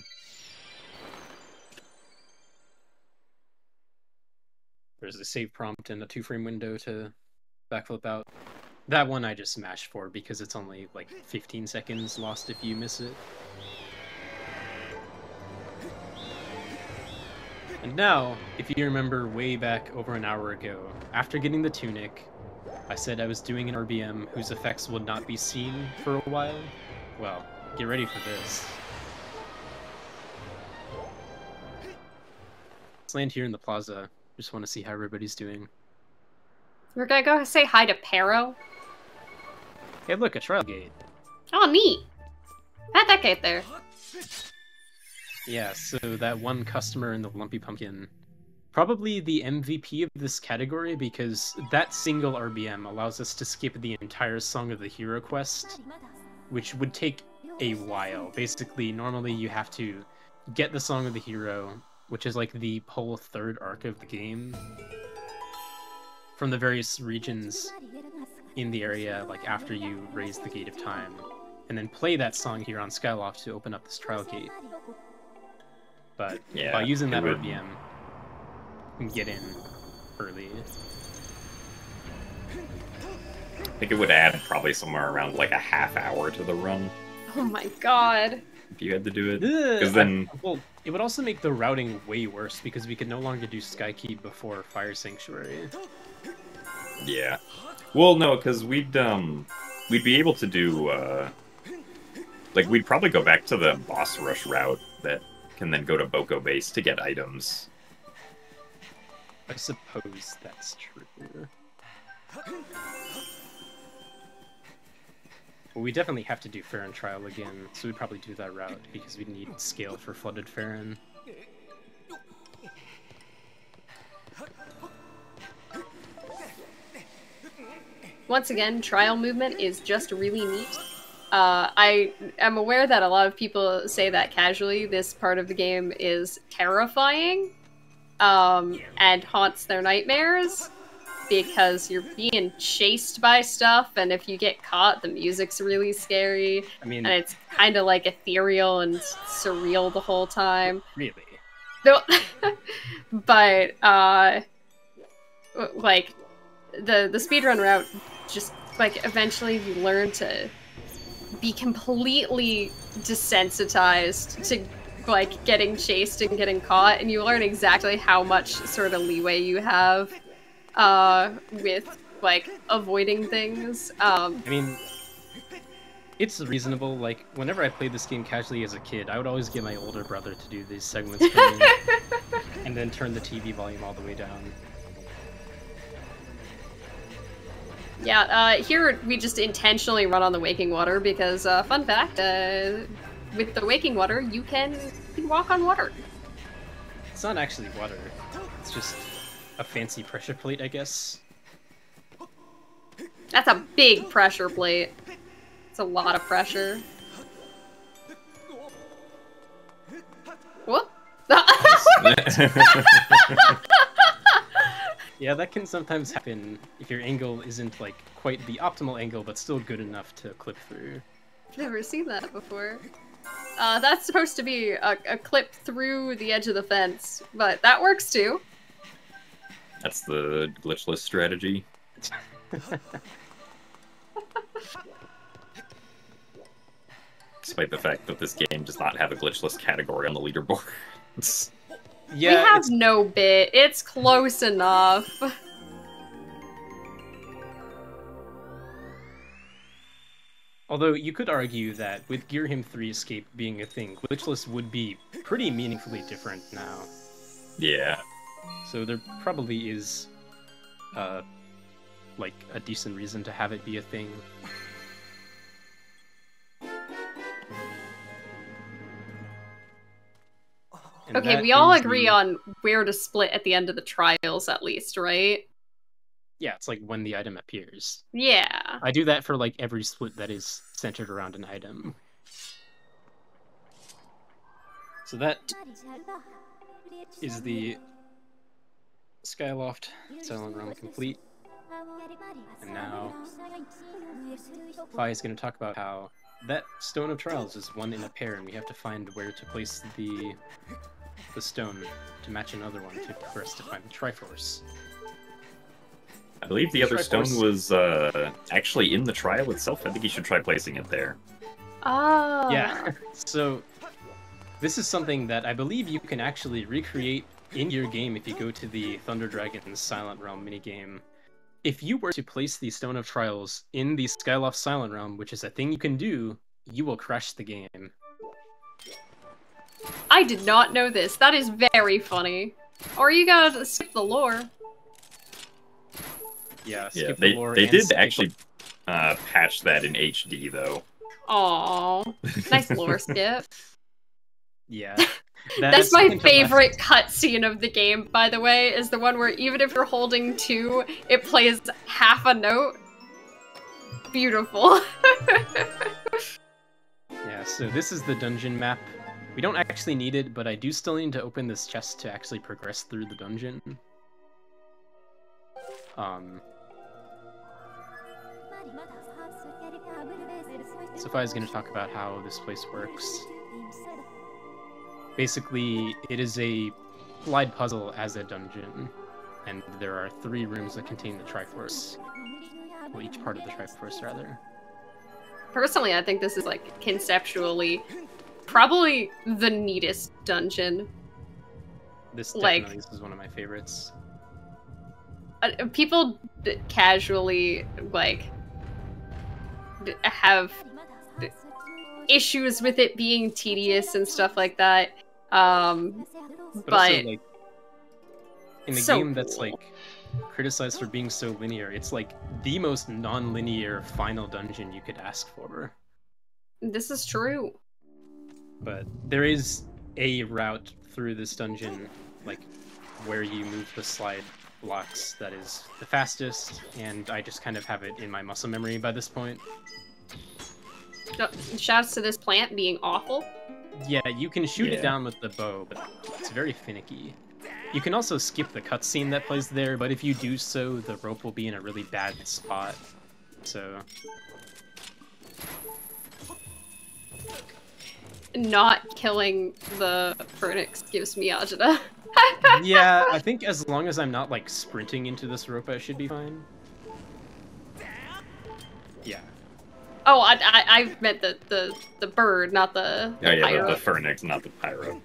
There's a save prompt and a 2-frame window to backflip out. That one I just smashed for because it's only like 15 seconds lost if you miss it. And now, if you remember way back over an hour ago, after getting the tunic, I said I was doing an RBM whose effects would not be seen for a while. Well, get ready for this. Let's land here in the plaza. Just want to see how everybody's doing. We're gonna go say hi to Pero. Hey, look, a trial gate. Oh, neat. How'd that get there? Yeah, so that one customer in the Lumpy Pumpkin, probably the MVP of this category because that single RBM allows us to skip the entire Song of the Hero quest, which would take a while. Basically, normally you have to get the Song of the Hero, which is like the whole third arc of the game, from the various regions in the area, like after you raise the Gate of Time, and then play that song here on Skyloft to open up this trial gate. But Yeah, by using that would... RBM, you can get in early. I think it would add probably somewhere around like a half hour to the run Oh my god. if you had to do it. Because then, Well, it would also make the routing way worse because we could no longer do Skykeep before Fire Sanctuary. yeah. Well, no, because we'd be able to do like we'd probably go back to the boss rush route that can then go to Boko Base to get items. I suppose that's true. Well, we definitely have to do Farron Trial again, so we'd probably do that route because we need scale for Flooded Farron. Once again, trial movement is just really neat. I am aware that a lot of people say that casually. This part of the game is terrifying and haunts their nightmares because you're being chased by stuff, and if you get caught, the music's really scary. I mean, and it's kind of like ethereal and surreal the whole time. really? No, but like the speedrun route, just like eventually you learn to be completely desensitized to like getting chased and getting caught, and you learn exactly how much sort of leeway you have with like avoiding things. I mean, it's reasonable. Like, whenever I played this game casually as a kid, I would always get my older brother to do these segments for me, and then turn the TV volume all the way down. Yeah, here we just intentionally run on the Waking Water because, fun fact, with the Waking Water, you can walk on water. It's not actually water. It's just a fancy pressure plate, I guess. That's a big pressure plate. It's a lot of pressure. Whoop! Yeah, that can sometimes happen if your angle isn't like quite the optimal angle, but still good enough to clip through. I've never seen that before. That's supposed to be a clip through the edge of the fence, but that works too. That's the glitchless strategy. Despite the fact that this game does not have a glitchless category on the leaderboard. Yeah, we have no bit. It's close enough. Although you could argue that with Gear Him 3 Escape being a thing, glitchless would be pretty meaningfully different now. Yeah. So there probably is like a decent reason to have it be a thing. And Okay, that we all is agree the- on where to split at the end of the trials, at least, right? Yeah, it's like when the item appears. Yeah. I do that for like every split that is centered around an item. So that is the Skyloft Silent Realm complete. And now Fi is going to talk about how that Stone of Trials is one in a pair, and we have to find where to place the stone to match another one for us to find the Triforce. I believe the other stone Triforce. was actually in the trial itself. I think you should try placing it there. Oh. Yeah, so this is something that I believe you can actually recreate in your game if you go to the Thunder Dragon's Silent Realm minigame. If you were to place the Stone of Trials in the Skyloft Silent Realm, which is a thing you can do, you will crash the game. I did not know this. That is very funny. Or you gotta skip the lore. Yeah, Yeah, skip the they lore they and did skip- actually patch that in HD though. Aww. Nice lore skip. Yeah. That's my second to last- favorite cutscene of the game, by the way, is the one where even if you're holding 2, it plays half a note. Beautiful. Yeah, so this is the dungeon map. We don't actually need it, but I do still need to open this chest to actually progress through the dungeon. Sophia is going to talk about how this place works. Basically, it is a slide puzzle as a dungeon, and there are 3 rooms that contain the Triforce. Well, each part of the Triforce, rather. Personally, I think this is, like, conceptually probably the neatest dungeon. This Like- is one of my favorites. People casually, like, have issues with it being tedious and stuff like that. But But also, like, in a so game that's, cool. like, criticized for being so linear, it's, like, the most non-linear final dungeon you could ask for. This is true. But there is a route through this dungeon, like, where you move the slide blocks that is the fastest, and I just kind of have it in my muscle memory by this point. No, shouts to this plant being awful. Yeah, you can shoot Yeah. it down with the bow, but it's very finicky. You can also skip the cutscene that plays there, but if you do so, the rope will be in a really bad spot. So, Not killing the Phoenix gives me agita. yeah, I think as long as I'm not, like, sprinting into this rope, I should be fine. Yeah. Oh, I meant the bird, not the Oh yeah, pyro. the Phoenix, not the Pyro.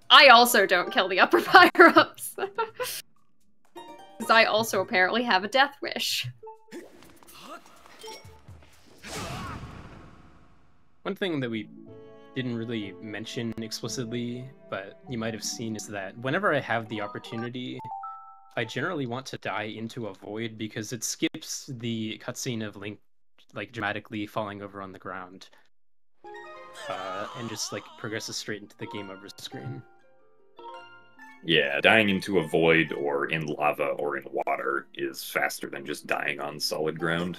I also don't kill the upper pyro-ups. Because I also apparently have a death wish. One thing that we didn't really mention explicitly, but you might have seen, is that whenever I have the opportunity, I generally want to die into a void because it skips the cutscene of Link, like, dramatically falling over on the ground. And just, like, progresses straight into the game over screen. Yeah, dying into a void or in lava or in water is faster than just dying on solid ground.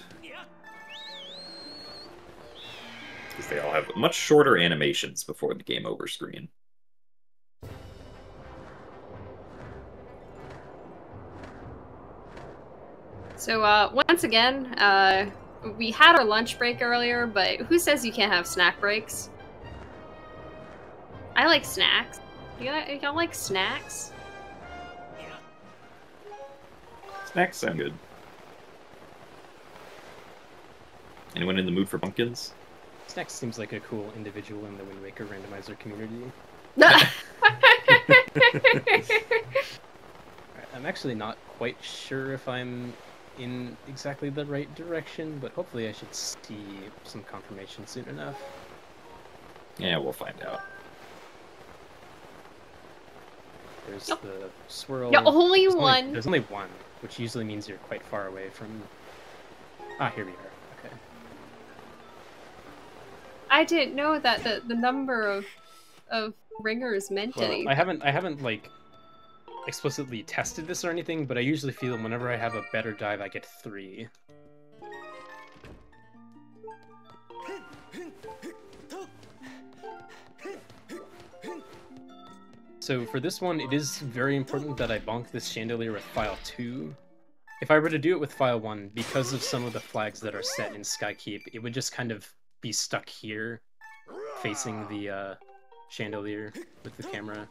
Because they all have much shorter animations before the game over screen. So, once again, we had our lunch break earlier, but who says you can't have snack breaks? I like snacks. Y'all like snacks? Snacks sound good. Anyone in the mood for pumpkins? Snacks seems like a cool individual in the Wind Waker randomizer community. I'm actually not quite sure if I'm in exactly the right direction, but hopefully I should see some confirmation soon enough. Yeah, we'll find out. There's the swirl. Yeah, only there's one. There's only one, which usually means you're quite far away from... Ah, here we are. Okay. I didn't know that the number of ringers meant Well, anything. I haven't like explicitly tested this or anything, but I usually feel whenever I have a better dive, I get 3. So for this one, it is very important that I bonk this chandelier with file 2. If I were to do it with file 1, because of some of the flags that are set in Skykeep, it would just kind of be stuck here, facing the chandelier with the camera.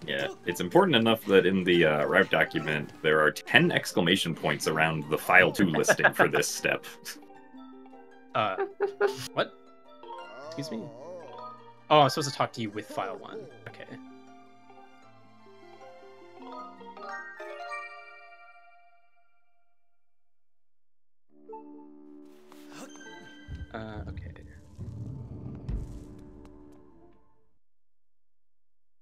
Yeah, it's important enough that in the route document, there are 10 exclamation points around the file 2 listing for this step. What? Excuse me? Oh, I'm supposed to talk to you with file 1. Okay. Okay.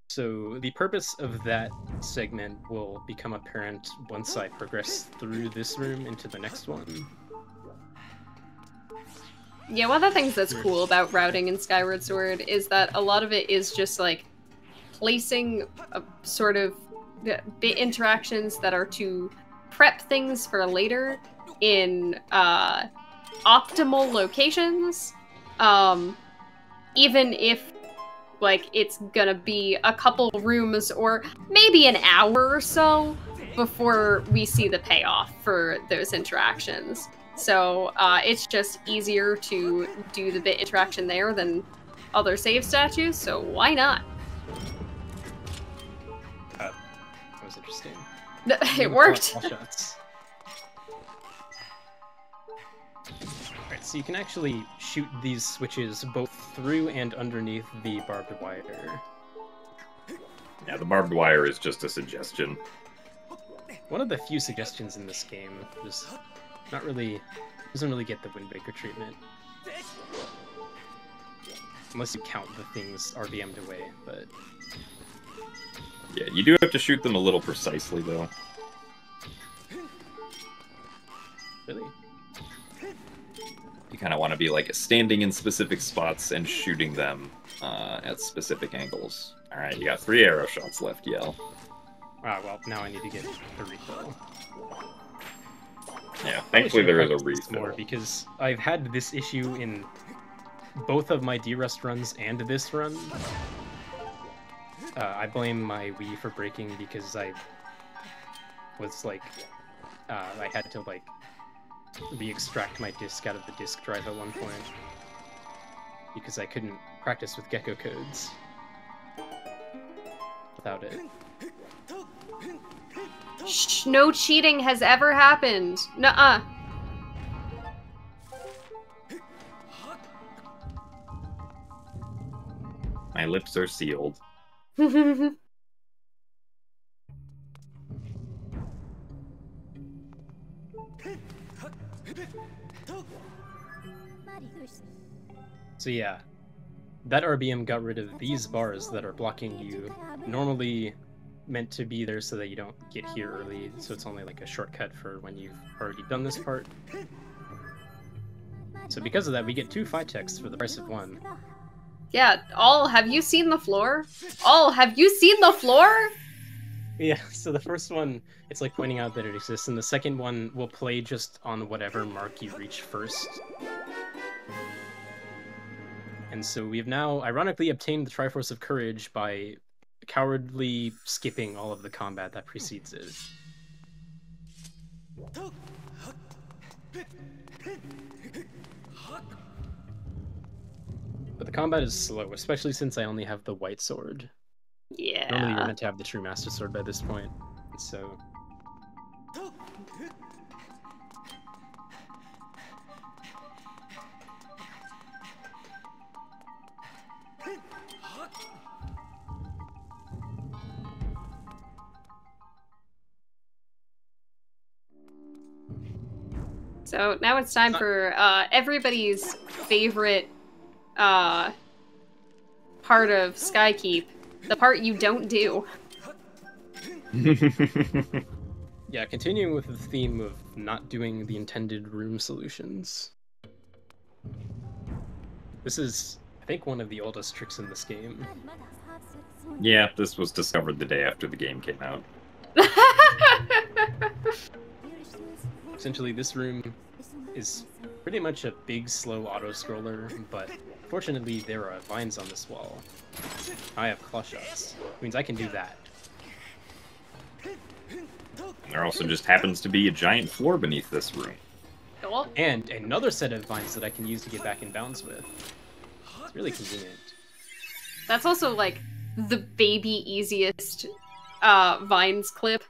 So the purpose of that segment will become apparent once I progress through this room into the next one. Yeah, one of the things that's cool about routing in Skyward Sword is that a lot of it is just like placing a sort of bit interactions that are to prep things for later in optimal locations, even if like it's gonna be a couple rooms or maybe an hour or so before we see the payoff for those interactions. So it's just easier to do the bit interaction there than other save statues, so why not? That was interesting. It worked! All shots. Alright, so you can actually shoot these switches both through and underneath the barbed wire. Yeah, the barbed wire is just a suggestion. One of the few suggestions in this game. There's not really... doesn't really get the Wind Waker treatment. Unless you count the things RBM'd away, but... Yeah, you do have to shoot them a little precisely, though. Really? You kind of want to be like standing in specific spots and shooting them at specific angles. Alright, you got 3 arrow shots left, Yell. Ah, well, now I need to get the refill. Yeah, thankfully there is a refill. More because I've had this issue in both of my D-Rust runs and this run. I blame my Wii for breaking because I was like, I had to like re-extract my disk out of the disk drive at one point because I couldn't practice with gecko codes without it. Shh, no cheating has ever happened. Nuh-uh. My lips are sealed. So yeah, that RBM got rid of these bars that are blocking you, normally meant to be there so that you don't get here early, so it's only like a shortcut for when you've already done this part. So because of that, we get 2 fight texts for the price of 1. Yeah, have you seen the floor? Have you seen the floor? Yeah, so the first one, it's like pointing out that it exists, and the second one will play just on whatever mark you reach first. And so we have now ironically obtained the Triforce of Courage by cowardly skipping all of the combat that precedes it. But the combat is slow, especially since I only have the white sword. Yeah. Normally you're meant to have the true Master Sword by this point, and so... So now it's time for everybody's favorite part of Skykeep, the part you don't do. Yeah, continuing with the theme of not doing the intended room solutions. This is, I think, one of the oldest tricks in this game. Yeah, this was discovered the day after the game came out. Essentially, this room is pretty much a big, slow auto-scroller, but fortunately there are vines on this wall. I have claw shots, which means I can do that. There also just happens to be a giant floor beneath this room. Cool. And another set of vines that I can use to get back in bounds with. It's really convenient. That's also like the baby easiest vines clip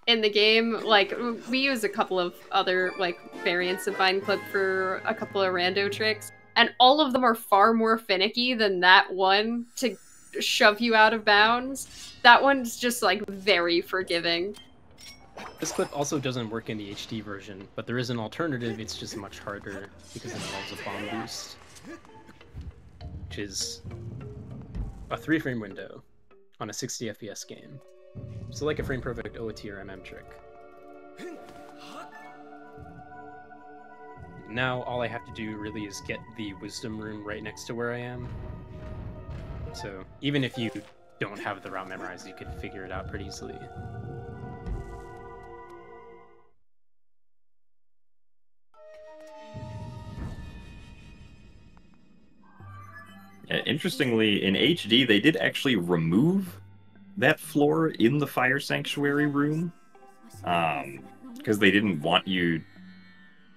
in the game. Like we use a couple of other like variants of vine clip for a couple of rando tricks, and all of them are far more finicky than that one to shove you out of bounds. That one's just like very forgiving. This clip also doesn't work in the HD version, but there is an alternative. It's just much harder because it involves a bomb boost, which is a 3-frame window on a 60 FPS game. So like a frame perfect OOT or MM trick. Now all I have to do really is get the wisdom room right next to where I am. So even if you don't have the route memorized, you could figure it out pretty easily. Interestingly, in HD, they did actually remove that floor in the Fire Sanctuary room, because they didn't want you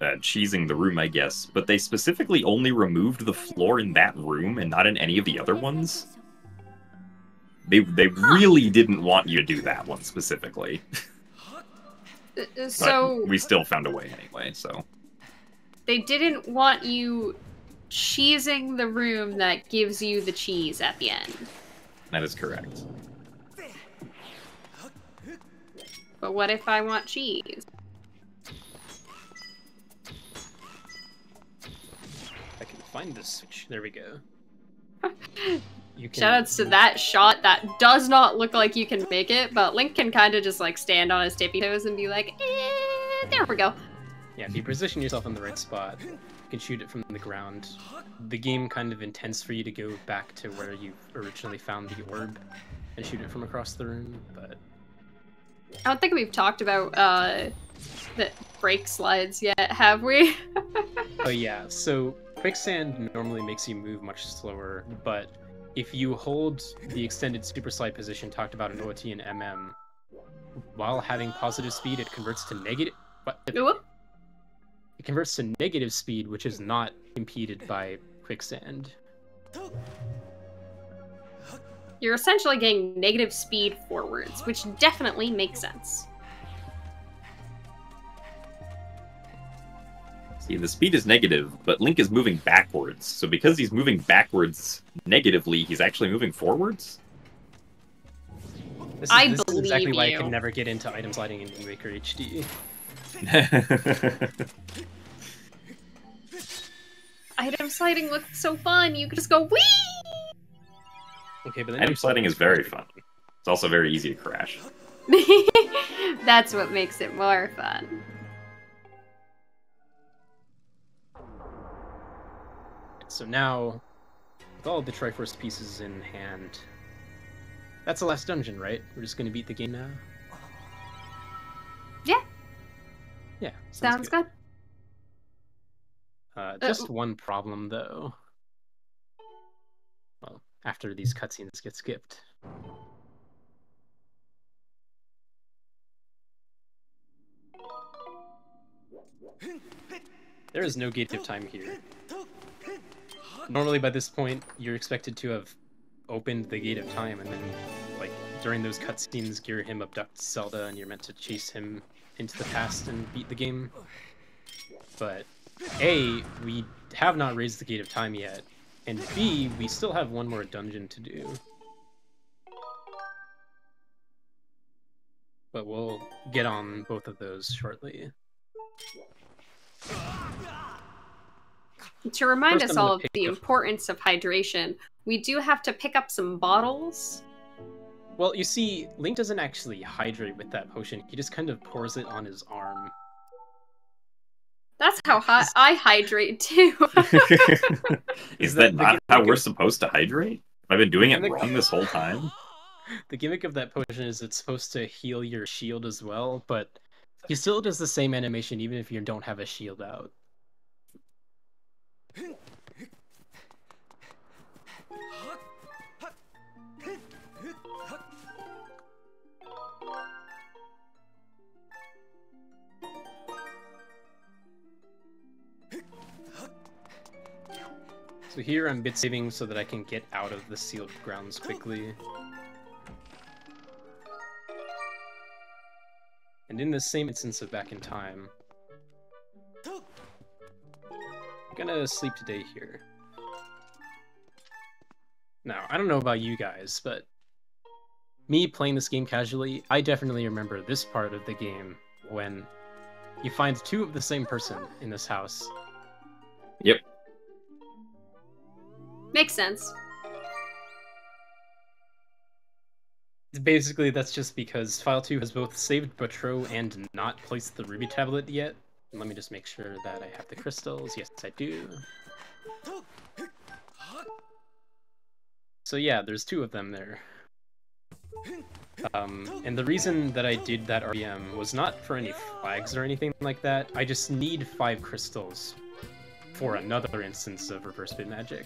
cheesing the room, I guess. But they specifically only removed the floor in that room and not in any of the other ones. They really didn't want you to do that one specifically. So but we still found a way anyway, so. They didn't want you cheesing the room that gives you the cheese at the end. That is correct. But what if I want cheese? I can find this switch. There we go. You can... Shoutouts to that shot. That does not look like you can make it, but Link can kind of just like stand on his tippy toes and be like, there we go. Yeah, if you position yourself in the right spot, you can shoot it from the ground. The game kind of intends for you to go back to where you originally found the orb and shoot it from across the room, but... I don't think we've talked about the brake slides yet, have we? Oh yeah, so quicksand normally makes you move much slower, but if you hold the extended super slide position talked about in OOT and MM, while having positive speed, it converts to negative... It converts to negative speed, which is not impeded by quicksand. You're essentially getting negative speed forwards, which definitely makes sense. See, the speed is negative, but Link is moving backwards. So because he's moving backwards negatively, he's actually moving forwards? This is exactly why I could never get into item sliding in Wind Waker HD. Item sliding looks so fun. You could just go whee. Okay, but then item sliding is very fun. It's also very easy to crash. That's what makes it more fun. So now, with all of the Triforce pieces in hand, that's the last dungeon, right? We're just gonna beat the game now? Yeah. Yeah. Sounds good. Just one problem, though. Well, after these cutscenes get skipped. There is no gate of time here. Normally by this point, you're expected to have opened the gate of time and then, like, during those cutscenes, Girahim abducts Zelda and you're meant to chase him into the past and beat the game. But A, we have not raised the gate of time yet, and B, we still have one more dungeon to do. But we'll get on both of those shortly. To remind us all of the importance of hydration, we do have to pick up some bottles Well, you see, Link doesn't actually hydrate with that potion. He just kind of pours it on his arm. That's how I hydrate too. Is that not how we're supposed to hydrate? I've been doing it wrong this whole time. The gimmick of that potion is it's supposed to heal your shield as well, but he still does the same animation even if you don't have a shield out. So here I'm bit saving so that I can get out of the sealed grounds quickly. And in the same instance of Back in Time, I'm gonna sleep today here. Now, I don't know about you guys, but me playing this game casually, I definitely remember this part of the game when you find two of the same person in this house. Yep. Makes sense. Basically, that's just because File 2 has both saved Botro and not placed the Ruby tablet yet. Let me just make sure that I have the crystals. Yes, I do. So yeah, there's two of them there. And the reason that I did that RBM was not for any flags or anything like that. I just need 5 crystals for another instance of reverse bit magic.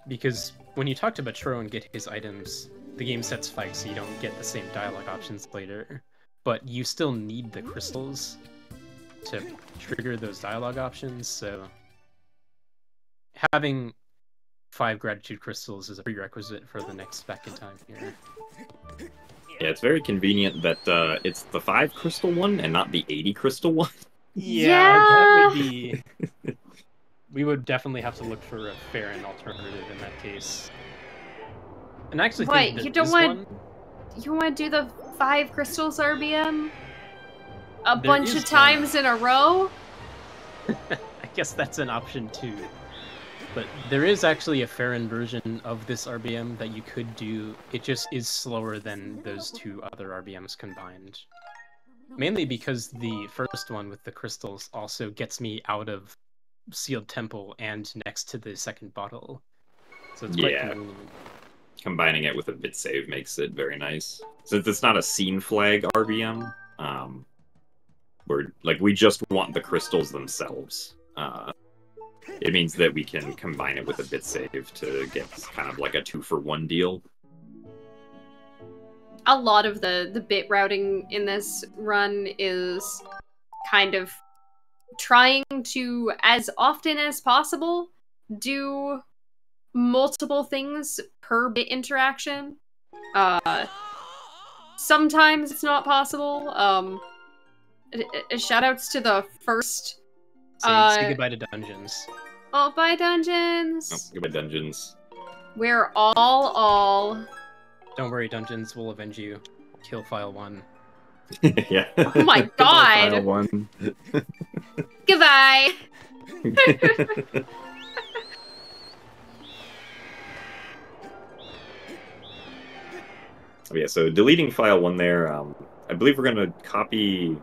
Because when you talk to Botro and get his items, the game sets flags so you don't get the same dialogue options later. But you still need the crystals to trigger those dialogue options, so having 5 gratitude crystals is a prerequisite for the next Back in Time here. Yeah, it's very convenient that it's the 5 crystal one and not the 80 crystal one. Yeah, that would be... We would definitely have to look for a fair and alternative in that case. And I actually think you don't want... You want to do the 5 crystals RBM? A bunch of times in a row? I guess that's an option too. But there is actually a Farron version of this RBM that you could do. It just is slower than those 2 other RBMs combined. Mainly because the first one with the crystals also gets me out of Sealed Temple and next to the second bottle. So it's quite convenient. Combining it with a bit save makes it very nice. Since it's not a scene flag RBM, we just want the crystals themselves. It means that we can combine it with a bit save to get kind of like a 2-for-1 deal. A lot of the bit routing in this run is kind of trying to, as often as possible, do multiple things per bit interaction. Sometimes it's not possible. Shoutouts to the first... Say goodbye to dungeons. Oh, bye dungeons! Oh, goodbye dungeons. We're all... Don't worry, dungeons will avenge you. Kill File 1. Yeah. Oh my god! File 1. Goodbye! Yeah, so deleting File 1 there, I believe we're going to copy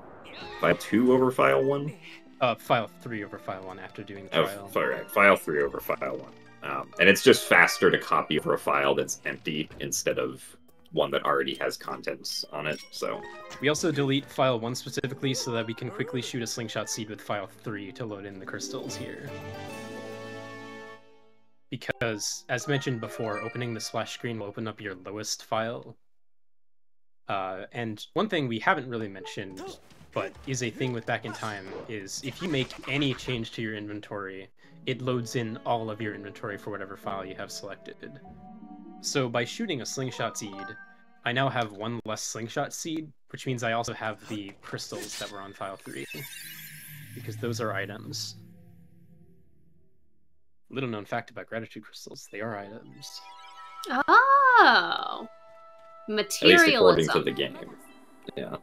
File 2 over File 1? File 3 over File 1 after doing the trial. File 3 over File 1. And it's just faster to copy over a file that's empty instead of one that already has contents on it, so... We also delete File 1 specifically so that we can quickly shoot a slingshot seed with File 3 to load in the crystals here. Because, as mentioned before, opening the splash screen will open up your lowest file. And one thing we haven't really mentioned, but is a thing with Back in Time, is if you make any change to your inventory, it loads in all of your inventory for whatever file you have selected. So by shooting a slingshot seed, I now have 1 less slingshot seed, which means I also have the crystals that were on File 3, because those are items. Little known fact about gratitude crystals, they are items. Oh! Materialism. At least according to the game. Yeah.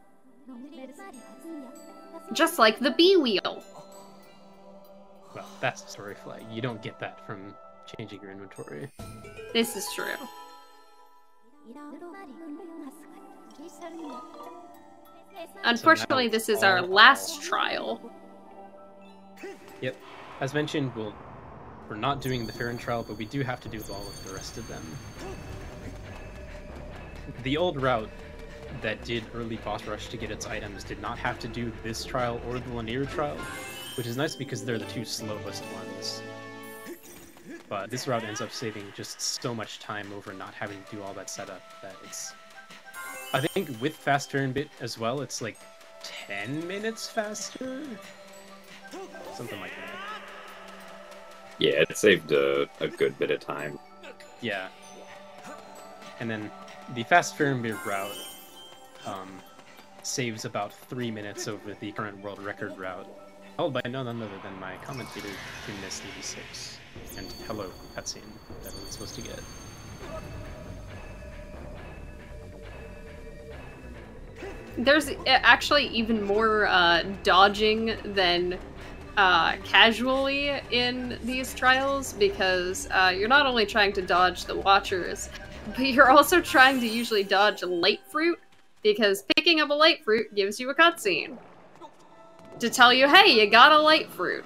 Just like the B wheel. Well, that's a story flag. You don't get that from changing your inventory. This is true. Unfortunately, this is our last trial. Yep. As mentioned, we're not doing the Farron trial, but we do have to do all of the rest of them. The old route that did early boss rush to get its items did not have to do this trial or the Lanier trial, which is nice because they're the two slowest ones. But this route ends up saving just so much time over not having to do all that setup that it's... I think with fast turn bit as well, it's like 10 minutes faster? Something like that. Yeah, it saved a good bit of time. Yeah. And then the fast turn bit route saves about 3 minutes over the current world record route, held by none other than my commentator, Gymnast86. And hello, cutscene that I'm supposed to get. There's actually even more dodging than casually in these trials, because you're not only trying to dodge the watchers, but you're also trying to usually dodge light fruit, because picking up a light fruit gives you a cutscene to tell you, hey, you got a light fruit.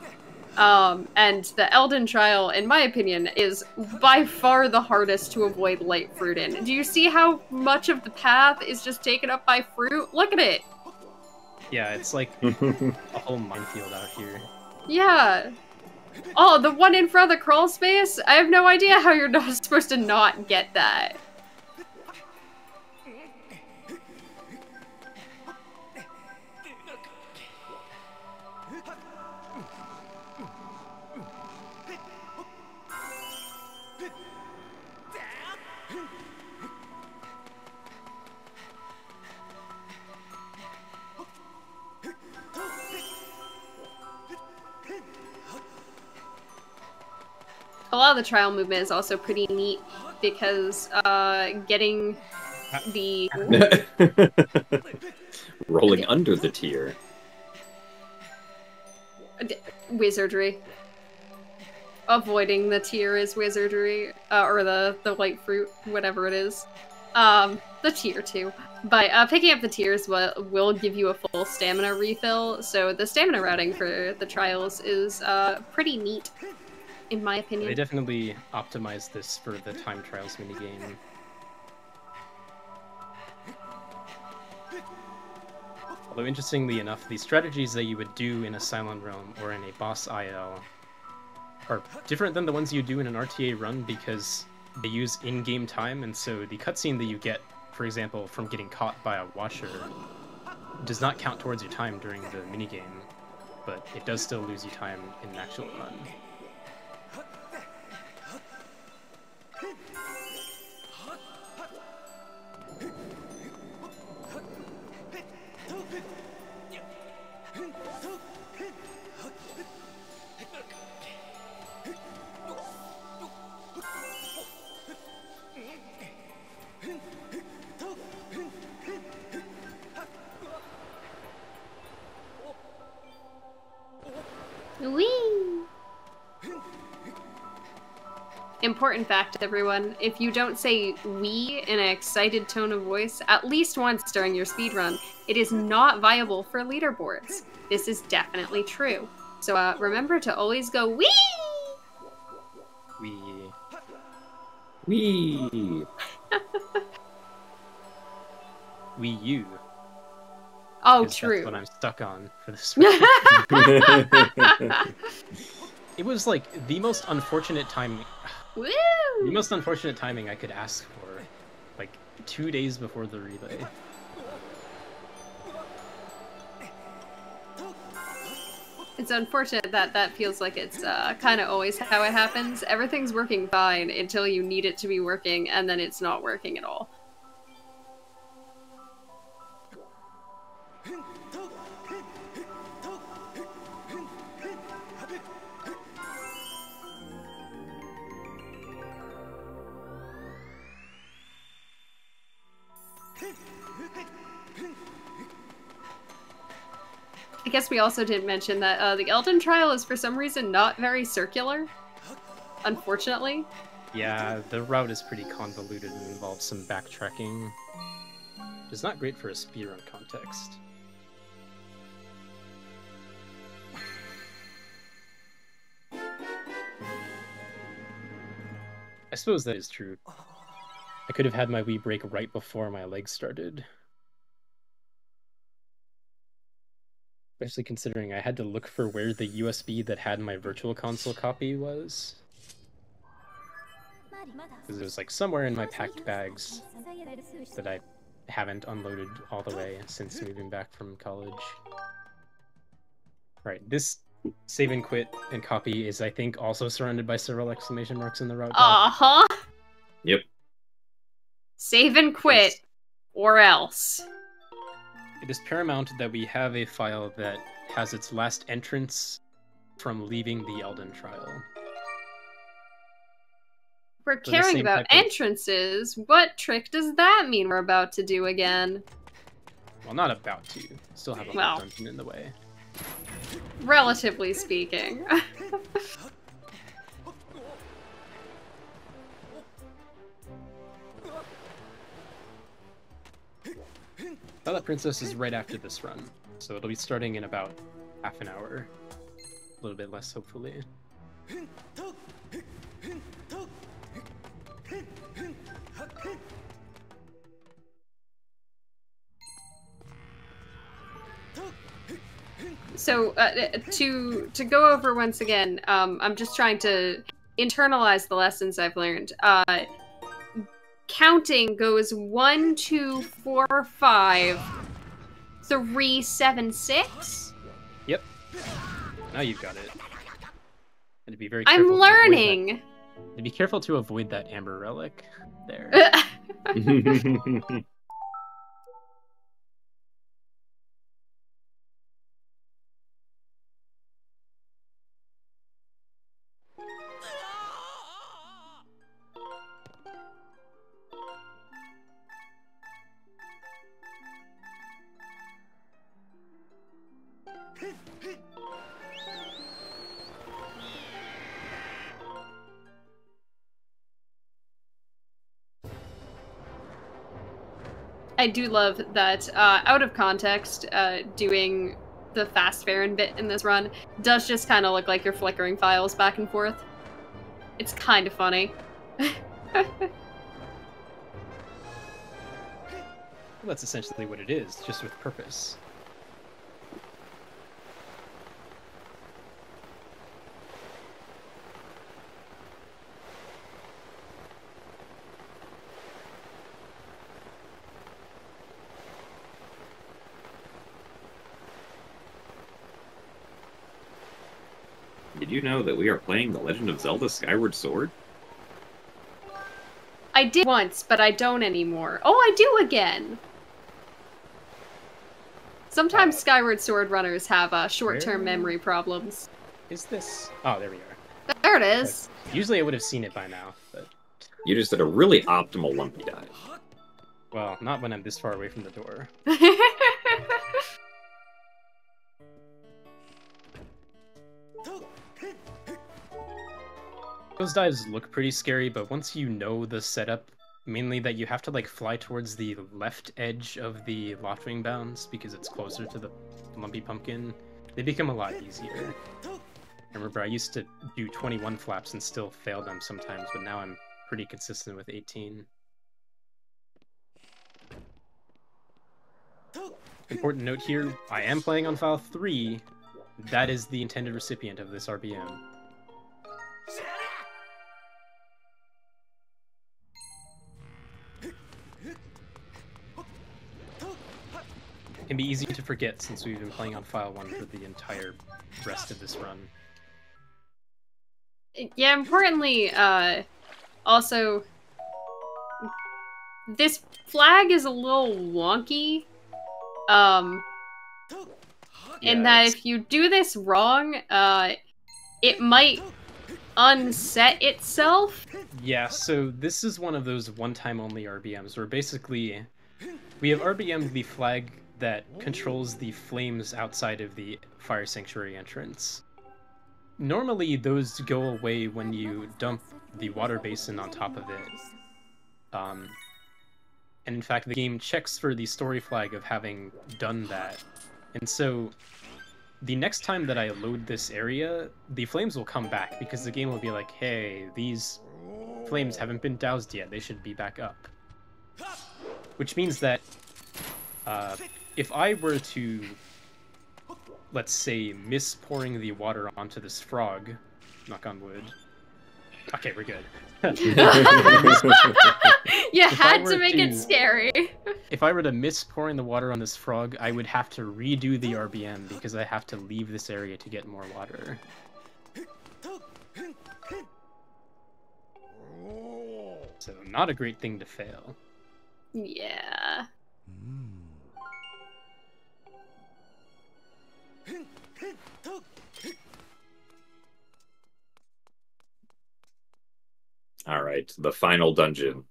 And the Elden trial, in my opinion, is by far the hardest to avoid light fruit in. Do you see how much of the path is just taken up by fruit? Look at it! Yeah, it's like a whole minefield out here. Yeah. Oh, the one in front of the crawl space? I have no idea how you're not supposed to not get that. A lot of the trial movement is also pretty neat, because getting the... Rolling under the tier. Wizardry. Avoiding the tier is wizardry, or the light fruit, whatever it is. The tier too. But picking up the tiers will give you a full stamina refill, so the stamina routing for the trials is pretty neat, in my opinion. They definitely optimized this for the time trials minigame. Although interestingly enough, the strategies that you would do in a Silent Realm or in a boss IL are different than the ones you do in an RTA run, because they use in-game time, and so the cutscene that you get, for example, from getting caught by a watcher, does not count towards your time during the minigame, but it does still lose you time in an actual run. Whee! Important fact, everyone. If you don't say "wee" in an excited tone of voice at least once during your speedrun, it is not viable for leaderboards. This is definitely true. So remember to always go "wee!" Wee. Wee. Wii U. Oh, true. That's what I'm stuck on for this one. It was like the most unfortunate timing. Woo! The most unfortunate timing I could ask for, like 2 days before the relay. It's unfortunate that that feels like it's kind of always how it happens. Everything's working fine until you need it to be working, and then it's not working at all. I guess we also didn't mention that the Elden trial is for some reason not very circular, unfortunately. Yeah, the route is pretty convoluted and involves some backtracking. which is not great for a speedrun context. I suppose that is true. I could have had my Wii break right before my legs started. Especially considering I had to look for where the USB that had my Virtual Console copy was. Because it was like somewhere in my packed bags that I haven't unloaded all the way since moving back from college. Right, this save and quit and copy is, I think, also surrounded by several exclamation marks in the route. Uh-huh. Yep. Save and quit, or else. It is paramount that we have a file that has its last entrance from leaving the Elden Trial. We're caring about entrances. What trick does that mean we're about to do again? Well, not about to. Still have a whole dungeon in the way. Relatively speaking. Twilight Princess is right after this run, so it'll be starting in about half an hour. A little bit less, hopefully. So, to go over once again, I'm just trying to internalize the lessons I've learned. Counting goes 1, 2, 4, 5, 3, 7, 6? Yep. Now you've got it. And to be very I'm careful learning! To be careful to avoid that amber relic there. I do love that, out of context, doing the fast Farron bit in this run does just kind of look like you're flickering files back and forth. It's kind of funny. Well, that's essentially what it is, just with purpose. Did you know that we are playing The Legend of Zelda Skyward Sword? I did once, but I don't anymore. Oh, I do again! Sometimes Skyward Sword runners have short-term memory problems. Is this? Oh, there we are. There it is. Usually I would have seen it by now, but... You just did a really optimal lumpy dive. Well, not when I'm this far away from the door. Those dives look pretty scary, but once you know the setup, mainly that you have to like fly towards the left edge of the Loftwing bounds because it's closer to the Lumpy Pumpkin, they become a lot easier. I remember I used to do 21 flaps and still fail them sometimes, but now I'm pretty consistent with 18. Important note here, I am playing on file 3. That is the intended recipient of this RBM. It can be easy to forget since we've been playing on file 1 for the entire rest of this run. Yeah, importantly, also, this flag is a little wonky, in that if you do this wrong, it might unset itself. Yeah, so this is one of those one-time only RBMs where basically we have RBM'd the flag that controls the flames outside of the Fire Sanctuary entrance. Normally those go away when you dump the water basin on top of it. And in fact, the game checks for the story flag of having done that. And so the next time that I load this area, the flames will come back because the game will be like, hey, these flames haven't been doused yet. They should be back up. Which means that if I were to, let's say, miss pouring the water onto this frog, knock on wood. Okay, we're good. You had to make it scary. If I were to miss pouring the water on this frog, I would have to redo the RBM because I have to leave this area to get more water. So not a great thing to fail. Yeah. Alright, the final dungeon.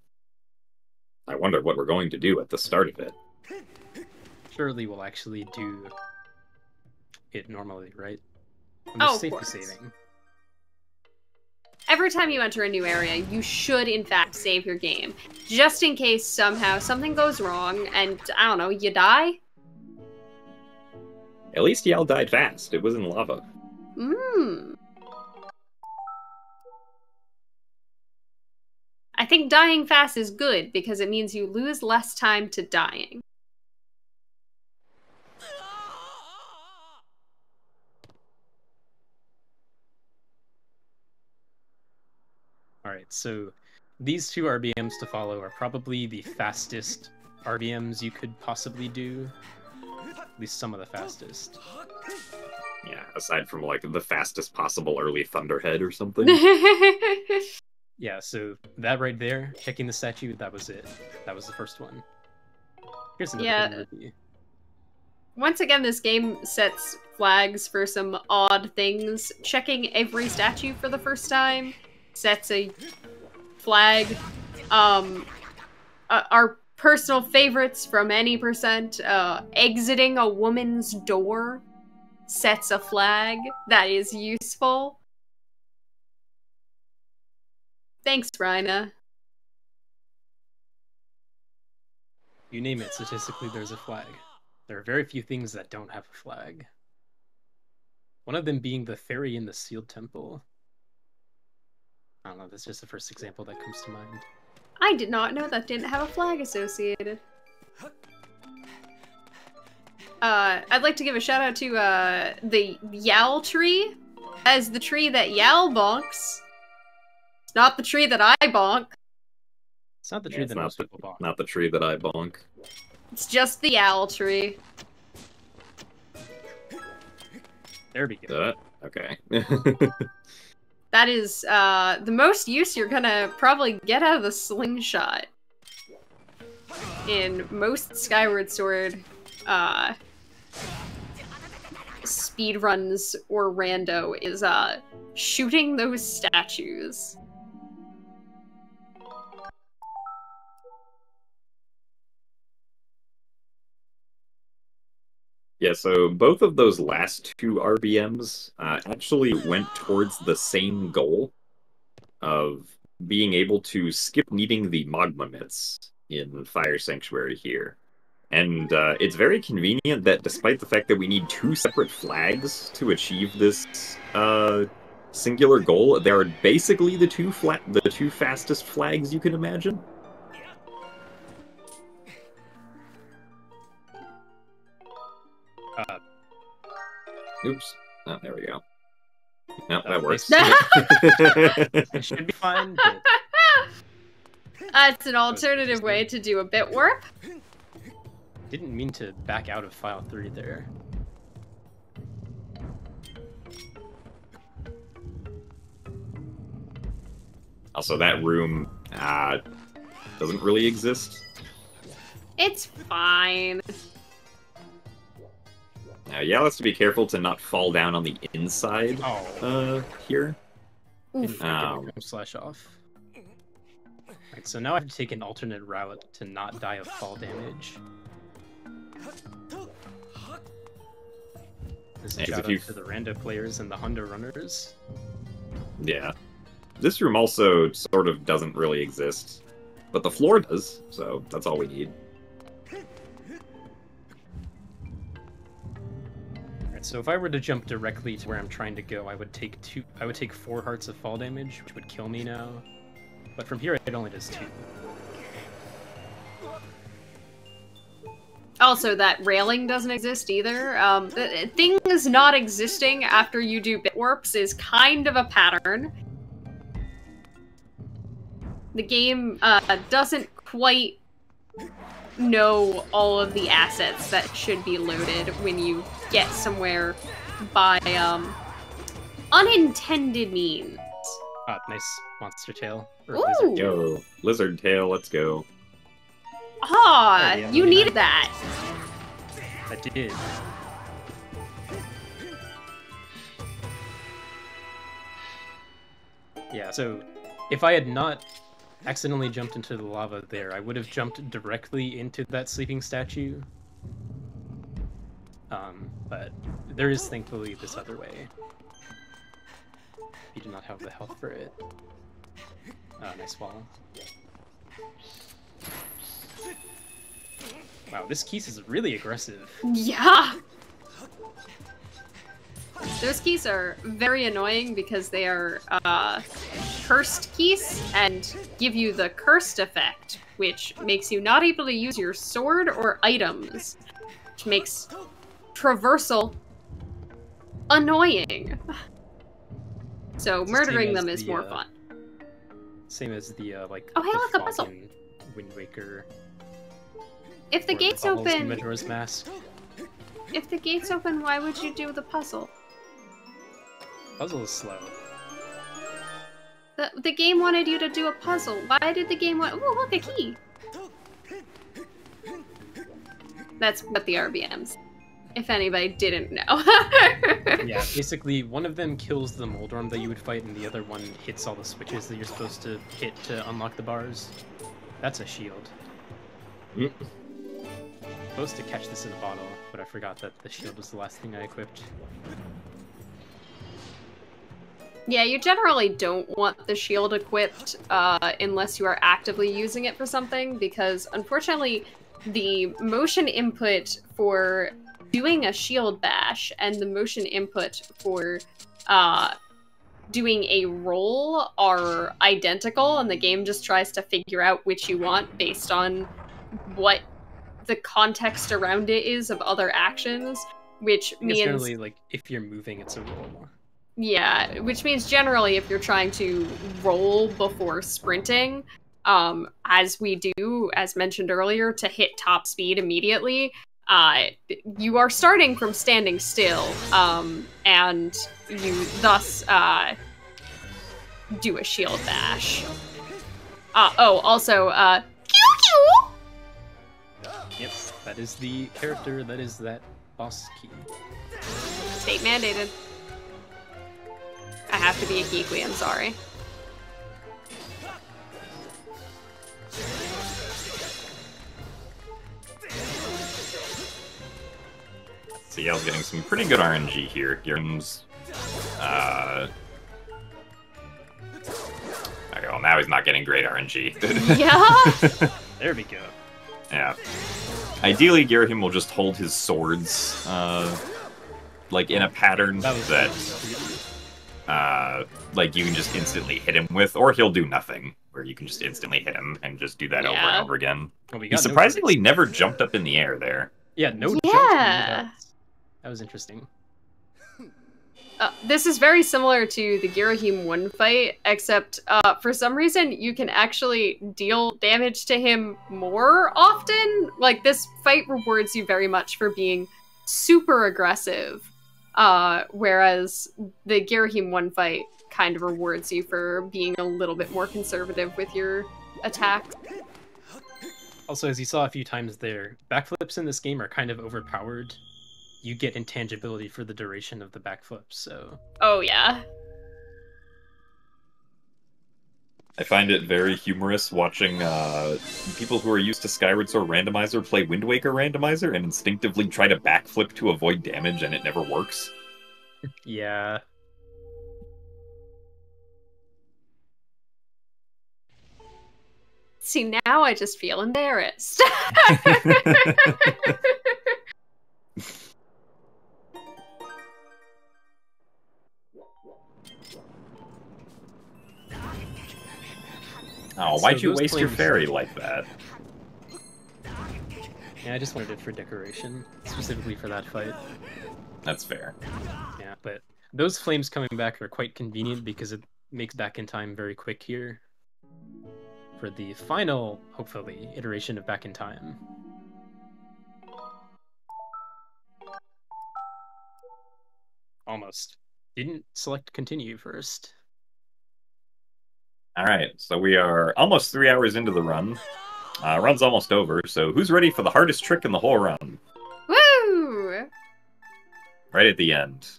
I wonder what we're going to do at the start of it. Surely we'll actually do it normally, right? I'm Oh, just of safe course. saving. Every time you enter a new area, you should in fact save your game. Just in case somehow something goes wrong and, I don't know, you die? At least Yal died fast. It was in lava. Mmm. I think dying fast is good because it means you lose less time to dying. Alright, so these two RBMs to follow are probably the fastest RBMs you could possibly do. At least some of the fastest. Yeah, aside from like the fastest possible early Thunderhead or something. Yeah, so that right there, checking the statue, that was it. That was the first one. Here's another Yeah. movie. Once again, this game sets flags for some odd things. Checking every statue for the first time sets a flag. Our personal favorites from any percent, exiting a woman's door sets a flag that is useful. Thanks, Rhina. You name it, statistically there's a flag. There are very few things that don't have a flag. One of them being the fairy in the sealed temple. I don't know, that's just the first example that comes to mind. I did not know that didn't have a flag associated. I'd like to give a shout out to the Yal tree as the tree that Yal bonks. It's not the tree that I bonk. It's not the Yeah, tree it's that most people bonk. Not the tree that I bonk. It's just the Yal tree. There we go. Okay. That is the most use you're gonna probably get out of the slingshot in most Skyward Sword speedruns or rando is shooting those statues. Yeah, so both of those last two RBMs actually went towards the same goal of being able to skip needing the magma myths in Fire Sanctuary here. And it's very convenient that despite the fact that we need two separate flags to achieve this singular goal, they are basically the two fastest flags you can imagine. Oops. Oh, there we go. No, that works. It should be fine. But... That's an alternative way to do a bit warp. Didn't mean to back out of file 3 there. Also, that room doesn't really exist. It's fine. Yeah, let's be careful to not fall down on the inside here. Slash off. Right, so now I have to take an alternate route to not die of fall damage. This is a shout out to the rando players and the Honda runners. Yeah. This room also sort of doesn't really exist. But the floor does, so that's all we need. Alright, so if I were to jump directly to where I'm trying to go, I would take 4 hearts of fall damage, which would kill me now. But from here, it only does 2. Also, that railing doesn't exist either. Things not existing after you do bit warps is kind of a pattern. The game doesn't quite know all of the assets that should be loaded when you get somewhere by unintended means. Ah, nice monster tail. Or Ooh. lizard tail. Yo, lizard tail, let's go. Ah, Oh, yeah, you really needed that. I did. Yeah, so if I had not accidentally jumped into the lava there, I would have jumped directly into that sleeping statue. But there is thankfully this other way. You do not have the health for it. Nice wall. Wow, this Keese is really aggressive. Yeah! Those keys are very annoying because they are cursed keys and give you the cursed effect, which makes you not able to use your sword or items, which makes traversal annoying. So murdering them is more fun. Same as the like. Oh, hey, the look, a puzzle. Frog in Wind Waker. If the or gates Bubbles in open, Majora's Mask. if the gates open, why would you do the puzzle? Puzzle is slow. The game wanted you to do a puzzle. Why did the game want? Oh, look, a key. That's what the RBMs. If anybody didn't know. Yeah, basically one of them kills the Moldorm that you would fight, and the other one hits all the switches that you're supposed to hit to unlock the bars. That's a shield. Supposed to catch this in a bottle, but I forgot that the shield was the last thing I equipped. Yeah, you generally don't want the shield equipped unless you are actively using it for something, because unfortunately the motion input for doing a shield bash and the motion input for doing a roll are identical, and the game just tries to figure out which you want based on what the context around it is of other actions, which means generally, like, if you're moving, it's a roll. Yeah, which means generally if you're trying to roll before sprinting, as we do, as mentioned earlier, to hit top speed immediately, you are starting from standing still, and you thus do a shield bash. Also, Yep, that is the character, that is that boss key. State mandated. I have to be a Geekly, I'm sorry. So yeah, I was getting some pretty good RNG here. Garen's, okay, well now he's not getting great RNG. Yeah? There we go. Yeah. Ideally, Girahim will just hold his swords, like in a pattern that like you can just instantly hit him with, or he'll do nothing, where you can just instantly hit him and just do that over and over again. Well, we He got surprisingly never jumped up in the air there. Yeah, no jump. Yeah. That was interesting. This is very similar to the Girahim 1 fight, except for some reason you can actually deal damage to him more often. Like, this fight rewards you very much for being super aggressive, whereas the Girahim 1 fight kind of rewards you for being a little bit more conservative with your attacks. Also, as you saw a few times there, backflips in this game are kind of overpowered. You get intangibility for the duration of the backflips, so... Oh, yeah. I find it very humorous watching people who are used to Skyward Sword Randomizer play Wind Waker Randomizer and instinctively try to backflip to avoid damage, and it never works. Yeah. See, now I just feel embarrassed. Oh, why'd So you those waste your flames- fairy like that? Yeah, I just wanted it for decoration, specifically for that fight. That's fair. Yeah, but those flames coming back are quite convenient because it makes back in time very quick here. For the final, hopefully, iteration of Back in Time. Almost. Didn't select continue first. Alright, so we are almost 3 hours into the run. Run's almost over, so who's ready for the hardest trick in the whole run? Woo! Right at the end.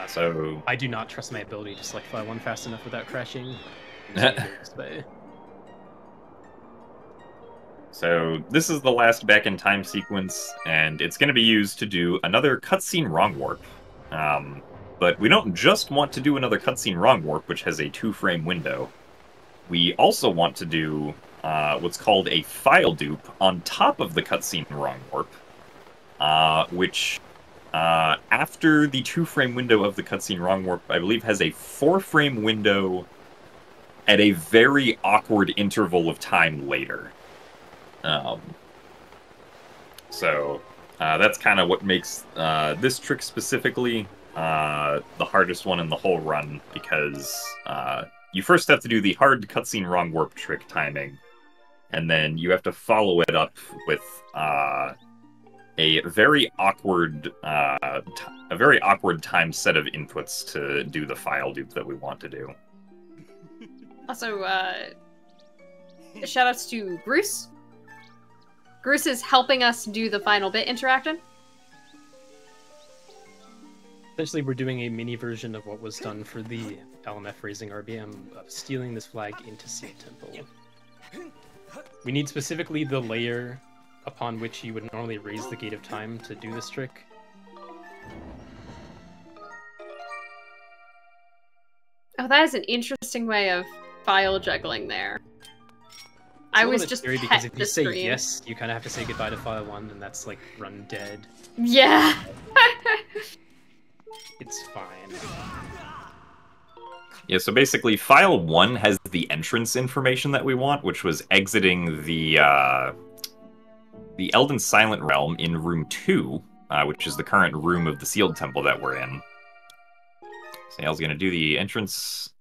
So I do not trust my ability to select file 1 fast enough without crashing. So this is the last back in time sequence, and it's going to be used to do another cutscene wrong warp. But we don't just want to do another cutscene wrong warp, which has a 2-frame window. We also want to do what's called a file dupe on top of the cutscene wrong warp, which after the 2-frame window of the cutscene wrong warp, I believe has a 4-frame window at a very awkward interval of time later. So that's kind of what makes this trick specifically the hardest one in the whole run, because you first have to do the hard cutscene wrong warp trick timing, and then you have to follow it up with a very awkward time set of inputs to do the file dupe that we want to do. Also, shoutouts to Bruce. Bruce is helping us do the final bit interaction. Essentially, we're doing a mini version of what was done for the LMF raising RBM of stealing this flag into Seal Temple. We need specifically the layer upon which you would normally raise the Gate of Time to do this trick. Oh, that is an interesting way of file juggling there. I was just scary pet because if the you say screen. yes, you kind of have to say goodbye to file 1, and that's like run dead. Yeah. It's fine. Yeah, so basically, file 1 has the entrance information that we want, which was exiting the Elden Silent Realm in room 2, which is the current room of the sealed temple that we're in. So Yale's gonna do the entrance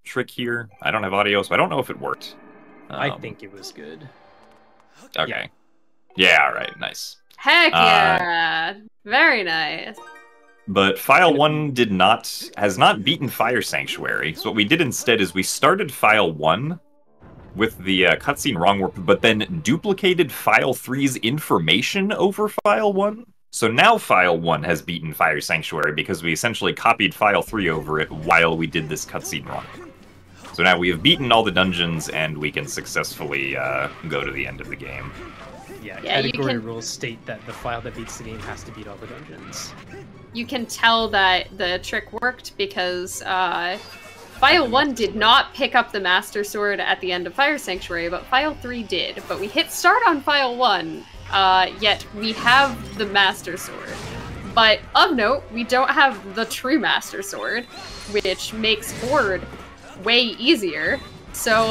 trick here. I don't have audio, so I don't know if it worked. I think it was good. Okay. Yeah, alright, nice. Heck yeah! Very nice. But File 1 has not beaten Fire Sanctuary, so what we did instead is we started File 1 with the cutscene wrong warp, but then duplicated File 3's information over File 1. So now File 1 has beaten Fire Sanctuary because we essentially copied File 3 over it while we did this cutscene wrong. So now we have beaten all the dungeons, and we can successfully go to the end of the game. Yeah, category rules state that the file that beats the game has to beat all the dungeons. You can tell that the trick worked because File 1 did not pick up the Master Sword at the end of Fire Sanctuary, but File 3 did. But we hit start on File 1, yet we have the Master Sword. But of note, we don't have the true Master Sword, which makes Horde way easier. So,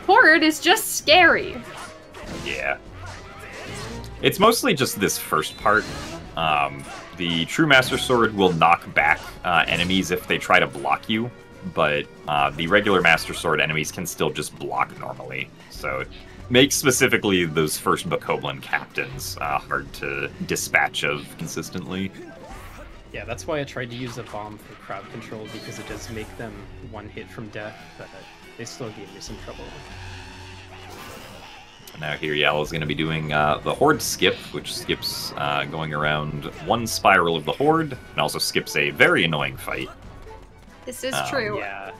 Horde is just scary. Yeah. It's mostly just this first part. The true Master Sword will knock back enemies if they try to block you, but the regular Master Sword enemies can still just block normally. So it makes specifically those first Bokoblin captains hard to dispatch of consistently. Yeah, that's why I tried to use a bomb for crowd control, because it does make them one hit from death, but they still gave me some trouble. Now here Yal is going to be doing the Horde skip, which skips going around one spiral of the Horde, and also skips a very annoying fight. This is true. Yeah.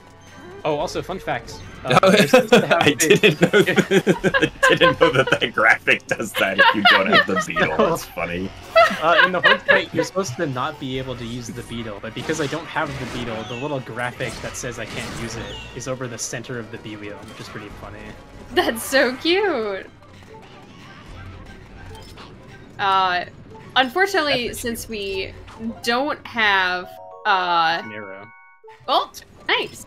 Oh, also, fun fact. I didn't know that graphic does that if you don't have the beetle. That's funny. In the horde fight, you're supposed to not be able to use the beetle, but because I don't have the beetle, the little graphic that says I can't use it is over the center of the B wheel, which is pretty funny. That's so cute. Unfortunately, since we don't have Nero. Oh, nice.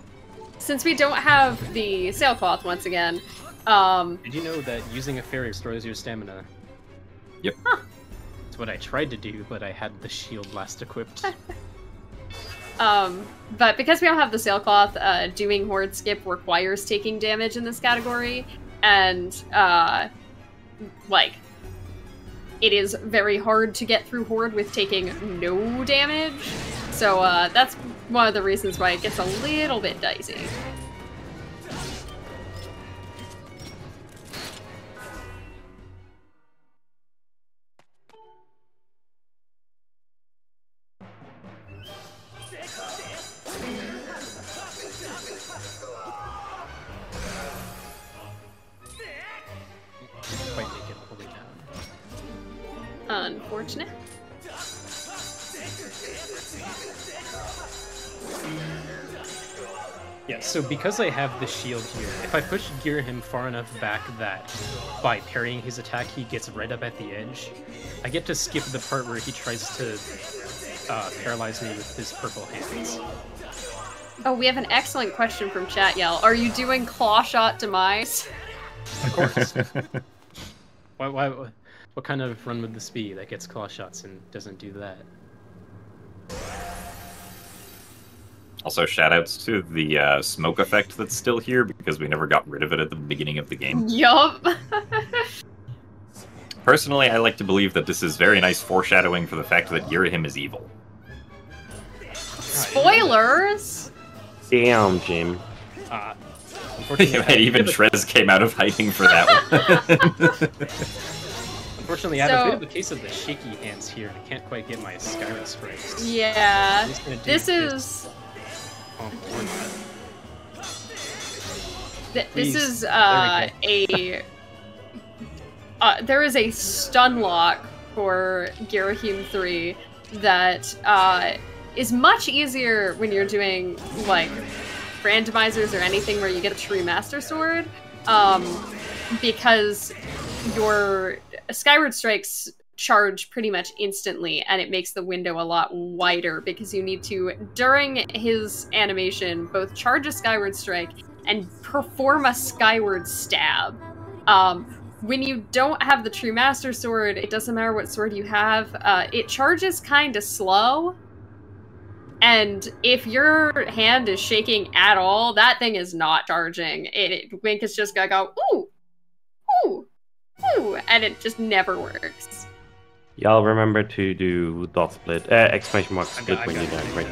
Since we don't have the sailcloth once again, Did you know that using a fairy restores your stamina? Yep. Huh. That's what I tried to do, but I had the shield last equipped. But because we don't have the sailcloth, doing horde skip requires taking damage in this category, and like, it is very hard to get through horde with taking no damage. So that's one of the reasons why it gets a little bit dicey. Quite make it all the way down. Unfortunate. Yeah, so because I have the shield here, if I push gear him far enough back that by parrying his attack he gets right up at the edge, I get to skip the part where he tries to paralyze me with his purple hands. Oh, we have an excellent question from chat, Yell. Are you doing claw shot demise? Of course. What kind of run with the speed that gets claw shots and doesn't do that? Also, shoutouts to the smoke effect that's still here, because we never got rid of it at the beginning of the game. Yup. Personally, I like to believe that this is very nice foreshadowing for the fact that Girahim is evil. Spoilers! Damn, Jim. Unfortunately, Even Trez came out of hiding for that one. Unfortunately, I have a bit of a case of the shaky hands here, and I can't quite get my Skyrim strikes. Yeah, I'm just gonna do this is... Oh, or not. This is there is a stun lock for Girahim 3 that is much easier when you're doing like randomizers or anything where you get a Tree Master Sword, because your Skyward Strikes charge pretty much instantly, and it makes the window a lot wider because you need to, during his animation, both charge a Skyward Strike and perform a Skyward Stab. When you don't have the True Master Sword, it doesn't matter what sword you have, it charges kind of slow. And if your hand is shaking at all, that thing is not charging. Wink is just gonna go, ooh, ooh, ooh, and it just never works. Y'all remember to do dot split, exclamation mark split when you die, right?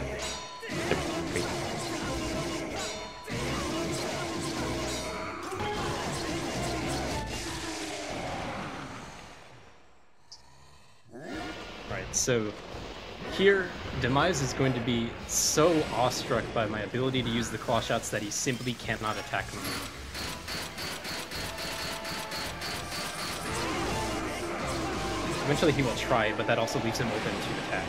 Right, so here, Demise is going to be so awestruck by my ability to use the claw shots that he simply cannot attack me. Eventually he will try, but that also leaves him open to attack.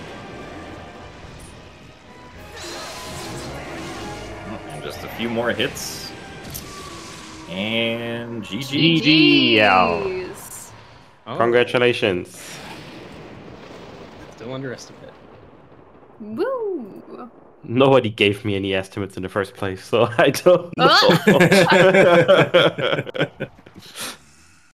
And just a few more hits. And GG. GG, yeah. Jeez. Oh, Congratulations. still underestimate. Woo! Nobody gave me any estimates in the first place, so I don't know. Oh.